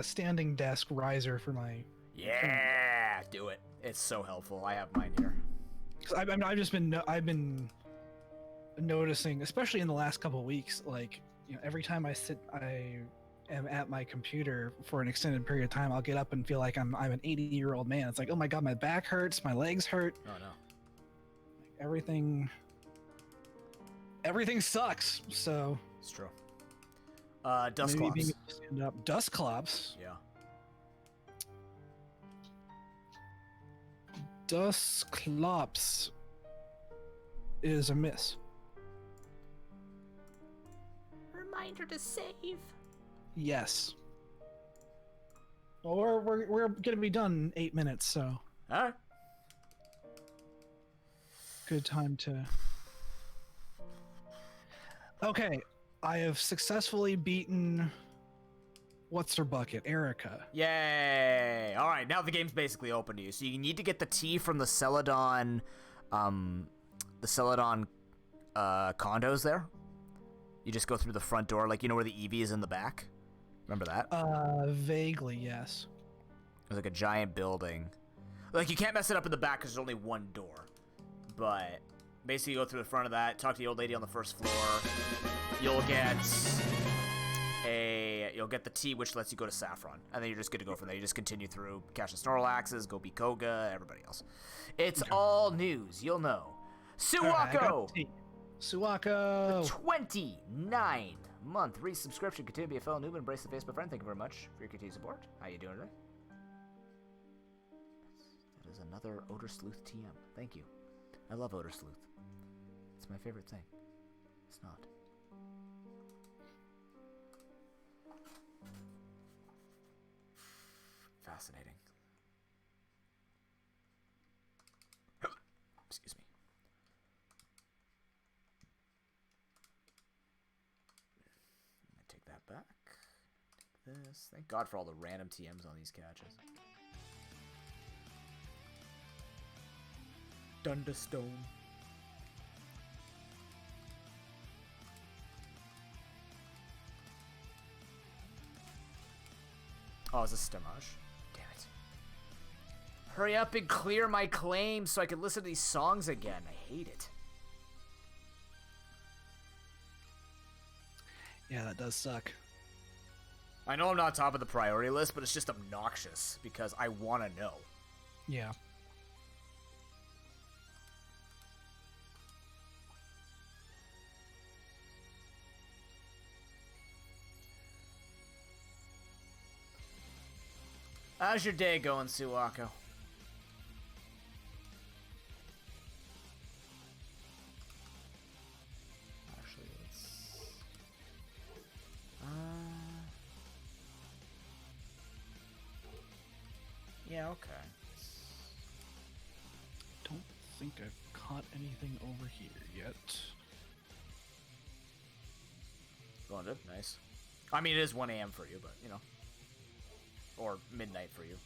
standing desk riser for my... Yeah, do it. It's so helpful. I have mine here. I've been noticing, especially in the last couple of weeks, like, every time I am at my computer for an extended period of time, I'll get up and feel like I'm an 80-year-old man. It's like, oh my god, my back hurts, my legs hurt. Oh no. Everything sucks. So It's true. Dust maybe being clops. able to stand up. Dust clops. Yeah. Dust clops is a miss. Reminder to save. Yes. Or we're gonna be done in 8 minutes, so All right. good time to... Okay, I have successfully beaten... What's her bucket? Erica. Yay! All right, now the game's basically open to you. So you need to get the tea from the Celadon, condos there. You just go through the front door, like, where the Eevee is in the back. Remember that? Vaguely, yes. There's like a giant building. Like, you can't mess it up in the back because there's only one door. But basically, you go through the front of that, talk to the old lady on the first floor. You'll get the tea, which lets you go to Saffron. And then you're just good to go from there. You just continue through, catch the Snorlaxes, go beat Koga, everybody else. It's all news. You'll know. Suwako! Suwako! 29-month resubscription. Continue to be a fellow noob and embrace the Facebook friend. Thank you very much for your continued support. How you doing today? That is another Odor Sleuth TM. Thank you. I love Odor Sleuth. It's my favorite thing. It's not. Fascinating. Excuse me. I'm gonna take that back. Take this. Thank God for all the random TMs on these catches. Thunderstone. Oh, is this Stemage? Damn it. Hurry up and clear my claim so I can listen to these songs again. I hate it. Yeah, that does suck. I know I'm not top of the priority list, but it's just obnoxious because I want to know. Yeah. How's your day going, Suwako? Actually, let's... Yeah, okay. Don't think I've caught anything over here yet. Going good? Nice. I mean, it is 1 a.m. for you, but, or midnight for you.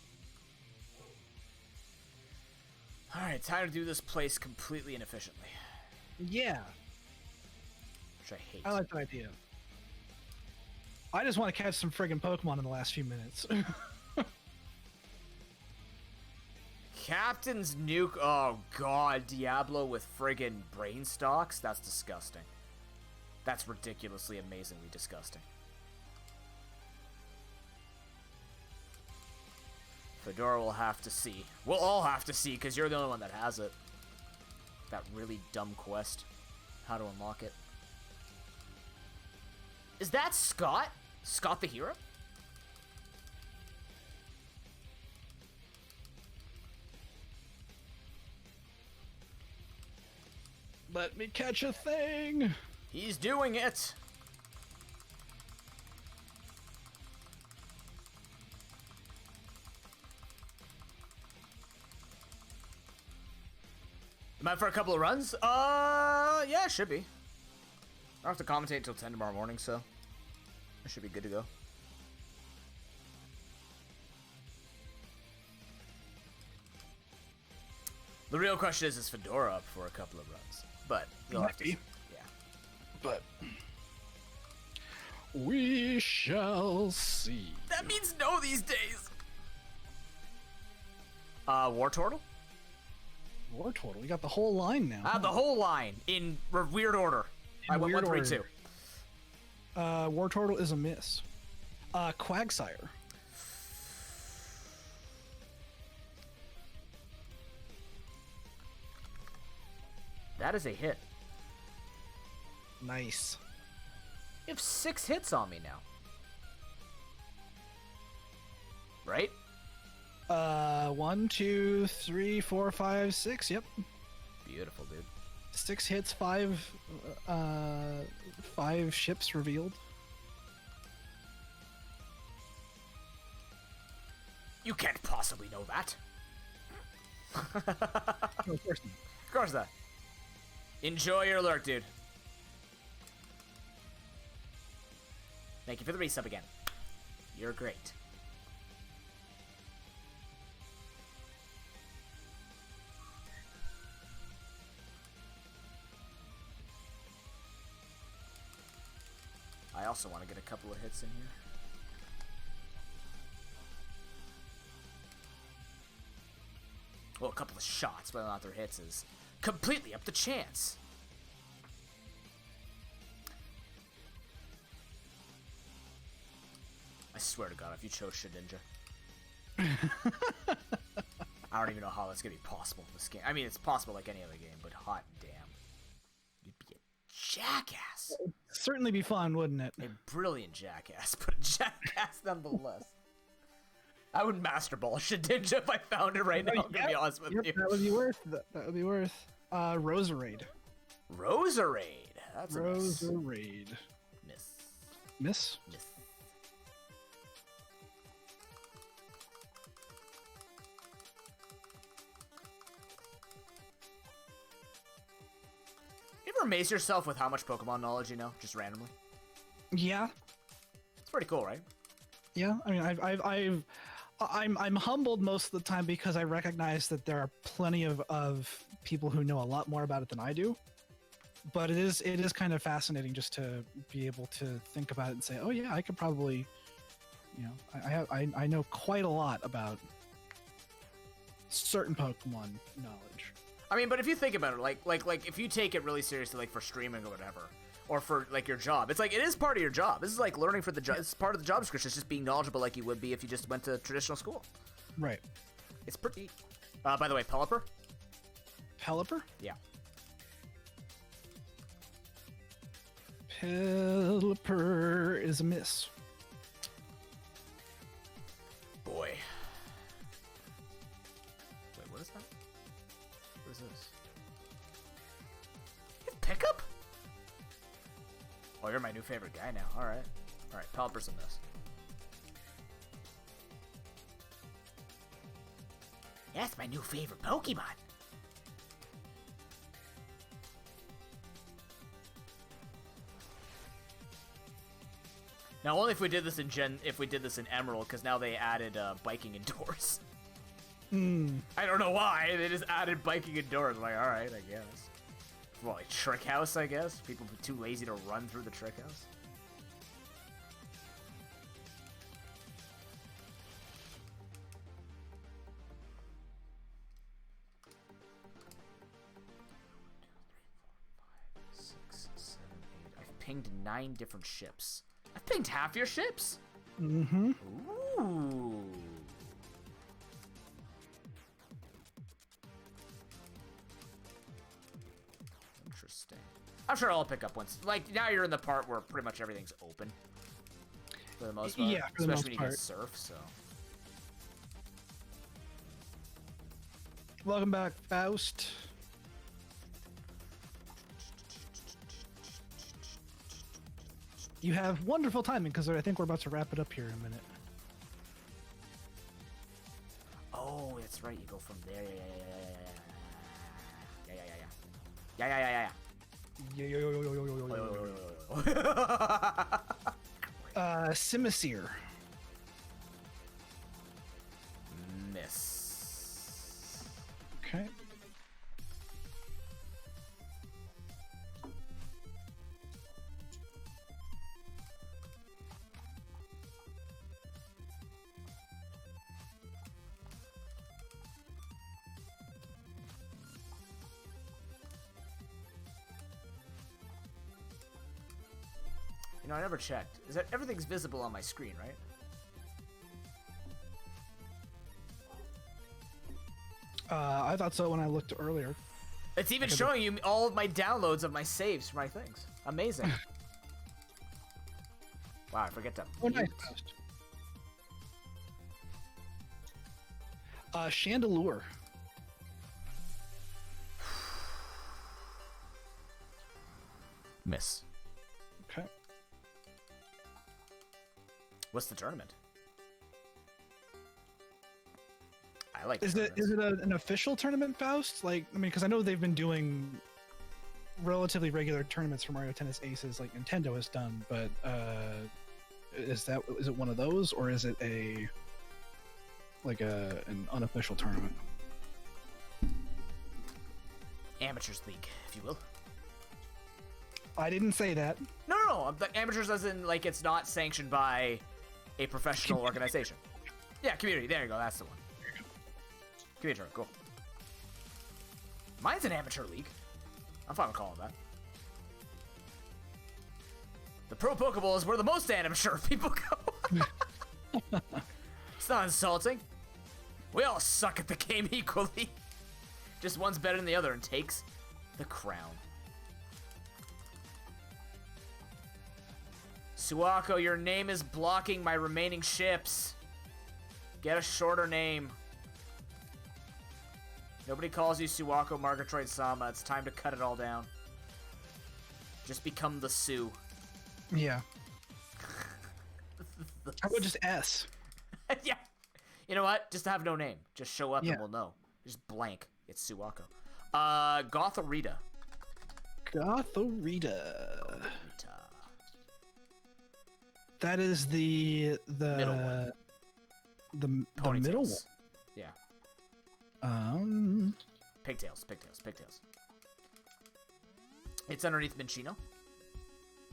Alright, time to do this place completely inefficiently. Yeah. Which I hate. I like that idea. I just want to catch some friggin' Pokemon in the last few minutes. Captain's Nuke. Oh, God. Diablo with friggin' brain stalks? That's disgusting. That's ridiculously, amazingly disgusting. Fedora will have to see. We'll all have to see, because you're the only one that has it. That really dumb quest. How to unlock it. Is that Scott? Scott the hero? Let me catch a thing. He's doing it. Am I for a couple of runs? Yeah, it should be. I don't have to commentate until 10 tomorrow morning, so I should be good to go. The real question is Fedora up for a couple of runs? But you'll have to see. Yeah. But we shall see. That means no these days. War Turtle? War Turtle. We got the whole line now. The whole line in weird order. I went 1, 3, 2. War Turtle is a miss. Quagsire. That is a hit. Nice. You have 6 hits on me now. Right? 1, 2, 3, 4, 5, 6. Yep. Beautiful, dude. 6 hits, 5 ships revealed. You can't possibly know that. No, of course not. Of course not. Enjoy your lurk, dude. Thank you for the resub again. You're great. I also want to get a couple of hits in here. Well, a couple of shots, whether or not they're hits is completely up to chance. I swear to God, if you chose Shedinja. I don't even know how that's going to be possible in this game. I mean, it's possible like any other game, but hot damn. You'd be a jackass. It'd certainly be fun, wouldn't it? A brilliant jackass, but a jackass nonetheless. I would master ball Shedinja if I found it right now. I'm going to be honest with you. That would be worth. That would be worth. Roserade. Roserade. That's a miss. Roserade. Miss. Miss? Miss. You ever amaze yourself with how much Pokemon knowledge you know, just randomly? Yeah. It's pretty cool, right? Yeah. I mean, I'm humbled most of the time because I recognize that there are plenty of people who know a lot more about it than I do. But it is kind of fascinating just to be able to think about it and say, oh yeah, I could probably, you know, I know quite a lot about certain Pokemon knowledge. I mean, but if you think about it, like if you take it really seriously, like for streaming or whatever, or for like your job, it's like it is part of your job. This is like learning for the job. It's part of the job description. It's just being knowledgeable like you would be if you just went to traditional school. Right. It's pretty. By the way, Pelipper. Pelipper? Yeah. Pelipper is a miss. Boy. Wait, what is that? What is this? You have pickup? Oh, you're my new favorite guy now. Alright. Alright, Pelipper's a miss. That's my new favorite Pokemon. Now, only if we did this in Emerald, because now they added biking indoors. I don't know why they just added biking indoors. I'm like, all right, I guess. Well, like Trick House, I guess. People too lazy to run through the Trick House. I've pinged 9 different ships. I've pinged half your ships. Mm-hmm. Ooh. I'm sure I'll pick up once. Like, now you're in the part where pretty much everything's open. For the most part. Yeah, for the Especially most when you part. get surf, so. Welcome back, Faust. You have wonderful timing because I think we're about to wrap it up here in a minute. Oh, that's right. You go from there. Yeah. Simisear. Miss. Okay. You know, I never checked. Is that everything's visible on my screen, right? I thought so when I looked earlier. It's even showing you all of my downloads of my saves for my things. Amazing. Wow, I forget to Oh, mute. nice. Chandelure. Miss. Okay. What's the tournament? I like. Is it an official tournament, Faust? Like, I mean, because I know they've been doing relatively regular tournaments for Mario Tennis Aces, like Nintendo has done. But is it one of those, or is it an unofficial tournament? Amateurs League, if you will. I didn't say that. No. The amateurs as in, like, it's not sanctioned by a professional organization. Yeah, community. There you go. That's the one. Community, cool. Mine's an amateur league. I'm fine with calling that. The Pro Pokeball is where the most amateur people go. It's not insulting. We all suck at the game equally. Just one's better than the other and takes the crown. Suwako, your name is blocking my remaining ships. Get a shorter name. Nobody calls you Suwako Margatroyd Sama. It's time to cut it all down. Just become the Sue. Yeah. How about just S? Yeah. You know what? Just have no name. Just show up Yeah. and we'll know. Just blank. It's Suwako. Gotharita. Gotharita. That is the Middle one. the Ponytails. middle one. Yeah. Pigtails. Pigtails. It's underneath Minchino.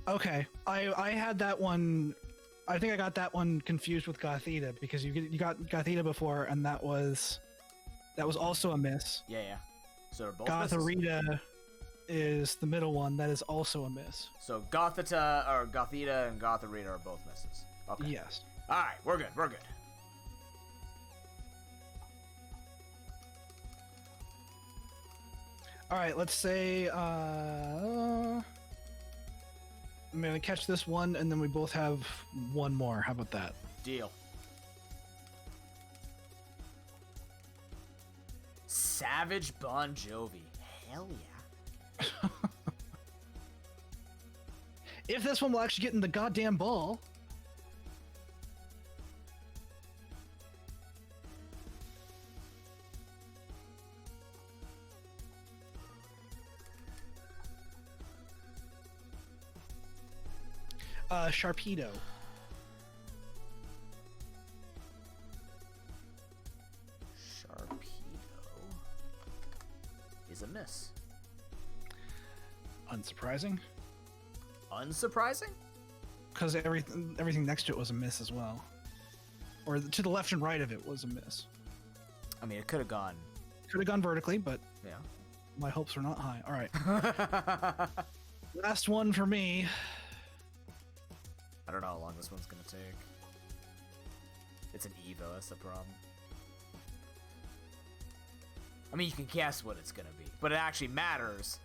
Okay, I had that one. I think I got that one confused with Gothita because you got Gothita before, and that was also a miss. Yeah. So they're both misses. Gotharita is the middle one. That is also a miss. So Gothita and Gotharita are both misses. Okay. Yes. All right, we're good. All right. Let's say I'm gonna catch this one, and then we both have one more. How about that? Deal. Savage Bon Jovi. Hell yeah. If this one will actually get in the goddamn ball. Sharpedo. Sharpedo is a miss. Unsurprising. Unsurprising? Because everything next to it was a miss as well. Or to the left and right of it was a miss. I mean, it could have gone. Could have gone vertically, but Yeah. my hopes are not high. All right. Last one for me. I don't know how long this one's gonna take. It's an Evo, that's the problem. I mean, you can guess what it's gonna be, but it actually matters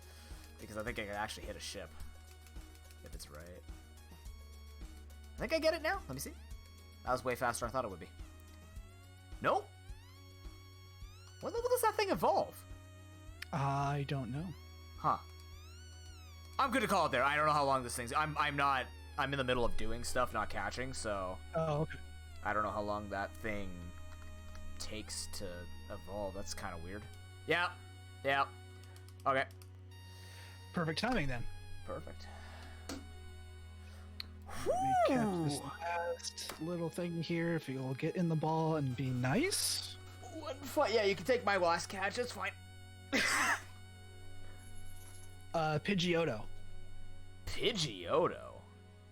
because I think I can actually hit a ship if it's right. I think I get it now. Let me see. That was way faster than I thought it would be. No? What level does that thing evolve? I don't know. Huh. I'm gonna call it there. I don't know how long this thing's. I'm in the middle of doing stuff, not catching, so. Oh, okay. I don't know how long that thing takes to evolve. That's kind of weird. Yeah. Yeah. Okay. Perfect timing then. Perfect. Let me catch this last little thing here. If you'll get in the ball and be nice. Yeah, you can take my last catch. It's fine. Pidgeotto. Pidgeotto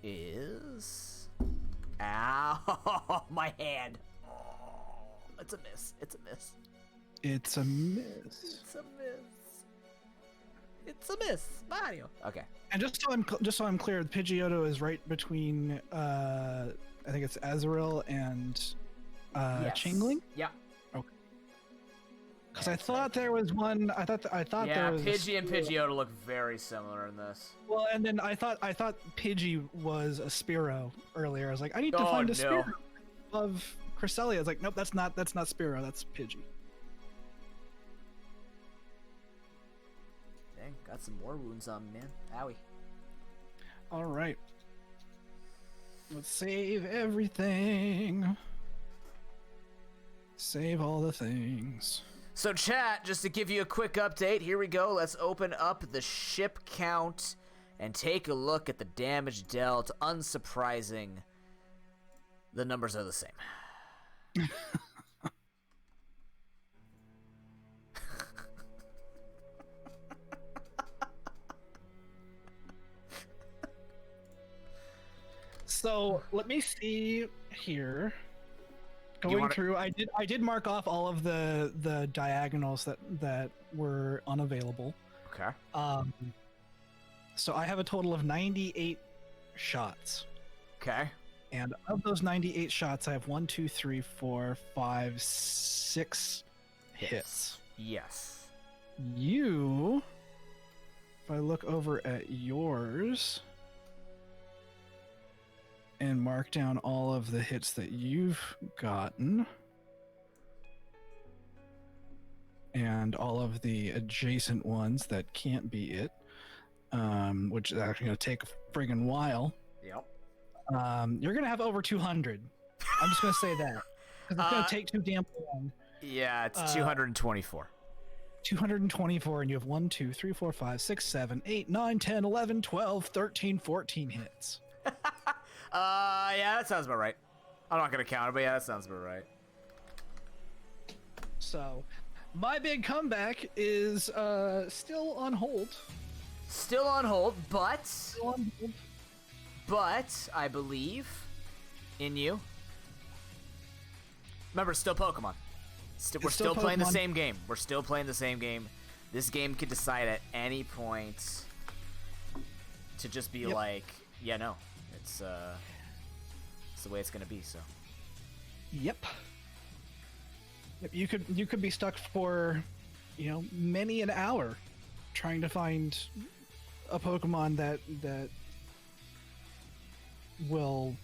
is... Ow, my hand. Oh, it's a miss. It's a miss. It's a miss. It's a miss. It's a miss, Mario. Okay. And just so I'm clear, Pidgeotto is right between I think it's Azurill and Yes. Chingling. Yeah. Okay. Because I thought there was one. I thought Yeah, there was. Pidgey and Pidgeotto look very similar in this. Well, and then I thought Pidgey was a Spearow earlier. I was like, I need to Oh, find a no. Spearow of Cresselia. I was like, nope, that's not Spearow. That's Pidgey. Dang, got some more wounds on me, man. Owie. All right. Let's save everything. Save all the things. So chat, just to give you a quick update, here we go. Let's open up the ship count and take a look at the damage dealt. Unsurprising, the numbers are the same. So let me see here. Going through, I did mark off all of the diagonals that were unavailable. Okay. So I have a total of 98 shots, Okay. and of those 98 shots, I have 1, 2, 3, 4, 5, 6 hits. Yes. You, if I look over at yours and mark down all of the hits that you've gotten and all of the adjacent ones that can't be it, which is actually going to take a friggin' while. Yep. You're going to have over 200. I'm just going to say that. 'Cause it's going to take too damn long. Yeah, it's 224. 224, and you have 1, 2, 3, 4, 5, 6, 7, 8, 9, 10, 11, 12, 13, 14 hits. Yeah, that sounds about right. I'm not gonna count it, but yeah, that sounds about right. So, my big comeback is still on hold. Still on hold, but Still on hold. I believe in you. Remember, still Pokemon. We're still playing the Pokemon. same game. We're still playing the same game. This game could decide at any point to just be like, yeah, no, it's the way it's gonna be. So. Yep. You could be stuck for, many an hour trying to find a Pokemon that will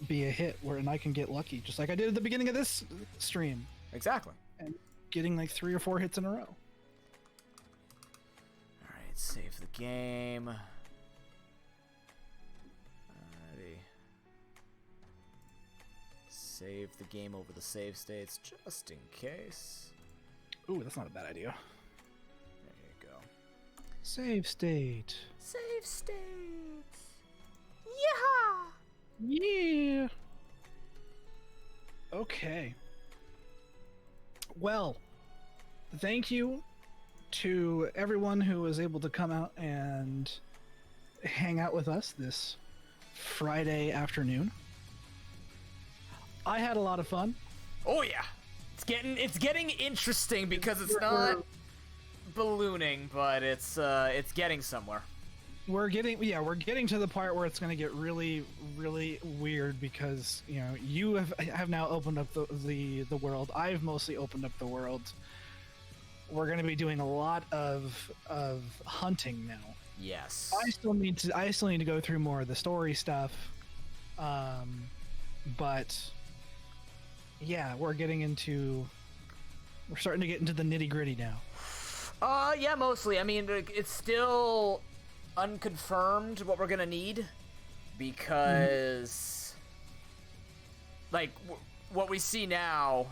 be a hit, and I can get lucky, just like I did at the beginning of this stream, Exactly. and getting like 3 or 4 hits in a row. All right, save the game. Alrighty. Save the game over the save states just in case. Ooh, that's not a bad idea. There you go. Save state. Save state. Yeah. Yeah. Okay. Well, thank you to everyone who was able to come out and hang out with us this Friday afternoon. I had a lot of fun. Oh yeah. It's getting interesting because it's not ballooning, but it's getting somewhere. We're getting to the part where it's going to get really, really weird because you have now opened up the world. I've mostly opened up the world. We're going to be doing a lot of hunting now. Yes. I still need to go through more of the story stuff. But yeah, we're starting to get into the nitty-gritty now. Yeah, mostly. I mean, it's still unconfirmed what we're gonna need because like what we see now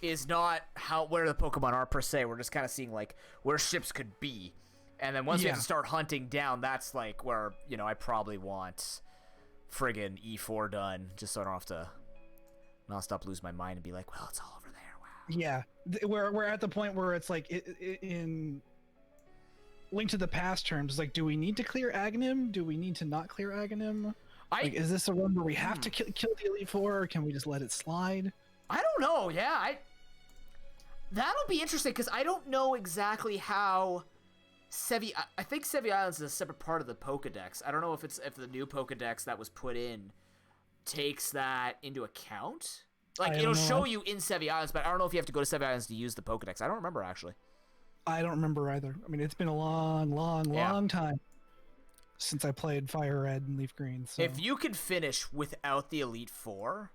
is not where the Pokemon are per se. We're just kind of seeing like where ships could be, and then once we have to start hunting down, that's like where, you know, I probably want friggin' E4 done, just so I don't have to non-stop lose my mind and be like, well, it's all over there. Wow. Yeah, we're at the point where it's like in Link to the Past terms, like, do we need to clear Aghanim? Do we need to not clear Aghanim? Like, is this a run where we have to kill the Elite Four, or can we just let it slide? I don't know. Yeah, that'll be interesting because I don't know exactly how I think Sevi Islands is a separate part of the Pokedex. I don't know if the new Pokedex that was put in takes that into account. Like, it'll show you in Sevi Islands, but I don't know if you have to go to Sevi Islands to use the Pokedex. I don't remember, actually. I don't remember either. I mean, it's been a long time since I played Fire Red and Leaf Green. So. If you can finish without the Elite Four,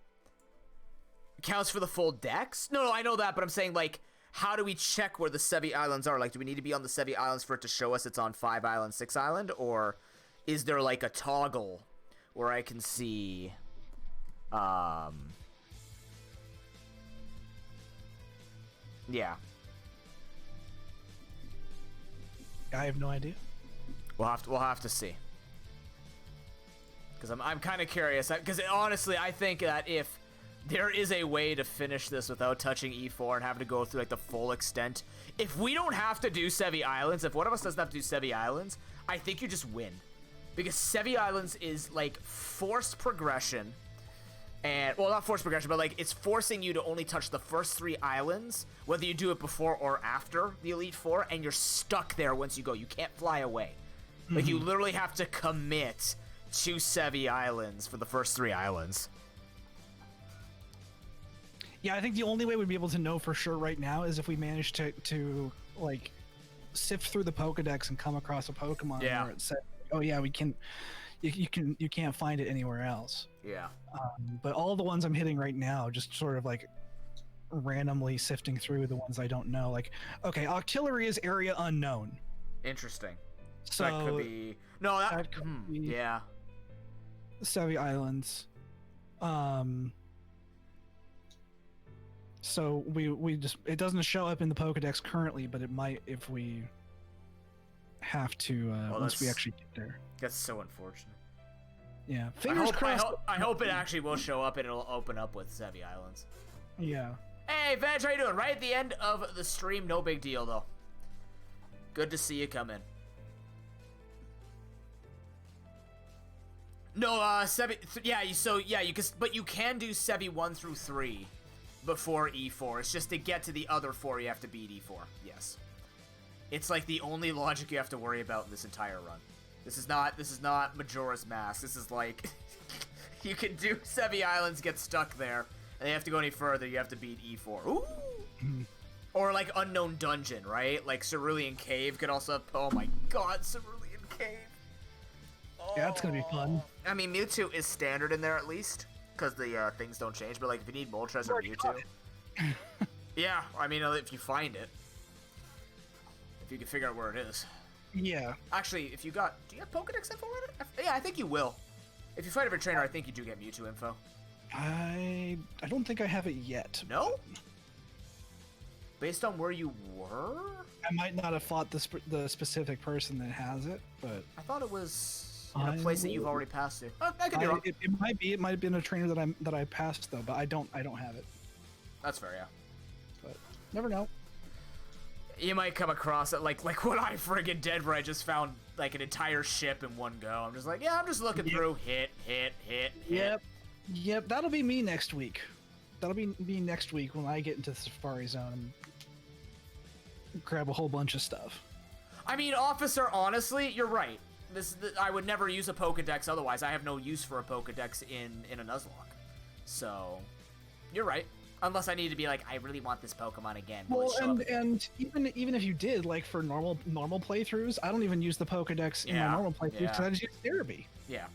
it counts for the full dex? No, I know that, but I'm saying, like, how do we check where the Sevi Islands are? Like, do we need to be on the Sevi Islands for it to show us it's on 5 Island, 6 Island? Or is there, like, a toggle where I can see... Yeah. I have no idea. We'll have to see. Because I'm kind of curious. Because honestly, I think that if there is a way to finish this without touching E4 and having to go through like the full extent, if we don't have to do Sevi Islands, if one of us doesn't have to do Sevi Islands, I think you just win. Because Sevi Islands is like forced progression. And, well, not forced progression, but like it's forcing you to only touch the first 3 islands, whether you do it before or after the Elite Four, and you're stuck there once you go. You can't fly away. Like, you literally have to commit to Sevi Islands for the first 3 islands. Yeah, I think the only way we'd be able to know for sure right now is if we manage to like sift through the Pokedex and come across a Pokemon where it said, "Oh yeah, we can." You can't find it anywhere else. Yeah. But all the ones I'm hitting right now, just sort of like randomly sifting through the ones I don't know. Like, okay, Octillery is area unknown. Interesting. So that could be that could be, yeah. Sevi Islands. So we just, it doesn't show up in the Pokedex currently, but it might if we have to once we actually get there. That's so unfortunate. Yeah, fingers crossed. I hope it actually will show up and it'll open up with Sevi Islands. Yeah. Hey, Veg, how you doing? Right at the end of the stream, no big deal though. Good to see you come in. No, Sevi, but you can do Sevi 1 through 3 before E4. It's just to get to the other 4, you have to beat E4. Yes. It's like the only logic you have to worry about in this entire run. This is not Majora's Mask. This is like you can do Sevi Islands, get stuck there, and you have to go any further, you have to beat E4. Ooh. Or like Unknown Dungeon, right? Like Cerulean Cave could also have, oh my god, Cerulean Cave. Oh. Yeah, that's gonna be fun. I mean, Mewtwo is standard in there at least, because the things don't change, but like if you need Moltres or Mewtwo. Yeah, I mean, if you find it. If you can figure out where it is. Yeah. Actually, do you have Pokedex info on it? Yeah, I think you will. If you fight every trainer, I think you do get Mewtwo info. I don't think I have it yet. No? Based on where you were? I might not have fought the specific person that has it, but... I thought it was in a place that you've already passed through. Oh, I could be wrong. It might be. It might have been a trainer that I passed, though, but I don't have it. That's fair, yeah. But never know. You might come across it like what I friggin' did, where I just found like an entire ship in one go. I'm just like, yeah, I'm just looking through, hit. Yep, that'll be me next week. That'll be me next week when I get into the Safari Zone and grab a whole bunch of stuff. I mean, Officer, honestly, you're right. I would never use a Pokedex otherwise. I have no use for a Pokedex in a Nuzlocke. So, you're right. Unless I need to be like, I really want this Pokemon again. Will Well, it show up? and even if you did, like for normal playthroughs, I don't even use the Pokedex in my normal playthroughs because I just use therapy. Yeah.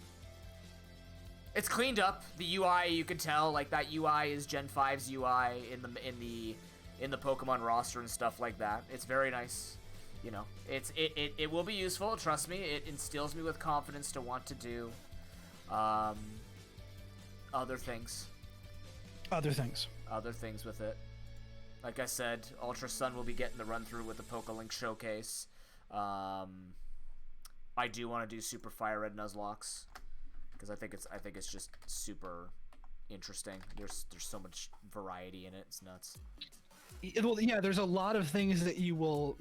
It's cleaned up. The UI, you can tell, like that UI is Gen 5's UI in the Pokemon roster and stuff like that. It's very nice. You know, it will be useful. Trust me, it instills me with confidence to want to do other things. Other things with it. Like I said, Ultra Sun will be getting the run through with the PokeLink showcase. I do want to do Super Fire Red Nuzlocke because I think it's just super interesting. There's so much variety in it. It's nuts. Well, yeah, there's a lot of things that you will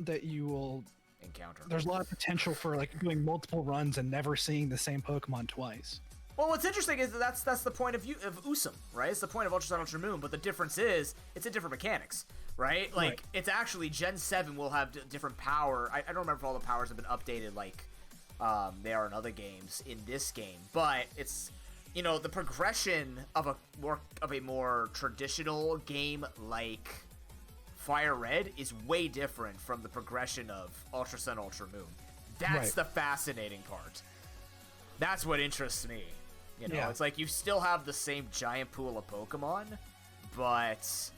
encounter. There's a lot of potential for like doing multiple runs and never seeing the same Pokemon twice. Well, what's interesting is that's the point of Usum, right? It's the point of Ultra Sun, Ultra Moon, but the difference is it's in different mechanics, right? Like, It's actually Gen 7 will have different power. I don't remember if all the powers have been updated like they are in other games in this game, but it's, you know, the progression of a more traditional game like Fire Red is way different from the progression of Ultra Sun, Ultra Moon. That's the fascinating part. That's what interests me. You know, it's like you still have the same giant pool of Pokemon, but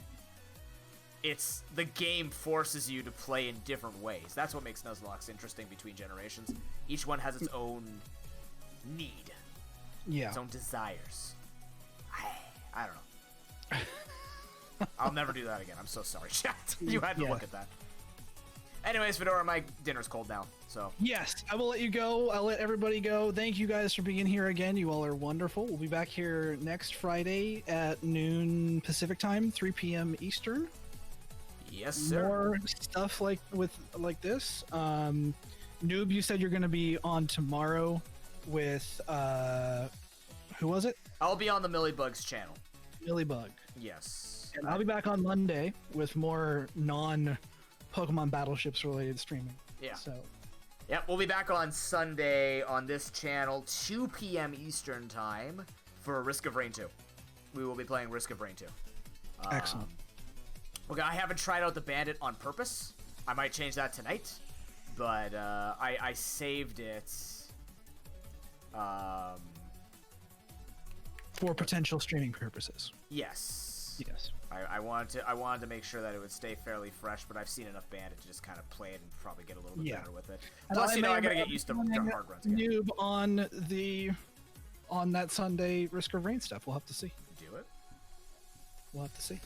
the game forces you to play in different ways. That's what makes Nuzlocke interesting between generations. Each one has its own need. Yeah. Its own desires. I don't know. I'll never do that again. I'm so sorry, chat. You had to look at that. Anyways, Fedora, my dinner's cold now, so. Yes, I will let you go. I'll let everybody go. Thank you guys for being here again. You all are wonderful. We'll be back here next Friday at noon Pacific time, 3 p.m. Eastern. Yes, sir. More stuff like this. Noob, you said you're going to be on tomorrow with, who was it? I'll be on the Millibug's channel. Millibug. Yes. And I'll be back on Monday with more Pokemon Battleships related streaming. Yeah. So. Yep, we'll be back on Sunday on this channel, 2 p.m. Eastern time for Risk of Rain 2. We will be playing Risk of Rain 2. Excellent. Okay, I haven't tried out the Bandit on purpose. I might change that tonight, but I saved it. For potential streaming purposes. Yes. Yes. I wanted to make sure that it would stay fairly fresh, but I've seen enough Bandit to just kind of play it and probably get a little bit better with it. Plus, I gotta get used to hard runs again. Noob on that Sunday Risk of Rain stuff. We'll have to see. Do it. We'll have to see.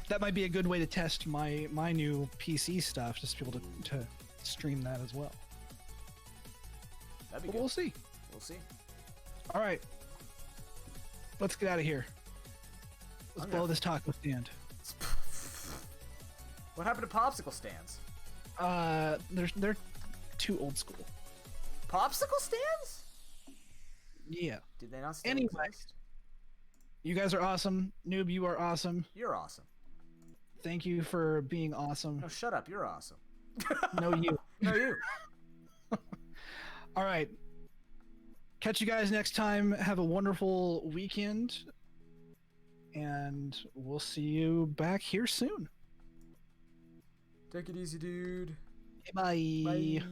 That might be a good way to test my new PC stuff, just to be able to stream that as well. That'd be good. We'll see. We'll see. All right. Let's get out of here. Let's blow this taco stand. What happened to popsicle stands? They're too old school. Popsicle stands? Yeah. Did they not still exist? You guys are awesome. Noob, you are awesome. You're awesome. Thank you for being awesome. No, shut up. You're awesome. No, you. No, you. All right. Catch you guys next time. Have a wonderful weekend. And we'll see you back here soon. Take it easy, dude. Bye. Bye.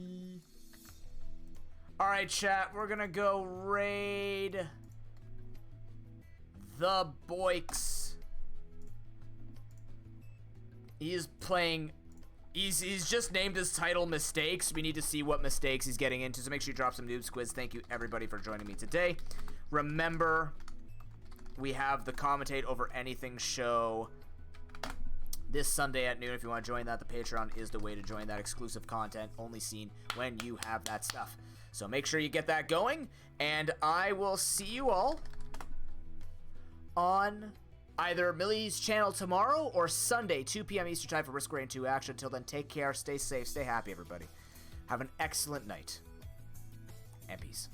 All right, chat. We're going to go raid the Boix. He is playing... He's just named his title Mistakes. We need to see what mistakes he's getting into, so make sure you drop some noobs quiz. Thank you, everybody, for joining me today. Remember, we have the Commentate Over Anything show this Sunday at noon. If you want to join that, the Patreon is the way to join that. Exclusive content only seen when you have that stuff. So make sure you get that going, and I will see you all on either Millie's channel tomorrow or Sunday, 2 p.m. Eastern time for Risk Rain 2 action. Until then, take care, stay safe, stay happy, everybody. Have an excellent night, and peace.